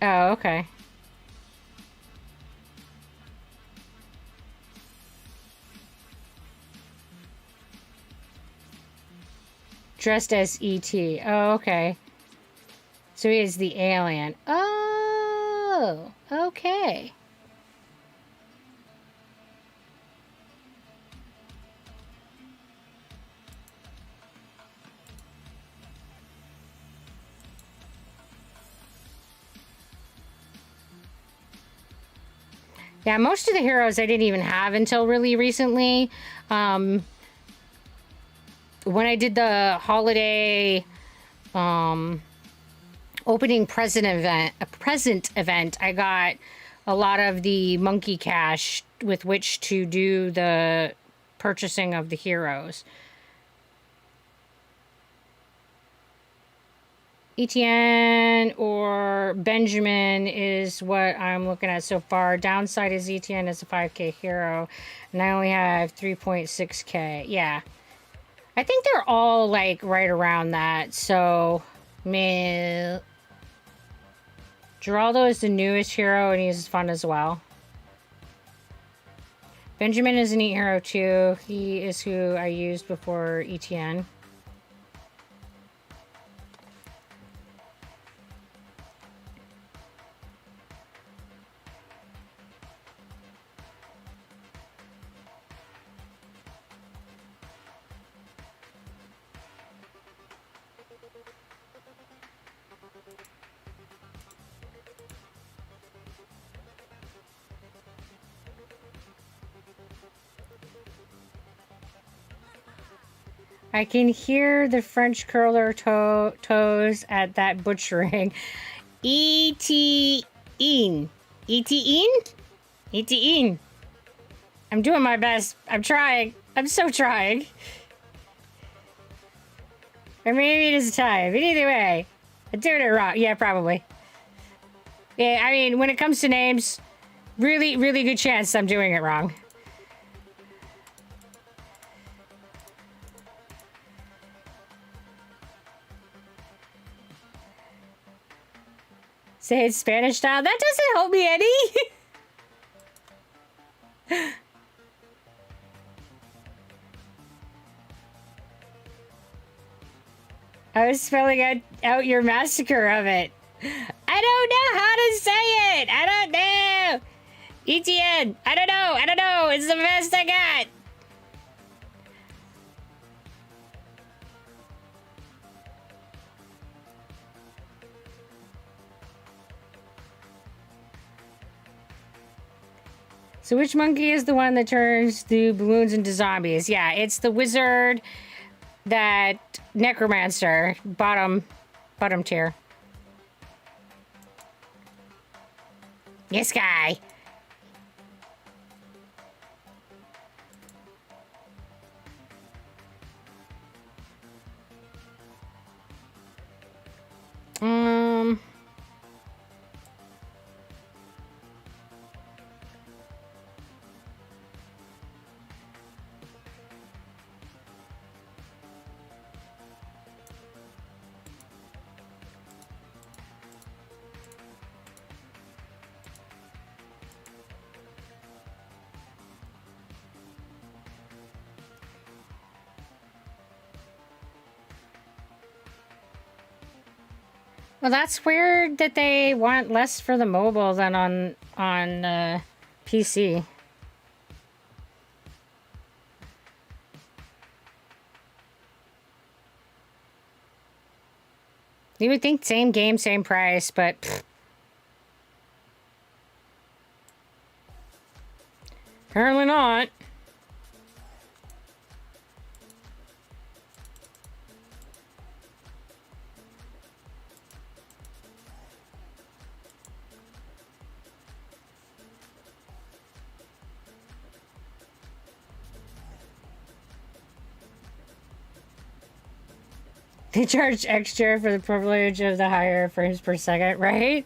Oh, okay. Dressed as E.T. Oh, okay. So he is the alien. Oh, okay. Yeah, most of the heroes I didn't even have until really recently. When I did the holiday opening present event, I got a lot of the monkey cash with which to do the purchasing of the heroes. Etienne or Benjamin is what I'm looking at so far. Downside is Etienne is a 5k hero, and I only have 3.6k. Yeah. I think they're all like right around that. So, man, Geraldo is the newest hero and he's fun as well. Benjamin is a neat hero too. He is who I used before Etienne. I can hear the French curler toes at that butchering. E-T-Een. E-T-Een? E-T-Een. I'm doing my best. I'm trying. I'm so trying. Or maybe it is a tie. But either way, I'm doing it wrong. Yeah, probably. Yeah, I mean, when it comes to names, really, really good chance I'm doing it wrong. Say it's Spanish style. That doesn't help me any. I was spelling out your massacre of it. I don't know how to say it. I don't know. Etienne. I don't know. I don't know. It's the best I got. So which monkey is the one that turns the balloons into zombies? Yeah, it's the wizard, that necromancer, bottom tier. Yes, guy. Well, that's weird that they want less for the mobile than on PC. You would think same game, same price, but pfft. Apparently not. They charge extra for the privilege of the higher frames per second, right?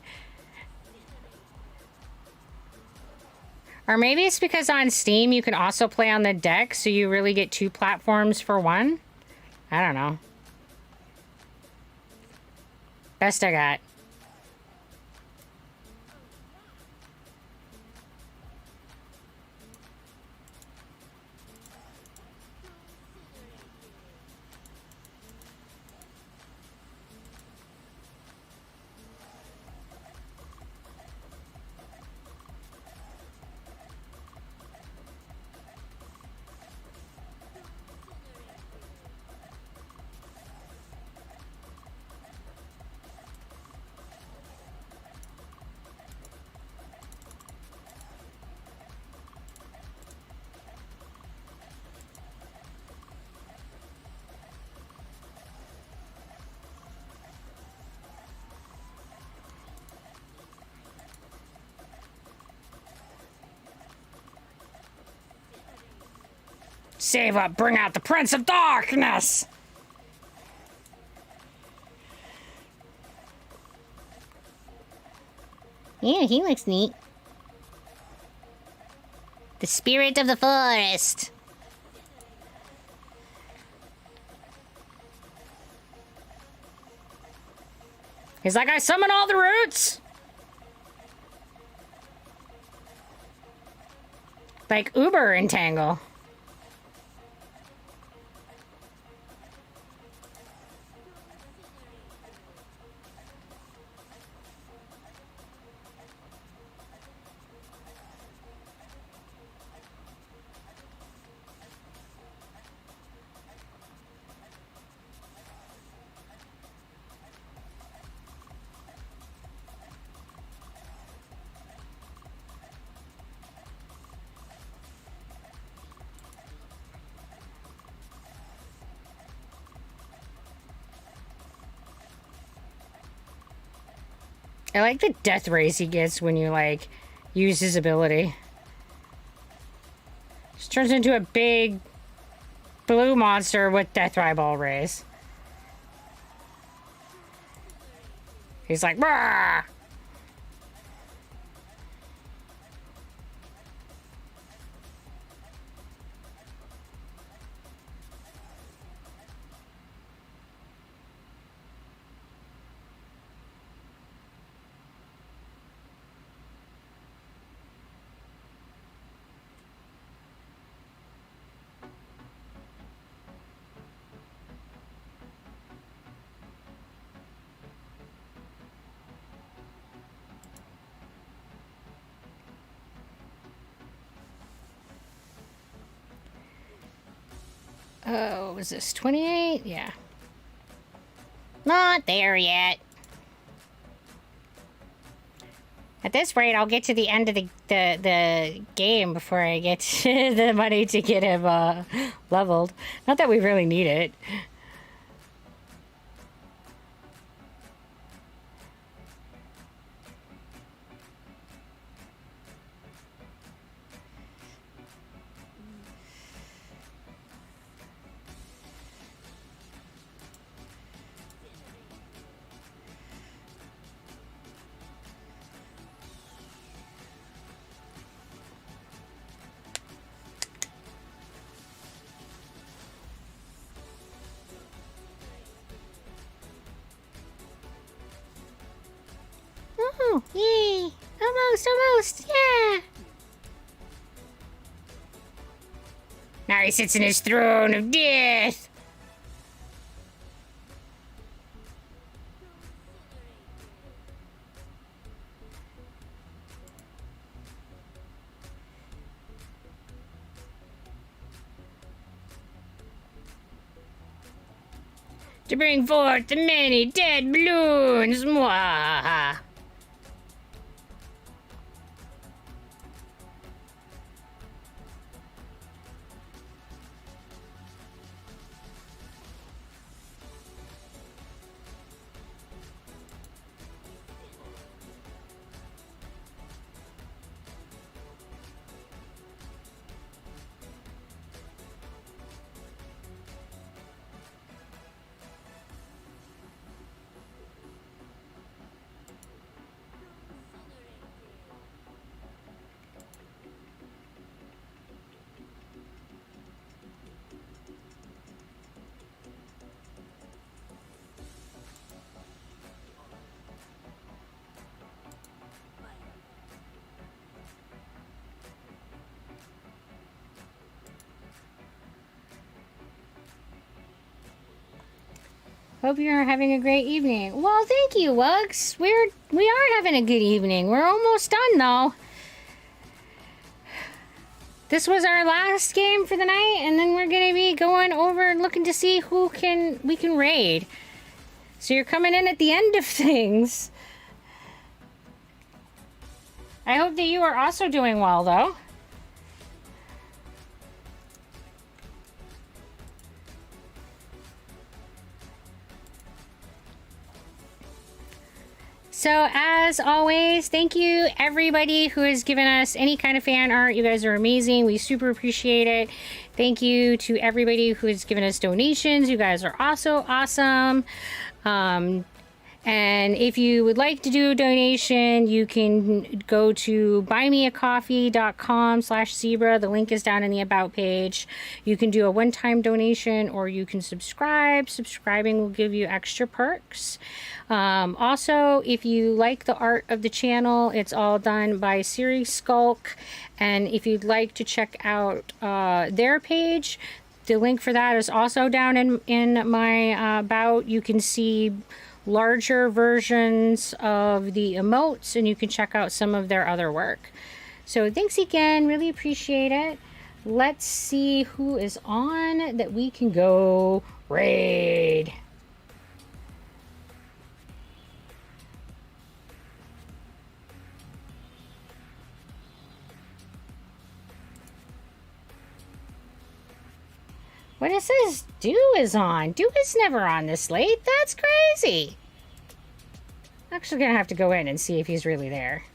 Or maybe it's because on Steam you can also play on the deck, so you really get two platforms for one? I don't know. Best I got. Save up, bring out the Prince of Darkness! Yeah, he looks neat. The spirit of the forest. He's like, I summon all the roots. Like Uber Entangle. I like the death rays he gets when you, like, use his ability. Just turns into a big blue monster with death eyeball rays. He's like, "Rah!" Oh, was this 28? Yeah. Not there yet. At this rate, I'll get to the end of the game before I get the money to get him leveled. Not that we really need it. Oh, yay! Almost, yeah! Now he sits in his throne of death! To bring forth the many dead balloons! Mwah! Hope you're having a great evening. Well, thank you, Wugs. We are having a good evening. We're almost done, though. This was our last game for the night, and then we're gonna be going over and looking to see who we can raid. So you're coming in at the end of things. I hope that you are also doing well, though. So, as always, thank you everybody who has given us any kind of fan art. You guys are amazing. We super appreciate it. Thank you to everybody who has given us donations. You guys are also awesome. And if you would like to do a donation, you can go to buymeacoffee.com/zebra. The link is down in the About page. You can do a one-time donation or you can subscribe. Subscribing will give you extra perks. Also, if you like the art of the channel, it's all done by Siri Skulk. And if you'd like to check out their page, the link for that is also down in my About. You can see larger versions of the emotes and you can check out some of their other work. So thanks again, really appreciate it. Let's see who is on that we can go raid. What it says, Dew is on. Dew is never on this late. That's crazy. I'm actually gonna have to go in and see if he's really there.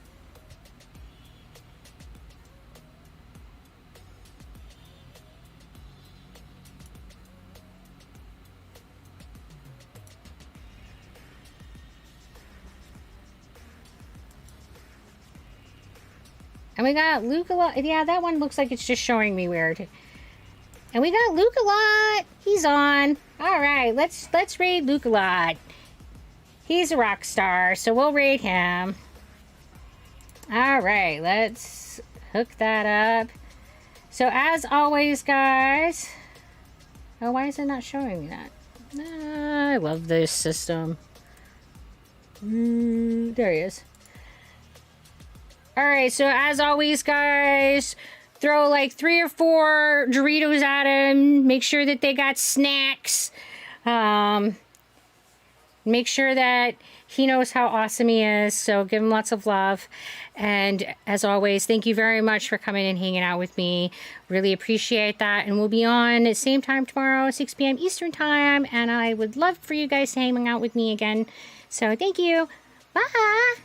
And we got Luke a lot. Yeah, that one looks like it's just showing me weird. And we got Luke a lot. He's on. All right, let's raid Luke a lot. He's a rock star, so we'll raid him. All right, let's hook that up. So as always, guys. Oh, why is it not showing me that? I love this system. There he is. All right, so as always, guys, throw like 3 or 4 Doritos at him. Make sure that they got snacks. Make sure that he knows how awesome he is. So give him lots of love. And as always, thank you very much for coming and hanging out with me. Really appreciate that. And we'll be on the same time tomorrow, 6 p.m. Eastern time. And I would love for you guys to hang out with me again. So thank you. Bye.